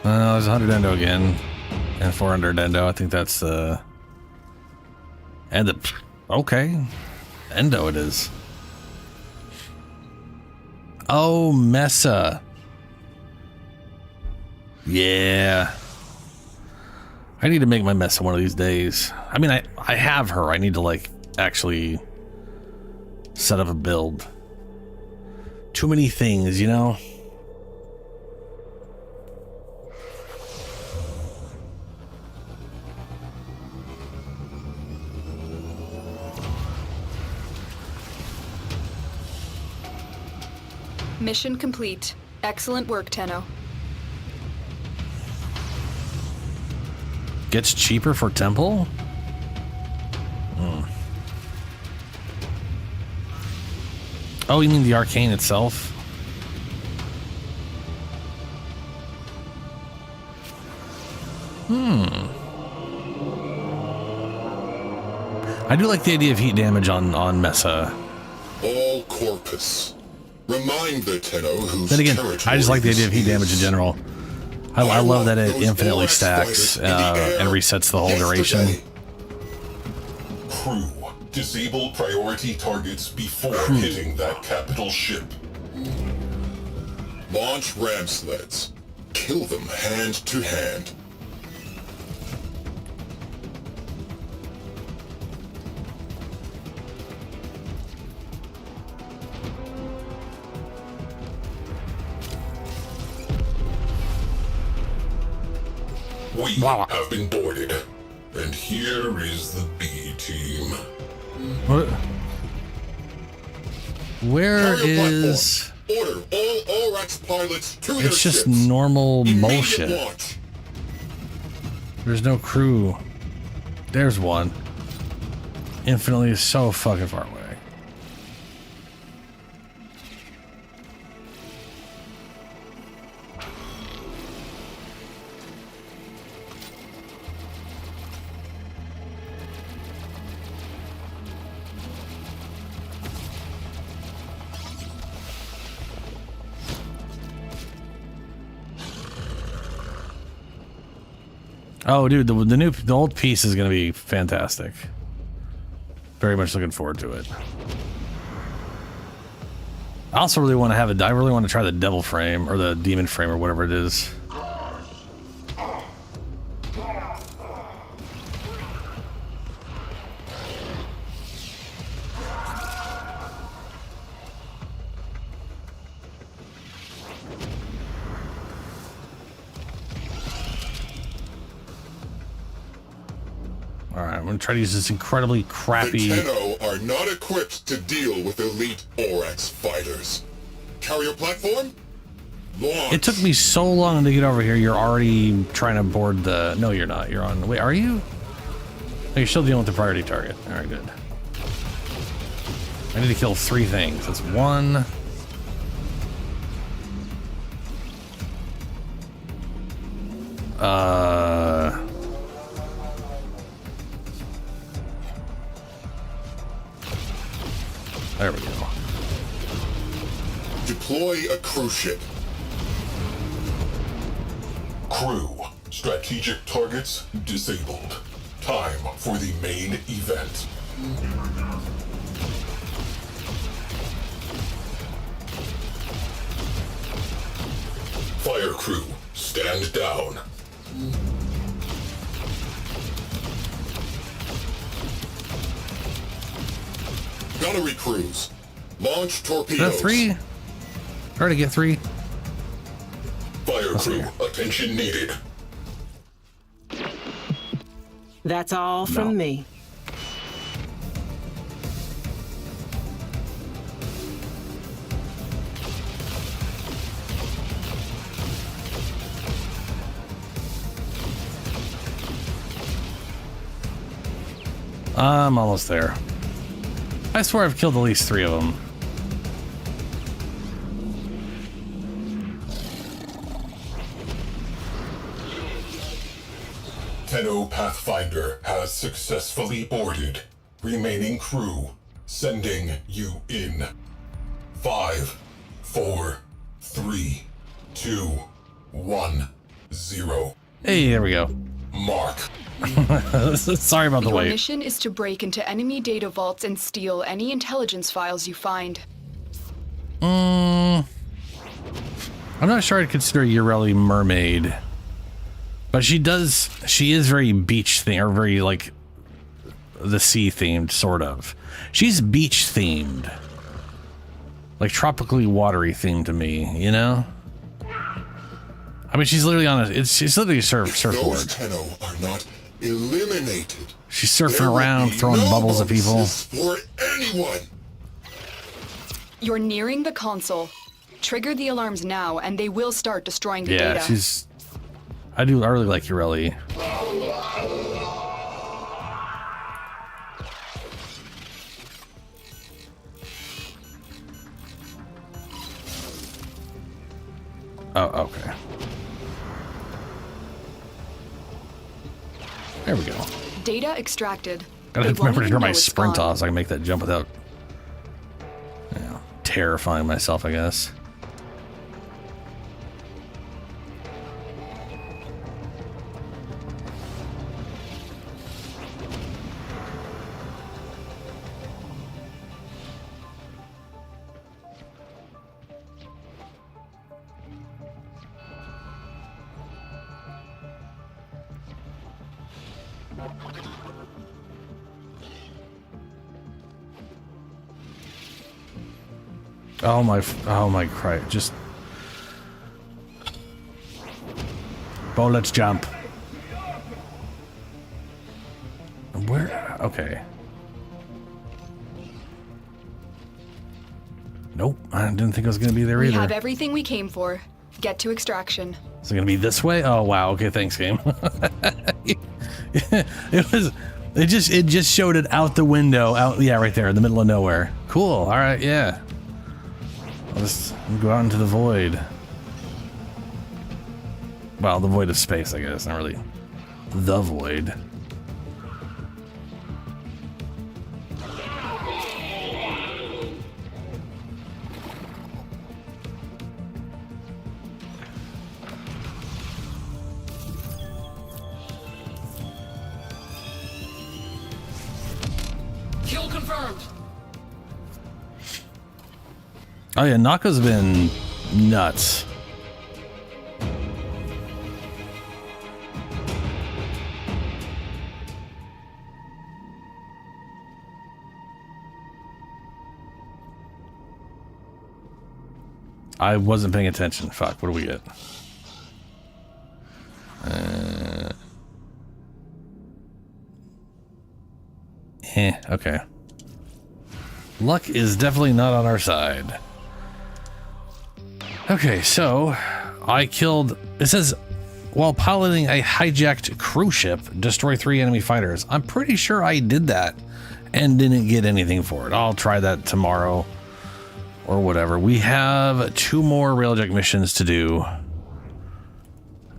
There's 100 endo again. And 400 endo. I think that's the... And the... Okay. Endo it is. Oh, Mesa. Yeah. I need to make my Mesa one of these days. I mean, I have her. I need to, like, actually set up a build. Too many things, you know? Mission complete. Excellent work, Tenno. Gets cheaper for temple? Oh, you mean the arcane itself? I do like the idea of heat damage on Mesa. All corpus. Remind the Tenno whose Then again, territory I just like the idea of heat this damage in is. general. I love that it those infinitely OX stacks fighters in the air and resets the whole duration. yesterday. Crew, disable priority targets before hitting that capital ship. Launch ram sleds. Kill them hand to hand. We have been boarded, and here is the B team. What? Where Carrier is... platform. Order all Aurex pilots to their It's just ships. normal Immediate motion. launch. There's no crew. There's one. Infinitely is so fucking far away. Oh, dude, the old piece is gonna be fantastic. Very much looking forward to it. I also really want to have I really want to try the devil frame or the demon frame or whatever it is. Alright, I'm gonna try to use this incredibly crappy... The Tenno are not equipped to deal with elite Aurex fighters. Carrier platform? Launch. It took me so long to get over here, you're already trying to board the... No, you're not. You're on... Wait, are you? Oh, you're still dealing with the priority target. Alright, good. I need to kill 3 things. That's 1... There we go. Deploy a cruise ship. Crew, strategic targets disabled. Time for the main event. Fire crew, stand down. Gunnery crews, launch torpedoes. Is that 3? Try to get 3. Fire crew, attention needed. That's all from me. I'm almost there. I swear I've killed at least 3 of them. Tenno Pathfinder has successfully boarded. Remaining crew, sending you in. 5, 4, 3, 2, 1, 0. Hey, there we go. Mark. Sorry about the Your wait. mission is to break into enemy data vaults and steal any intelligence files you find. I'm not sure I'd consider Ureli mermaid. But she is very beach themed, or very like the sea themed, sort of. She's beach themed. Like tropically watery themed to me, you know? I mean, she's literally on she's literally a surfboard. Those Tenno are not eliminated. She's surfing around, throwing bubbles at people. For anyone. You're nearing the console. Trigger the alarms now, and they will start destroying the data. Yeah, I really like Ureli. Oh, okay. There we go. Data extracted. Gotta remember to turn my sprint off so I can make that jump without, you know, terrifying myself, I guess. Oh my Christ, just... Let's jump. Where? Okay. Nope, I didn't think I was gonna be there either. We have everything we came for. Get to extraction. Is it gonna be this way? Oh wow, okay, thanks game. It just showed it out the window, yeah, right there in the middle of nowhere. Cool, alright, yeah. I'll just go out into the void. Well, the void of space, I guess, not really the void. Kill confirmed. Oh yeah, Naka's been nuts. I wasn't paying attention. Fuck, what do we get? Okay. Luck is definitely not on our side. Okay, so I killed... It says, while piloting a hijacked cruise ship, destroy 3 enemy fighters. I'm pretty sure I did that and didn't get anything for it. I'll try that tomorrow or whatever. We have 2 more railjack missions to do.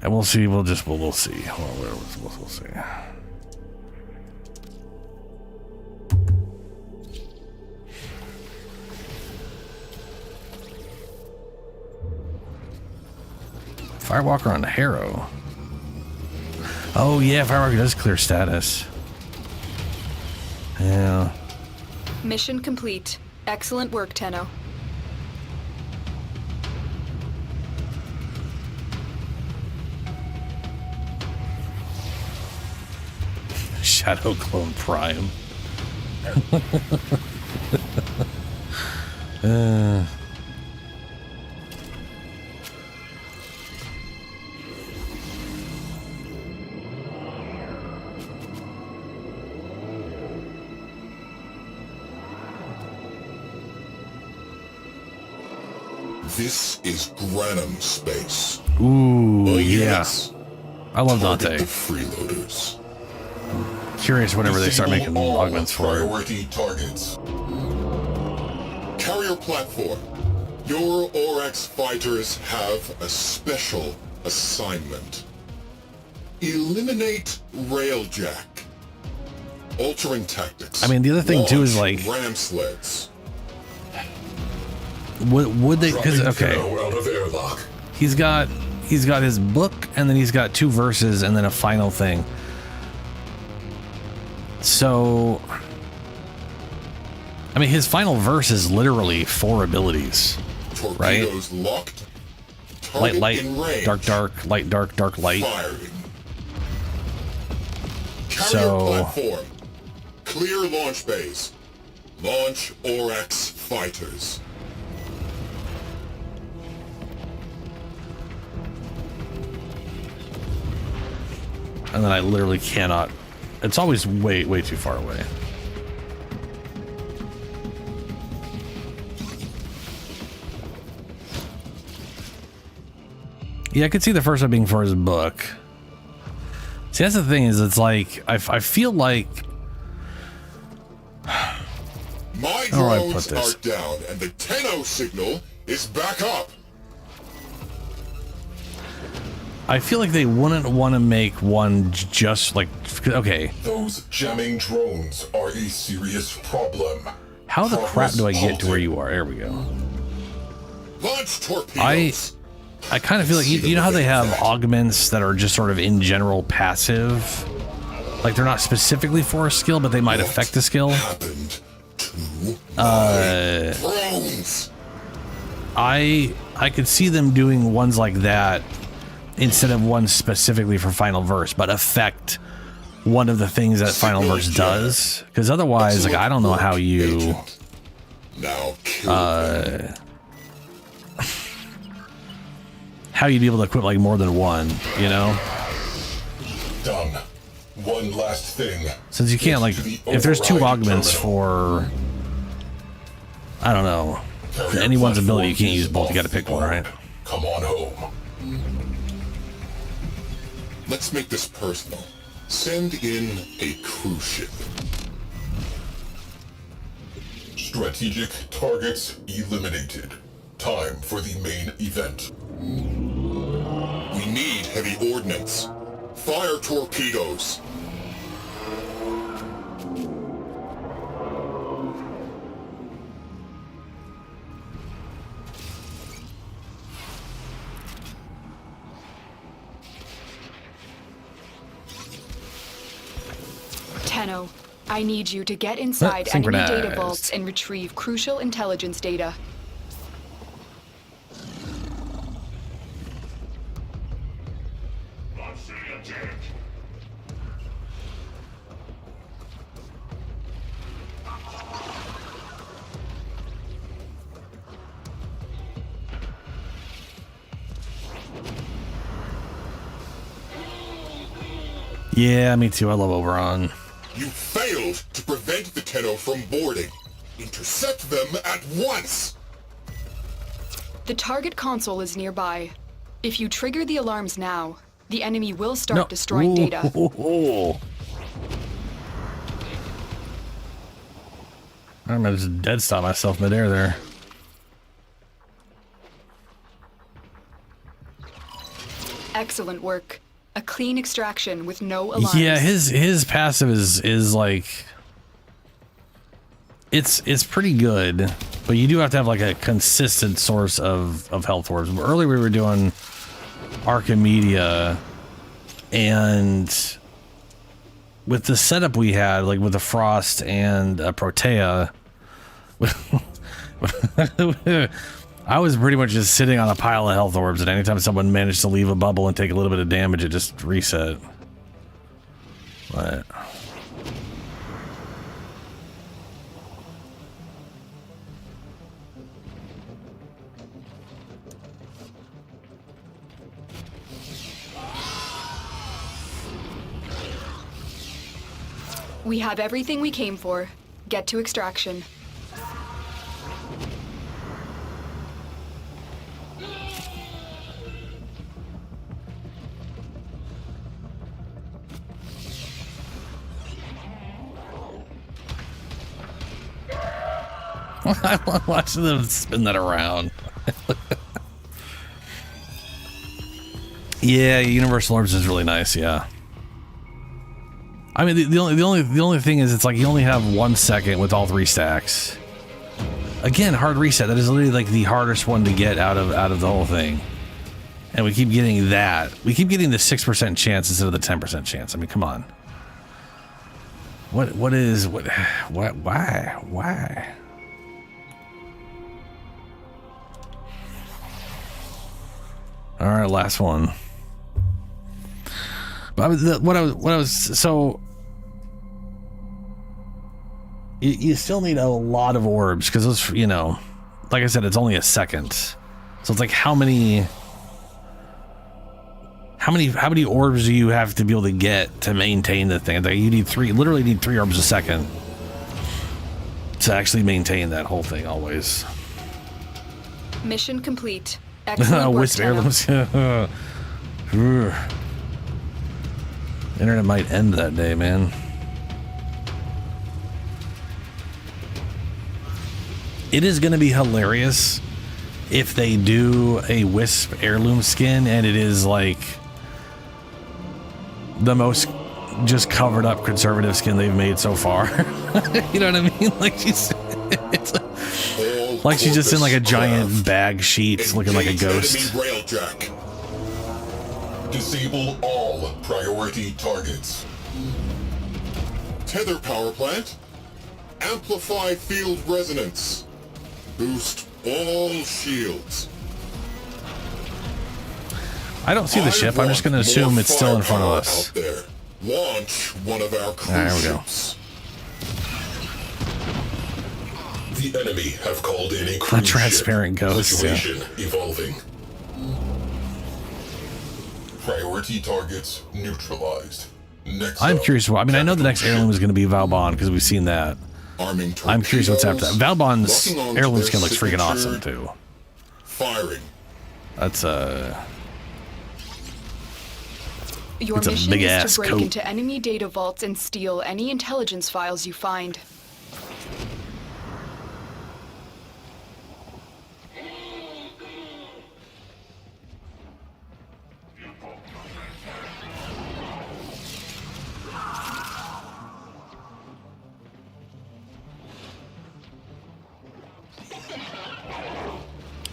And we'll see. We'll see. We'll see. Firewalker on Harrow. Oh yeah, Firewalker does clear status. Yeah. Mission complete. Excellent work, Tenno. Shadow Clone Prime. This is Granum space. Ooh, yeah. I love Dante. Freeloaders. Curious whenever they start making augments for it. Priority targets. Carrier platform. Your Oryx fighters have a special assignment. Eliminate railjack. Altering tactics. I mean, the other thing too is like ram sleds. Would they? Because okay, he's got his book, and then he's got 2 verses, and then a final thing. So, I mean, his final verse is literally 4 abilities, Torpedoes right? Locked. Light, light, dark, dark, light, dark, dark, light. Firing. So, platform. Clear launch bays. Launch Oryx fighters. and then I literally cannot. It's always way too far away. Yeah, I could see the first one being for his book. See, that's the thing is, it's like I feel like my drones are down, and the Tenno signal is back up. I feel like they wouldn't want to make one just like, okay. Those jamming drones are a serious problem. How the crap do I get to where you are? There we go. Launch torpedoes. I kind of feel like, you know how they have augments that are just sort of in general passive? Like they're not specifically for a skill, but they might affect the skill. I could see them doing ones like that instead of one specifically for Final Verse, but affect one of the things that Final Verse does. Because otherwise, like, I don't know how you how you'd be able to equip like more than one, you know? Done. One last thing. Since you can't, like, if there's two augments for, I don't know, anyone's ability, you can't use both. You got to pick one, right? Come on home. Let's make this personal. Send in a cruise ship. Strategic targets eliminated. Time for the main event. We need heavy ordnance. Fire torpedoes. Tenno, I need you to get inside enemy data vaults and retrieve crucial intelligence data. Yeah, me too. I love Oberon. You failed to prevent the Tenno from boarding. Intercept them at once! The target console is nearby. If you trigger the alarms now, the enemy will start destroying data. I'm gonna just dead stop myself midair there. Excellent work. A clean extraction with no alarms. Yeah, his passive is like, it's pretty good, but you do have to have like a consistent source of health orbs. Earlier we were doing Archimedea, and with the setup we had, like with the Frost and Protea, I was pretty much just sitting on a pile of health orbs, and anytime someone managed to leave a bubble and take a little bit of damage, it just reset. But we have everything we came for. Get to extraction. I love watching them spin that around. Yeah, Universal Orbs is really nice. Yeah. I mean, the only thing is, it's like you only have 1 second with all 3 stacks. Again, hard reset. That is literally like the hardest one to get out of the whole thing. And we keep getting that. We keep getting the 6% chance instead of the 10% chance. I mean, come on. What? Why? All right, last one. But what I was so you still need a lot of orbs, because those, you know, like I said, it's only a second. So it's like how many orbs do you have to be able to get to maintain the thing? Like you need literally need 3 orbs a second to actually maintain that whole thing always. Mission complete. Excellent work, Wisp Tenno. heirlooms. Internet might end that day, man. It is going to be hilarious if they do a Wisp heirloom skin and it is like the most just covered up conservative skin they've made so far. You know what I mean? Like she's just in like a giant bag sheet looking like a ghost. Enemy railjack. Disable all priority targets. Tether power plant. Amplify field resonance. Boost all shields. I don't see the ship. I'm just going to assume it's still in front of us. Out there. Launch one of our cruise There we go. ships. The enemy have called in a A cruise transparent ship. ghost. Yeah. Situation evolving. Priority targets neutralized. Next I'm up, curious. I mean, I know the next heirloom is going to be Valbon because we've seen that. arming I'm curious what's after that. Valbon's locking onto heirloom their skin looks freaking signature awesome too. Firing. That's Your It's a mission big is ass to break coat. into enemy data vaults and steal any intelligence files you find.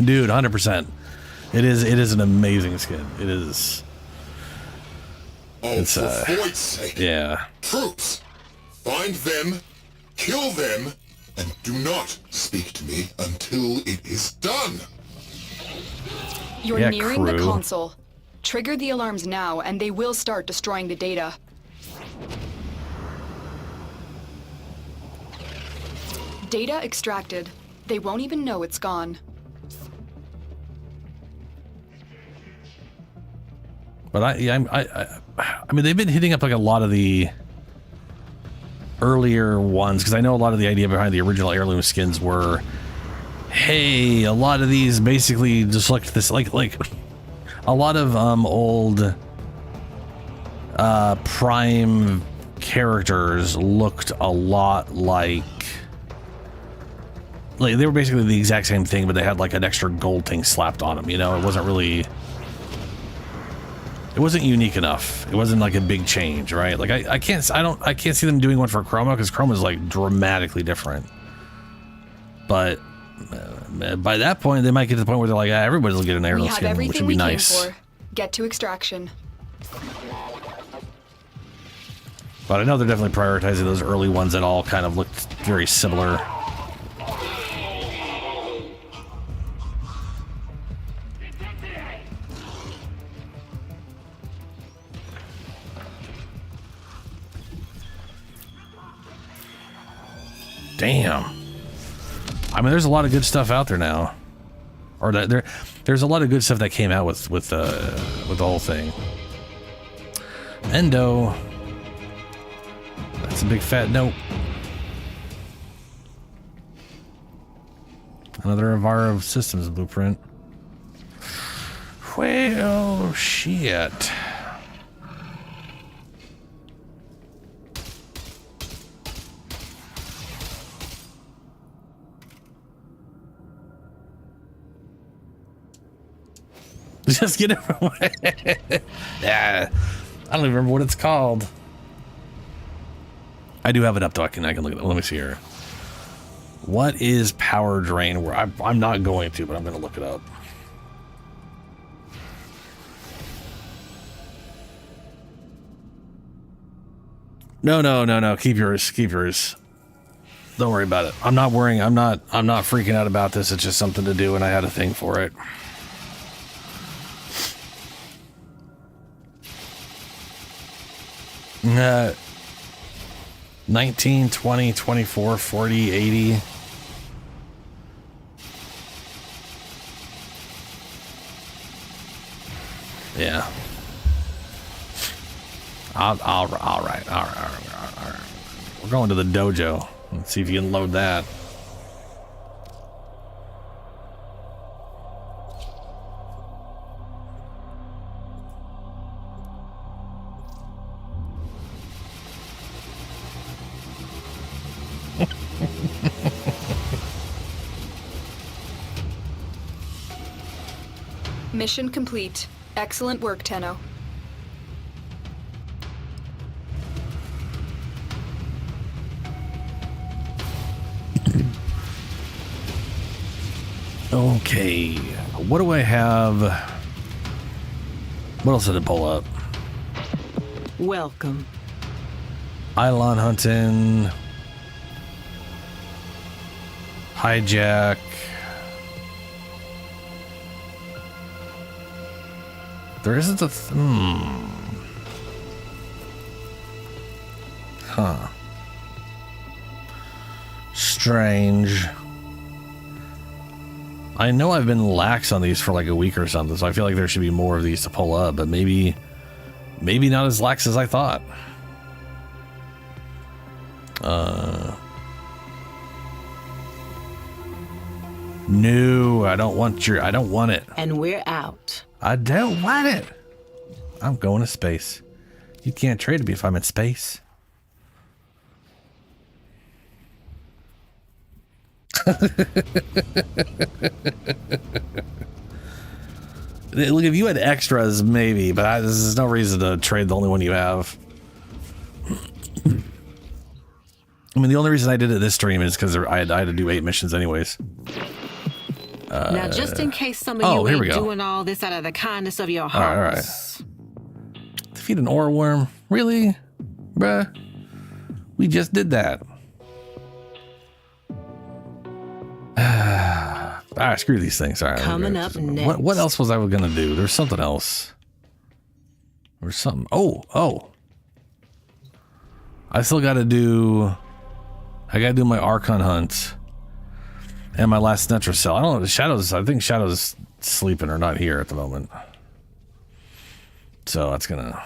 dude, 100%. It is an amazing skin. It is. It's for Floyd's sake. yeah. Troops, find them, kill them, and do not speak to me until it is done. You're Yeah, nearing the crew. console. Trigger the alarms now, and they will start destroying the data. Data extracted. They won't even know it's gone. But I mean, they've been hitting up like a lot of the earlier ones because I know a lot of the idea behind the original heirloom skins were, hey, a lot of these basically just look this like a lot of old Prime characters looked a lot like they were basically the exact same thing, but they had like an extra gold thing slapped on them. You know, it wasn't really. It wasn't unique enough. It wasn't like a big change, right? Like I can't see them doing one for Chroma because Chroma is like dramatically different. But by that point, they might get to the point where they're like, everybody will get an We heirloom have skin, which everything would be we nice. came for. Get to extraction. But I know they're definitely prioritizing those early ones that all kind of looked very similar. Damn. I mean, there's a lot of good stuff out there now, or that there's a lot of good stuff that came out with the whole thing. Endo. That's a big fat nope. Another Avara Systems blueprint. Well, shit. Just get it away. Yeah, I don't even remember what it's called. I do have it up though. I can look at it. Let me see here. What is power drain? Where I'm not going to, but I'm going to look it up. No. Keep yours. Keep yours. Don't worry about it. I'm not worrying. I'm not freaking out about this. It's just something to do, and I had a thing for it. Uh, 19, 20, 24, 40, 80. Yeah. All right. We're going to the dojo. Let's see if you can load that. Mission complete. Excellent work, Tenno. Okay, what do I have? What else did it pull up? Welcome. Eidolon hunting. Hijack. There isn't a... Huh. Strange. I know I've been lax on these for like a week or something, so I feel like there should be more of these to pull up, but maybe not as lax as I thought. No, I don't want it. And we're out. I don't want it. I'm going to space. You can't trade me if I'm in space. Look, if you had extras, maybe, but there's no reason to trade the only one you have. I mean, the only reason I did it this stream is because I had to do 8 missions anyways. Now, just in case some of you ain't doing all this out of the kindness of your hearts. All right. Defeat an ore worm? Really? Bruh. We just did that. Screw these things. All right. Coming up next. What else was I going to do? There's something else. There's something. Oh. I still got to do... I got to do my Archon hunt. And my last Netra cell. I don't know. Shadow's... I think Shadow's sleeping or not here at the moment. So that's going to...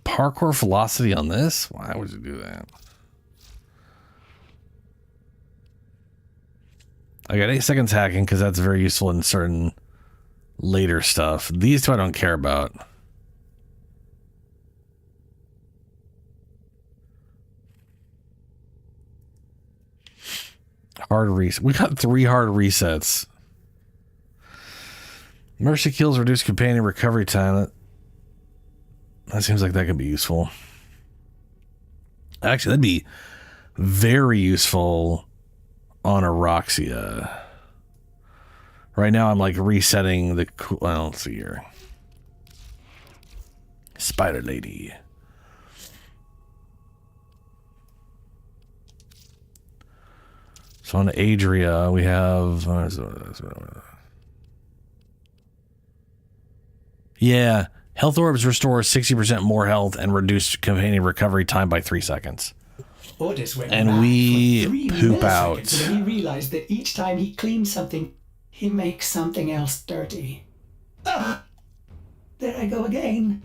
Parkour velocity on this? Why would you do that? I got 8 seconds hacking because that's very useful in certain later stuff. These two I don't care about. Hard reset. We got 3 hard resets. Mercy kills reduce companion recovery time. That seems like that could be useful. Actually, that'd be very useful on Aroxia. Right now, I'm like resetting the... Well, let's see here. Spider Lady. So on Adria, we have... Yeah. Health orbs restore 60% more health and reduce companion recovery time by 3 seconds. And we poop out. And then he realized that each time he cleans something, he makes something else dirty. Ah! There I go again.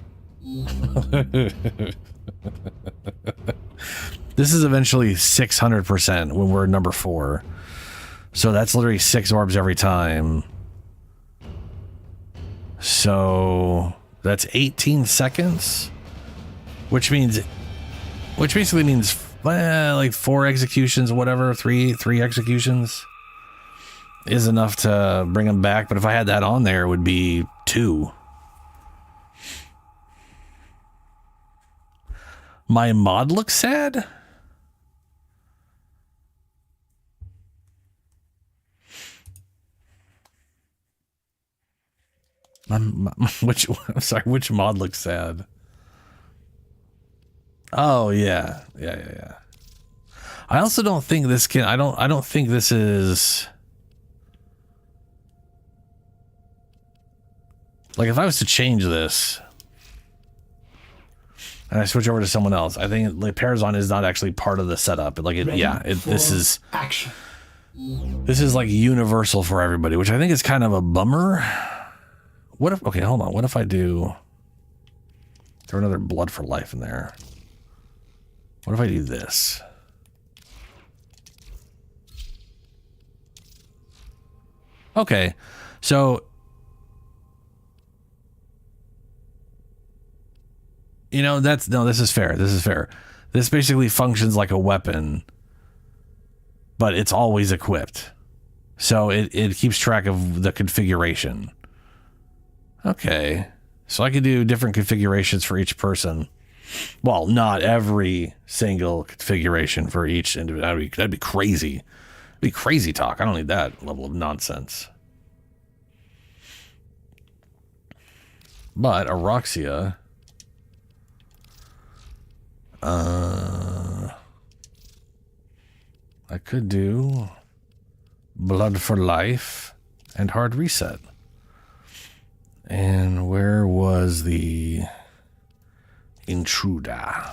This is eventually 600% when we're number 4. So that's literally 6 orbs every time. So that's 18 seconds, which basically means like 4 executions or whatever, 3 executions is enough to bring them back. But if I had that on there, it would be 2. My mod looks sad. Which mod looks sad? Oh yeah. I also don't think this can. I don't think this is. Like if I was to change this and I switch over to someone else, I think like Parazon is not actually part of the setup. Like this is action. This is like universal for everybody, which I think is kind of a bummer. What if, okay, hold on. What if I throw another blood for life in there? What if I do this? Okay, so, you know, this is fair. This is fair. This basically functions like a weapon. but it's always equipped. So it keeps track of the configuration. Okay. So I could do different configurations for each person. Well, not every single configuration for each individual. That'd be crazy. That'd be crazy talk. I don't need that level of nonsense. But Aroxia... I could do Blood for Life and Hard Reset. And where was the Intruder?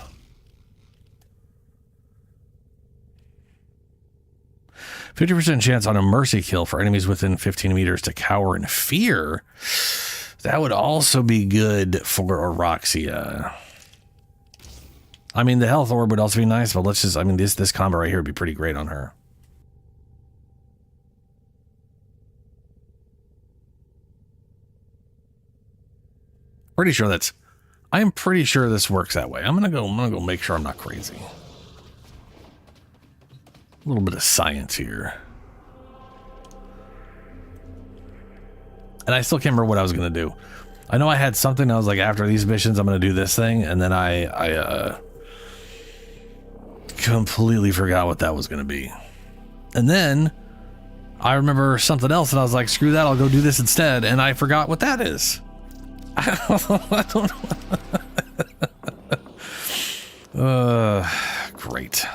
50% chance on a mercy kill for enemies within 15 meters to cower in fear. That would also be good for Aroxia. I mean, the health orb would also be nice, but let's just, I mean, this combo right here would be pretty great on her. Pretty sure I am pretty sure this works that way. I'm gonna go make sure I'm not crazy. A little bit of science here. And I still can't remember what I was gonna do. I know I had something, I was like, after these missions, I'm gonna do this thing, and then I completely forgot what that was going to be. And then I remember something else and I was like, screw that, I'll go do this instead. And I forgot what that is. I don't know. Great.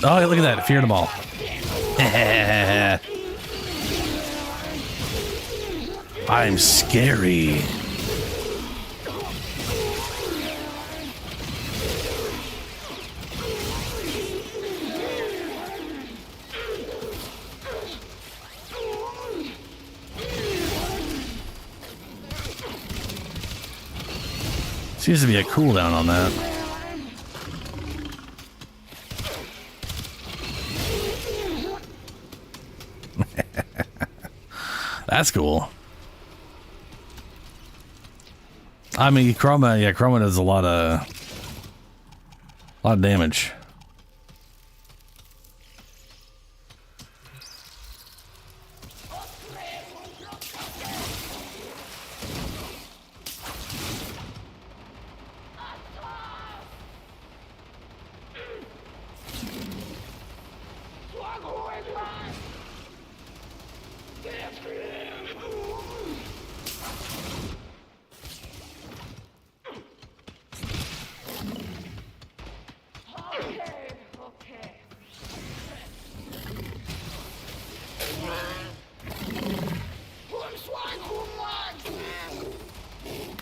Oh, look at that. Feared them all. I'm scary. Seems to be a cooldown on that. That's cool. I mean, Chroma does a lot of damage.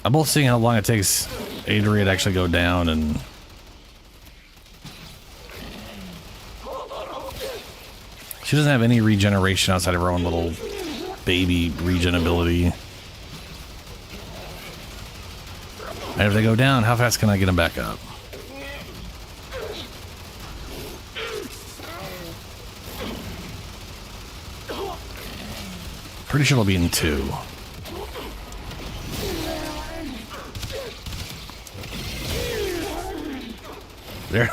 I'm both seeing how long it takes Adria to actually go down, and she doesn't have any regeneration outside of her own little baby regen ability. And if they go down, how fast can I get them back up? Pretty sure it'll be in 2.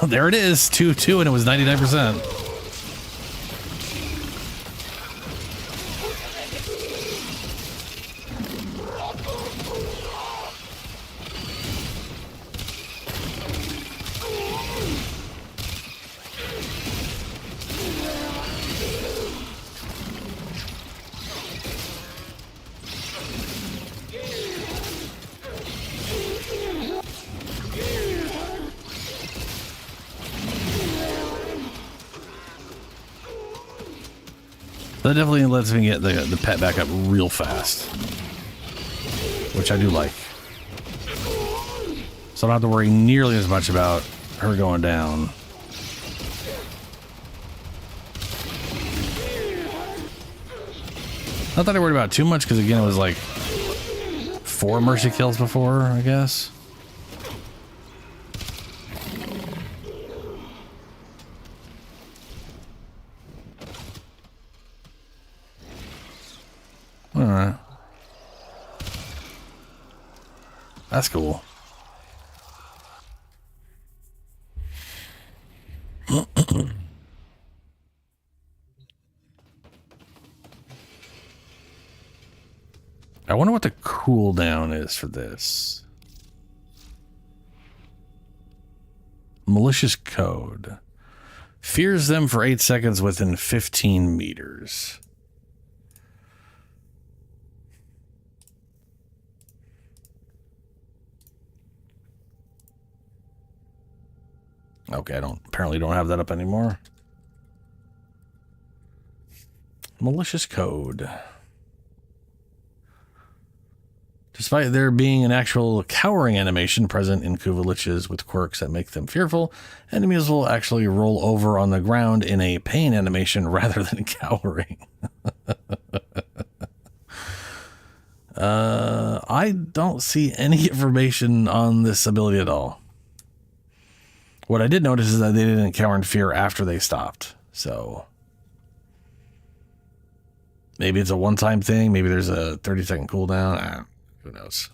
There it is, 2-2, and it was 99%. That definitely lets me get the pet back up real fast, which I do like. So I don't have to worry nearly as much about her going down. Not that I worried about it too much, because again, it was like 4 mercy kills before, I guess. All right. That's cool. I wonder what the cooldown is for this. Malicious code. Fears them for 8 seconds within 15 meters. Okay, I apparently don't have that up anymore. Malicious code. Despite there being an actual cowering animation present in Kuvaliches with quirks that make them fearful, enemies will actually roll over on the ground in a pain animation rather than cowering. I don't see any information on this ability at all. What I did notice is that they didn't cower in fear after they stopped. So maybe it's a one-time thing. Maybe there's a 30-second cooldown. Who knows?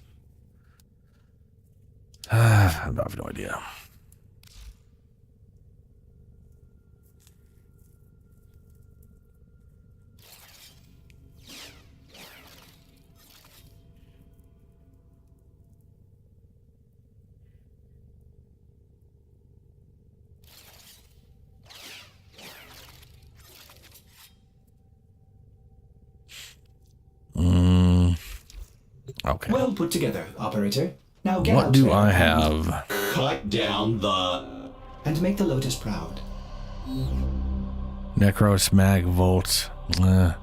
I have no idea. Okay. Well put together, operator. Now get what out do there I and have? Cut down the... And make the Lotus proud. Necros, Mag, Volt. Nah,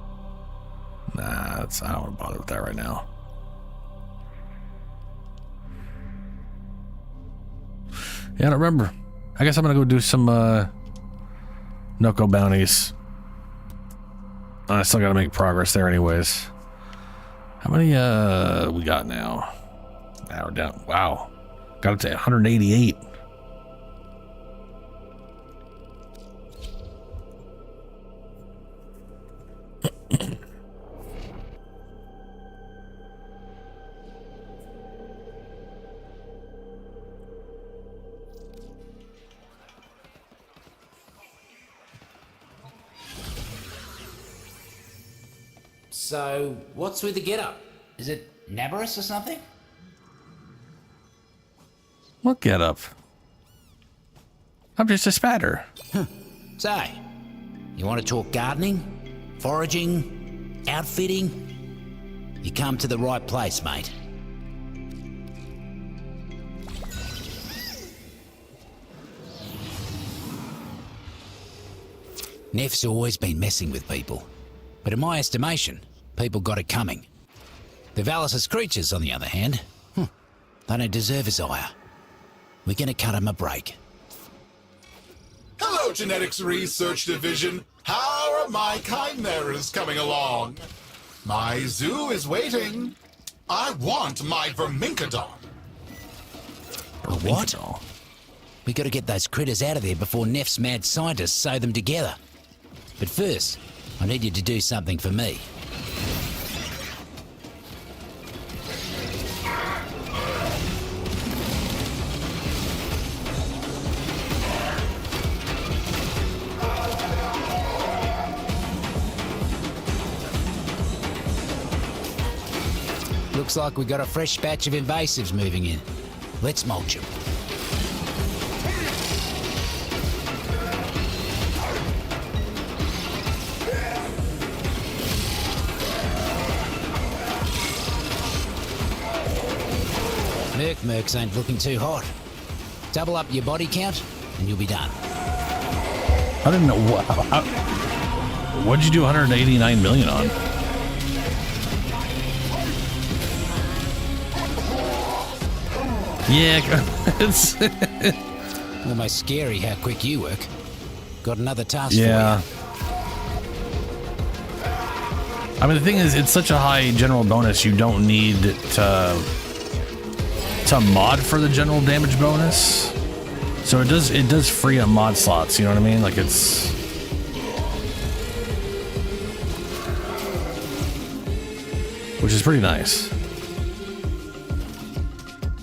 I don't want to bother with that right now. Yeah, I don't remember. I guess I'm going to go do some Noko bounties. I still got to make progress there anyways. How many we got now? Now we're down. Wow. Got it to 188. So, what's with the get-up? Is it Nabarus or something? What get up? I'm just a spatter. So, you want to talk gardening, foraging, outfitting? You come to the right place, mate. Neff's always been messing with people, but in my estimation, people got it coming. The Valis' creatures, on the other hand, they don't deserve his ire. We're gonna cut him a break. Hello, Genetics Research Division. How are my chimeras coming along? My zoo is waiting. I want my Vermincodon. A what? We gotta get those critters out of there before Neff's mad scientists sew them together. But first, I need you to do something for me. Looks like we got a fresh batch of invasives moving in. Let's mulch them. Mercs ain't looking too hot. Double up your body count and you'll be done. I didn't know what'd you do 189 million on? Yeah, it's almost scary how quick you work. Got another task yeah. for you. I mean, the thing is, it's such a high general bonus, you don't need to mod for the general damage bonus. So it does free up mod slots, you know what I mean? Like it's... Which is pretty nice.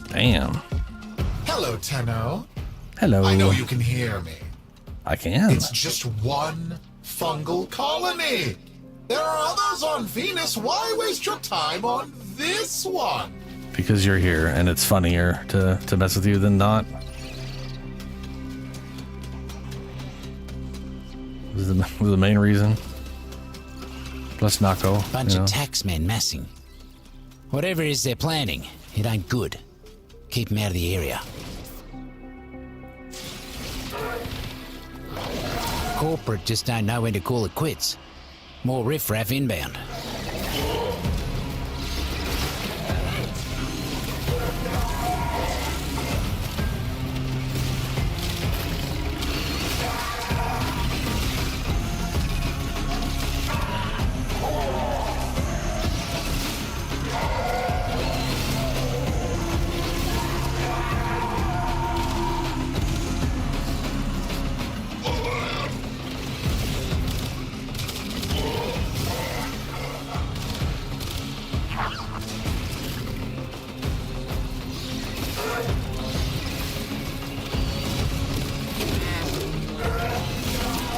Damn. Hello, Tenno. Hello. I know you can hear me. I can. It's just one fungal colony. There are others on Venus. Why waste your time on this one? Because you're here, and it's funnier to mess with you than not. Was the main reason. Plus Nako. Bunch of taxmen massing. Whatever it is they're planning, it ain't good. Keep them out of the area. Corporate just don't know when to call it quits. More riffraff inbound.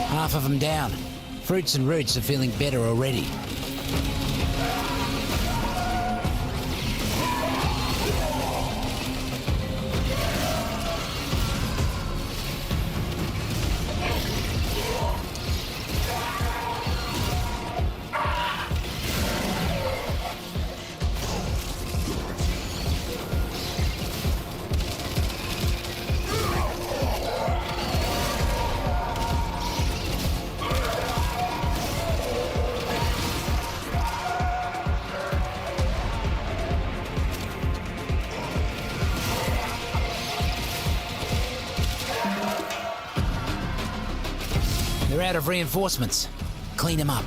Half of them down. Fruits and roots are feeling better already. They're out of reinforcements. Clean them up.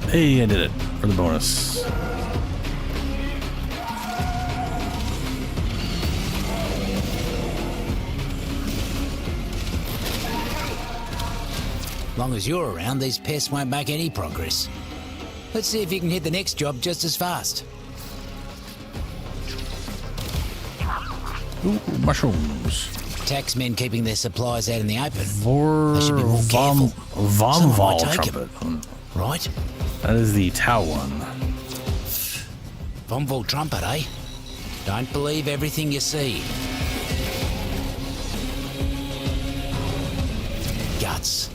Hey, I did it for the bonus. Long as you're around, these pests won't make any progress. Let's see if you can hit the next job just as fast. Ooh, mushrooms. Taxmen keeping their supplies out in the open. They should be more careful. Vomval Someone might take trumpet. 'em. Right? That is the Tau one. Vomval trumpet, eh? Don't believe everything you see. Guts.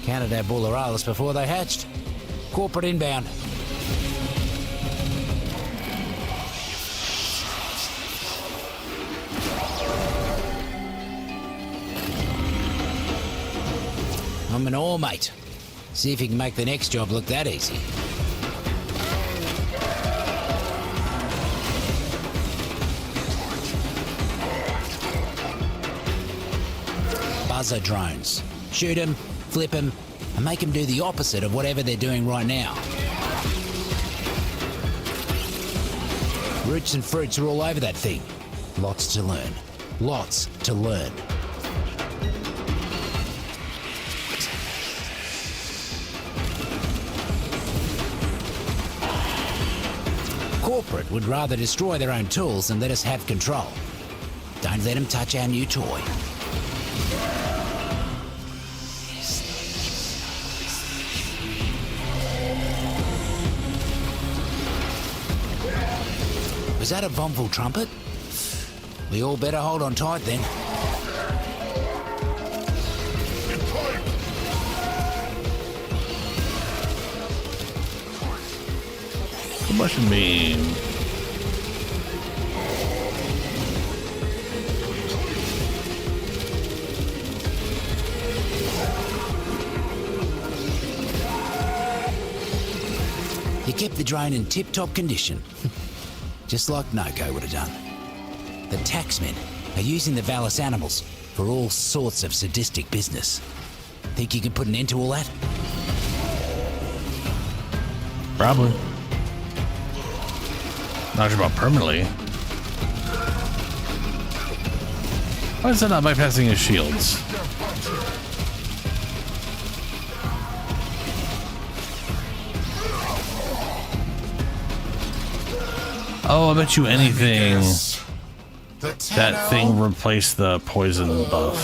Counted our bulleralis before they hatched. Corporate inbound. I'm an all mate. See if you can make the next job look that easy. Buzzer drones. Shoot them, flip them, and make them do the opposite of whatever they're doing right now. Roots and fruits are all over that thing. Lots to learn. Lots to learn. Corporate would rather destroy their own tools than let us have control. Don't let them touch our new toy. Was that a Vomval trumpet? We all better hold on tight then. Combustion beam. kept the drain in tip-top condition. Just like Noko would have done. The taxmen are using the Valis animals for all sorts of sadistic business. Think you can put an end to all that? Probably. Not sure about permanently. Why is that not bypassing his shields? Oh, I bet you anything that thing replaced the poison buff.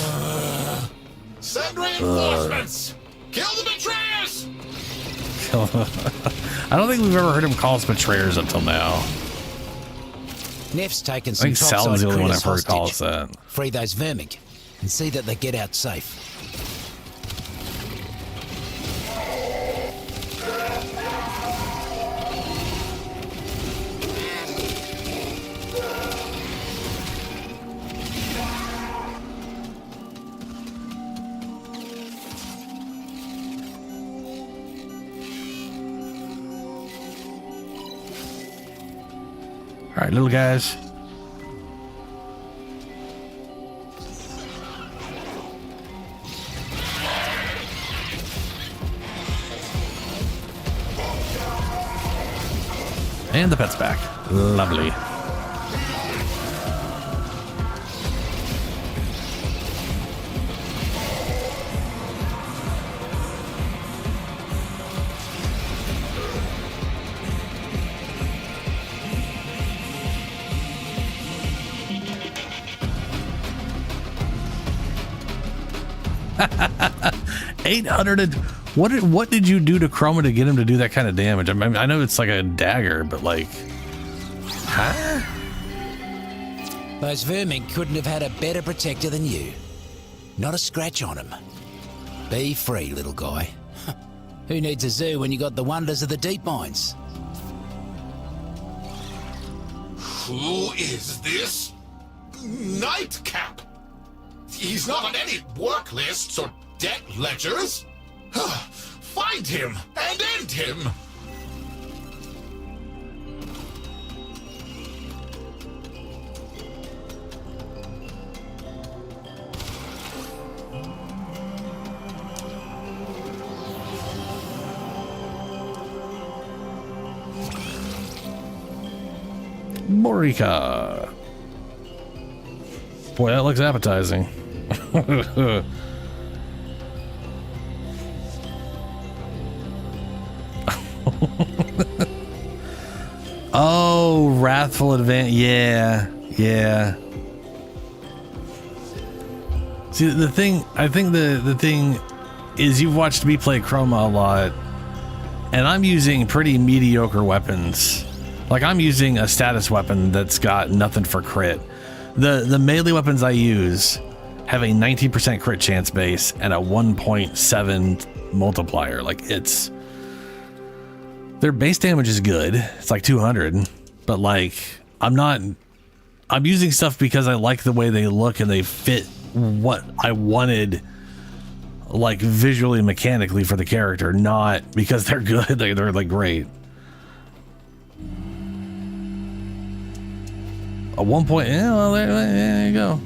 Send reinforcements! Kill the betrayers! I don't think we've ever heard him call us betrayers until now. Neff's taken I some think Sal's the only one I've heard hostage. call us that. Free those vermin and see that they get out safe. All right, little guys. And the pet's back. Lovely. What did you do to Chroma to get him to do that kind of damage? I mean, I know it's like a dagger, but like, huh? Those vermin couldn't have had a better protector than you. Not a scratch on him. Be free, little guy. Who needs a zoo when you got the wonders of the deep mines? Who is this? Nightcap! He's not on any work lists or debt ledgers. Find him and end him! Morika. Boy, that looks appetizing. Oh, Wrathful Advance. Yeah, yeah. See, the thing, I think the thing is you've watched me play Chroma a lot, and I'm using pretty mediocre weapons. Like, I'm using a status weapon that's got nothing for crit. The melee weapons I use have a 19% crit chance base and a 1.7 multiplier. Like, it's... Their base damage is good. It's like 200. But, like, I'm using stuff because I like the way they look and they fit what I wanted, like, visually and mechanically for the character, not because they're good. They're like, great. A 1 point, yeah, well, there you go.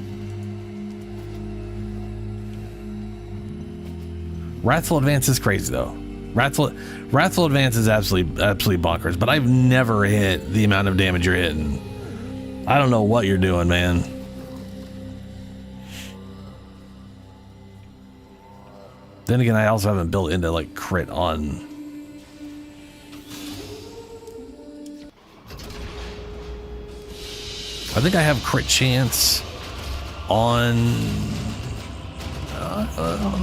Wrathful Advance is crazy though. Wrathful Advance is absolutely bonkers, but I've never hit the amount of damage you're hitting. I don't know what you're doing, man. Then again, I also haven't built into like crit on. I think I have crit chance on.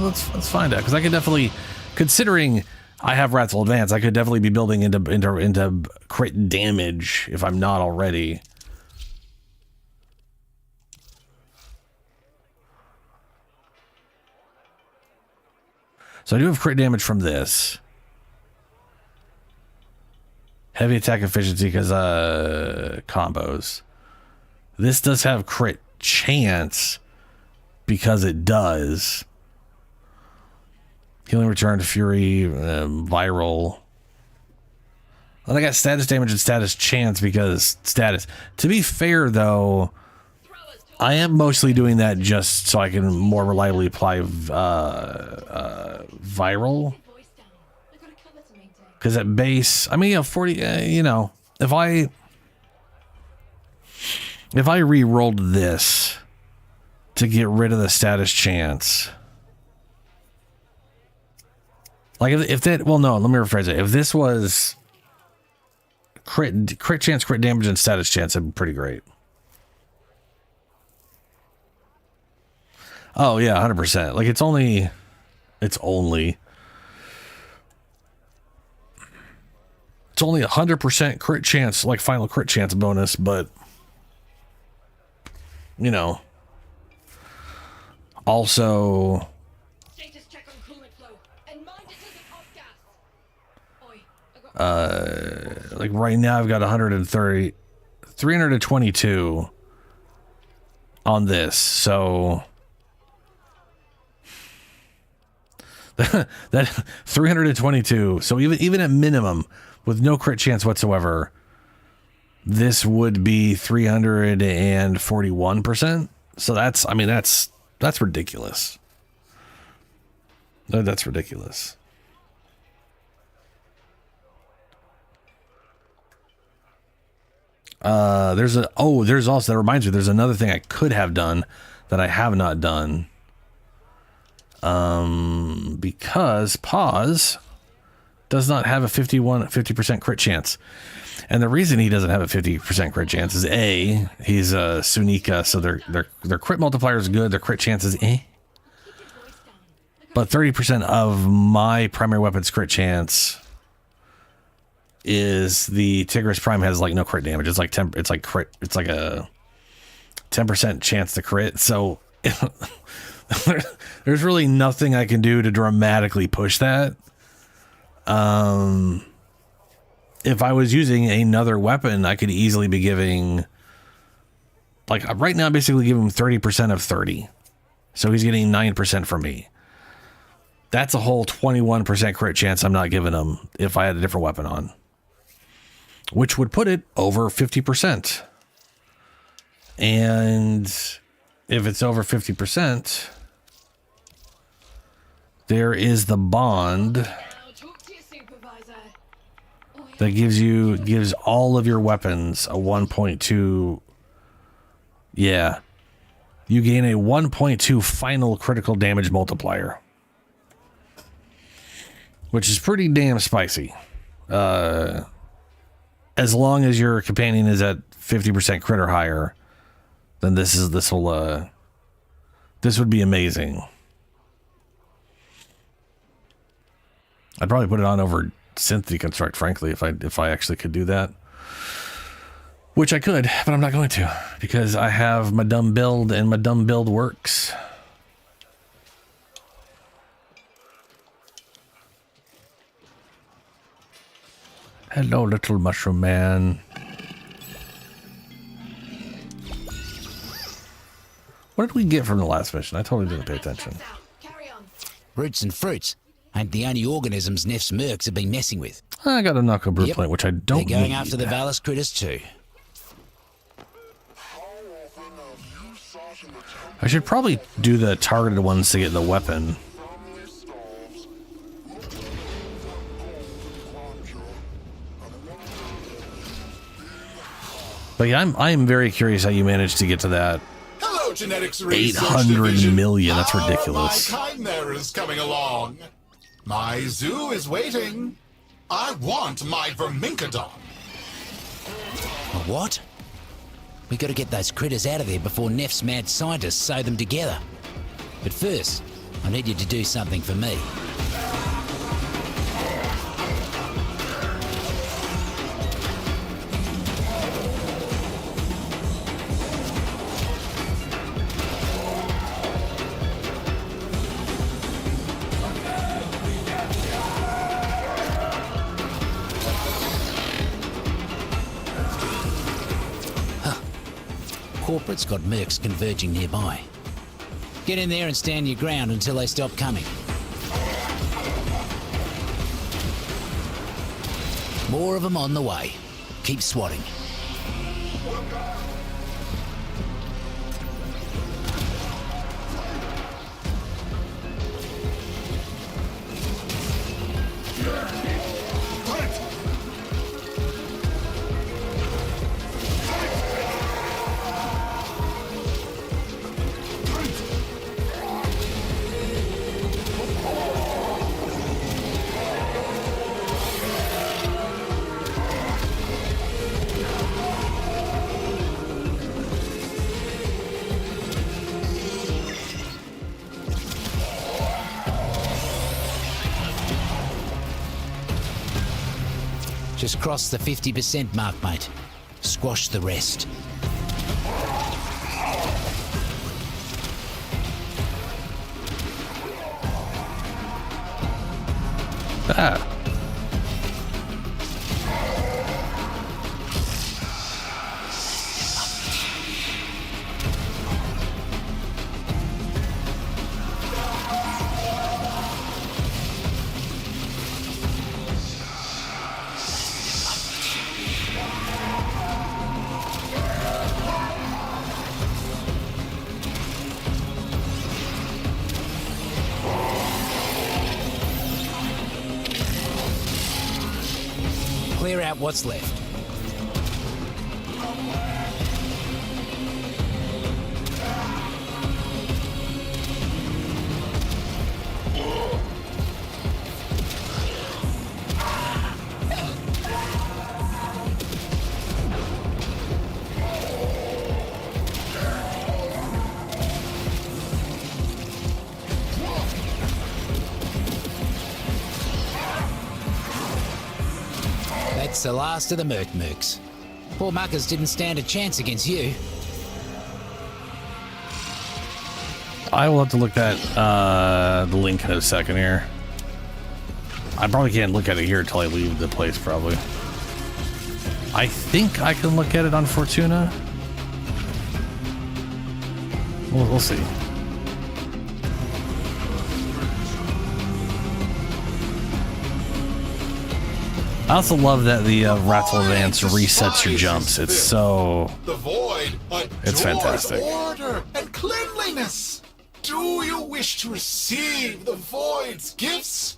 Let's find out, because I could definitely, considering I have Wrathful Advance, I could definitely be building into crit damage if I'm not already. So I do have crit damage from this. Heavy attack efficiency because combos. This does have crit chance because it does. Healing return to fury, viral. Well, I got status damage and status chance because status. To be fair, though, I am mostly doing that just so I can more reliably apply viral. Because at base, I mean, 40, you know, if I re-rolled this to get rid of the status chance, like if that, well, no, let me rephrase it. If this was crit chance, crit damage, and status chance, it'd be pretty great. Oh yeah, 100%. Like it's only 100% crit chance, like final crit chance bonus, but you know, also like right now I've got 322 on this, so that 322. So even at minimum, with no crit chance whatsoever, this would be 341%. So that's, I mean, that's ridiculous. That's ridiculous. There's also, that reminds me, there's another thing I could have done that I have not done. Because Paz does not have a 50% crit chance. And the reason he doesn't have a 50% crit chance is A, he's a Sunika, so their crit multiplier is good, their crit chance is But 30% of my primary weapon's crit chance is the Tigris Prime has like no crit damage. It's like crit, it's like a 10% chance to crit. So there's really nothing I can do to dramatically push that. If I was using another weapon, I could easily be giving, like right now, basically give him 30% of 30. So he's getting 9% from me. That's a whole 21% crit chance I'm not giving him if I had a different weapon on, which would put it over 50%. And if it's over 50%, there is the bond that gives all of your weapons a 1.2. Yeah. You gain a 1.2 final critical damage multiplier, which is pretty damn spicy. As long as your companion is at 50% crit or higher, then this would be amazing. I'd probably put it on over synth deconstruct, frankly, if I actually could do that, which I could, but I'm not going to because I have my dumb build and my dumb build works. Hello, little mushroom man. What did we get from the last mission? I totally didn't pay attention. Roots and fruits ain't the only organisms Neff's mercs have been messing with. I got a knuckle brew plate, which I don't need. They're going after the Valis critters too. I should probably do the targeted ones to get the weapon. But yeah, I am very curious how you managed to get to that. Hello, genetics 800 million. That's ridiculous. My chimera is coming along. My zoo is waiting. I want my Vermincodon. A what? We gotta get those critters out of there before Neff's mad scientists sew them together. But first, I need you to do something for me. Corporate's got mercs converging nearby. Get in there and stand your ground until they stop coming. More of them on the way. Keep swatting. Just cross the 50% mark, mate. Squash the rest. Ah. Clear out what's left. That's the last of the Mercs. Poor muckers didn't stand a chance against you. I will have to look at the link in a second here. I probably can't look at it here until I leave the place, probably. I think I can look at it on Fortuna. We'll see. I also love that the Rattle Advance resets your jumps. It's so... The void it's fantastic. Order and cleanliness. Do you wish to receive the void's gifts?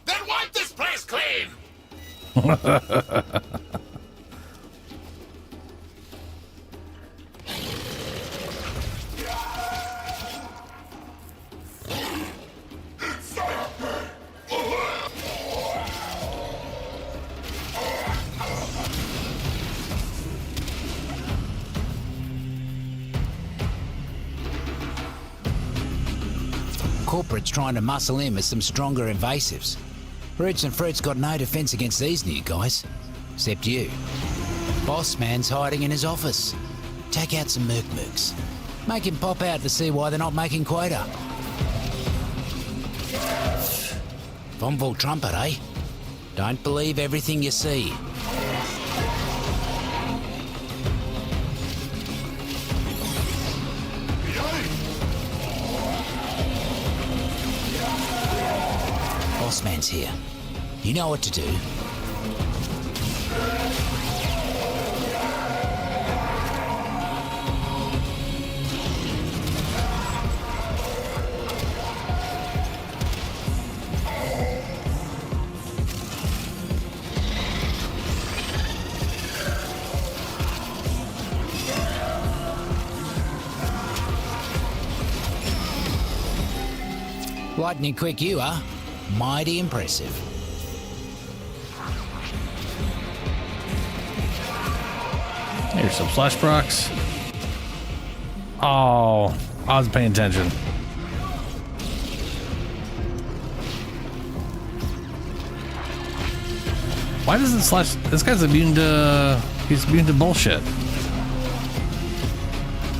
Then wipe this place clean. Corporate's trying to muscle in with some stronger invasives. Roots and Fruit's got no defense against these new guys. Except you. Boss man's hiding in his office. Take out some Mercs. Make him pop out to see why they're not making quota. Fumble trumpet, eh? Don't believe everything you see. Bossman's here. You know what to do. Lightning quick you are. Mighty impressive. Here's some flash procs. Oh, I was paying attention. Why doesn't Slash... This guy's immune to... He's immune to bullshit.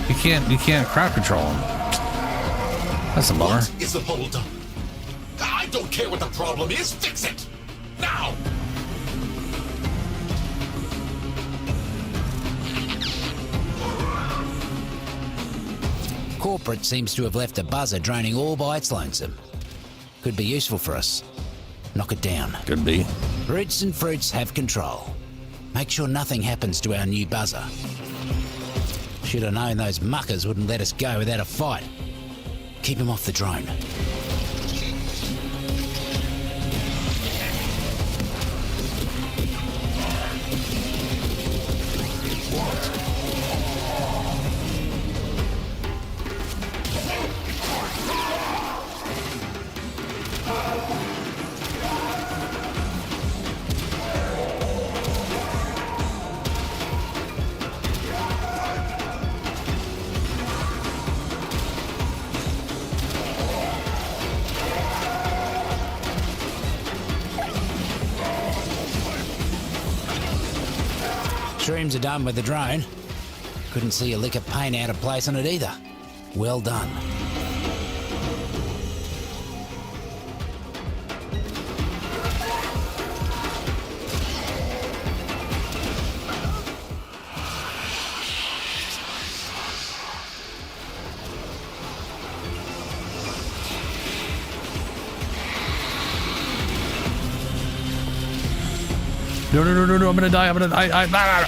You can't crowd control him. That's a bummer. What is the holdup? I don't care what the problem is. Fix it now. Corporate seems to have left a buzzer draining all by its lonesome. Could be useful for us. Knock it down. Could be. Roots and Fruits have control. Make sure nothing happens to our new buzzer. Should have known those muckers wouldn't let us go without a fight. Keep him off the drone. Shrooms are done with the drone. Couldn't see a lick of paint out of place on it either. Well done. No, I'm gonna die.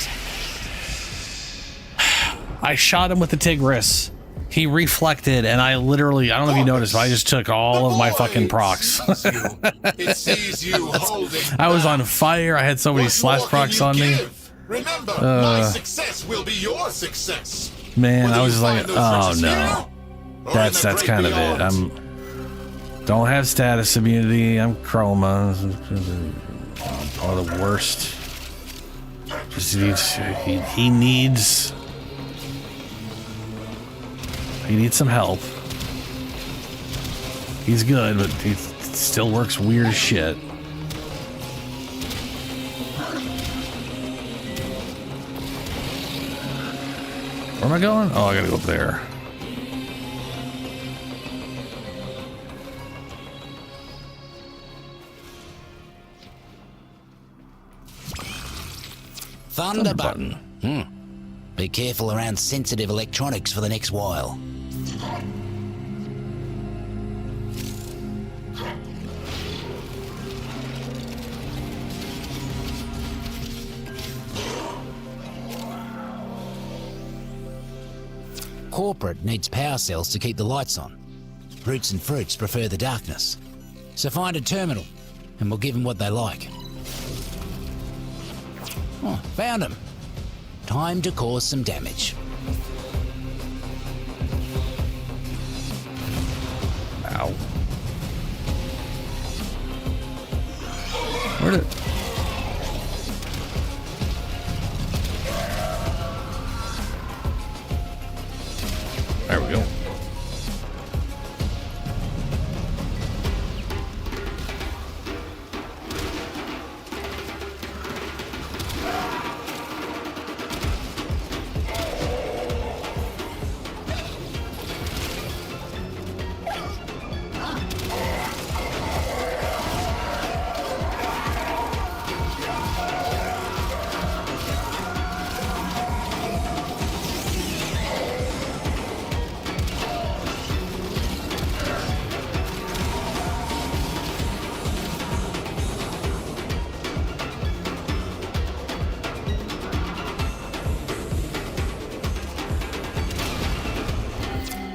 I shot him with the Tigris. He reflected, and I literally, I don't know if you noticed, but I just took all of my fucking procs. It sees you holding I was on fire. I had so many slash procs on me. Remember, my success will be your success. Man, I was just like, oh no. That's kind of it. Don't have status immunity. I'm chroma. Probably the worst. Just he needs some help. He's good, but he still works weird as shit. Where am I going? Oh, I gotta go up there. Thunder button. Be careful around sensitive electronics for the next while. Corporate needs power cells to keep the lights on. Roots and Fruits prefer the darkness. So find a terminal, and we'll give them what they like. Oh, found him. Time to cause some damage. Ow. Where did... There we go.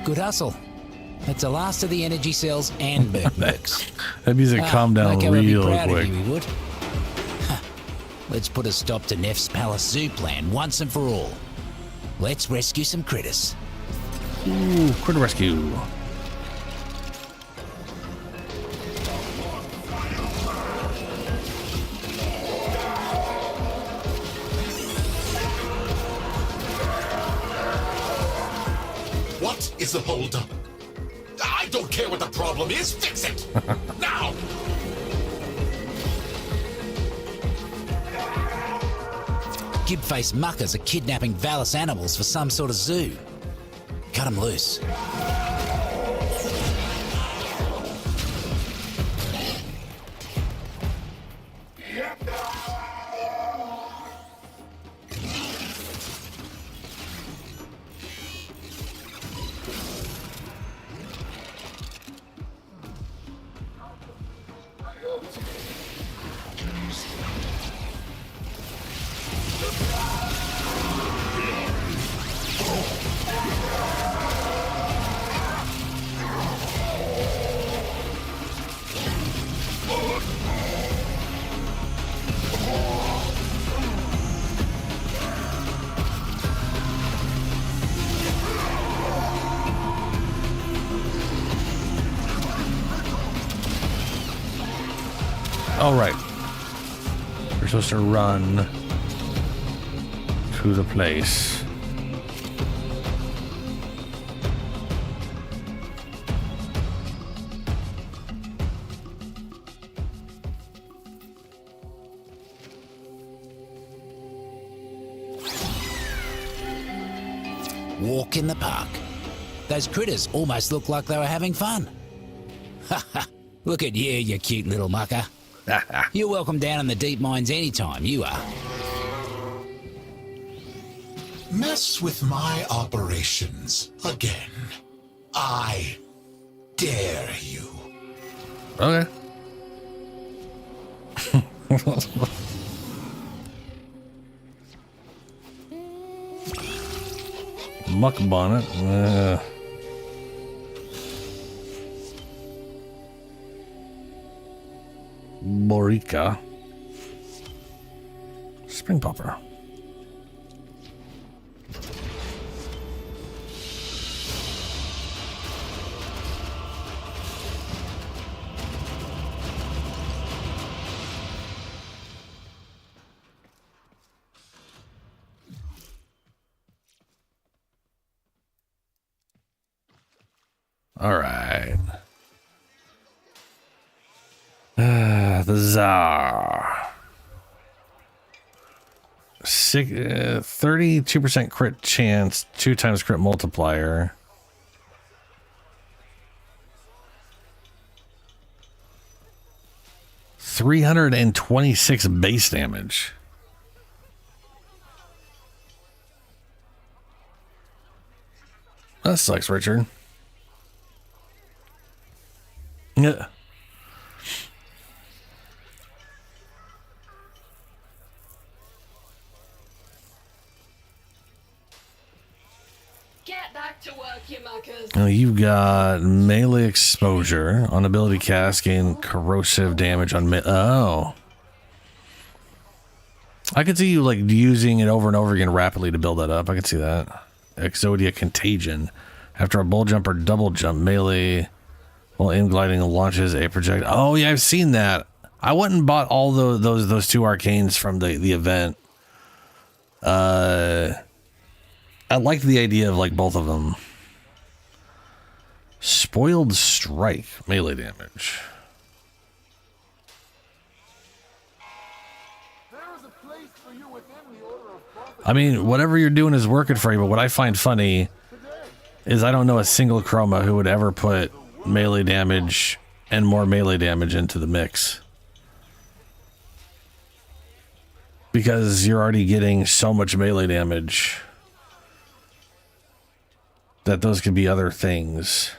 Good hustle. That's the last of the energy cells and burnt mercs. That music calmed down like real quick. You, we would. Let's put a stop to Neff's Palace Zoo plan once and for all. Let's rescue some critters. Ooh, critter rescue. What is the holdup? I don't care what the problem is. Fix it now. Gib-faced muckers are kidnapping Valis animals for some sort of zoo. Cut them loose. Oh, right. We're supposed to run to the place. Walk in the park. Those critters almost look like they were having fun. Look at you, you cute little mucker. You're welcome down in the deep mines anytime, you are. Mess with my operations again. I dare you. Okay. Muck bonnet. Borica. Spring popper. All right. The Tsar. 32% crit chance, 2 times crit multiplier. $326 base damage. That sucks, Richard. Yeah. Get back to work, you muckers. Now you've got melee exposure on ability cast, gain corrosive damage on oh. I could see you like using it over and over again rapidly to build that up. I could see that. Exodia Contagion. After a bull jump or double jump, melee while in gliding launches a projectile. Oh yeah, I've seen that. I went and bought all those 2 arcanes from the event. I liked the idea of like both of them. Spoiled Strike, melee damage. I mean, whatever you're doing is working for you, but what I find funny is I don't know a single chroma who would ever put melee damage and more melee damage into the mix. Because you're already getting so much melee damage that those could be other things.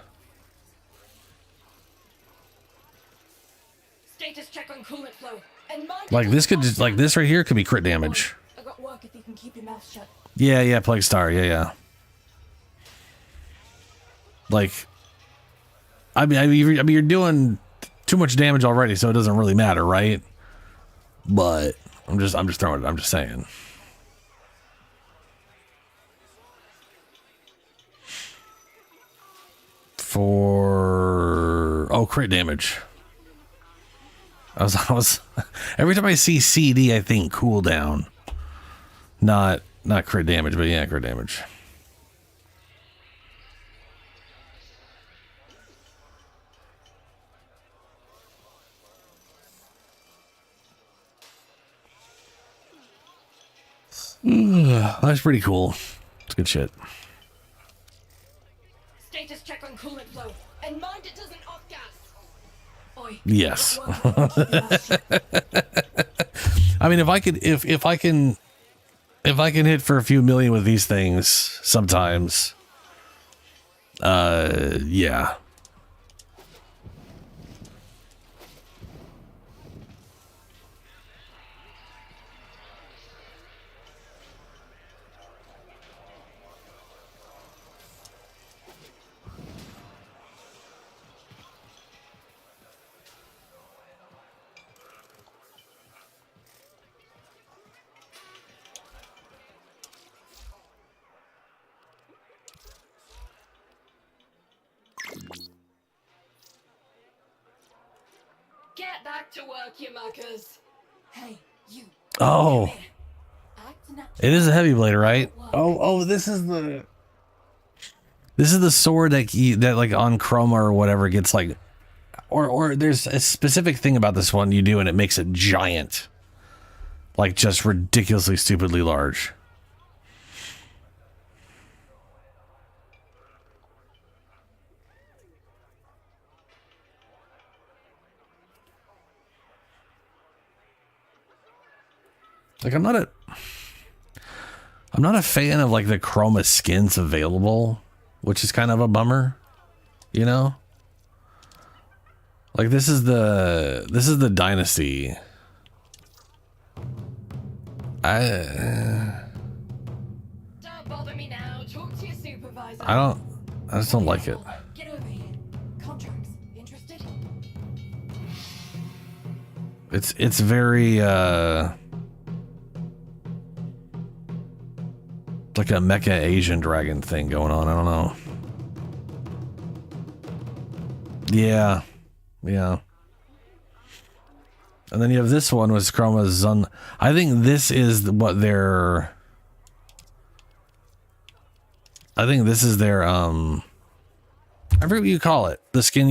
Status check on coolant flow. And Like this could just, like this right here could be crit damage. I got work if you can keep your mouth shut. Yeah, Plague Star, yeah. Like, I mean, you're doing too much damage already, so it doesn't really matter, right? But I'm just throwing it. I'm just saying. Crit damage. I was every time I see CD, I think cooldown, not crit damage, but yeah, crit damage. That's pretty cool. It's good shit. Status check on coolant flow. And mind it doesn't off gas. Oi. Yes. I mean, if I can hit for a few million with these things sometimes, yeah. Get back to work, you muckers. Hey, you. Oh. It is a heavy blade, right? Oh, this is the sword that like on Chroma or whatever gets like, or there's a specific thing about this one you do and it makes it giant. Like just ridiculously stupidly large. Like I'm not a fan of like the Chroma skins available, which is kind of a bummer, you know? Like this is the Dynasty. I just don't like it. Get over here. Contracts. Interested? It's very like a mecha Asian dragon thing going on. I don't know. Yeah. And then you have this one with Chroma's Zun. I think this is what their. I think this is their I forget what you call it. The skin.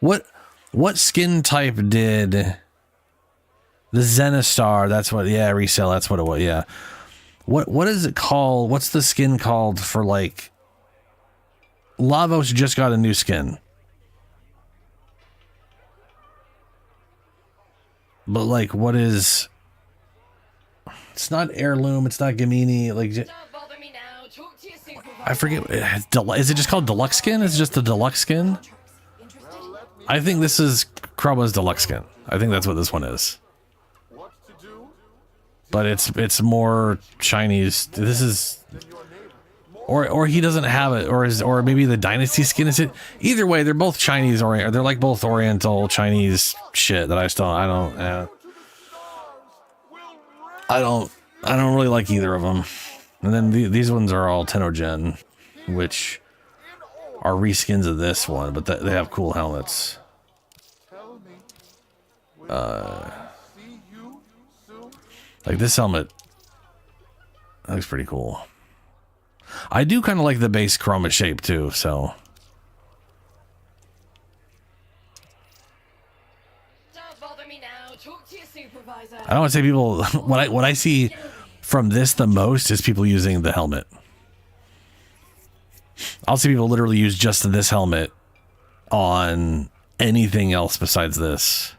What skin type did the Zenistar? That's what. Yeah, resell. That's what it was. Yeah. What is it called? What's the skin called for like? Lavos just got a new skin. But like, what is? It's not heirloom. It's not Gamini. Like, I forget. Is it just called deluxe skin? Is it just the deluxe skin? I think this is Chroma's deluxe skin. I think that's what this one is. But it's more Chinese. This is, or he doesn't have it, or maybe the Dynasty skin is it. Either way, they're both Chinese or they're like both Oriental Chinese shit that I don't really like either of them. And then these ones are all Tenogen, which are reskins of this one, but they have cool helmets. Like this helmet, that looks pretty cool. I do kind of like the base Chroma shape too, so. Don't bother me now. Talk to your supervisor. I don't want to say people. What I see from this the most is people using the helmet. I'll see people literally use just this helmet on anything else besides this.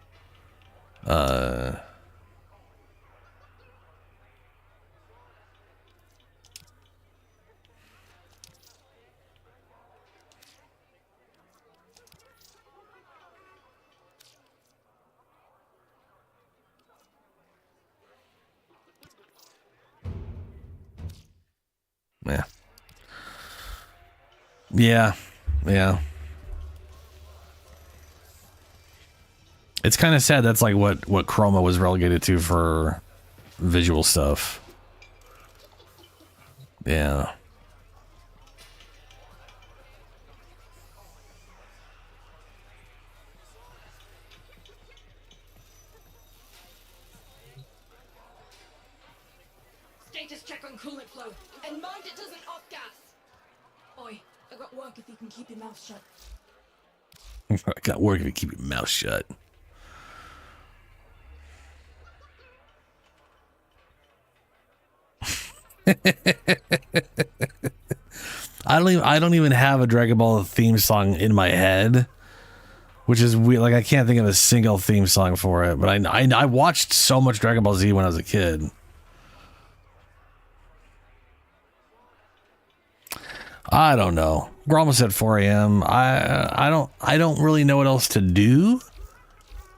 Yeah. It's kind of sad that's like what Chroma was relegated to for visual stuff. Yeah. Status check on coolant flow. And mind it doesn't off gas. Oi, I got work if you can keep your mouth shut. I got work if you keep your mouth shut. I don't even have a Dragon Ball theme song in my head, which is weird. Like I can't think of a single theme song for it. But I watched so much Dragon Ball Z when I was a kid. I don't know. We're almost at 4 a.m. I don't really know what else to do.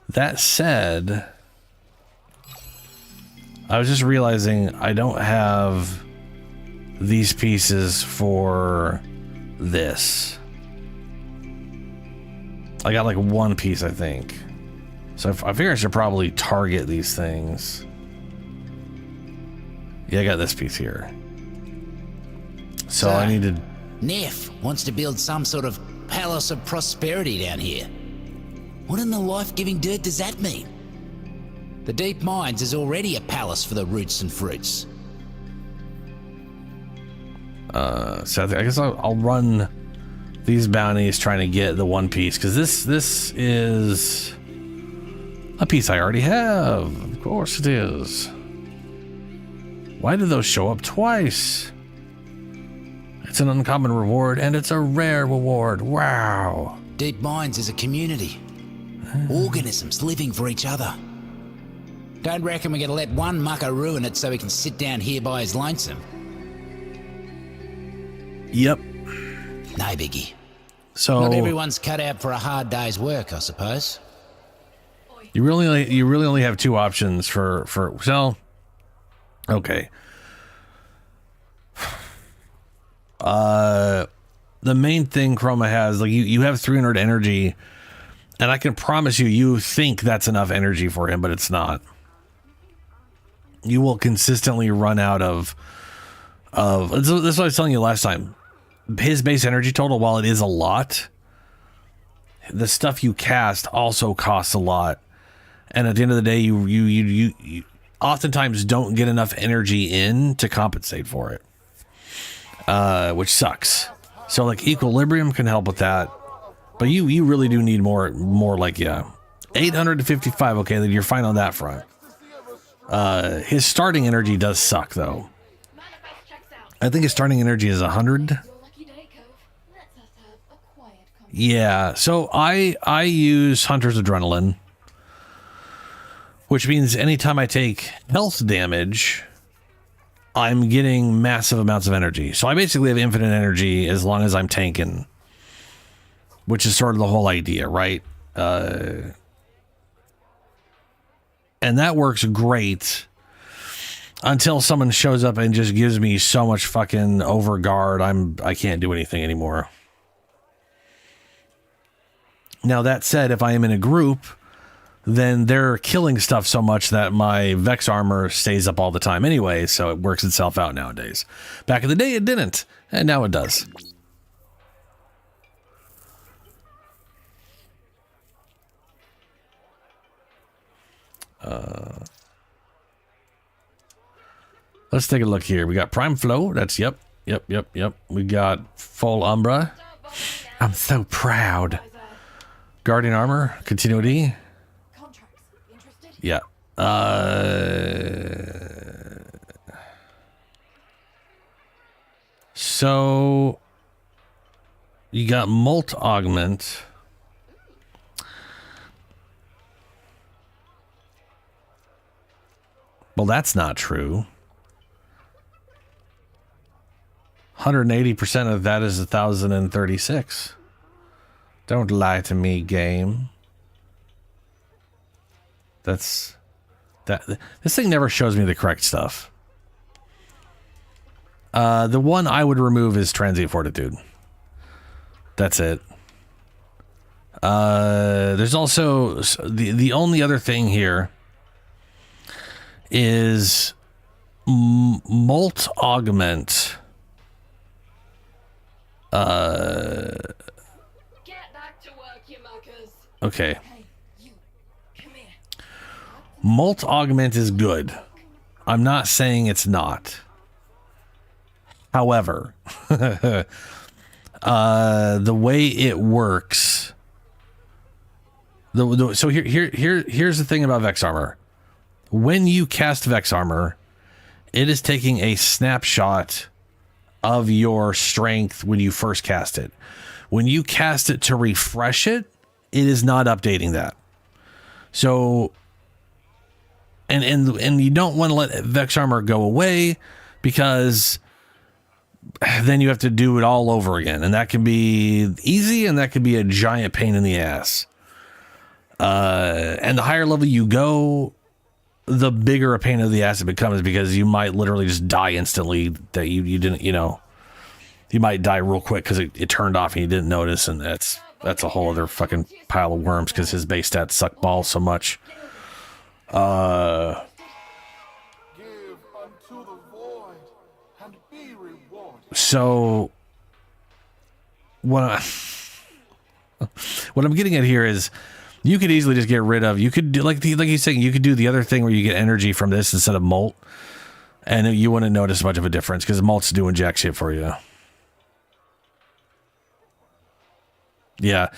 That said, I was just realizing I don't have these pieces for this. I got like one piece, I think. So I figure I should probably target these things. Yeah, I got this piece here. So I need to... Neff wants to build some sort of palace of prosperity down here. What in the life-giving dirt does that mean? The Deep Mines is already a palace for the roots and fruits. So I guess I'll run these bounties trying to get the one piece, because this is a piece I already have. Of course it is. Why do those show up twice? It's an uncommon reward, and it's a rare reward. Wow. Deep Mines is a community. Organisms living for each other. Don't reckon we're gonna let one mucker ruin it so he can sit down here by his lonesome. Yep. No biggie. So not everyone's cut out for a hard day's work, I suppose. You really only have two options for so. Okay. The main thing Chroma has, like, you have 300 energy, and I can promise you think that's enough energy for him, but it's not. You will consistently run out of this is what I was telling you last time. His base energy total, while it is a lot, the stuff you cast also costs a lot, and at the end of the day, you oftentimes don't get enough energy in to compensate for it, which sucks. So like Equilibrium can help with that, but you really do need more like 855. Okay, then you're fine on that front. His starting energy does suck though. I think his starting energy is 100. Yeah, so I use Hunter's Adrenaline, which means anytime I take health damage, I'm getting massive amounts of energy. So I basically have infinite energy as long as I'm tanking, which is sort of the whole idea, right? And that works great until someone shows up and just gives me so much fucking overguard, I can't do anything anymore. Now that said, if I am in a group, then they're killing stuff so much that my Vex armor stays up all the time anyway, so it works itself out nowadays. Back in the day, it didn't, and now it does. Let's take a look here. We got Prime Flow. That's yep. We got Full Umbra. I'm so proud. Guardian Armor, Continuity. Yeah. So you got Molt Augment. Well, that's not true. 180% of that is 1,036. Don't lie to me, game. This thing never shows me the correct stuff. The one I would remove is Transient Fortitude. That's it. There's also the only other thing here is Molt Augment. Okay. Molt Augment is good. I'm not saying it's not. However, the way it works, so here's the thing about Vex Armor. When you cast Vex Armor, it is taking a snapshot of your strength when you first cast it. When you cast it to refresh it, it is not updating that. So, and you don't want to let Vex Armor go away, because then you have to do it all over again, and that can be easy, and that can be a giant pain in the ass. And the higher level you go, the bigger a pain in the ass it becomes, because you might literally just die instantly that you didn't, you might die real quick because it turned off and you didn't notice, and that's a whole other fucking pile of worms because his base stats suck balls so much. So what I'm getting at here is You could easily just get rid of. You could do like he's saying. You could do the other thing where you get energy from this instead of molt, and you wouldn't notice much of a difference because malt's doing jack shit for you. Yeah,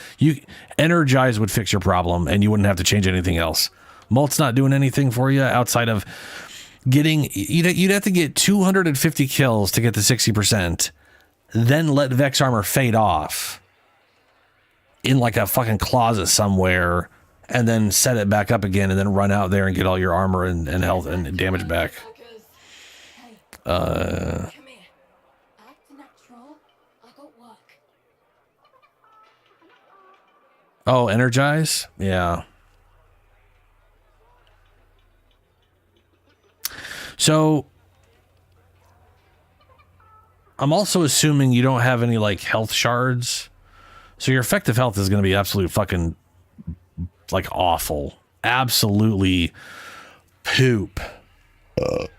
energize would fix your problem, and you wouldn't have to change anything else. Malt's not doing anything for you outside of getting. You'd have to get 250 kills to get the 60%, then let Vex armor fade off in like a fucking closet somewhere, and then set it back up again, and then run out there and get all your armor and health and damage back. Oh, energize? Yeah. So I'm also assuming you don't have any like health shards. So your effective health is going to be absolute fucking like awful. Absolutely poop.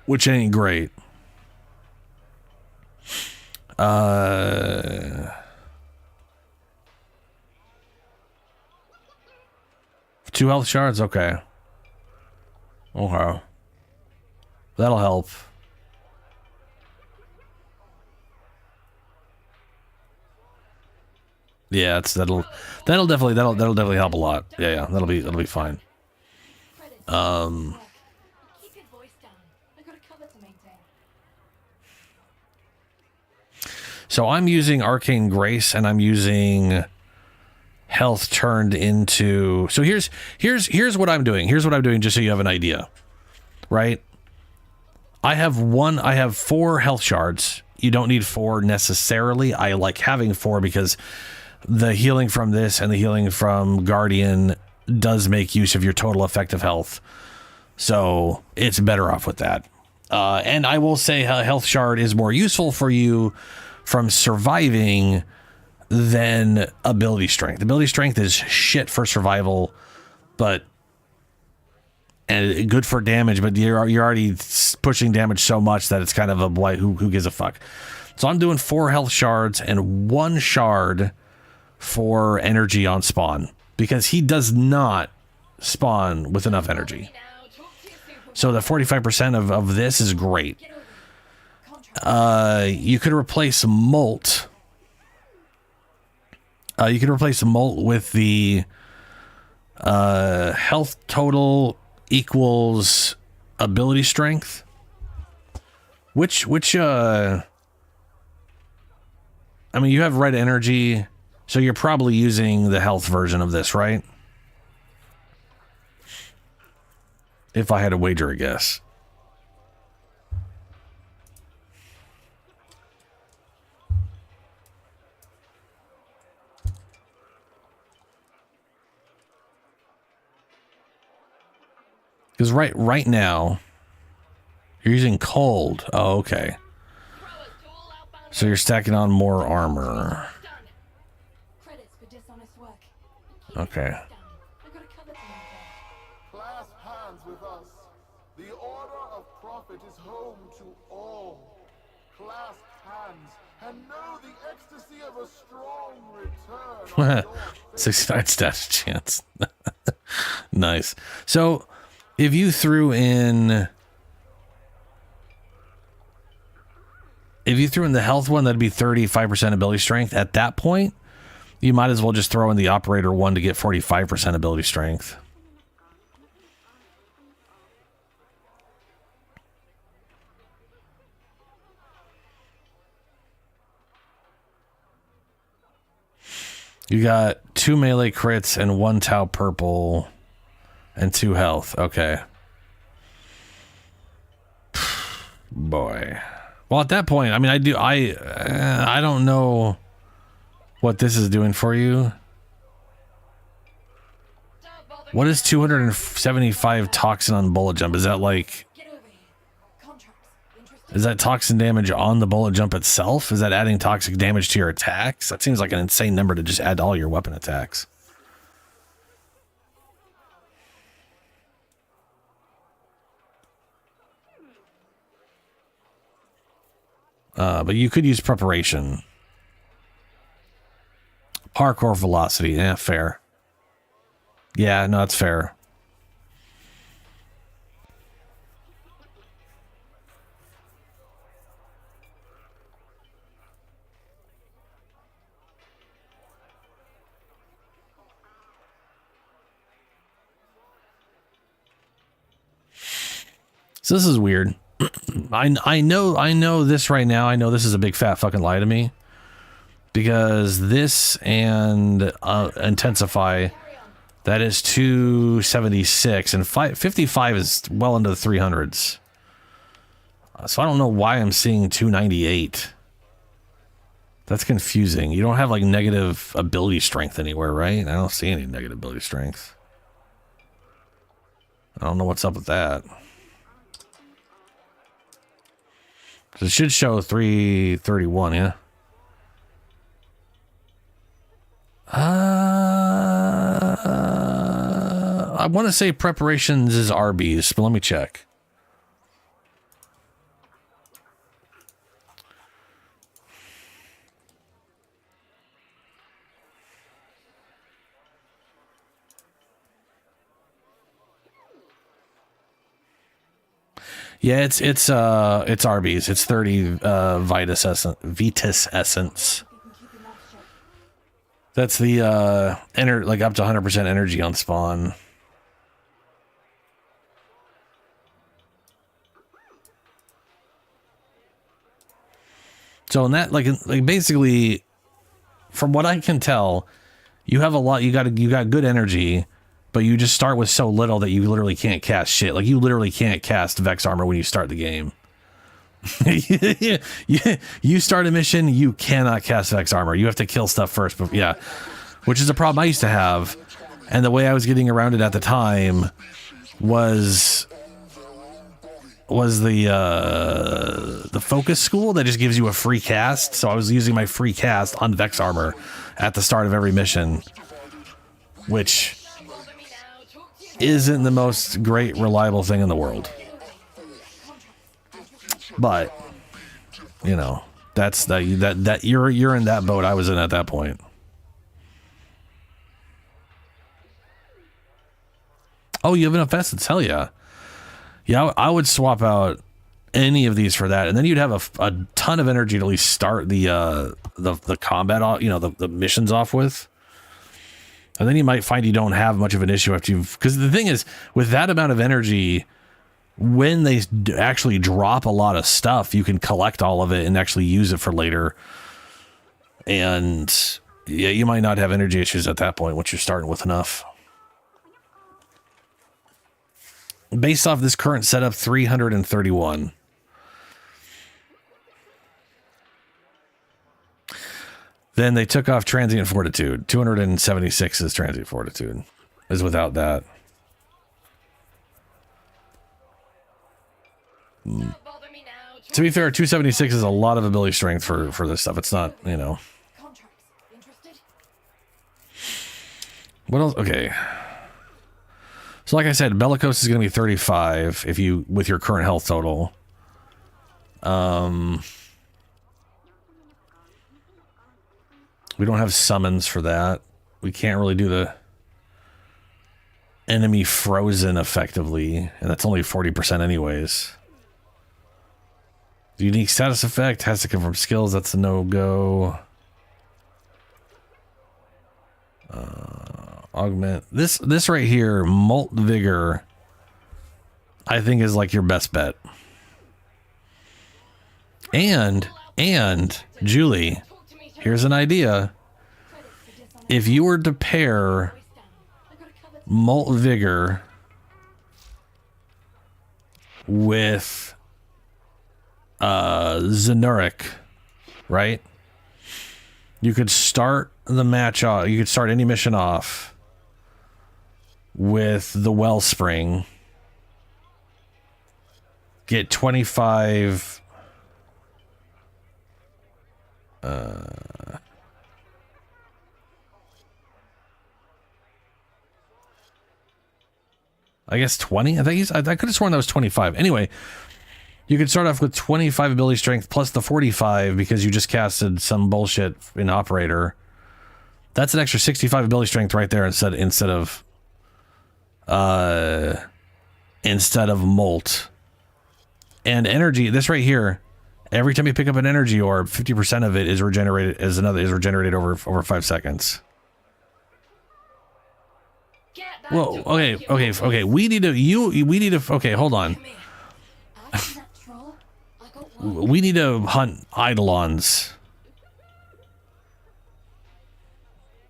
Which ain't great. 2 health shards? Okay. Okay. That'll help. Yeah, that'll definitely help a lot. Yeah, that'll be fine. So I'm using Arcane Grace, and I'm using health turned into. So here's what I'm doing. Here's what I'm doing, just so you have an idea, right? I have 4 health shards. You don't need 4 necessarily. I like having 4 because the healing from this and the healing from Guardian does make use of your total effective health. So it's better off with that. And I will say a health shard is more useful for you from surviving than ability strength. Ability strength is shit for survival, and good for damage, but you're already pushing damage so much that it's kind of a who gives a fuck. So I'm doing 4 health shards and 1 shard for energy on spawn, because he does not spawn with enough energy. So the 45% of this is great. You could replace molt. You can replace molt with the health total equals ability strength. Which I mean, you have red energy, so you're probably using the health version of this, right? If I had to wager a guess. Because right now, you're using cold. Oh, okay. So you're stacking on more armor. Okay. Clasp hands with us. The Order of Prophet is home to all. Clasp hands and know the ecstasy of a strong return. 69 stats chance. Nice. So if you threw in the health one, that'd be 35% ability strength. At that point, you might as well just throw in the operator one to get 45% ability strength. You got 2 melee crits and 1 Tau purple and 2 health. Okay. Boy. Well, at that point, I mean, I don't know what this is doing for you. What is 275 toxin on bullet jump? Is that like... Is that toxin damage on the bullet jump itself? Is that adding toxic damage to your attacks? That seems like an insane number to just add to all your weapon attacks. But you could use preparation. Parkour velocity, fair. Yeah, no, that's fair. So this is weird. I know this right now. I know this is a big fat fucking lie to me, because this and intensify, that is 276, and 55 is well into the 300s. So I don't know why I'm seeing 298. That's confusing. You don't have like negative ability strength anywhere, right? I don't see any negative ability strength. I don't know what's up with that. It should show 331, yeah. I want to say preparations is Arby's, but let me check. Yeah, it's Arby's. It's 30 Vitus Essence. That's the like up to 100% energy on spawn. So in that, like basically, from what I can tell, you have a lot. You got good energy, but you just start with so little that you literally can't cast shit. Like you literally can't cast Vex Armor when you start the game. You start a mission, you cannot cast Vex Armor. You have to kill stuff first. But yeah, which is a problem I used to have, and the way I was getting around it at the time was the focus school that just gives you a free cast. So I was using my free cast on Vex Armor at the start of every mission, which isn't the most great reliable thing in the world. But you know, that's that you're in that boat I was in at that point. Oh, you have enough essence? Hell yeah. Yeah, I would swap out any of these for that, and then you'd have a ton of energy to at least start the combat off, you know, the missions off with. And then you might find you don't have much of an issue after you've, because the thing is, with that amount of energy, when they actually drop a lot of stuff, you can collect all of it and actually use it for later. And yeah, you might not have energy issues at that point once you're starting with enough. Based off this current setup, 331. Then they took off transient fortitude. 276 is transient fortitude. Is without that. To be fair, 276 is a lot of ability strength for this stuff. It's not, you know. What else? Okay. So like I said, Bellicose is going to be 35 if you, with your current health total. We don't have summons for that. We can't really do the enemy frozen effectively, and that's only 40% anyways. The unique status effect has to come from skills. That's a no-go. Augment. This right here, Molt Vigor, I think is like your best bet. And Julie, here's an idea. If you were to pair Molt Vigor with Zenuric, right? You could start the match off. You could start any mission off with the Wellspring. Get 25. I guess 20. I could have sworn that was 25. Anyway, you could start off with 25 ability strength plus the 45 because you just casted some bullshit in Operator. That's an extra 65 ability strength right there instead of instead of molt. And energy, this right here, every time you pick up an energy orb, 50% of it is regenerated over 5 seconds. Well, okay. We need to okay, hold on. We need to hunt Eidolons.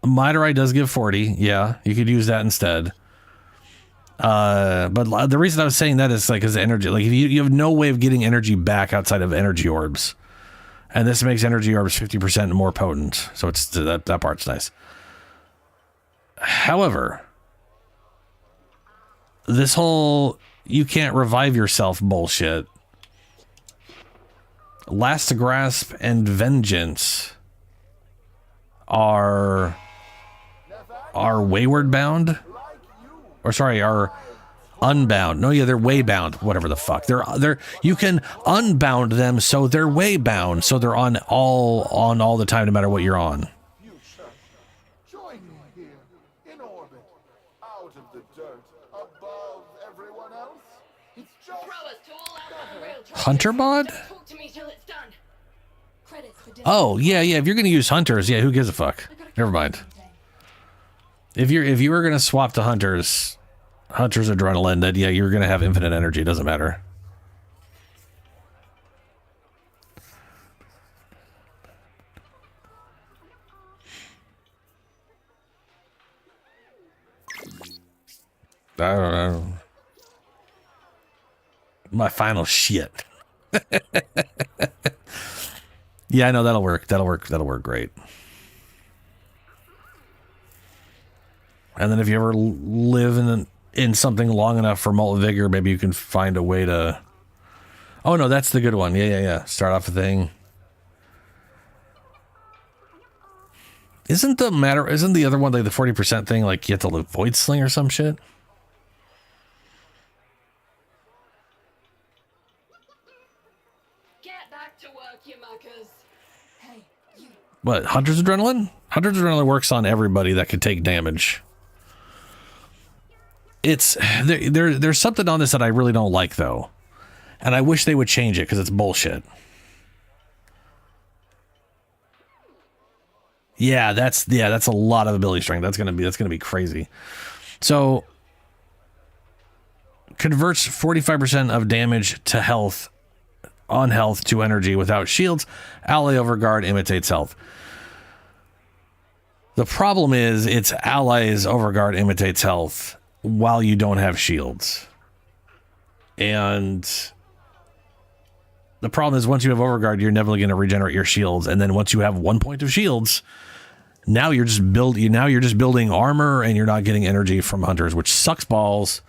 Mitre does give 40. Yeah, you could use that instead. But the reason I was saying that is like, because energy, like if you have no way of getting energy back outside of energy orbs, and this makes energy orbs 50% more potent. So it's that part's nice. However, this whole you can't revive yourself bullshit. Last Grasp and Vengeance are wayward bound, or sorry, are unbound. No, yeah, they're way bound. Whatever the fuck. They're you can unbound them, so they're way bound. So they're on all the time, no matter what you're on. Join me here in orbit, out of the dirt, above everyone else. It's just Hunter mod? Oh yeah. If you're gonna use hunters, yeah, who gives a fuck? Never mind. If you were gonna swap to hunters adrenaline, then yeah, you're gonna have infinite energy. It doesn't matter. I don't know. My final shit. Yeah, I know that'll work. That'll work great. And then if you ever live in something long enough for Molten Vigor, maybe you can find a way to... Oh, no, that's the good one. Yeah. Start off a thing. Isn't the other one, like the 40% thing, like you have to live Void Sling or some shit? Get back to work, you muckers. Hey, you. What, Hunter's Adrenaline? Hunter's Adrenaline works on everybody that could take damage. There's something on this that I really don't like, though. And I wish they would change it, because it's bullshit. Yeah, that's a lot of ability strength. That's gonna be crazy. So converts 45% of damage to health on health to energy without shields. Ally Overguard imitates health. The problem is its allies Overguard imitates health while you don't have shields. And the problem is once you have Overguard, you're never going to regenerate your shields. And then once you have 1 point of shields, now you're just building armor and you're not getting energy from hunters, which sucks balls.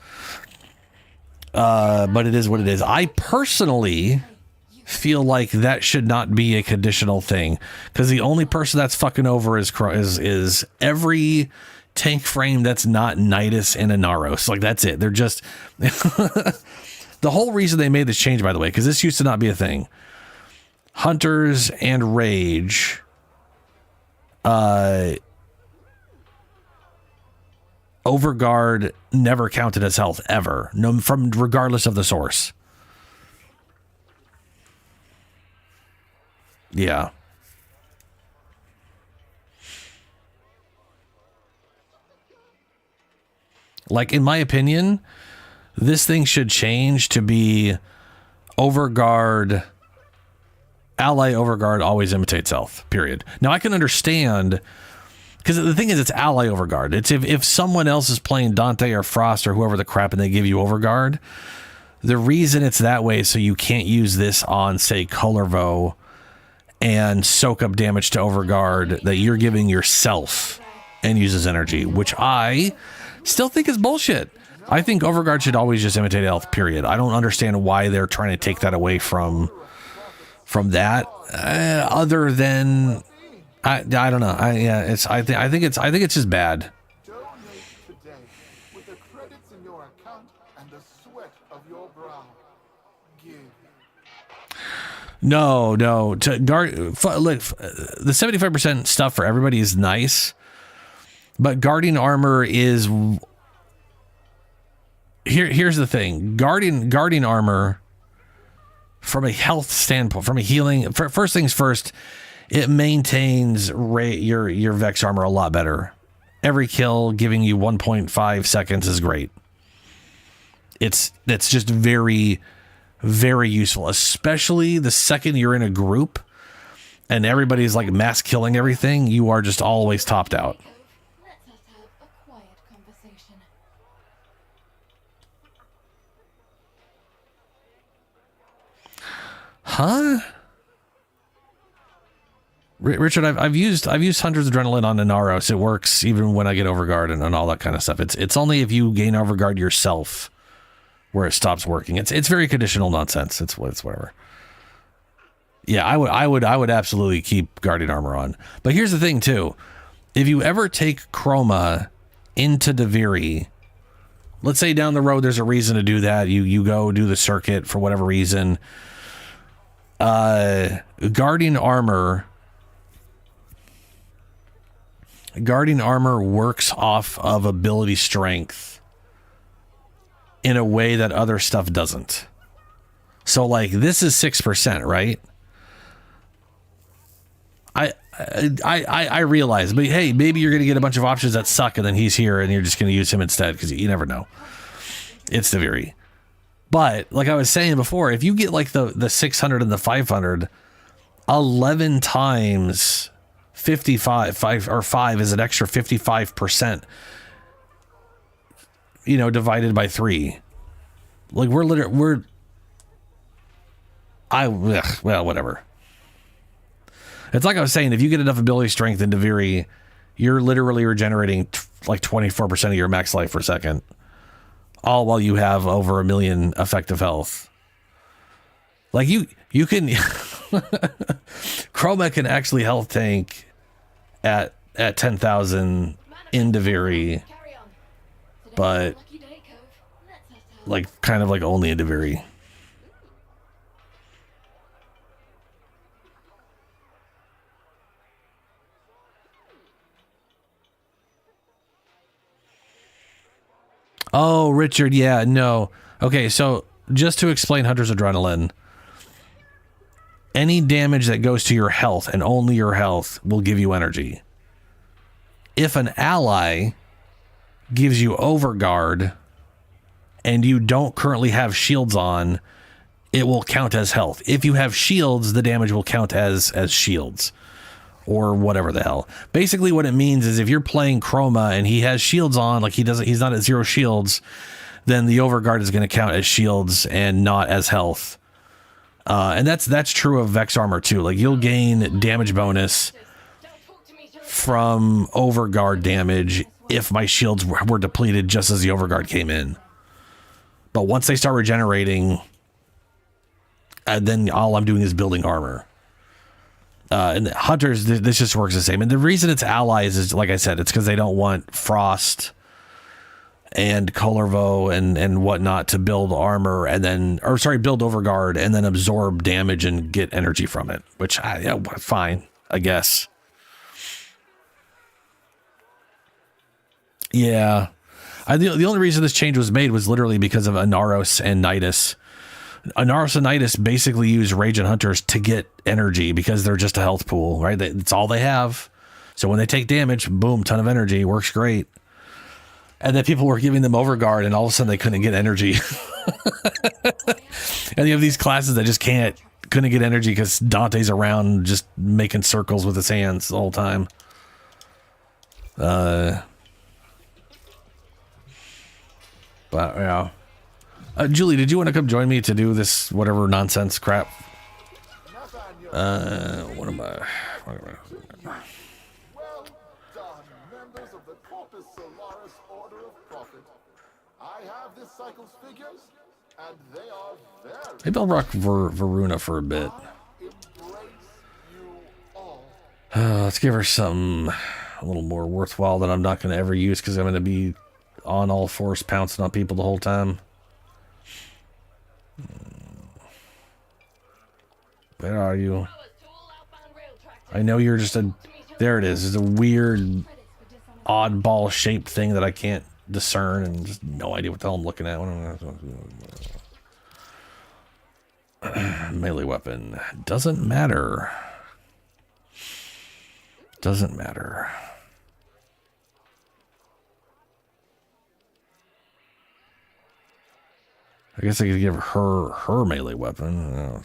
But it is what it is. I personally feel like that should not be a conditional thing, because the only person that's fucking over is every tank frame that's not Nidus and Inaros. Like, that's it. They're just the whole reason they made this change, by the way, because this used to not be a thing. Hunters and Rage Overguard never counted as health ever, regardless of the source. Yeah. Like, in my opinion, this thing should change to be Overguard, ally Overguard always imitates health, period. Now, I can understand, because the thing is, it's ally Overguard. It's if someone else is playing Dante or Frost or whoever the crap and they give you Overguard, the reason it's that way is so you can't use this on, say, Colorvo and soak up damage to Overguard that you're giving yourself and uses energy, which I still think is bullshit. I think Overguard should always just imitate health, period. I don't understand why they're trying to take that away from that, other than I don't know. I think it's just bad. today with the credits in your account and the sweat of your brow. Give. No. To guard, look, the 75% stuff for everybody is nice, but guarding armor is here's the thing. Guardian armor, from a health standpoint, from a healing, first things first, it maintains your Vex armor a lot better. Every kill giving you 1.5 seconds is great. That's just very, very useful, especially the second you're in a group and everybody's like mass killing everything. You are just always topped out. Huh? Richard, I've used Hunter's Adrenaline on Inaros. It works even when I get Overguard and all that kind of stuff. It's only if you gain Overguard yourself where it stops working. It's very conditional nonsense. It's whatever. Yeah, I would absolutely keep Guardian Armor on. But here's the thing too. If you ever take Chroma into Deviri, let's say down the road there's a reason to do that. You go do the circuit for whatever reason. Guardian Armor works off of ability strength in a way that other stuff doesn't. So like this is 6%, right? I realize, but hey, maybe you're going to get a bunch of options that suck and then he's here and you're just going to use him instead because you never know. It's Deviri. But like I was saying before, if you get like the 600 and the 500, 11 times 5 is an extra 55%, divided by 3. Like well, whatever. It's like I was saying, if you get enough ability strength in Deviri, you're literally regenerating like 24% of your max life per second, all while you have over 1 million effective health. Like you can Chroma can actually health tank at 10,000 in Deviri, but like kind of like only in Deviri. Oh, Richard, yeah, no. Okay, so just to explain Hunter's Adrenaline, any damage that goes to your health and only your health will give you energy. If an ally gives you Overguard and you don't currently have shields on, it will count as health. If you have shields, the damage will count as shields. Or whatever the hell. Basically what it means is if you're playing Chroma and he has shields on, like he's not at 0 shields, then the Overguard is going to count as shields and not as health. And that's true of Vex Armor too. Like you'll gain damage bonus from Overguard damage if my shields were depleted just as the Overguard came in. But once they start regenerating, then all I'm doing is building armor. And Hunters, this just works the same. And the reason it's allies is, like I said, it's because they don't want Frost and Colorvo and whatnot to build armor and then, build Overguard and then absorb damage and get energy from it, which, fine, I guess. Yeah. The only reason this change was made was literally because of Inaros and Nidus. Inaros and Nidus basically use Rage and Hunters to get energy because they're just a health pool, right? That's all they have. So when they take damage, boom, ton of energy, works great. And then people were giving them Overguard and all of a sudden they couldn't get energy. And you have these classes that just couldn't get energy because Dante's around just making circles with his hands the whole time. But yeah. Julie, did you want to come join me to do this whatever nonsense crap? What am I? Well done, members of the Corpus Solaris Order of Prophet. I have this cycle's figures, and they are very... Maybe I'll rock Varuna for a bit. Let's give her something a little more worthwhile that I'm not going to ever use because I'm going to be on all fours pouncing on people the whole time. Where are you? I know you're just there it is. It's a weird oddball shaped thing that I can't discern and just no idea what the hell I'm looking at. Melee weapon. Doesn't matter. Doesn't matter. I guess I could give her melee weapon.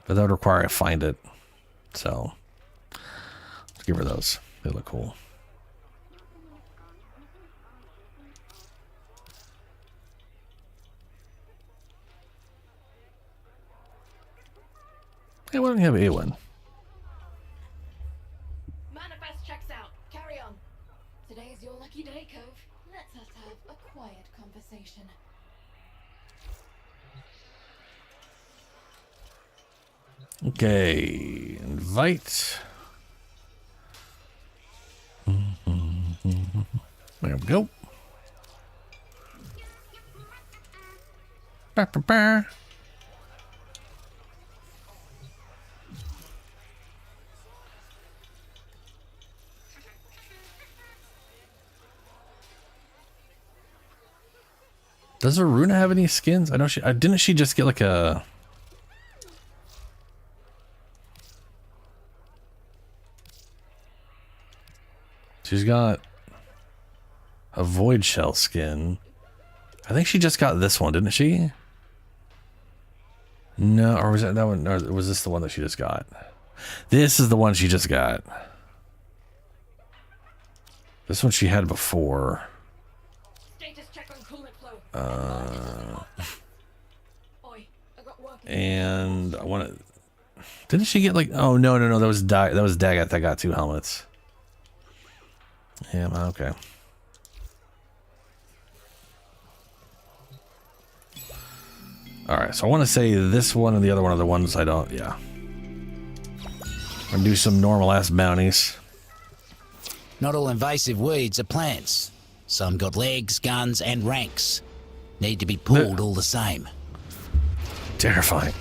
But that would require I find it. So let's give her those. They look cool. Hey, why don't you have A1? Manifest checks out. Carry on. Today is your lucky day, Cove. Let's us have a quiet conversation. Okay, invite. There we go. Bah, bah, bah. Does Aruna have any skins? I know she didn't she just get like a She's got a void shell skin. I think she just got this one, didn't she? No, or was that one? Or was this the one that she just got? This is the one she just got. This one she had before. Status check on coolant flow. And I want to. Didn't she get like? Oh no! That was Dagat that got 2 helmets. Yeah, okay. Alright, so I want to say this one and the other one are the ones I don't, yeah. I'm gonna do some normal ass bounties. Not all invasive weeds are plants. Some got legs, guns, and ranks. Need to be pulled all the same. Terrifying.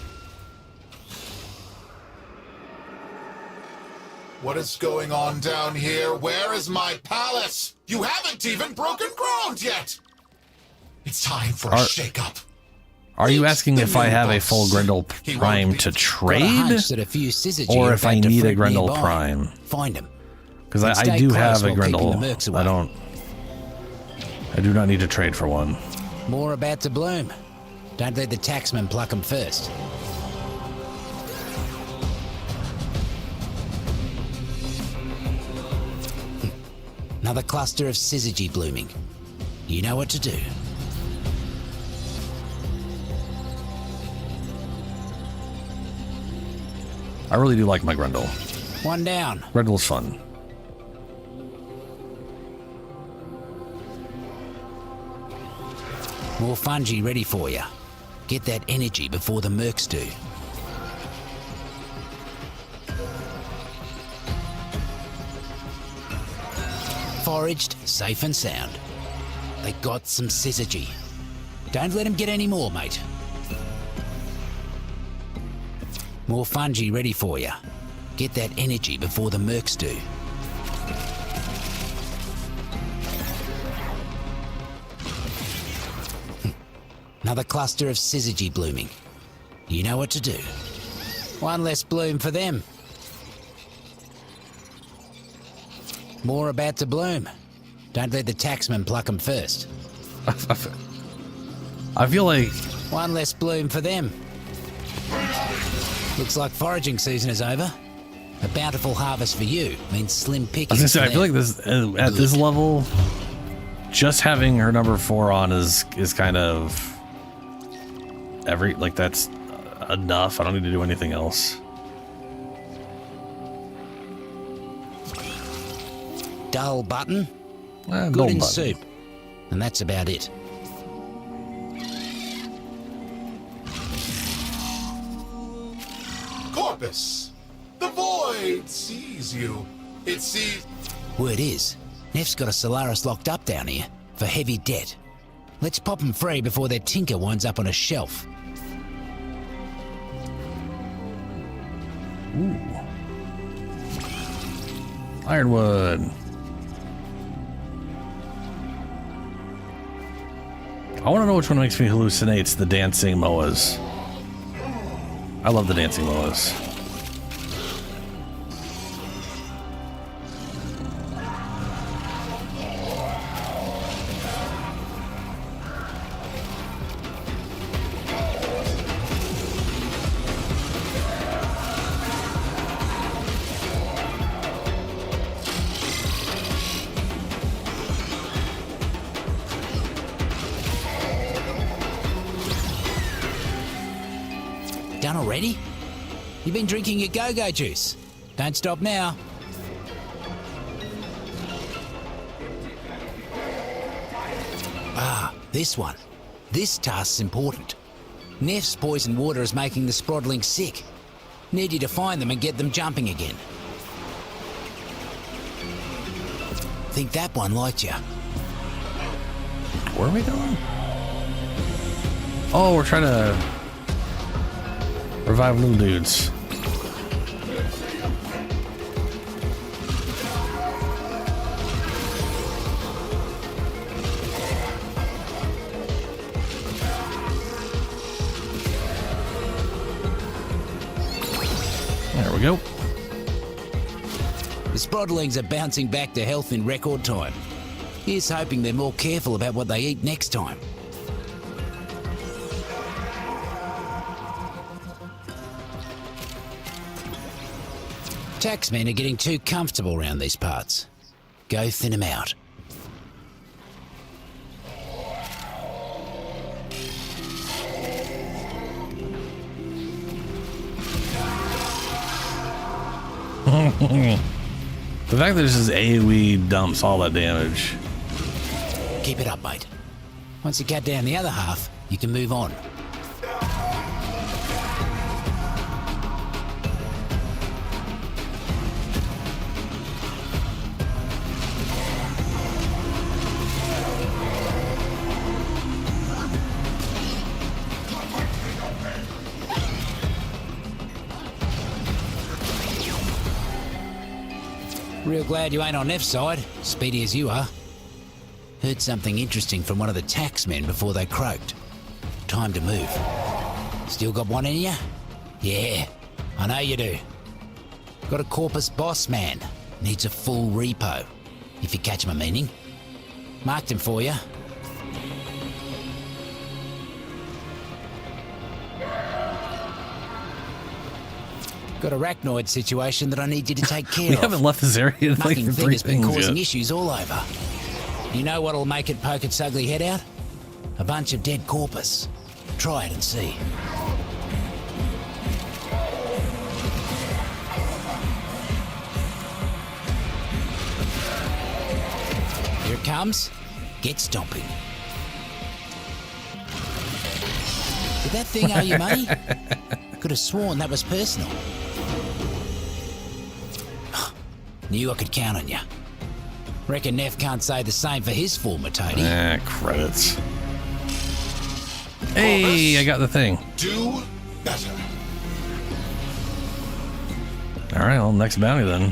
What is going on down here? Where is my palace? You haven't even broken ground yet! It's time for a shake-up. Are you asking if I have a full Grendel Prime to trade? Or if I need a Grendel Prime? Find him. Because I do have a Grendel. I do not need to trade for one. More about to bloom. Don't let the taxman pluck them first. Another cluster of syzygy blooming. You know what to do. I really do like my Grendel. One down. Grendel's fun. More fungi ready for you. Get that energy before the mercs do. Foraged, safe and sound. They got some syzygy. Don't let them get any more, mate. More fungi ready for you. Get that energy before the mercs do. Another cluster of syzygy blooming. You know what to do. One less bloom for them. More about to bloom. Don't let the taxman pluck them first. I feel like... One less bloom for them. Looks like foraging season is over. A bountiful harvest for you means slim pickings. I was gonna say, I feel like this at this level, just having her number 4 on is kind of that's enough. I don't need to do anything else. Dull button, dull good in button. soup, and that's about it. Corpus! The void sees you. It sees... Word is, Neff's got a Solaris locked up down here for heavy debt. Let's pop them free before their tinker winds up on a shelf. Ooh. Ironwood. I want to know which one makes me hallucinate. It's the dancing moas. I love the dancing moas. Done already? You've been drinking your go-go juice. Don't stop now. Ah, this one. This task's important. Neff's poison water is making the Sprodlings sick. Need you to find them and get them jumping again. Think that one liked you. Where are we going? Oh, we're trying to revive little dudes. There we go. The Sprodlings are bouncing back to health in record time. Here's hoping they're more careful about what they eat next time. Taxmen are getting too comfortable around these parts. Go thin them out. The fact that this is AoE dumps all that damage. Keep it up, mate. Once you cut down the other half, you can move on. Real glad you ain't on Neff's side, speedy as you are. Heard something interesting from one of the taxmen before they croaked. Time to move. Still got one in you? Yeah, I know you do. Got a Corpus boss man. Needs a full repo. If you catch my meaning. Marked him for you. Got a arachnoid situation that I need you to take care of. We haven't left this area in like Mucking 3 thing has been things causing yet. issues all over. You know what'll make it poke its ugly head out? A bunch of dead corpus. Try it and see. Here it comes. Get stomping. Did that thing owe you money? Could have sworn that was personal. Knew I could count on you. Reckon Neff can't say the same for his former toady. Credits. Hey, I got the thing. Do better. All right, well, next bounty then.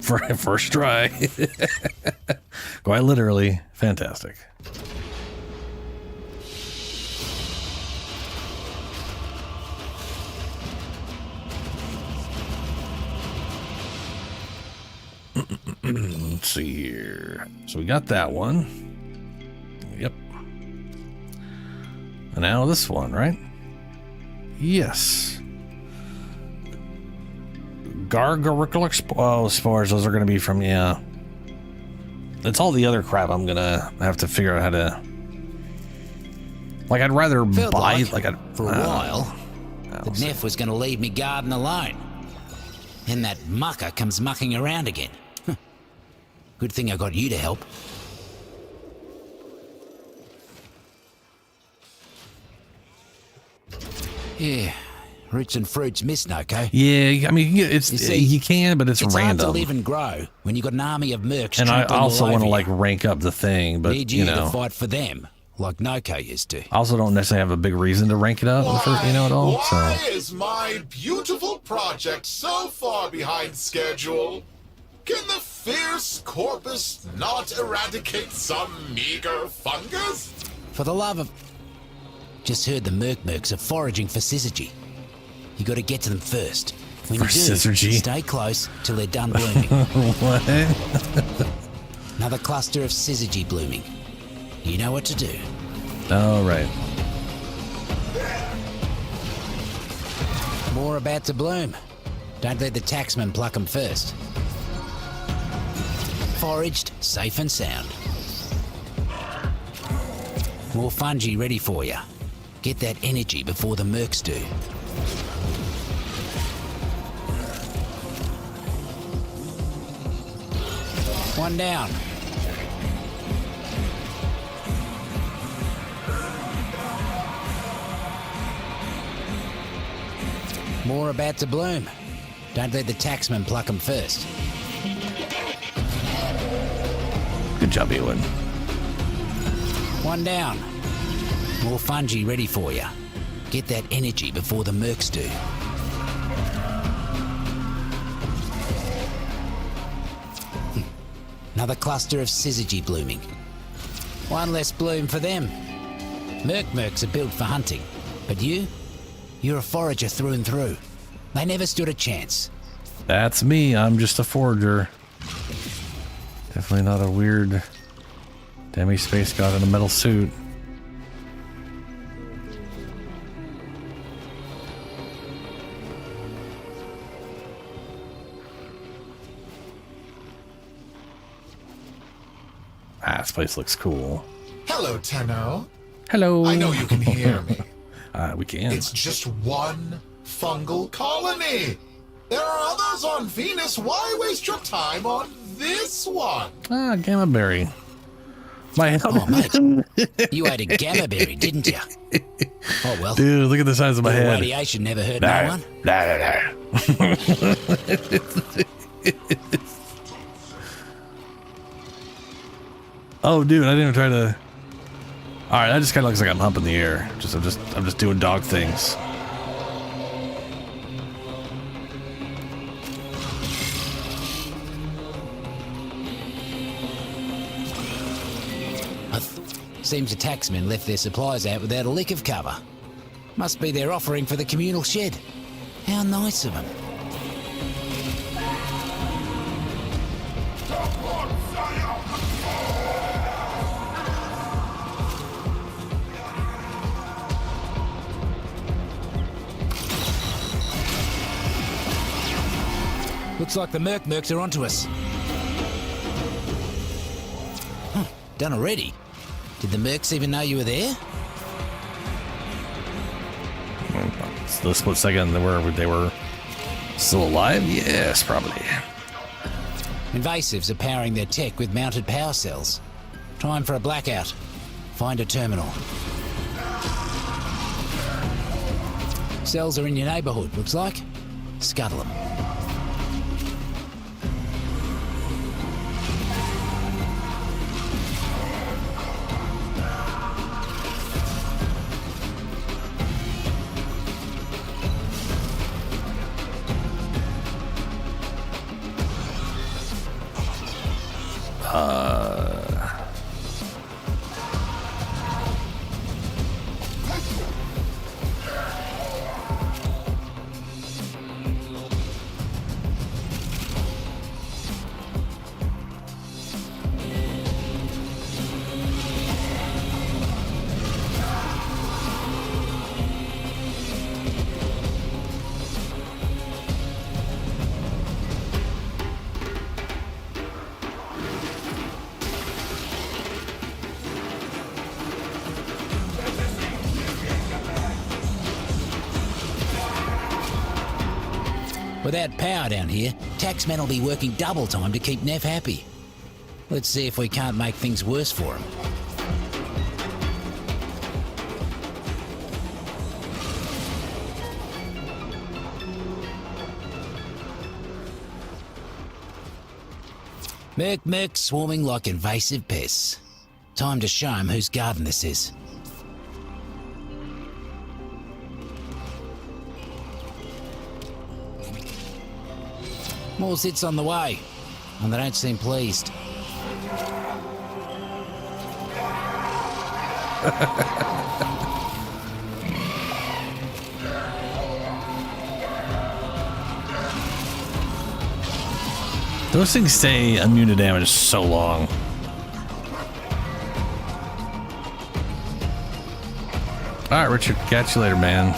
First try. Quite literally, fantastic. Let's see here. So we got that one. Yep. And now this one, right? Yes. Gargarical spores. Those are going to be from, yeah. It's all the other crap I'm going to have to figure out how to... Like, I'd rather buy... For a while, that Neff was going to leave me garden alone. Then that mucker comes mucking around again. Good thing I got you to help. Yeah, roots and fruits miss Noko. Yeah, I mean, it's you can, but it's random. Hard to live and grow when you got an army of mercs. And I also want to like rank up the thing, but Need you to fight for them like Noko used to. I also don't necessarily have a big reason to rank it up, at all. Why So is my beautiful project so far behind schedule? Can the fierce corpus not eradicate some meager fungus? For the love of... Just heard the Mercs are foraging for syzygy. You gotta get to them first. When you do, stay close till they're done blooming. What? Another cluster of syzygy blooming. You know what to do. All right. More about to bloom. Don't let the taxman pluck them first. Foraged, safe and sound. More fungi ready for you. Get that energy before the Mercs do. One down. More about to bloom. Don't let the taxman pluck them first. Good job, Ewan. One down. More fungi ready for you. Get that energy before the Mercs do. Another cluster of syzygy blooming. One less bloom for them. Mercs are built for hunting, but you're a forager through and through. They never stood a chance. That's me. I'm just a forager. Definitely not a weird demi-space god in a metal suit. Ah, this place looks cool. Hello, Tenno. Hello. I know you can hear me. We can. It's just one fungal colony. There are others on Venus. Why waste your time on this one? Ah, gamma berry. My oh, mate. You ate a gamma berry, didn't you? Oh, well. Dude, look at the size of my head. Radiation never hurt no one. Oh, dude, I didn't even try to... Alright, that just kind of looks like I'm humping the air. I'm just doing dog things. Seems the taxmen left their supplies out without a lick of cover. Must be their offering for the communal shed. How nice of them. Looks like the Mercs are onto us. Huh, done already? Did the Mercs even know you were there? The split second they were still alive? Yes, probably. Invasives are powering their tech with mounted power cells. Time for a blackout. Find a terminal. Cells are in your neighborhood, looks like. Scuttle them. Without power down here, taxmen will be working double time to keep Neff happy. Let's see if we can't make things worse for him. Merc swarming like invasive pests. Time to show him whose garden this is. More Zits on the way, and they don't seem pleased. Those things stay immune to damage so long. Alright, Richard, catch you later, man.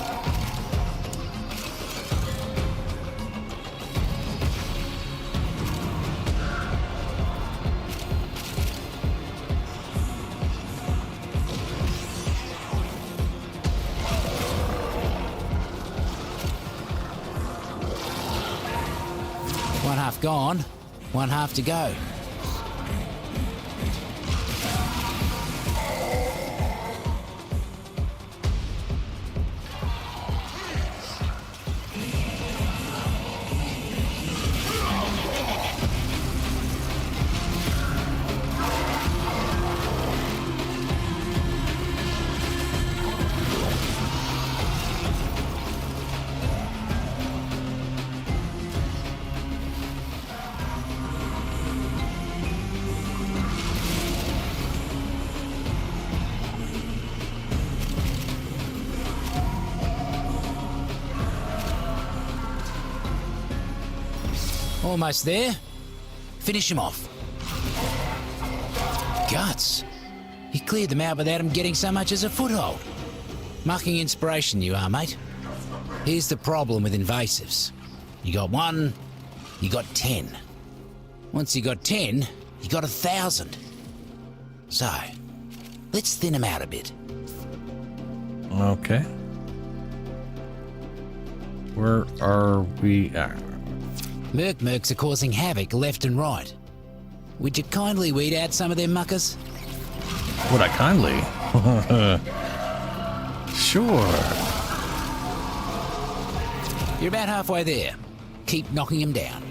One half gone, one half to go. Almost there. Finish him off. Guts. You cleared them out without him getting so much as a foothold. Mucking inspiration you are, mate. Here's the problem with invasives. You got 1, you got 10. Once you got 10, you got 1,000. So, let's thin them out a bit. Okay. Where are we at? Mercs are causing havoc left and right. Would you kindly weed out some of them muckers? Would I kindly? Sure. You're about halfway there. Keep knocking them down.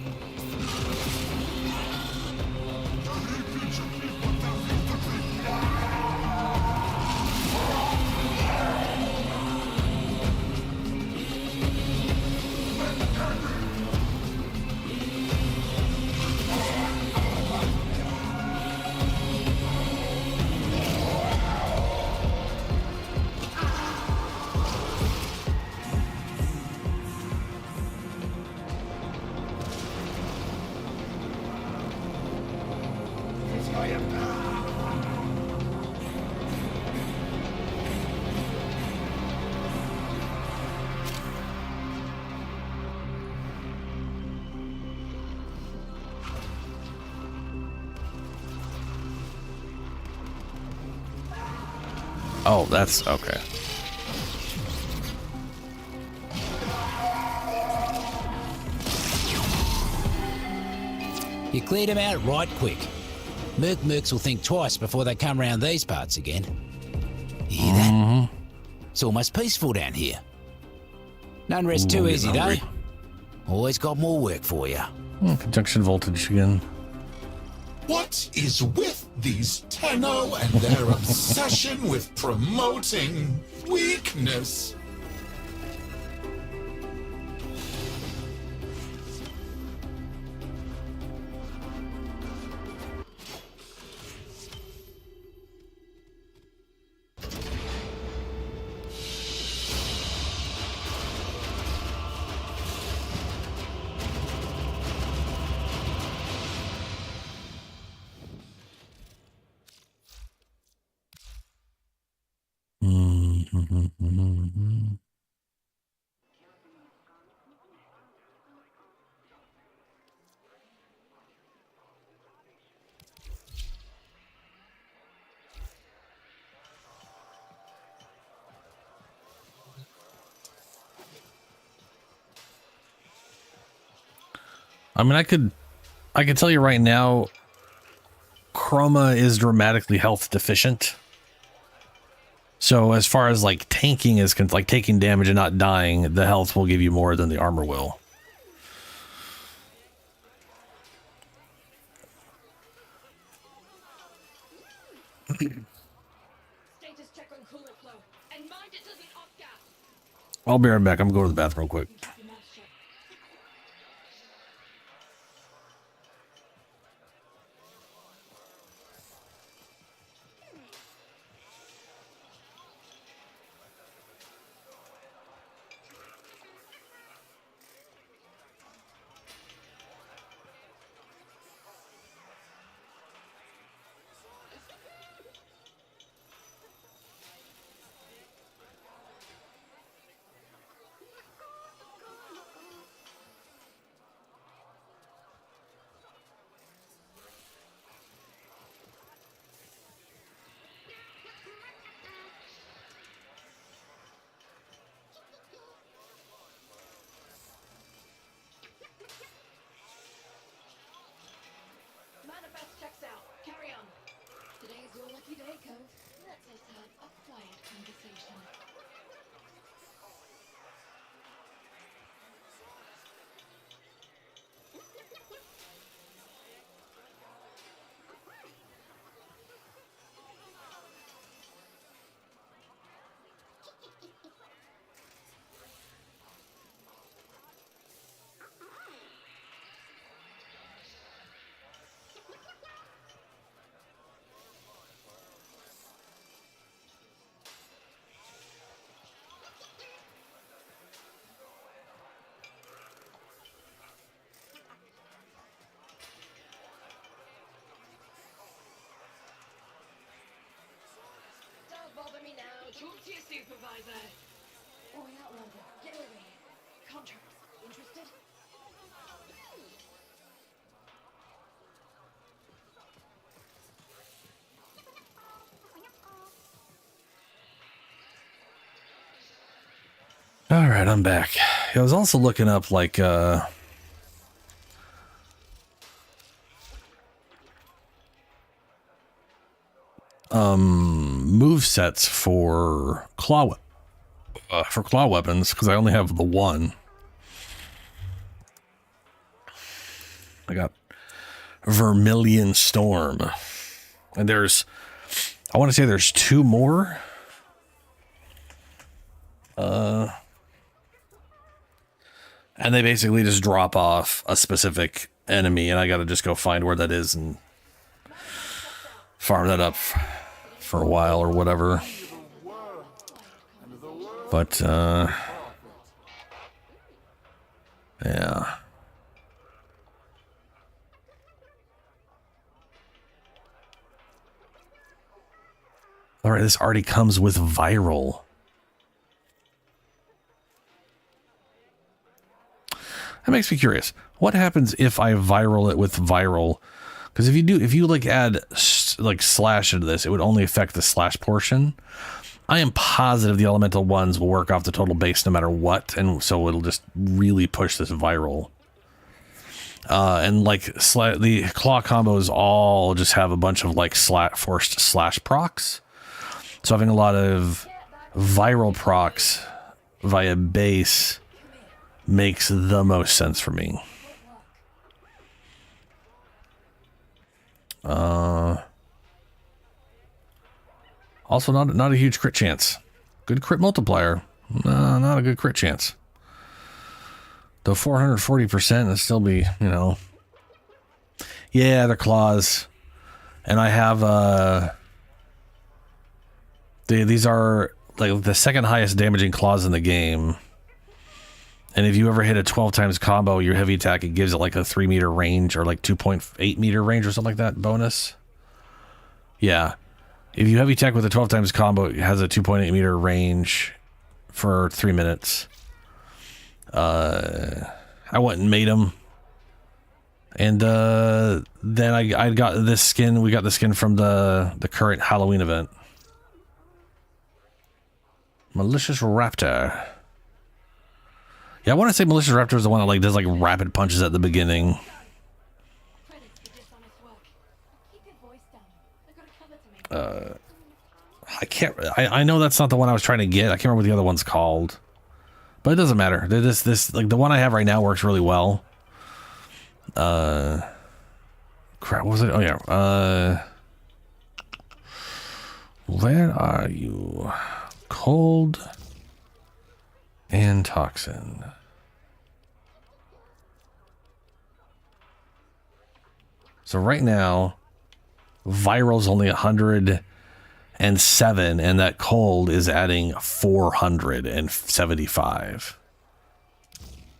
Oh, that's okay. You cleared them out right quick. Mercs will think twice before they come round these parts again. You hear that? It's almost peaceful down here. None rest too easy, though. Always got more work for you. Conjunction voltage again. What is with these Tenno and their obsession with promoting weakness? I mean, I could tell you right now, Chroma is dramatically health deficient. So as far as like tanking is like taking damage and not dying, the health will give you more than the armor will. I'll be right back. I'm going to the bathroom real quick. Manifest checks out. Carry on. Today's your lucky day, Cove. Let's just have a quiet conversation. Don't bother me now. Talk to your supervisor. Oi, Outlander, get over here. Contracts. Interested? All right, I'm back. I was also looking up like move sets for claw weapons because I only have the one. I got Vermilion Storm, and I want to say there's two more. And they basically just drop off a specific enemy, and I got to just go find where that is and farm that up for a while or whatever. But, yeah. All right, this already comes with viral. That makes me curious. What happens if I viral it with viral? Because if you like add like slash into this, it would only affect the slash portion. I am positive the elemental ones will work off the total base no matter what, and so it'll just really push this viral. And like the claw combos all just have a bunch of like forced slash procs. So having a lot of viral procs via base makes the most sense for me. Also not a huge crit chance. Good crit multiplier. Not a good crit chance. Though 440% would still be, yeah, they're claws. And I have these are like the second highest damaging claws in the game. And if you ever hit a 12 times combo, your heavy attack, it gives it like a 3 meter range or like 2.8 meter range or something like that bonus. Yeah. If you heavy attack with a 12 times combo, it has a 2.8 meter range for 3 minutes. I went and made them. And then I got this skin. We got the skin from the current Halloween event. Malicious Raptor. Yeah, I want to say Malicious Raptor is the one that like does like rapid punches at the beginning. I know that's not the one I was trying to get. I can't remember what the other one's called. But it doesn't matter. This like the one I have right now works really well. Crap, what was it? Oh yeah. Where are you? Cold And toxin. So right now, viral's only 107, and that cold is adding 475.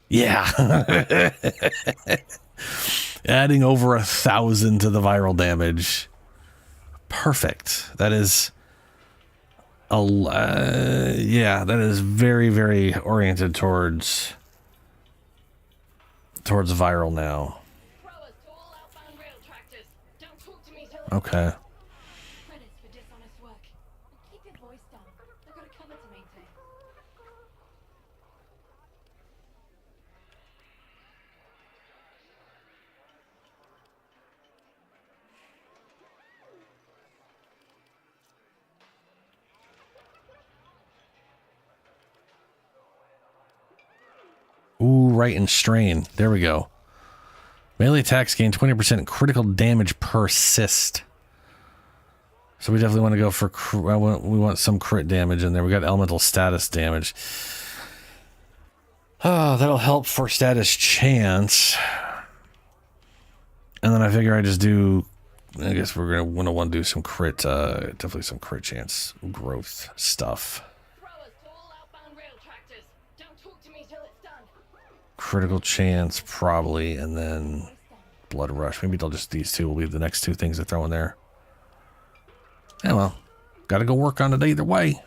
Yeah. Adding over 1,000 to the viral damage. Perfect. That is that is very, very oriented towards viral now. Okay. Ooh, right, and strain. There we go. Melee attacks gain 20% critical damage per assist. So we definitely want to go for... we want some crit damage in there. We got elemental status damage. Oh, that'll help for status chance. And then I figure I just do... I guess we're going to want to do some crit... definitely some crit chance growth stuff. Critical chance, probably, and then blood rush. Maybe they'll just, these two will be the next two things they throw in there. Yeah, well, gotta go work on it either way.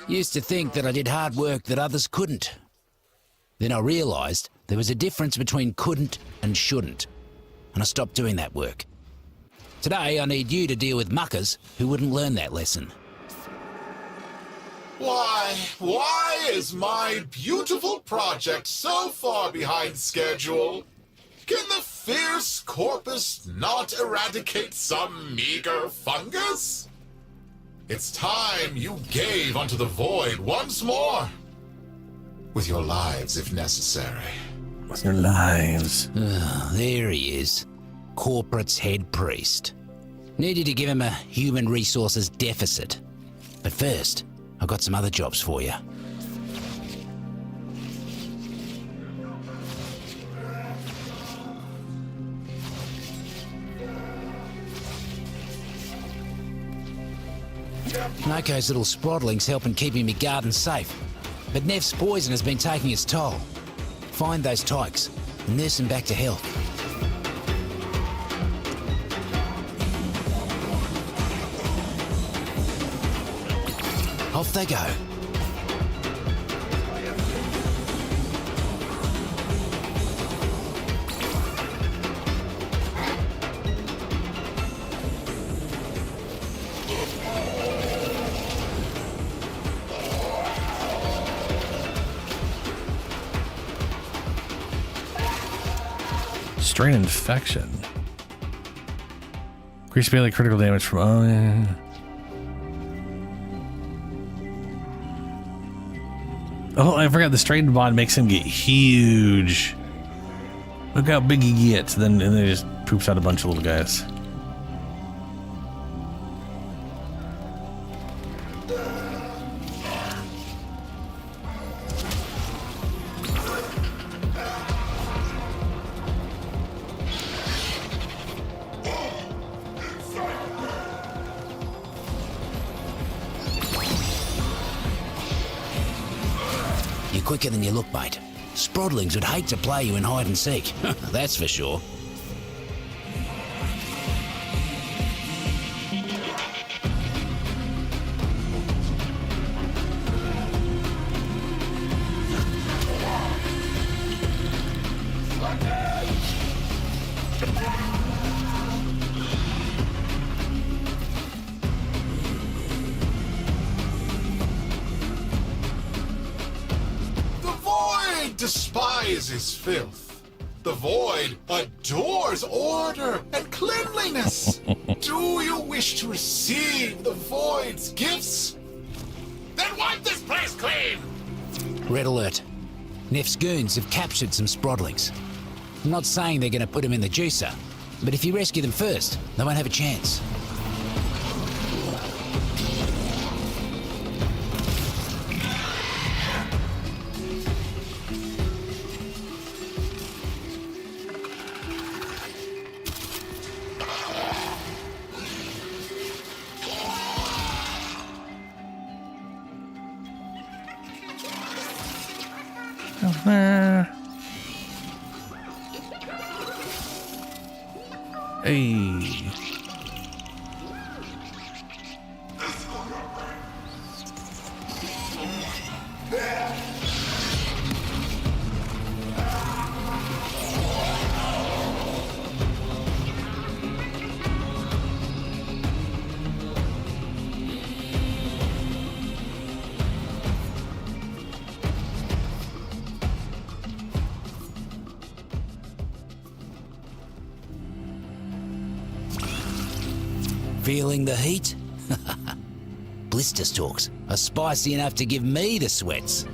Used to think that I did hard work that others couldn't. Then I realised there was a difference between couldn't and shouldn't, and I stopped doing that work. Today I need you to deal with muckers who wouldn't learn that lesson. Why is my beautiful project so far behind schedule? Can the fierce corpus not eradicate some meager fungus? It's time you gave unto the void once more. With your lives, if necessary. With your lives. There he is. Corporate's head priest. Needed to give him a human resources deficit. But first, I've got some other jobs for you. Noko's little sproddling's helping keeping me garden safe. But Nev's poison has been taking its toll. Find those tykes and nurse them back to health. Off they go. Strain infection. Increase melee critical damage from... Oh, yeah. Oh, I forgot the strain bond makes him get huge. Look how big he gets. Then he just poops out a bunch of little guys. Quicker than you look, mate. Sproddlings would hate to play you in hide and seek. That's for sure. Despises filth. The void adores order and cleanliness. Do you wish to receive the void's gifts? Then wipe this place clean! Red alert. Neff's goons have captured some Sprodlings. I'm not saying they're going to put them in the juicer, but if you rescue them first, they won't have a chance. Hey. Feeling the heat? Blister stalks are spicy enough to give me the sweats.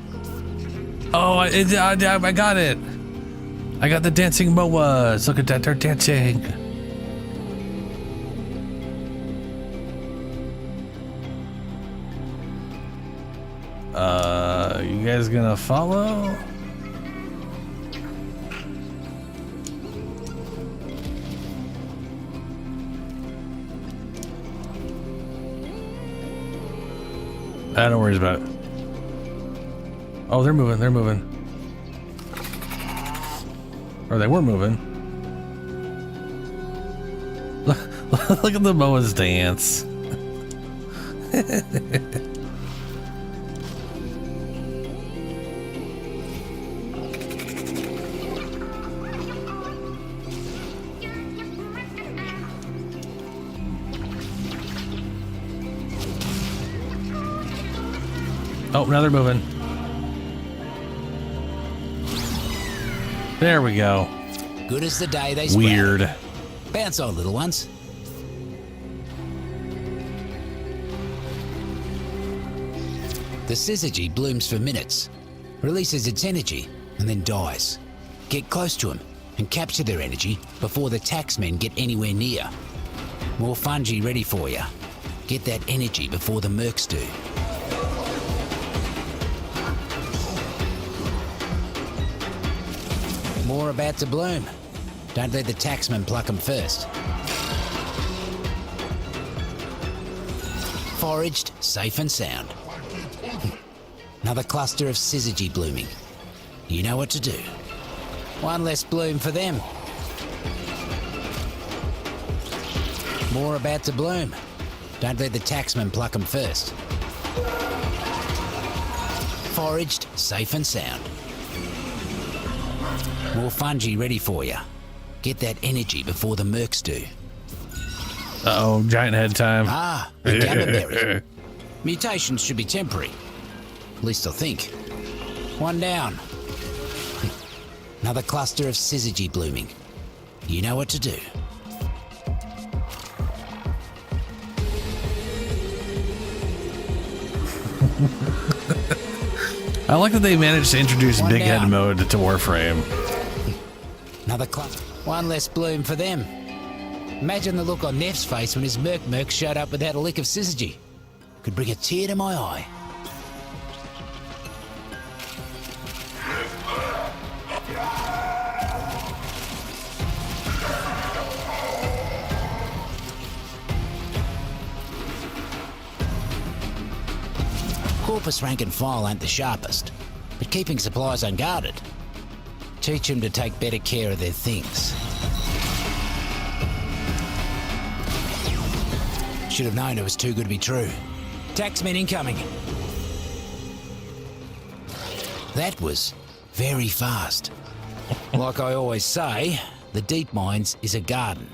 Oh, I got it. I got the dancing moas. Look at that, they're dancing. You guys gonna follow? Don't worry about it. Oh, they're moving, they're moving. Or they were moving. Look at the boas dance. Oh, now they're moving. There we go. Good as the day they sprout. Weird. Bounce on, little ones. The syzygy blooms for minutes, releases its energy, and then dies. Get close to them and capture their energy before the taxmen get anywhere near. More fungi ready for you. Get that energy before the mercs do. More about to bloom. Don't let the taxman pluck them first. Foraged, safe and sound. Another cluster of syzygy blooming. You know what to do. One less bloom for them. More about to bloom. Don't let the taxman pluck them first. Foraged, safe and sound. More fungi ready for you. Get that energy before the mercs do. Uh-oh, giant head time. Ah, the Gabberberry. Mutations should be temporary. At least I think. One down. Another cluster of syzygy blooming. You know what to do. I like that they managed to introduce One big down. head mode to Warframe. Another cluster. One less bloom for them. Imagine the look on Neff's face when his merc showed up without a lick of syzygy. Could bring a tear to my eye. Corpus rank and file ain't the sharpest, but keeping supplies unguarded. Teach them to take better care of their things. Should have known it was too good to be true. Taxmen incoming. That was very fast. Like I always say, the deep mines is a garden.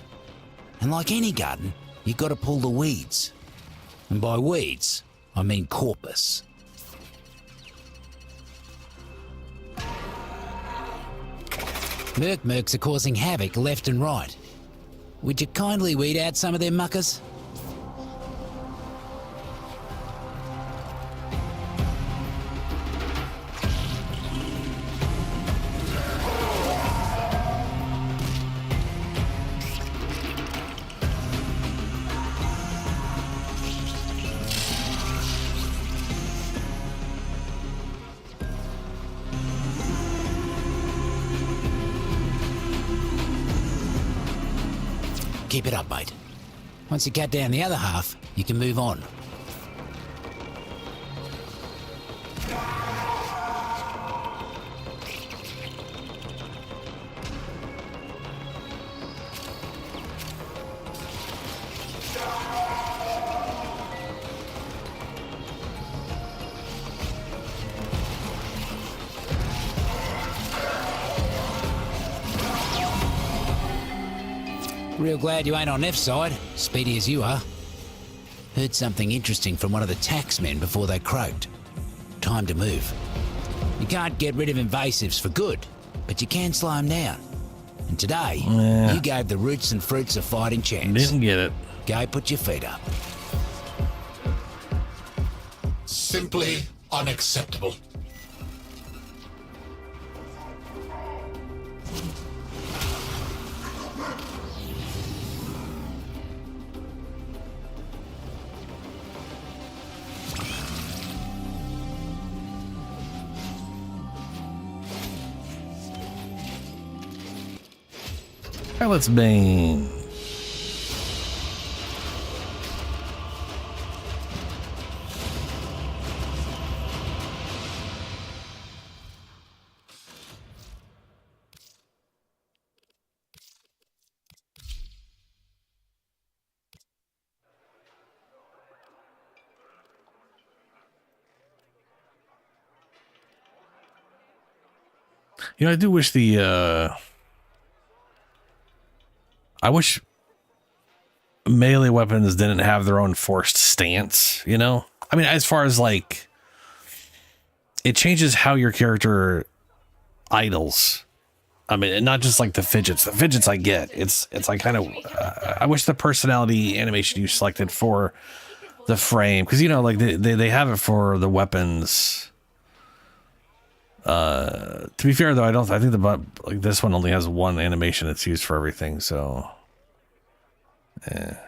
And like any garden, you got to pull the weeds. And by weeds, I mean corpus. Mercs are causing havoc left and right. Would you kindly weed out some of their muckers? Keep it up, mate. Once you cut down the other half, you can move on. Real glad you ain't on F's side, speedy as you are. Heard something interesting from one of the taxmen before they croaked. Time to move. You can't get rid of invasives for good, but you can slow them down. And today, you gave the roots and fruits a fighting chance. Didn't get it. Go put your feet up. Simply unacceptable. Let's Bane. You know, I do wish I wish melee weapons didn't have their own forced stance, you know? I mean, as far as like, it changes how your character idles. I mean, and not just like the fidgets. The fidgets I get. It's like kind of, I wish the personality animation you selected for the frame, because, you know, like they have it for the weapons. To be fair though, I think like this one only has one animation that's used for everything, so yeah.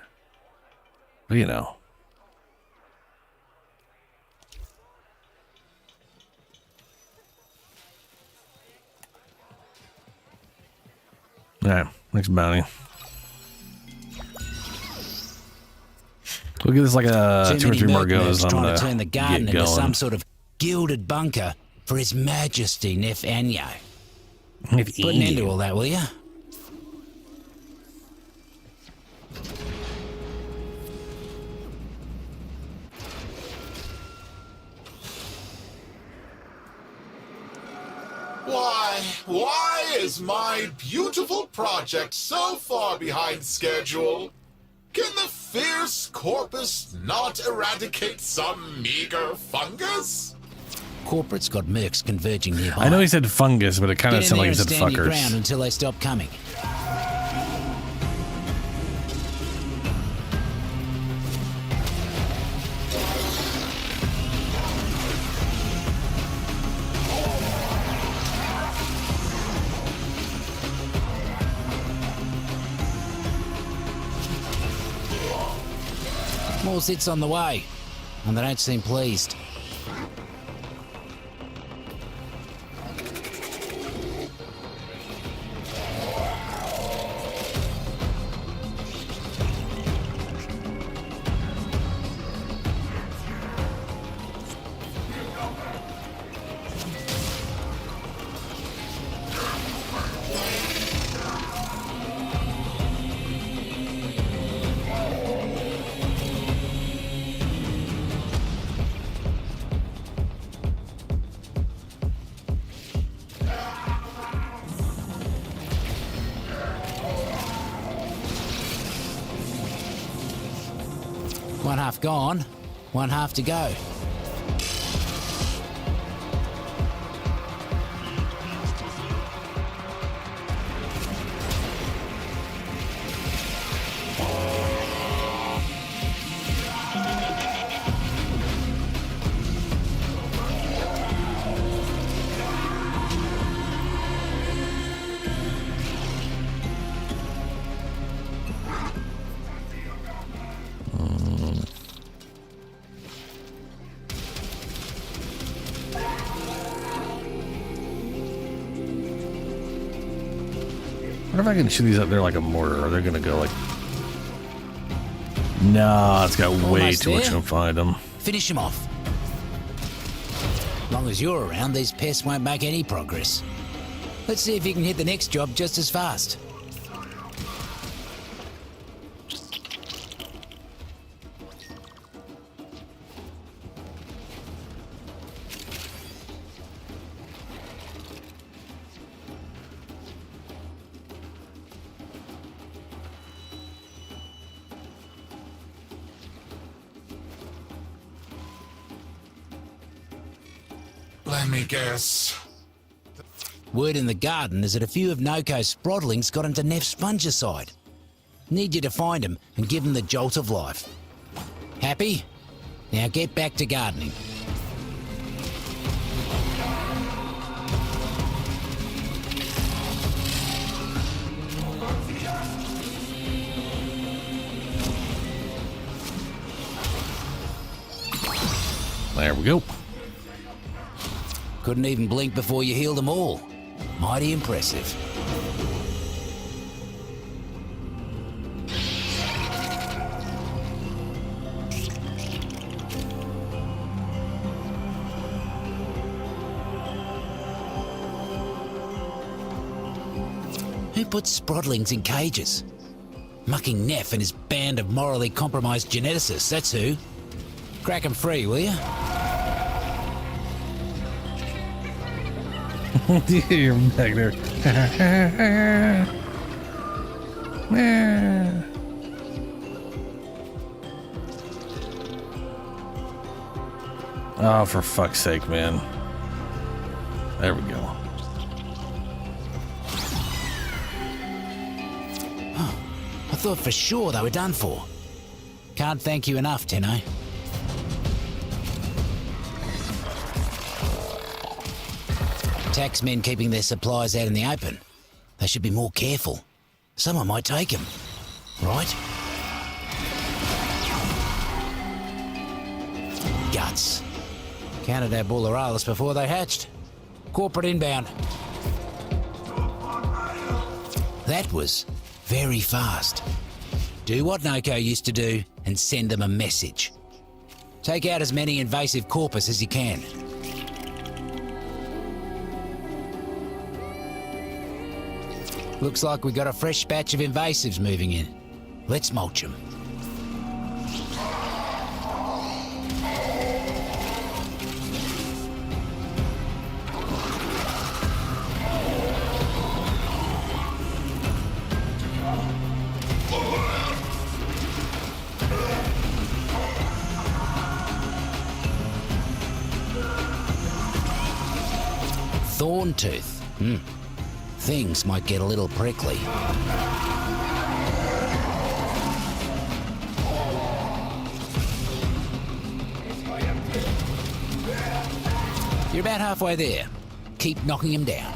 But you know. Alright, next bounty. We'll give this like a 2 or 3 more goes. I'm trying to turn the garden into some sort of gilded bunker for His Majesty Nef'anyo. Put an end to all that, will ya? Why is my beautiful project so far behind schedule? Can the fierce corpus not eradicate some meager fungus? Corporate's got mercs converging nearby. I know he said fungus, but it kind of sounded like he said stand your fuckers. ground until they stop coming. More sits on the way, and they don't seem pleased. One half gone, one half to go. I wonder if I can shoot these up there like a mortar, or they're gonna go like No, it's got way Almost too much there. to find them. Finish him off. As long as you're around, these pests won't make any progress. Let's see if you can hit the next job just as fast. Let me guess. Word in the garden is that a few of Noko's sprodlings got into Neff's fungicide. Need you to find him and give him the jolt of life. Happy? Now get back to gardening. There we go. Couldn't even blink before you healed them all. Mighty impressive. Who puts sprodlings in cages? Mucking Neff and his band of morally compromised geneticists, that's who. Crack 'em free, will you? You're back there. Oh, for fuck's sake, man. There we go. I thought for sure they were done for. Can't thank you enough, Tenno. Taxmen keeping their supplies out in the open. They should be more careful. Someone might take them, right? Guts. Counted our bulleralis before they hatched. Corporate inbound. That was very fast. Do what Noko used to do and send them a message. Take out as many invasive corpus as you can. Looks like we got a fresh batch of invasives moving in. Let's mulch them. Thorntooth. Things might get a little prickly. You're about halfway there. Keep knocking him down.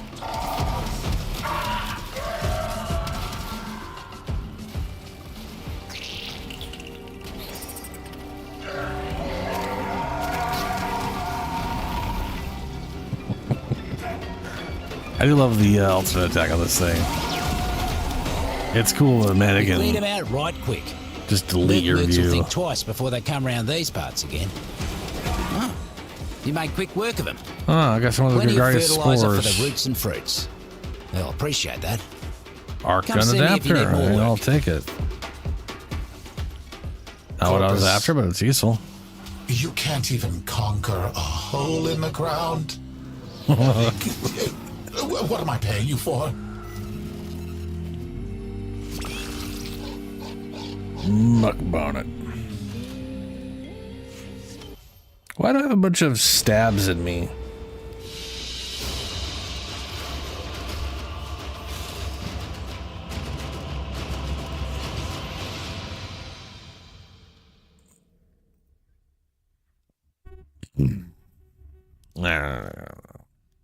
I do love the ultimate attack on this thing. It's cool, but man, again, Clean them out right quick. just delete your Mercs will view. think twice before they come round these parts again. Oh, you made quick work of them. Oh, I got some of the Plenty of gregarious fertilizer for spores. the roots and fruits. They'll appreciate that. Arc Come gun see me if you need adapter. more work. I'll take it. Not what I was Corpus. after, but it's useful. You can't even conquer a hole in the ground. What am I paying you for? Muck bonnet. Why do I have a bunch of stabs in me?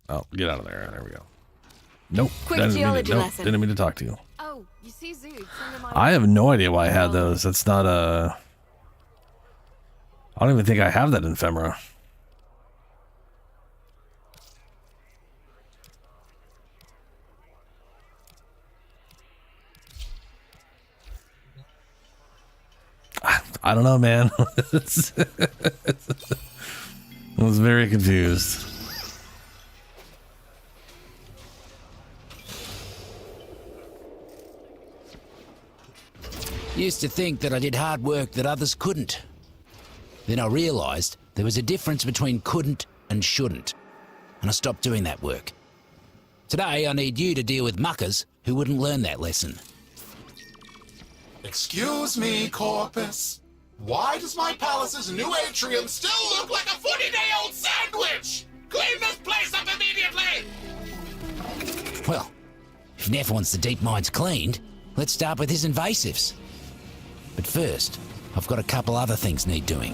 Oh, get out of there. There we go. Nope. Quick Didn't mean to- geology nope, lesson. didn't mean to talk to you. Oh, you see Zood. Send him my I have no idea why I had those. That's not a... I don't even think I have that in ephemera. I don't know, man. I was very confused. Used to think that I did hard work that others couldn't. Then I realised there was a difference between couldn't and shouldn't, and I stopped doing that work. Today I need you to deal with muckers who wouldn't learn that lesson. Excuse me, Corpus. Why does my palace's new atrium still look like a 40-day-old sandwich? Clean this place up immediately! Well, if Neff wants the deep mines cleaned, let's start with his invasives. But first, I've got a couple other things need doing.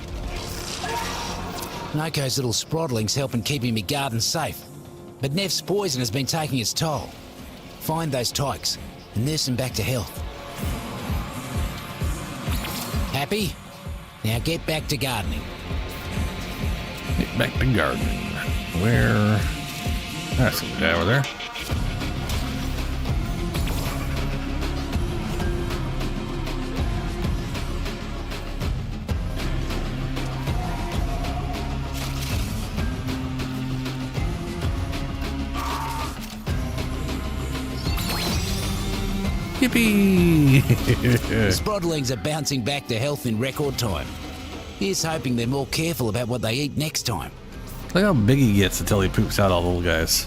Noko's little sproddling's helping keeping me garden safe, but Neff's poison has been taking its toll. Find those tykes and nurse them back to health. Happy? Now get back to gardening. Get back to gardening. Where? That's the guy over there. Yippee! Sproddlings are bouncing back to health in record time. Here's hoping they're more careful about what they eat next time. Look how big he gets until he poops out all the little guys.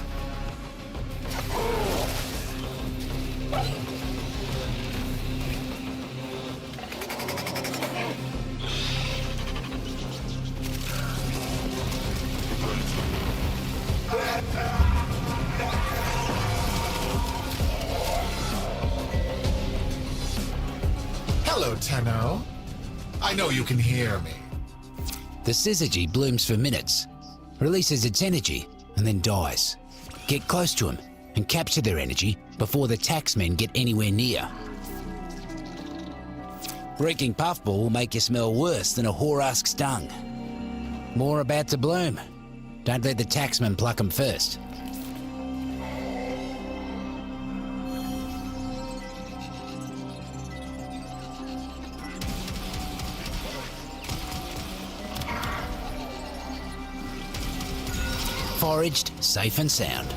Hello, Tenno. I know you can hear me. The syzygy blooms for minutes, releases its energy, and then dies. Get close to them and capture their energy before the taxmen get anywhere near. Reeking puffball will make you smell worse than a whore-ask stung. More about to bloom. Don't let the taxmen pluck them first. Foraged, safe and sound.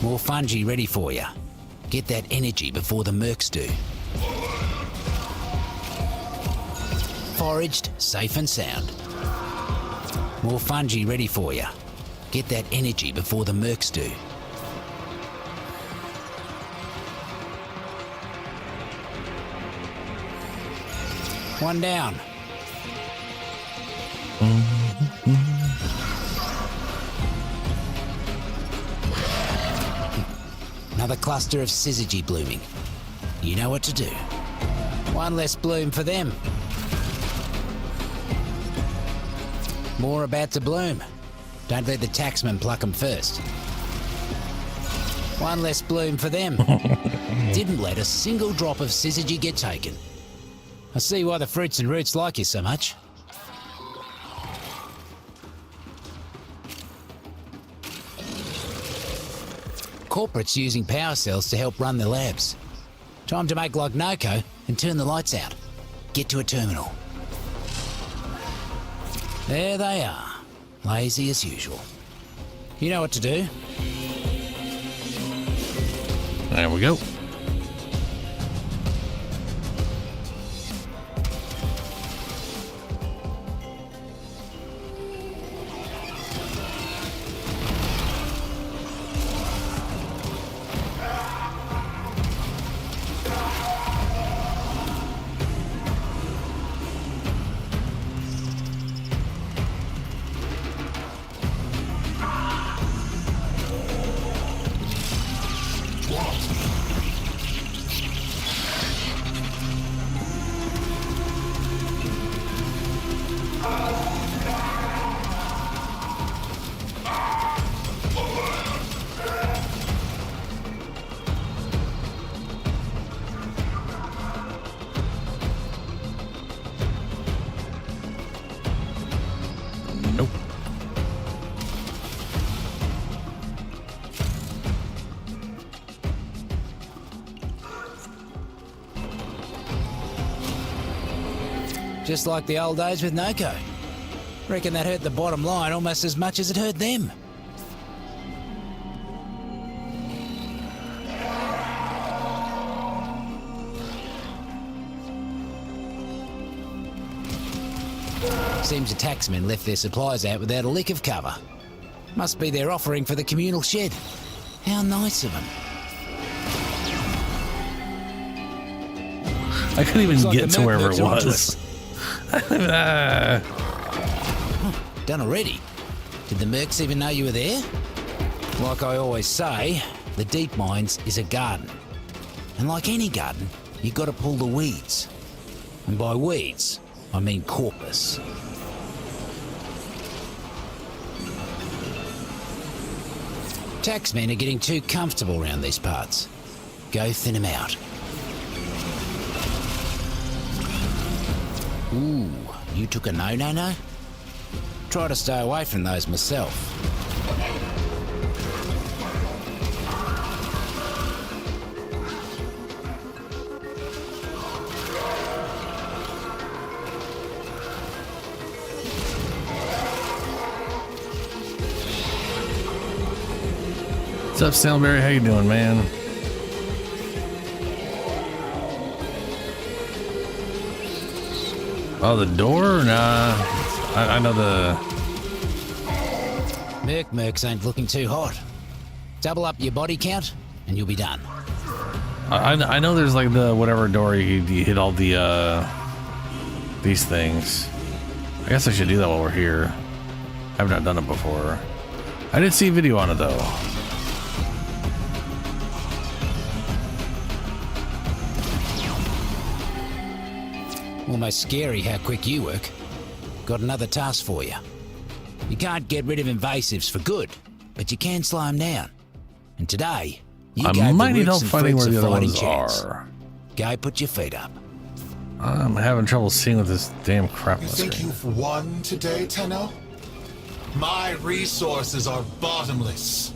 More fungi ready for you. Get that energy before the mercs do. Foraged, safe and sound. More fungi ready for you. Get that energy before the mercs do. One down. Another cluster of syzygy blooming. You know what to do. One less bloom for them. More about to bloom. Don't let the taxmen pluck them first. One less bloom for them. Didn't let a single drop of syzygy get taken. I see why the fruits and roots like you so much. Corporate's using power cells to help run the labs. Time to make like Noko and turn the lights out. Get to a terminal. There they are. Lazy as usual. You know what to do. There we go. Just like the old days with Noko. Reckon that hurt the bottom line almost as much as it hurt them. Seems the taxmen left their supplies out without a lick of cover. Must be their offering for the communal shed. How nice of them. I couldn't even get to wherever it was. Done already? Did the mercs even know you were there? Like I always say, the deep mines is a garden. And like any garden, you gotta pull the weeds. And by weeds, I mean corpus. Taxmen are getting too comfortable around these parts. Go thin them out. Ooh, you took a no? Try to stay away from those myself. What's up, Sailberry? How you doing, man? Oh, the door? Nah. I know the... Mercs ain't looking too hot. Double up your body count, and you'll be done. I know there's like the whatever door you hit all the, these things. I guess I should do that while we're here. I've not done it before. I did see a video on it, though. Almost scary how quick you work. Got another task for you. You can't get rid of invasives for good, but you can slow them down. And today, you I might need help finding where the other ones are. Go put your feet up. I'm having trouble seeing with this damn crap. You think you've won today, Tenno? My resources are bottomless.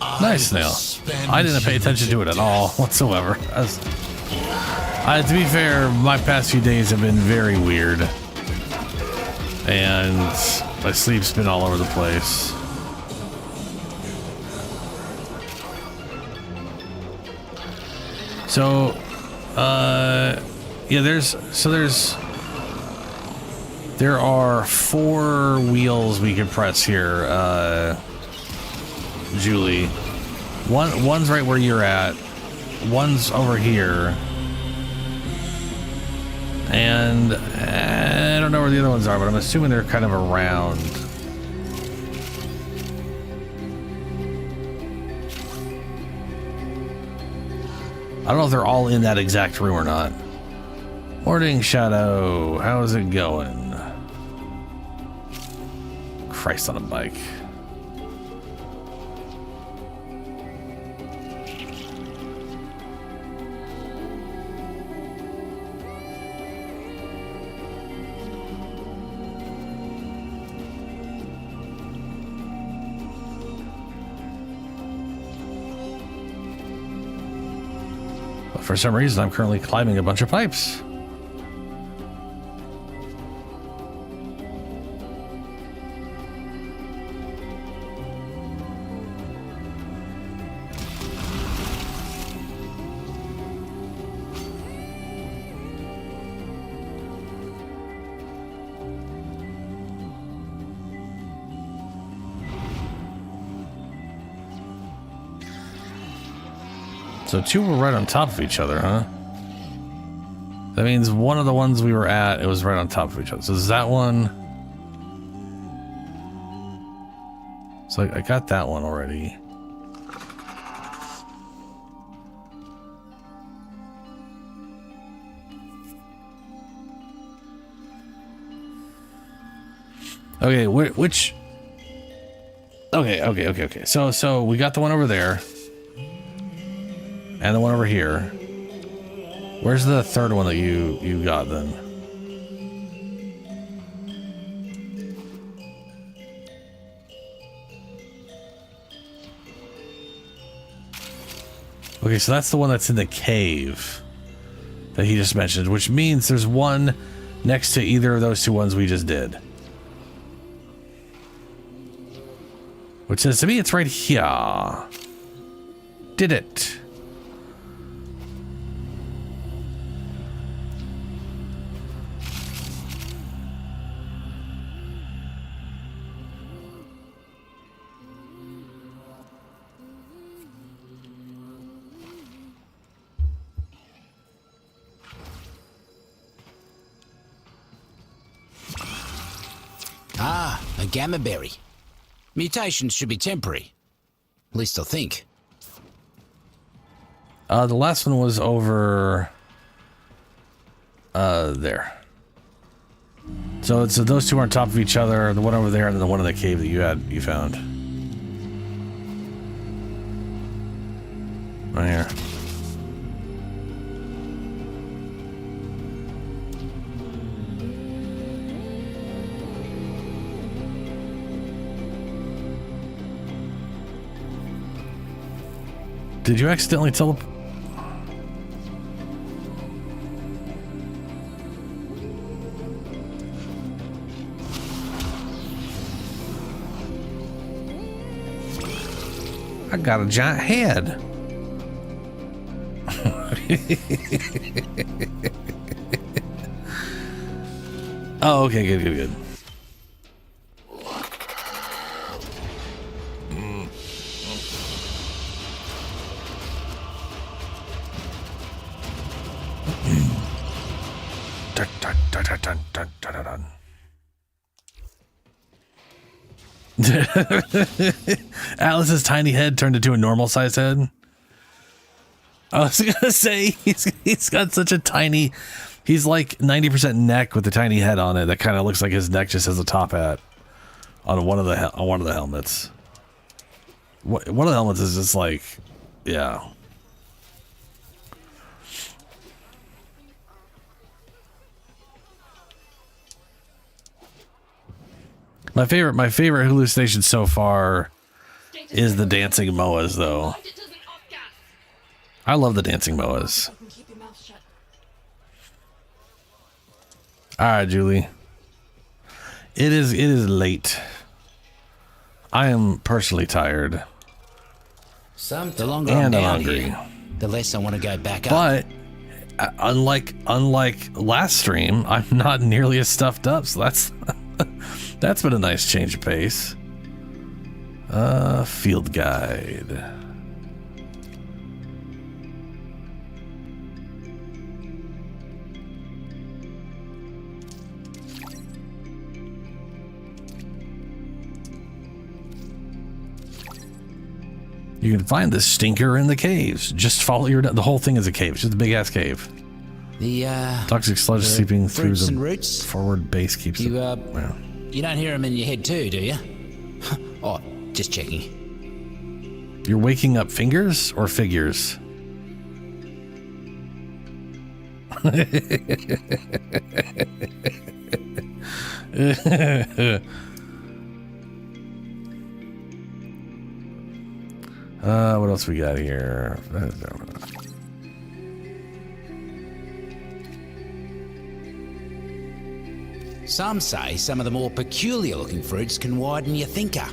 Nice, Snail. I didn't pay attention to it at all whatsoever. To be fair, my past few days have been very weird. And my sleep's been all over the place. So, yeah, there are 4 wheels we can press here, Julie. One's right where you're at. One's over here. And I don't know where the other ones are, but I'm assuming they're kind of around. I don't know if they're all in that exact room or not. Morning Shadow, how's it going? Christ on a bike. For some reason, I'm currently climbing a bunch of pipes. So 2 were right on top of each other, huh? That means one of the ones we were at, it was right on top of each other. So is that one? So I got that one already. Okay, which? Okay. So we got the one over there. And the one over here. Where's the third one that you got then? Okay, so that's the one that's in the cave that he just mentioned, which means there's one next to either of those two ones we just did. Which says to me it's right here. Did it. Ah, a gamma berry. Mutations should be temporary. At least I think. The last one was over there. So it's those two are on top of each other, the one over there and then the one in the cave that you found. Right here. Did you accidentally teleport? I got a giant head. Oh, okay, good. Alice's tiny head turned into a normal sized head. I was gonna say he's got such a tiny. He's like 90% neck with a tiny head on it that kind of looks like his neck just has a top hat on one of the helmets. One of the helmets is just like, yeah. My favorite hallucination so far is the dancing moas, though. I love the dancing moas. All right, Julie. It is late. I am personally tired. The longer I'm down here, the less I want to go back up. But unlike last stream, I'm not nearly as stuffed up, so that's been a nice change of pace. Field guide. You can find this stinker in the caves. Just follow the whole thing is a cave. It's just a big ass cave. The toxic sludge seeping through the roots? Forward base keeps You don't hear them in your head too, do you? Oh, just checking. You're waking up fingers or figures? What else we got here? Some say some of the more peculiar looking fruits can widen your thinker.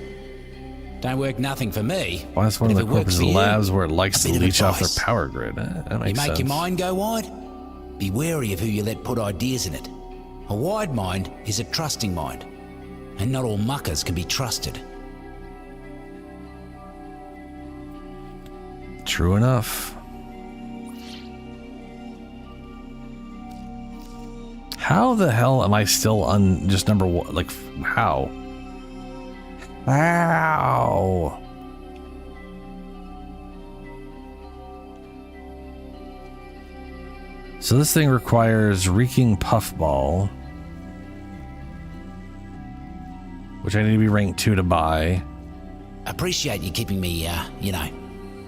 Don't work nothing for me. Why is one of the corpus labs where it likes to leech off their power grid? That makes sense. You make your mind go wide? Be wary of who you let put ideas in it. A wide mind is a trusting mind. And not all muckers can be trusted. True enough. How the hell am I still on just number one? Like, how? How? So this thing requires Reeking Puffball, which I need to be ranked 2 to buy. Appreciate you keeping me,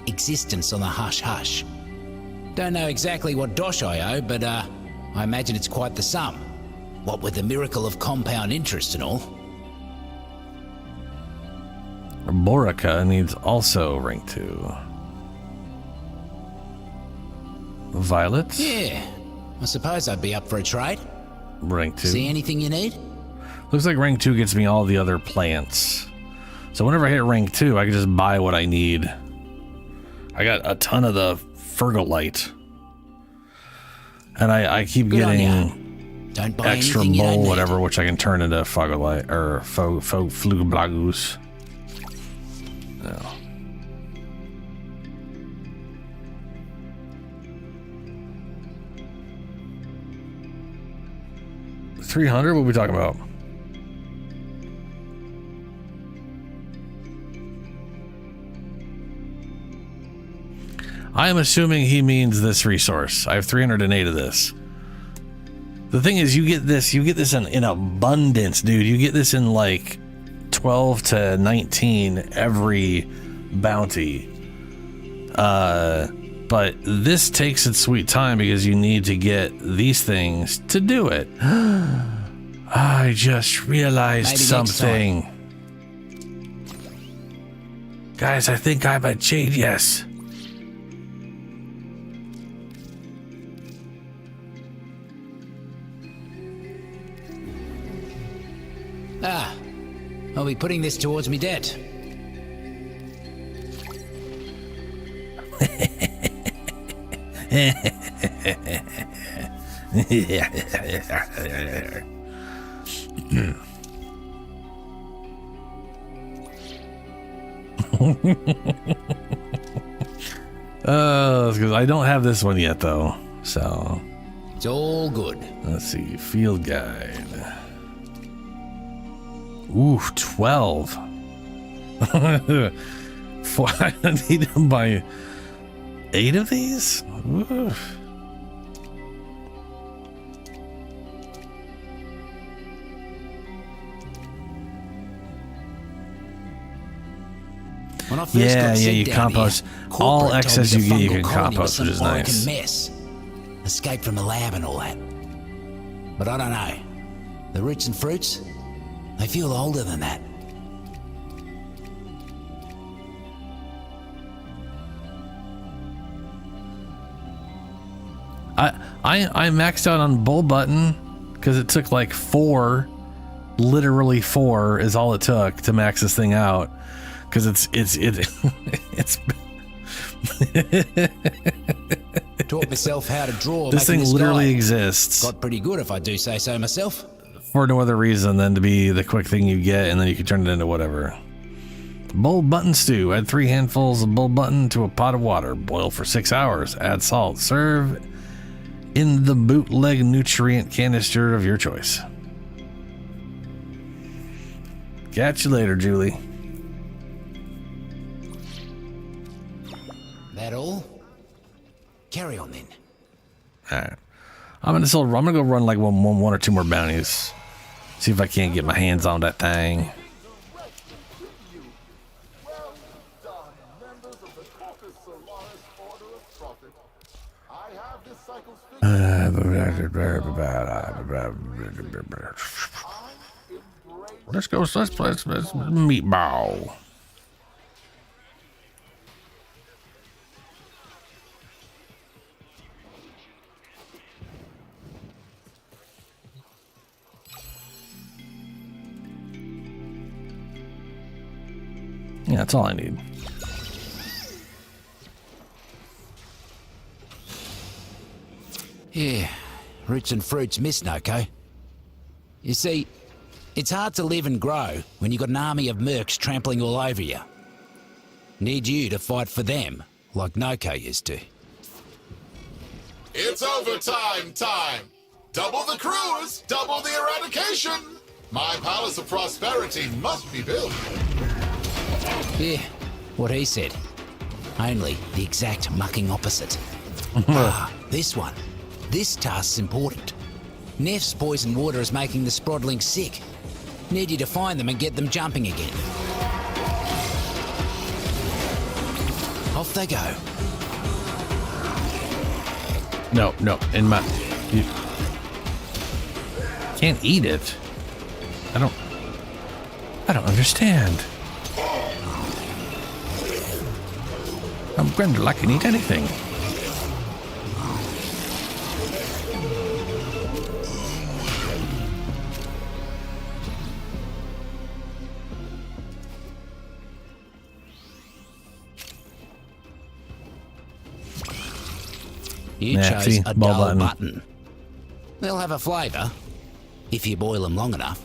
existence on the hush-hush. Don't know exactly what dosh I owe, but I imagine it's quite the sum. What with the miracle of compound interest and all. Borica needs also rank 2. Violet? Yeah, I suppose I'd be up for a trade. rank 2. See anything you need? Looks like rank 2 gets me all the other plants. So whenever I hit rank 2, I can just buy what I need. I got a ton of the Fergalite. And I keep getting Don't buy extra anything you don't bowl, need. whatever, which I can turn into Fogolite or Flugablagus. No. $300? What are we talking about? I am assuming he means this resource. I have 308 of this. The thing is, you get this in abundance, dude. You get this in like 12 to 19 every bounty. But this takes its sweet time because you need to get these things to do it. I just realized something. Guys, I think I'm a genius. Ah, I'll be putting this towards me debt. Because I don't have this one yet, though. So it's all good. Let's see, field guide. Ooh, 12. I need to buy 8 of these? Oof. When I first Yeah, got sent you down compost. here, All corporate excess told me you the get, you fungal can colony was compost, which is some organ nice. mess. Escape from the lab and all that. But I don't know. The roots and fruits, they feel older than that. I maxed out on bull button because it took like 4, literally 4 is all it took to max this thing out. Because it's Taught myself how to draw. This making thing literally guy. exists. Got pretty good if I do say so myself. For no other reason than to be the quick thing you get, and then you can turn it into whatever. Bull button stew. Add 3 handfuls of bull button to a pot of water. Boil for 6 hours. Add salt. Serve in the bootleg nutrient canister of your choice. Catch you later, Julie. That all? Carry on then. Alright. I'm gonna go run like one or 2 more bounties. See if I can't get my hands on that thing. Let's go. Let's meatball. Yeah, that's all I need. Yeah, roots and fruits miss Noko. You see, it's hard to live and grow when you've got an army of mercs trampling all over you. Need you to fight for them, like Noko used to. It's overtime time! Double the crews, double the eradication! My palace of prosperity must be built. Yeah, what he said. Only the exact mucking opposite. This one. This task's important. Neff's poison water is making the Sprodlings sick. Need you to find them and get them jumping again. Off they go. No, in my... You can't eat it. I don't understand. I'm Grendel, I can eat anything. You Yeah, chose see, a ball dull button. button. They'll have a flavour, if you boil them long enough.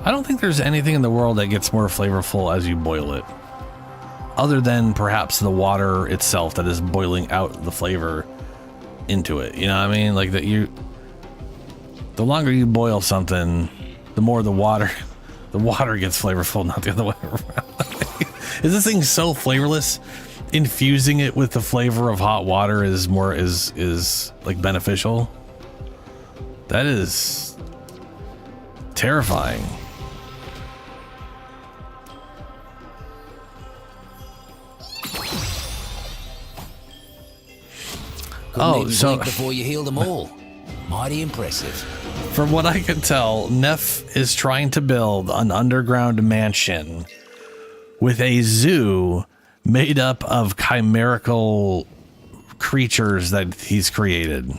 I don't think there's anything in the world that gets more flavorful as you boil it. Other than perhaps the water itself that is boiling out the flavor into it. You know what I mean? Like that the longer you boil something, the more the water gets flavorful, not the other way around. Is this thing so flavorless? Infusing it with the flavor of hot water is like beneficial. That is terrifying. Couldn't even blink before you healed them all. Mighty impressive. From what I can tell, Neff is trying to build an underground mansion with a zoo made up of chimerical creatures that he's created.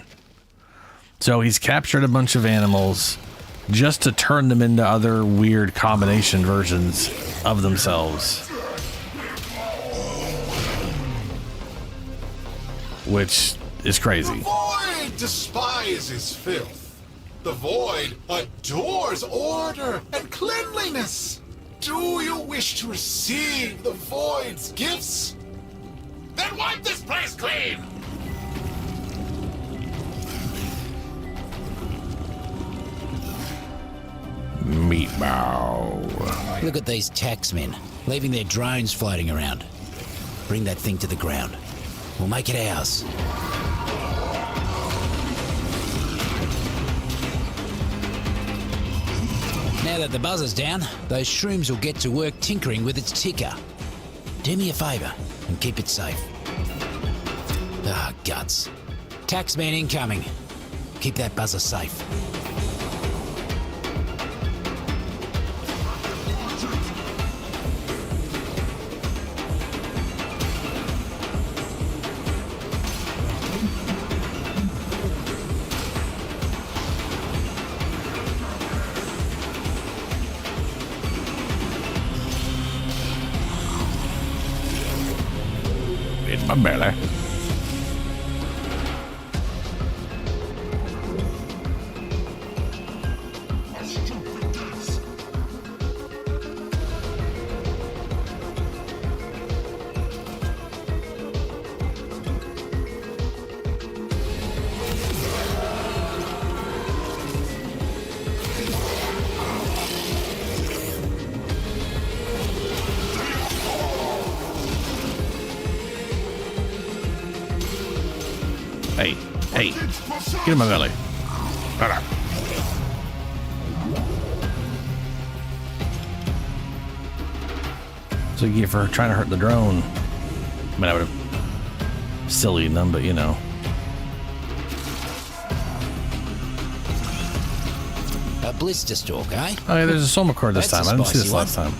So he's captured a bunch of animals just to turn them into other weird combination versions of themselves. Which is crazy. The void despises filth. The void adores order and cleanliness. Do you wish to receive the void's gifts? Then wipe this place clean! Meatball. Look at these taxmen, leaving their drones floating around. Bring that thing to the ground. We'll make it ours. Now that the buzzer's down, those shrooms will get to work tinkering with its ticker. Do me a favour and keep it safe. Ah, guts. Taxman incoming. Keep that buzzer safe. In my belly. Hey, get in my belly. So you get for trying to hurt the drone. I mean, I would have still eaten them, but you know. A blister stalk, eh? Oh yeah, there's a soma cord this time. I didn't see this last time.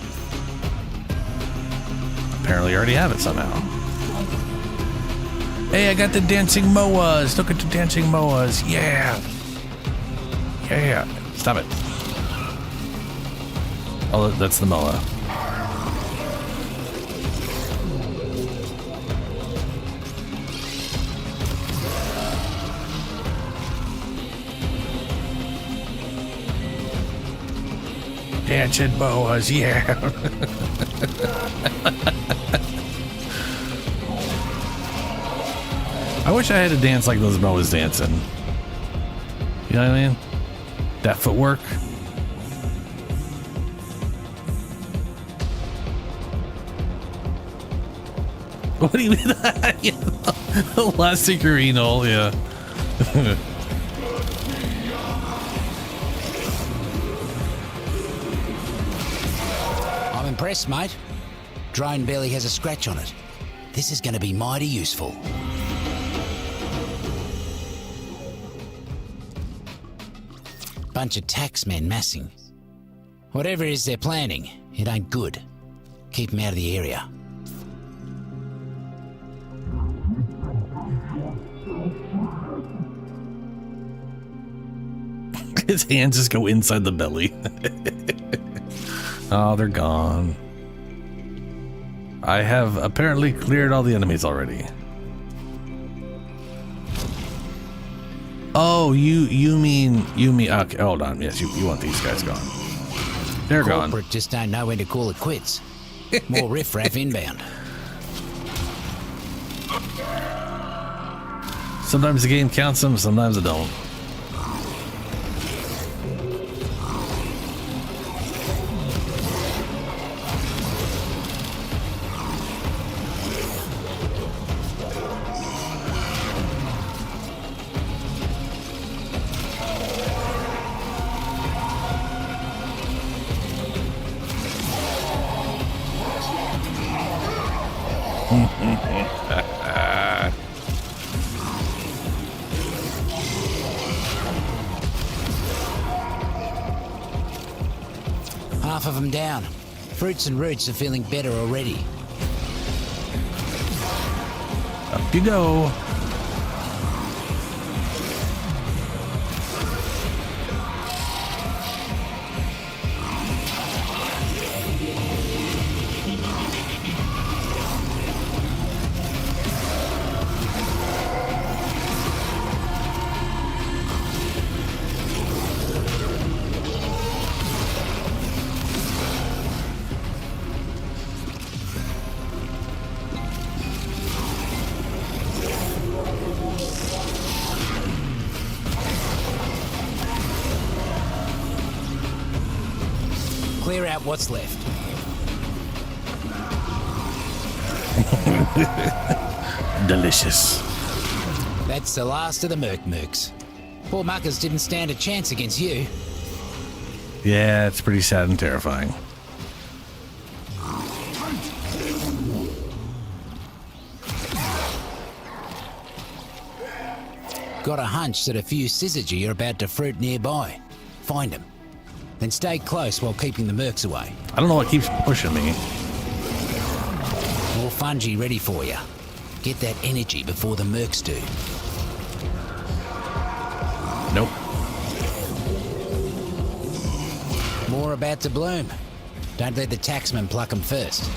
Apparently you already have it somehow. Hey, I got the dancing moas. Look at the dancing moas. Yeah. Yeah. Stop it. Oh, that's the moa. Dancing boas, yeah. I wish I had to dance like those boas dancing. You know what I mean? That footwork. What do you mean? Elastic urinal, yeah. I'm impressed, mate. Drone barely has a scratch on it. This is going to be mighty useful. Bunch of taxmen massing. Whatever it is they're planning, it ain't good. Keep them out of the area. His hands just go inside the belly. Oh, they're gone. I have apparently cleared all the enemies already. Oh, you mean okay, hold on. Yes, you want these guys gone. They're gone. Corporate just don't know when to call it quits. More riffraff inbound. Sometimes the game counts them, sometimes it don't. Half of them down. Fruits and roots are feeling better already. Up you go. Clear out what's left. Delicious. That's the last of the mercs. Poor muckers didn't stand a chance against you. Yeah, it's pretty sad and terrifying. Got a hunch that a few syzygy are about to fruit nearby. Find them. Then stay close while keeping the mercs away. I don't know what keeps pushing me. More fungi ready for you. Get that energy before the mercs do. Nope. More about to bloom. Don't let the taxman pluck them first.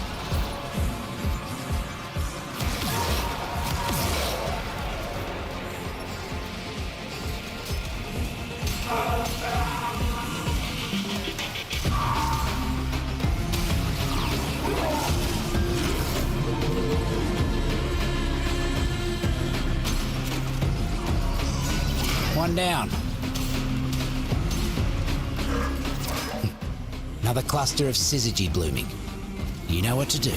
One down. Another cluster of syzygy blooming. You know what to do.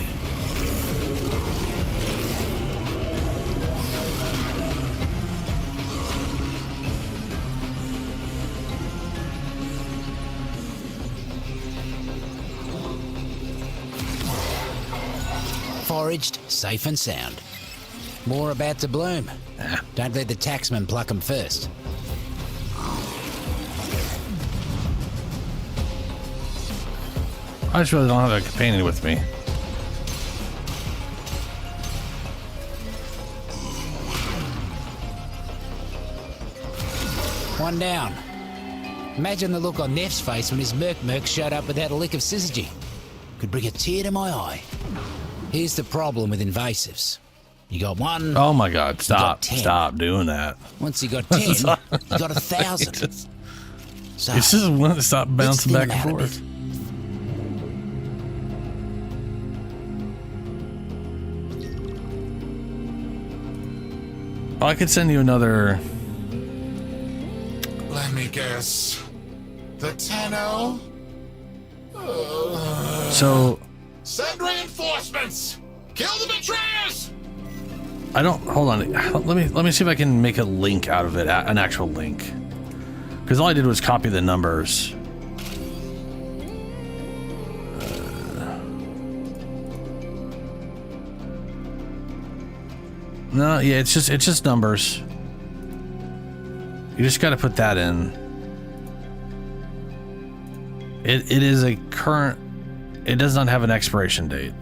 Foraged, safe and sound. More about to bloom. Don't let the taxman pluck them first. I just really don't have a companion with me. One down. Imagine the look on Neff's face when his merc showed up without a lick of syzygy. Could bring a tear to my eye. Here's the problem with invasives. You got one. Oh my god, stop doing that. Once you got 10, you got 1,000. So, this is when to stop bouncing back and forth. Well, I could send you another. Let me guess. The Tenno? So. Send reinforcements! Kill the betrayers! I don't. Hold on. Let me see if I can make a link out of it, an actual link. Because all I did was copy the numbers. No, yeah, it's just numbers. You just got to put that in. It is a current. It does not have an expiration date.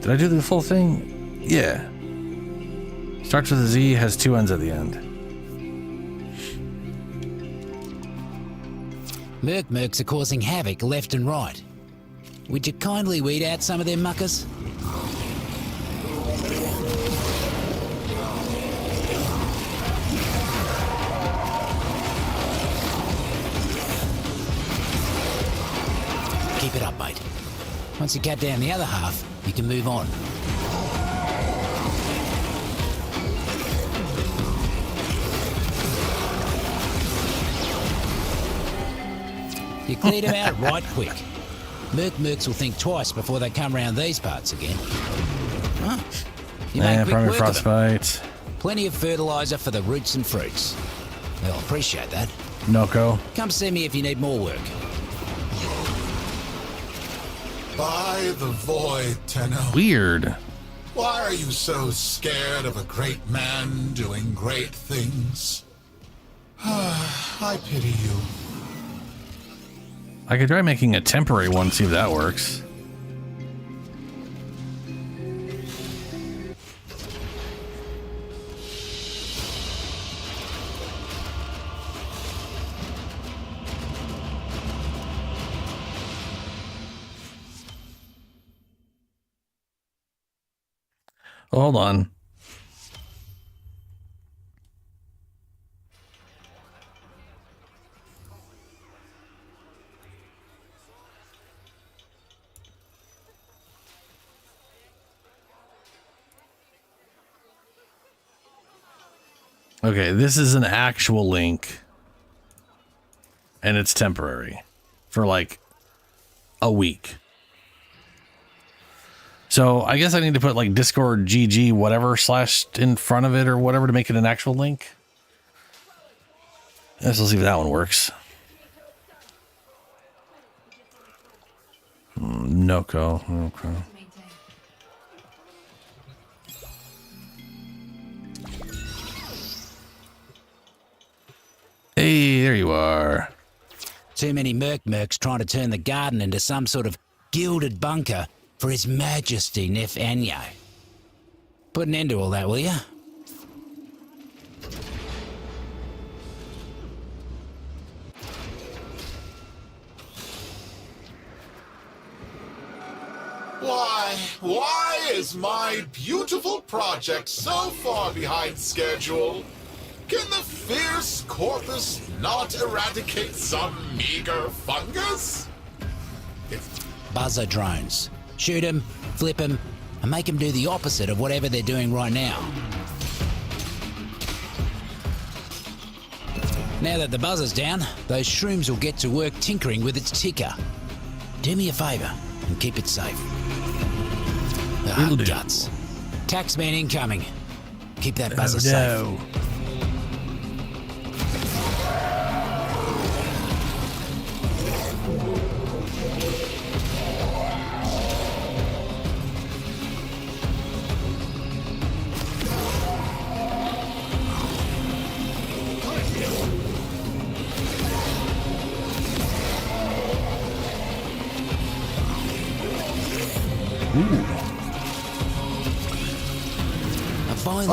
Did I do the full thing? Yeah. Starts with a Z, has 2 N's at the end. Mercs are causing havoc left and right. Would you kindly weed out some of them muckers? Keep it up, mate. Once you cut down the other half, you can move on. You cleared him out right quick. Mercs will think twice before they come round these parts again. Oh, you make quick work of them. Plenty of fertilizer for the roots and fruits. They'll appreciate that. Noko. Come see me if you need more work. By the void, Tenno. Weird. Why are you so scared of a great man doing great things? I pity you. I could try making a temporary one, see if that works. Oh, hold on. Okay, this is an actual link. And it's temporary. For like a week. So I guess I need to put like Discord GG whatever / in front of it or whatever to make it an actual link. Let's see if that one works. Noko. Okay. Hey, there you are. Too many mercs trying to turn the garden into some sort of gilded bunker for His Majesty Nef Anyo. Put an end to all that, will ya? Why is my beautiful project so far behind schedule? Can the fierce Corpus not eradicate some meager fungus? Buzzer drones. Shoot them, flip them, and make them do the opposite of whatever they're doing right now. Now that the buzzer's down, those shrooms will get to work tinkering with its ticker. Do me a favour and keep it safe. Guts. Taxman incoming. Keep that buzzer safe.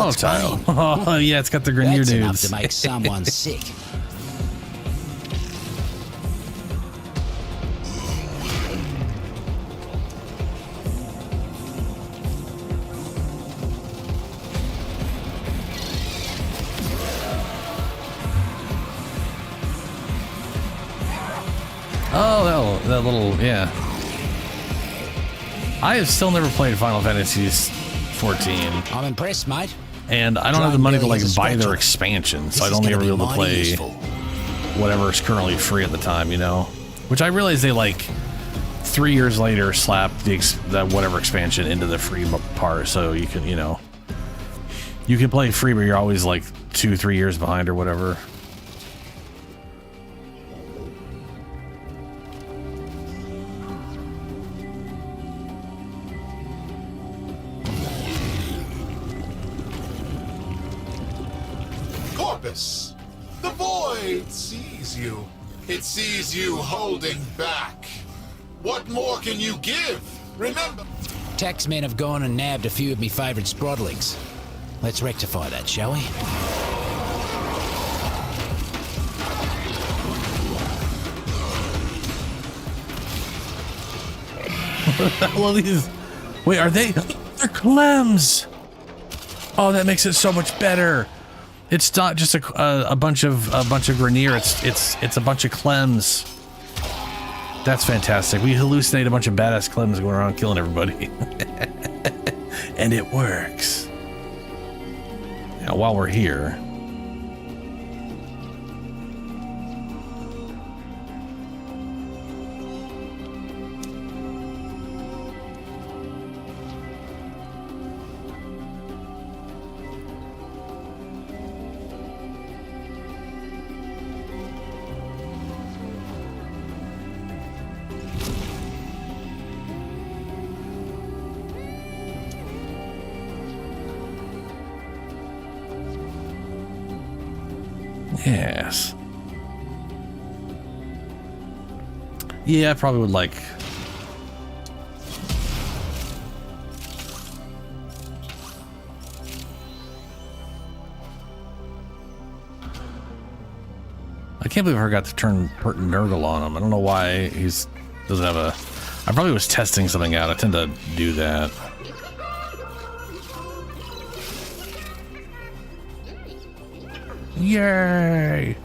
Oh, tile. Oh, yeah, it's got the Grenier dudes. That's enough to make someone sick. Oh, that little, yeah. I have still never played Final Fantasy 14. I'm impressed, mate. And I don't have the money to like buy their expansion, so I'd only ever be able to play whatever is currently free at the time, you know? Which I realize they like 3 years later slapped that whatever expansion into the free part, so you can, you know, you can play free, but you're always like 2-3 years behind or whatever. The void sees you. It sees you holding back. What more can you give? Remember... Taxmen have gone and nabbed a few of me favourite sprotlings. Let's rectify that, shall we? Well, these... Wait, are they... They're clams! Oh, that makes it so much better. It's not just a bunch of Grenier. It's a bunch of Clems. That's fantastic. We hallucinate a bunch of badass Clems going around killing everybody. And it works. Now, while we're here... Yes. Yeah, I probably would like... I can't believe I forgot to turn Nurgle on him. I don't know why he's doesn't have a... I probably was testing something out. I tend to do that. Yay!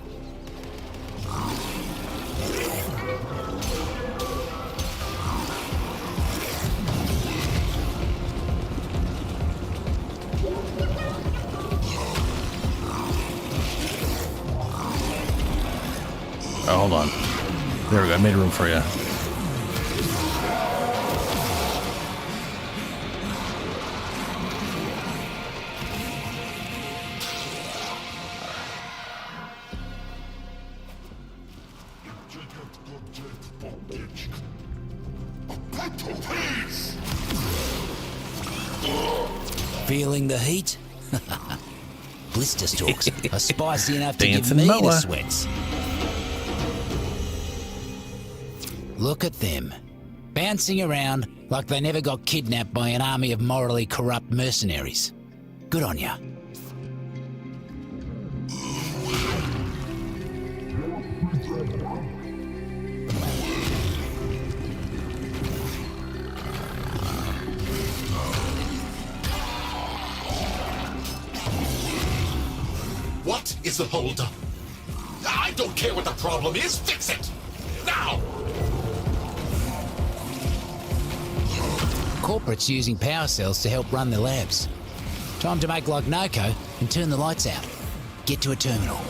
Oh, hold on. There we go. I made room for you. Feeling the heat? Blister stalks are spicy enough to give me the sweats. Look at them, bouncing around like they never got kidnapped by an army of morally corrupt mercenaries. Good on ya. What is the holdup? I don't care what the problem is, fix it! Now! Corporate's using power cells to help run the labs. Time to make like Noko and turn the lights out. Get to a terminal.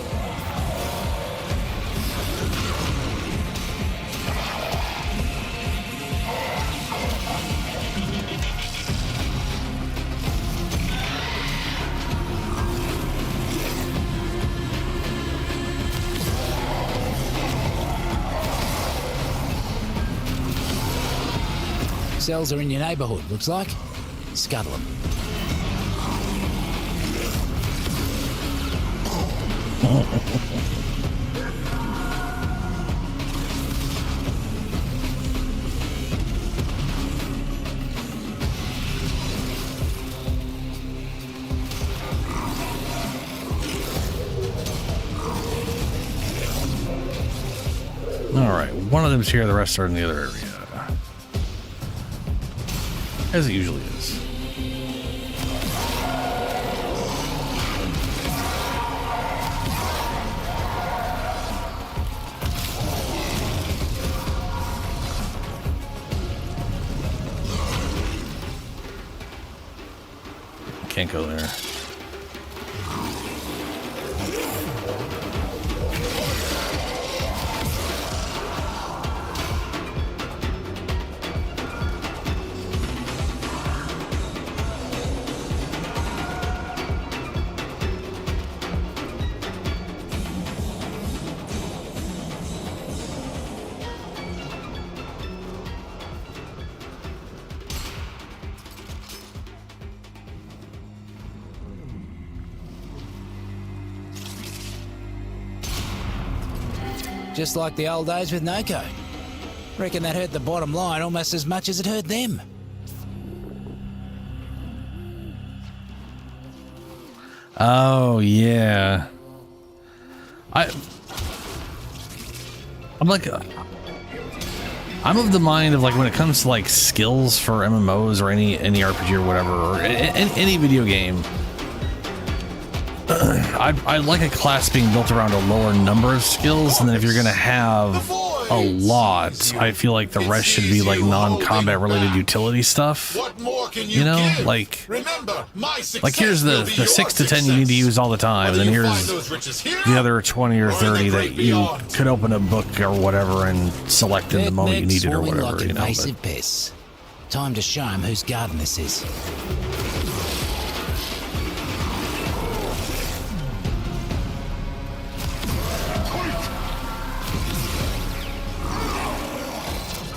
Cells are in your neighbourhood, looks like. Scuttle them. All right, one of them's here, the rest are in the other area. As it usually is. Can't go there. Just like the old days with Noko. Reckon that hurt the bottom line almost as much as it hurt them. Oh, yeah. I'm like... I'm of the mind of, like, when it comes to, like, skills for MMOs or any RPG or whatever, or any video game, I like a class being built around a lower number of skills, and then if you're going to have a lot, I feel like the rest should be like non-combat related utility stuff. You know, like here's the 6 to 10 you need to use all the time, and then here's the other 20 or 30 that you could open a book or whatever and select in the moment you need it or whatever. You know, pests. Time to show him whose garden this is.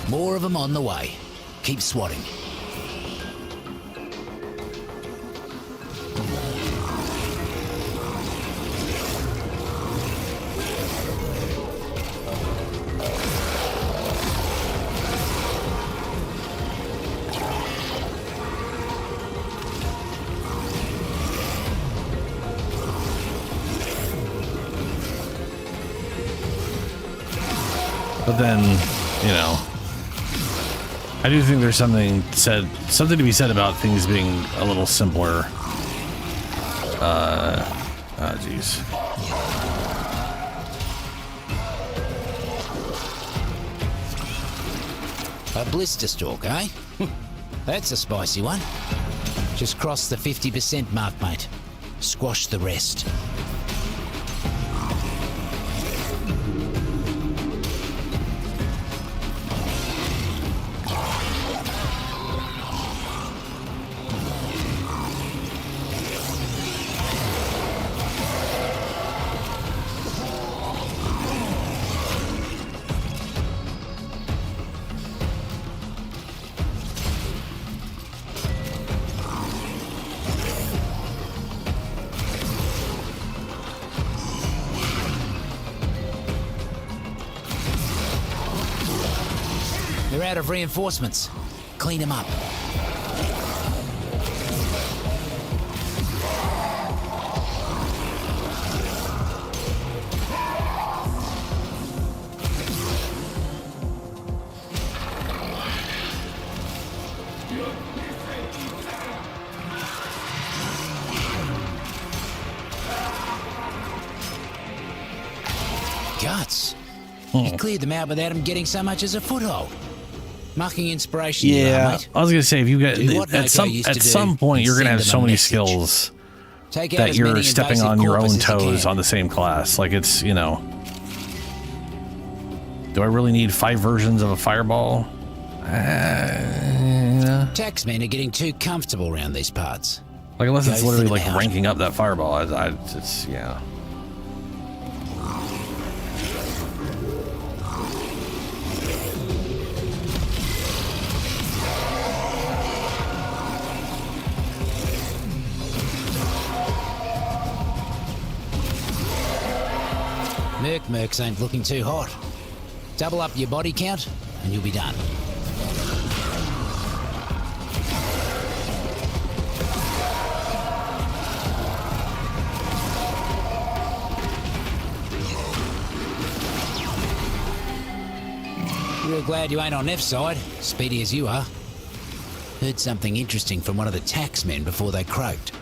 More of them on the way. Keep swatting. But then, you know, I do think there's something to be said about things being a little simpler. Jeez. A blister stalk, eh? That's a spicy one. Just cross the 50% mark, mate. Squash the rest. They're out of reinforcements. Clean them up. Guts. You cleared them out without them getting so much as a foothold. Marking inspiration. Yeah, mate. I was gonna say if you get at some point you're gonna have so many skills that you're stepping on your own toes on the same class. Like it's, you know, do I really need 5 versions of a fireball? Taxmen are getting too comfortable around these parts. Like unless it's literally like ranking up that fireball. It's yeah. Mercs ain't looking too hot. Double up your body count and you'll be done. Real glad you ain't on F's side, speedy as you are. Heard something interesting from one of the taxmen before they croaked.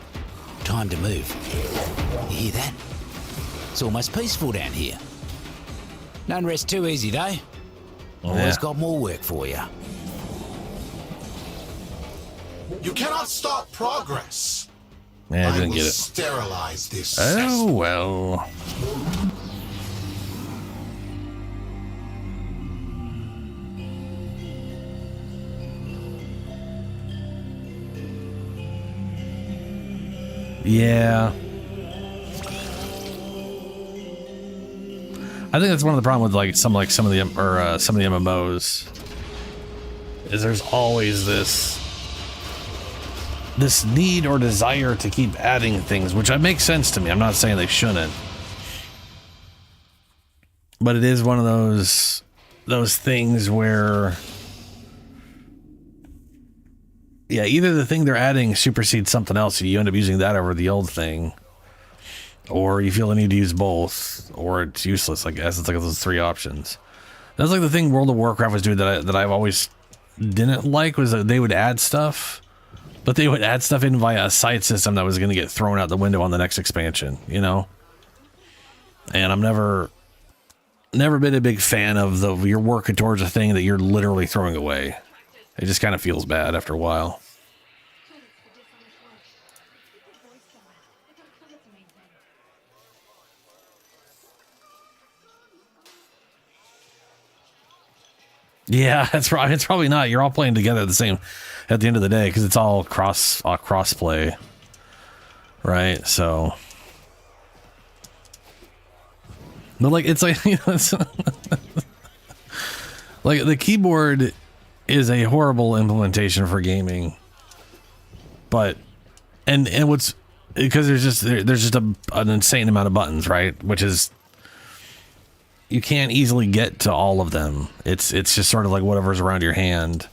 Time to move. You hear that? It's almost peaceful down here. Don't rest too easy, though. Always got more work for you. You cannot stop progress. Yeah, I didn't get it. Sterilize this. Oh well. Yeah. I think that's one of the problems with some of the MMOs is there's always this need or desire to keep adding things, which makes sense to me. I'm not saying they shouldn't, but it is one of those things where either the thing they're adding supersedes something else, so you end up using that over the old thing. Or you feel the need to use both, or it's useless. I guess it's like those 3 options. That's like the thing World of Warcraft was doing that I've always didn't like, was that they would add stuff, but they would add stuff in via a side system that was going to get thrown out the window on the next expansion, you know? And I'm never never been a big fan of you're working towards a thing that you're literally throwing away. It just kind of feels bad after a while. Yeah, it's probably not. You're all playing together at the end of the day, because it's all cross play, right? So, but like it's like it's like the keyboard is a horrible implementation for gaming, but and what's because there's just an insane amount of buttons, right? Which is, you can't easily get to all of them. It's just sort of like whatever's around your hand.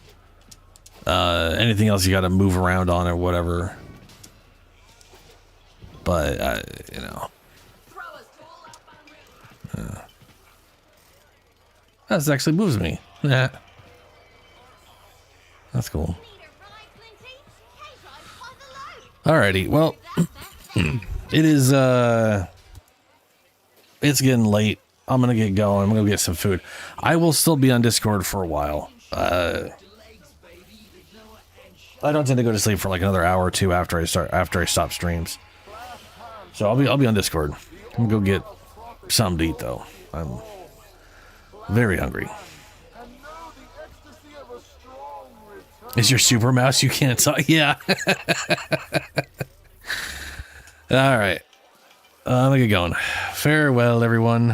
Anything else you got to move around on or whatever. But you know, that actually moves me. Yeah, that's cool. Alrighty, well, it is it's getting late. I'm gonna get going. I'm gonna get some food. I will still be on Discord for a while. I don't tend to go to sleep for like another hour or two after I stop streams. So I'll be on Discord. I'm gonna go get something to eat though. I'm very hungry. Is your super mouse you can't talk? Yeah. All right. I'm gonna get going. Farewell, everyone.